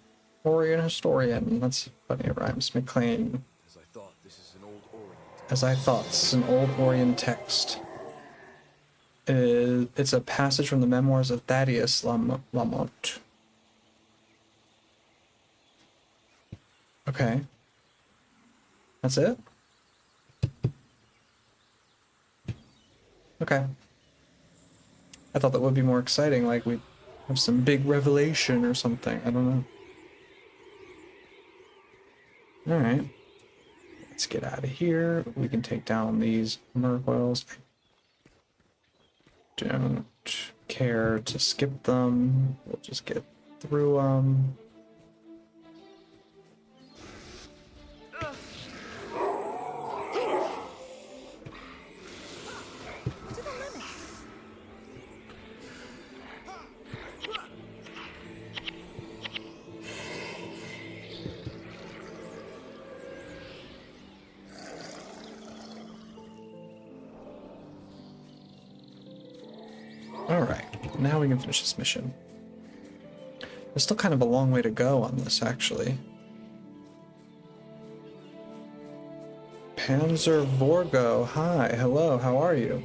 Orion Historian. That's funny, it rhymes. McLean. As I thought, this is an old Orient. As I thought, this is an old Orion text. It's a passage from the memoirs of Thaddeus Lamont. Okay. That's it? Okay. I thought that would be more exciting, like we'd have some big revelation or something. I don't know. Alright. Let's get out of here. We can take down these mercoils. Don't care to skip them. We'll just get through them. Alright, now we can finish this mission. There's still kind of a long way to go on this, actually. Panzer Vorgo, hi, hello, how are you?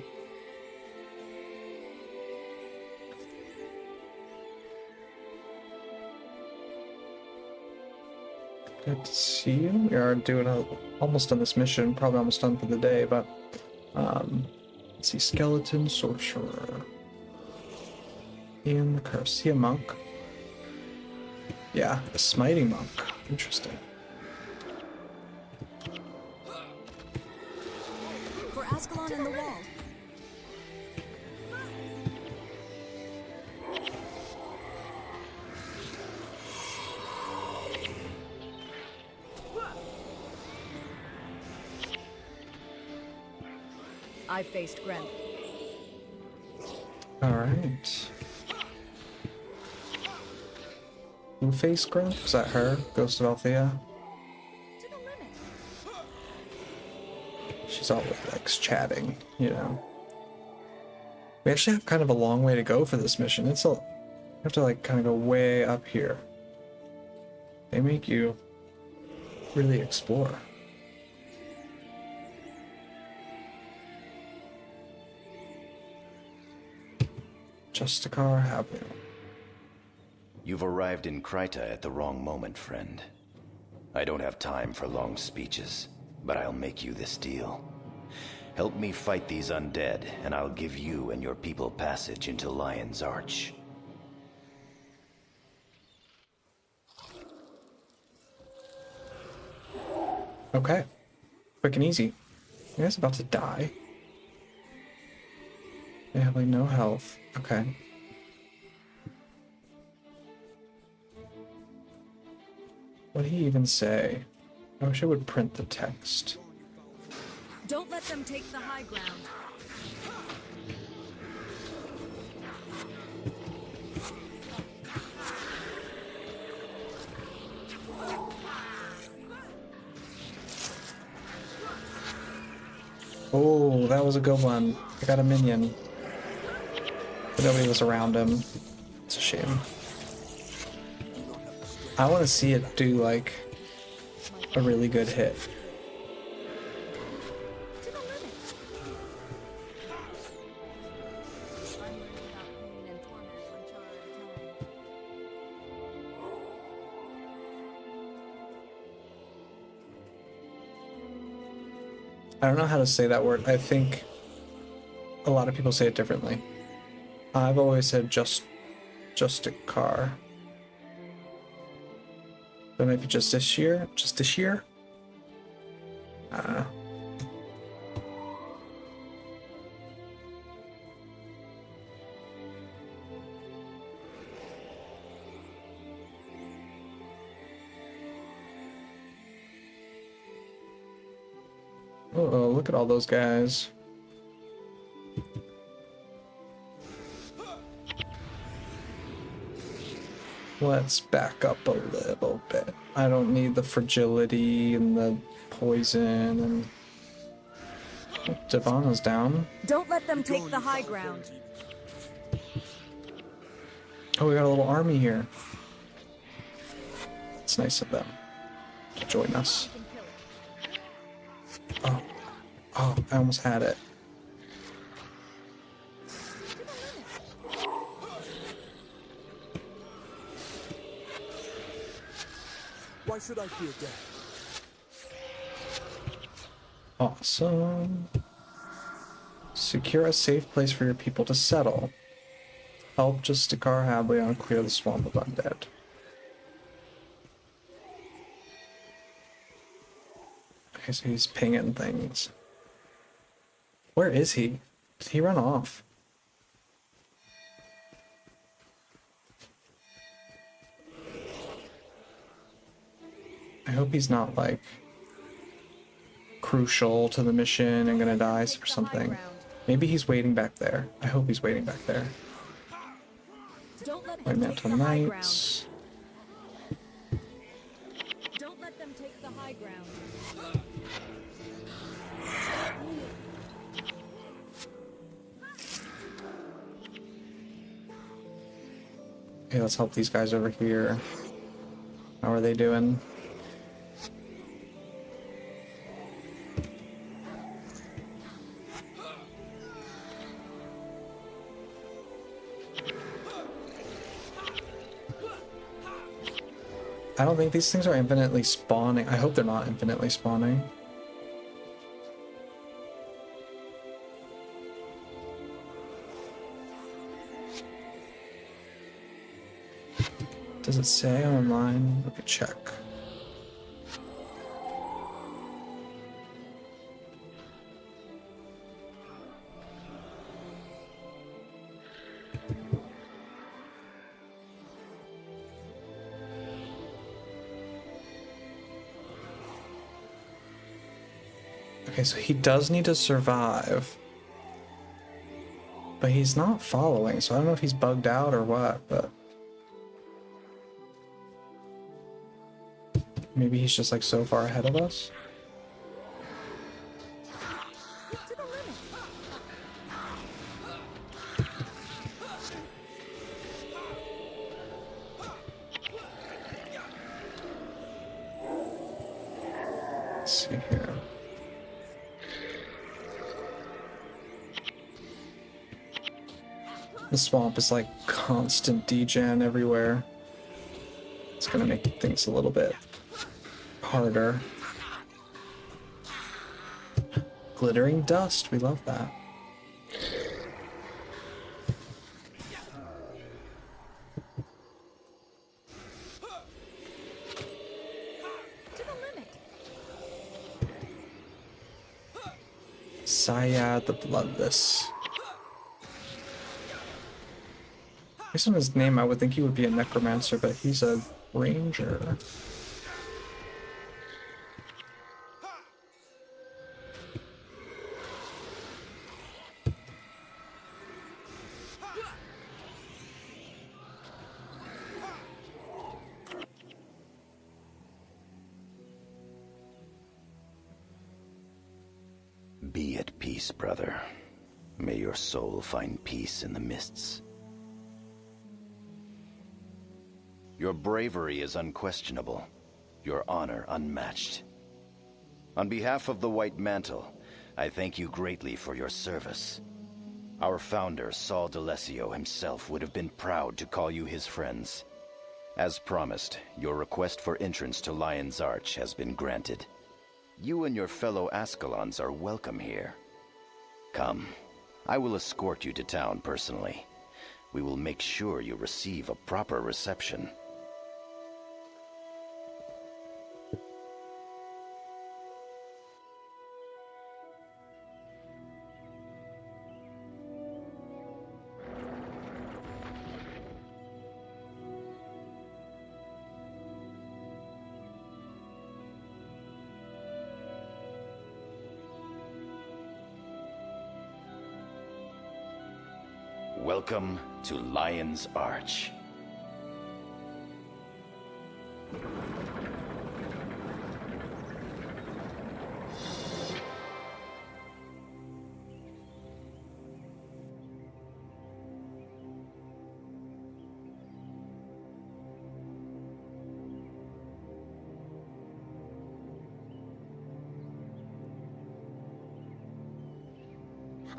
Good to see you. We are doing almost done this mission, probably almost done for the day, but let's see, skeleton sorcerer. Ian the Curse. Is he a monk? Yeah, a smiting monk. Interesting. For Ascalon and the wall. I faced Gren. Alright. Who faced Grunt? Was that her? Ghost of Althea? She's always likes chatting, you know. We actually have kind of a long way to go for this mission. We have to like kind of go way up here. They make you really explore. Justicar Avenue. You've arrived in Kryta at the wrong moment, friend. I don't have time for long speeches, but I'll make you this deal. Help me fight these undead, and I'll give you and your people passage into Lion's Arch. Okay. Quick and easy. You guys about to die? They have like no health. Okay. What did he even say? I wish I would print the text. Don't let them take the high ground. Oh, that was a good one. I got a minion. But nobody was around him. It's a shame. I want to see it do, like, a really good hit. I don't know how to say that word. I think a lot of people say it differently. I've always said Justicar. That might be just this year? Just this year? Oh, look at all those guys. Let's back up a little bit. I don't need the fragility and the poison and... Oh, Devana's down. Don't let them take the high ground. Oh, we got a little army here. It's nice of them to join us. Oh, oh, I almost had it. Why should I fear death? Awesome. Secure a safe place for your people to settle. Help Justicar Hablion clear the swamp of undead. Okay, so he's pinging things. Where is he? Did he run off? I hope he's not, like, crucial to the mission and gonna die or something. Maybe he's waiting back there. I hope he's waiting back there. My Mantle Knights. Don't let them take the high ground. Okay, let's help these guys over here. How are they doing? I don't think these things are infinitely spawning. I hope they're not infinitely spawning. Does it say online? Let me check. Okay, so he does need to survive. But he's not following, so I don't know if he's bugged out or what, but... Maybe he's just like so far ahead of us? Let's see here. The swamp is like constant degen everywhere. It's gonna make things a little bit harder. Glittering dust, we love that. Syad the Bloodless. Based on his name, I would think he would be a necromancer, but he's a ranger. Be at peace, brother. May your soul find peace in the mists. Your bravery is unquestionable, your honor unmatched. On behalf of the White Mantle, I thank you greatly for your service. Our founder, Saul D'Alessio himself, would have been proud to call you his friends. As promised, your request for entrance to Lion's Arch has been granted. You and your fellow Ascalons are welcome here. Come, I will escort you to town personally. We will make sure you receive a proper reception. Welcome to Lion's Arch.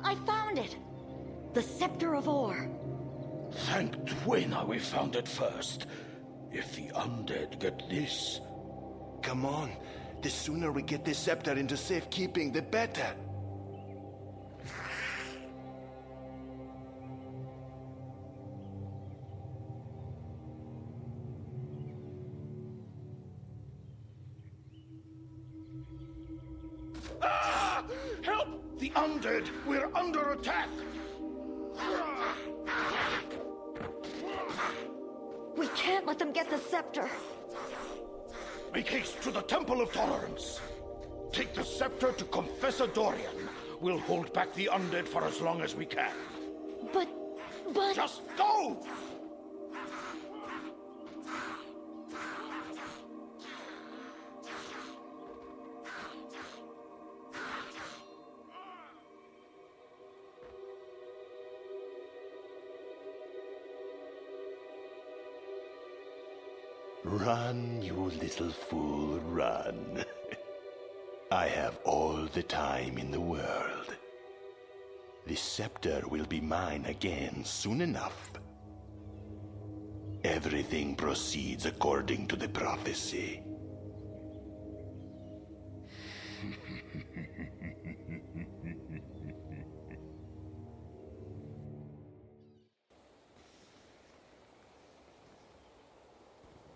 I found it! The Scepter of Ore. Thank Dwayna we found it first. If the undead get this... Come on. The sooner we get this scepter into safekeeping, the better. Ah! Help! The undead! We're under attack! We can't let them get the scepter. Make haste to the Temple of Tolerance. Take the scepter to Confessor Dorian. We'll hold back the undead for as long as we can. But... Just go! Run, you little fool, run. I have all the time in the world. The scepter will be mine again soon enough. Everything proceeds according to the prophecy.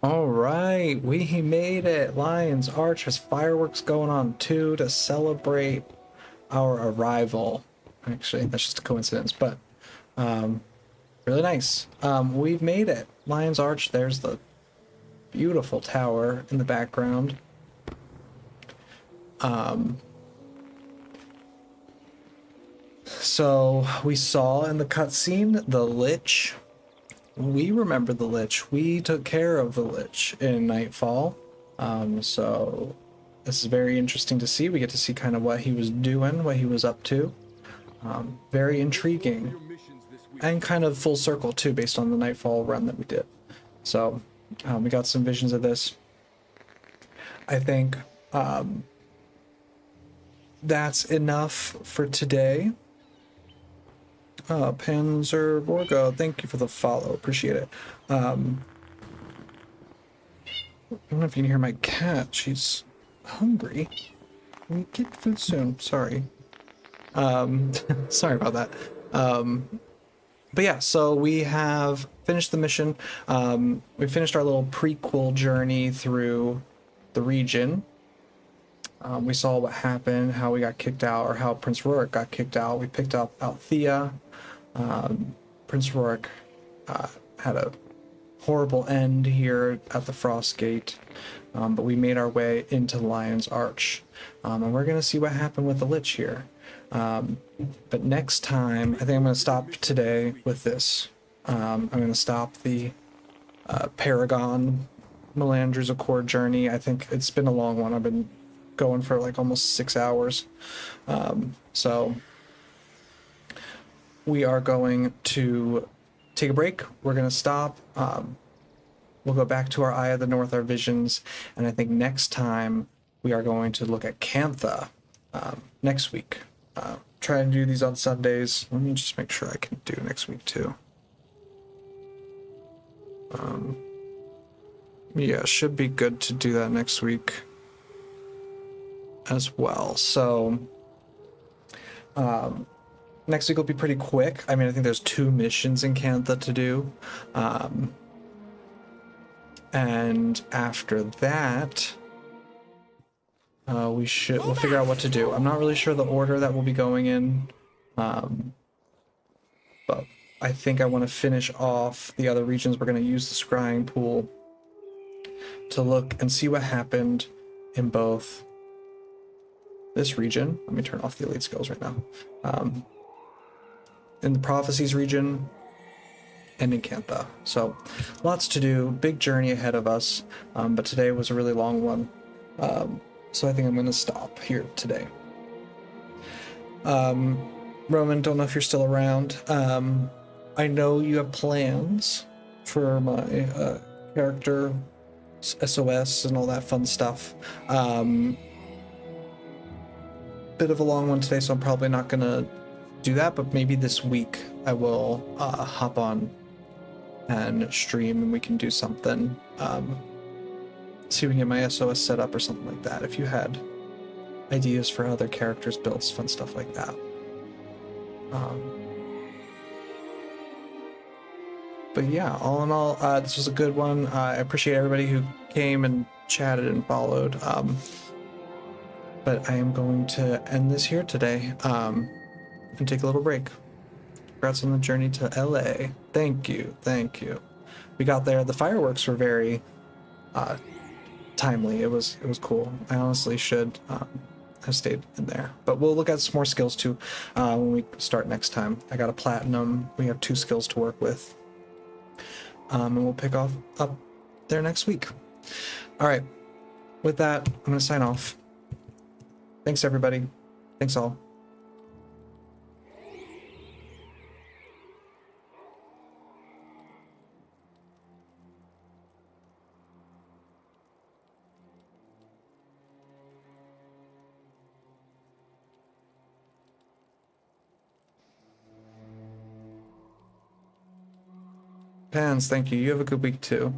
All right, we made it. Lion's Arch has fireworks going on too to celebrate our arrival. Actually, that's just a coincidence, but really nice. We've made it. Lion's Arch, there's the beautiful tower in the background. So we saw in the cutscene the Lich. We remember the Lich. We took care of the Lich in Nightfall. So this is very interesting to see. We get to see kind of what he was doing, what he was up to. Very intriguing. And kind of full circle too, based on the Nightfall run that we did. So we got some visions of this. I think that's enough for today. Panzer Borgo, thank you for the follow. Appreciate it. I don't know if you can hear my cat. She's hungry. We get food soon. Sorry. Sorry about that. But yeah, so we have finished the mission. We finished our little prequel journey through the region. We saw what happened, how we got kicked out, or how Prince Rorik got kicked out. We picked up Althea. Prince Rorik had a horrible end here at the Frost Gate, but we made our way into Lion's Arch, and we're going to see what happened with the Lich here. But next time, I think I'm going to stop today with this. I'm going to stop the Paragon Melandru's Accord journey. I think it's been a long one. I've been going for like almost 6 hours. So we are going to take a break. We're going to stop. We'll go back to our Eye of the North, our visions. And I think next time we are going to look at Cantha next week. Try and do these on Sundays. Let me just make sure I can do next week too. Yeah, should be good to do that next week as well. So next week will be pretty quick. I mean, I think there's 2 missions in Cantha to do. And after that, we'll figure out what to do. I'm not really sure the order that we'll be going in. But I think I want to finish off the other regions. We're going to use the scrying pool to look and see what happened in both this region. Let me turn off the elite skills right now. In the prophecies region and in Cantha. So lots to do, big journey ahead of us. But today was a really long one. So I think I'm going to stop here today. Roman, don't know if you're still around. I know you have plans for my character SOS and all that fun stuff. Bit of a long one today, so I'm probably not gonna do that, but maybe this week I will hop on and stream and we can do something. See if we can get my SOS set up or something like that. If you had ideas for other characters, builds, fun stuff like that. But yeah, all in all, this was a good one. I appreciate everybody who came and chatted and followed. But I am going to end this here today and take a little break. Congrats on the journey to LA. Thank you. Thank you. We got there. The fireworks were very timely. It was cool. I honestly should have stayed in there. But we'll look at some more skills too when we start next time. I got a platinum. We have 2 skills to work with. And we'll pick up there next week. All right. With that, I'm going to sign off. Thanks, everybody. Thanks all. Pans, thank you. You have a good week too.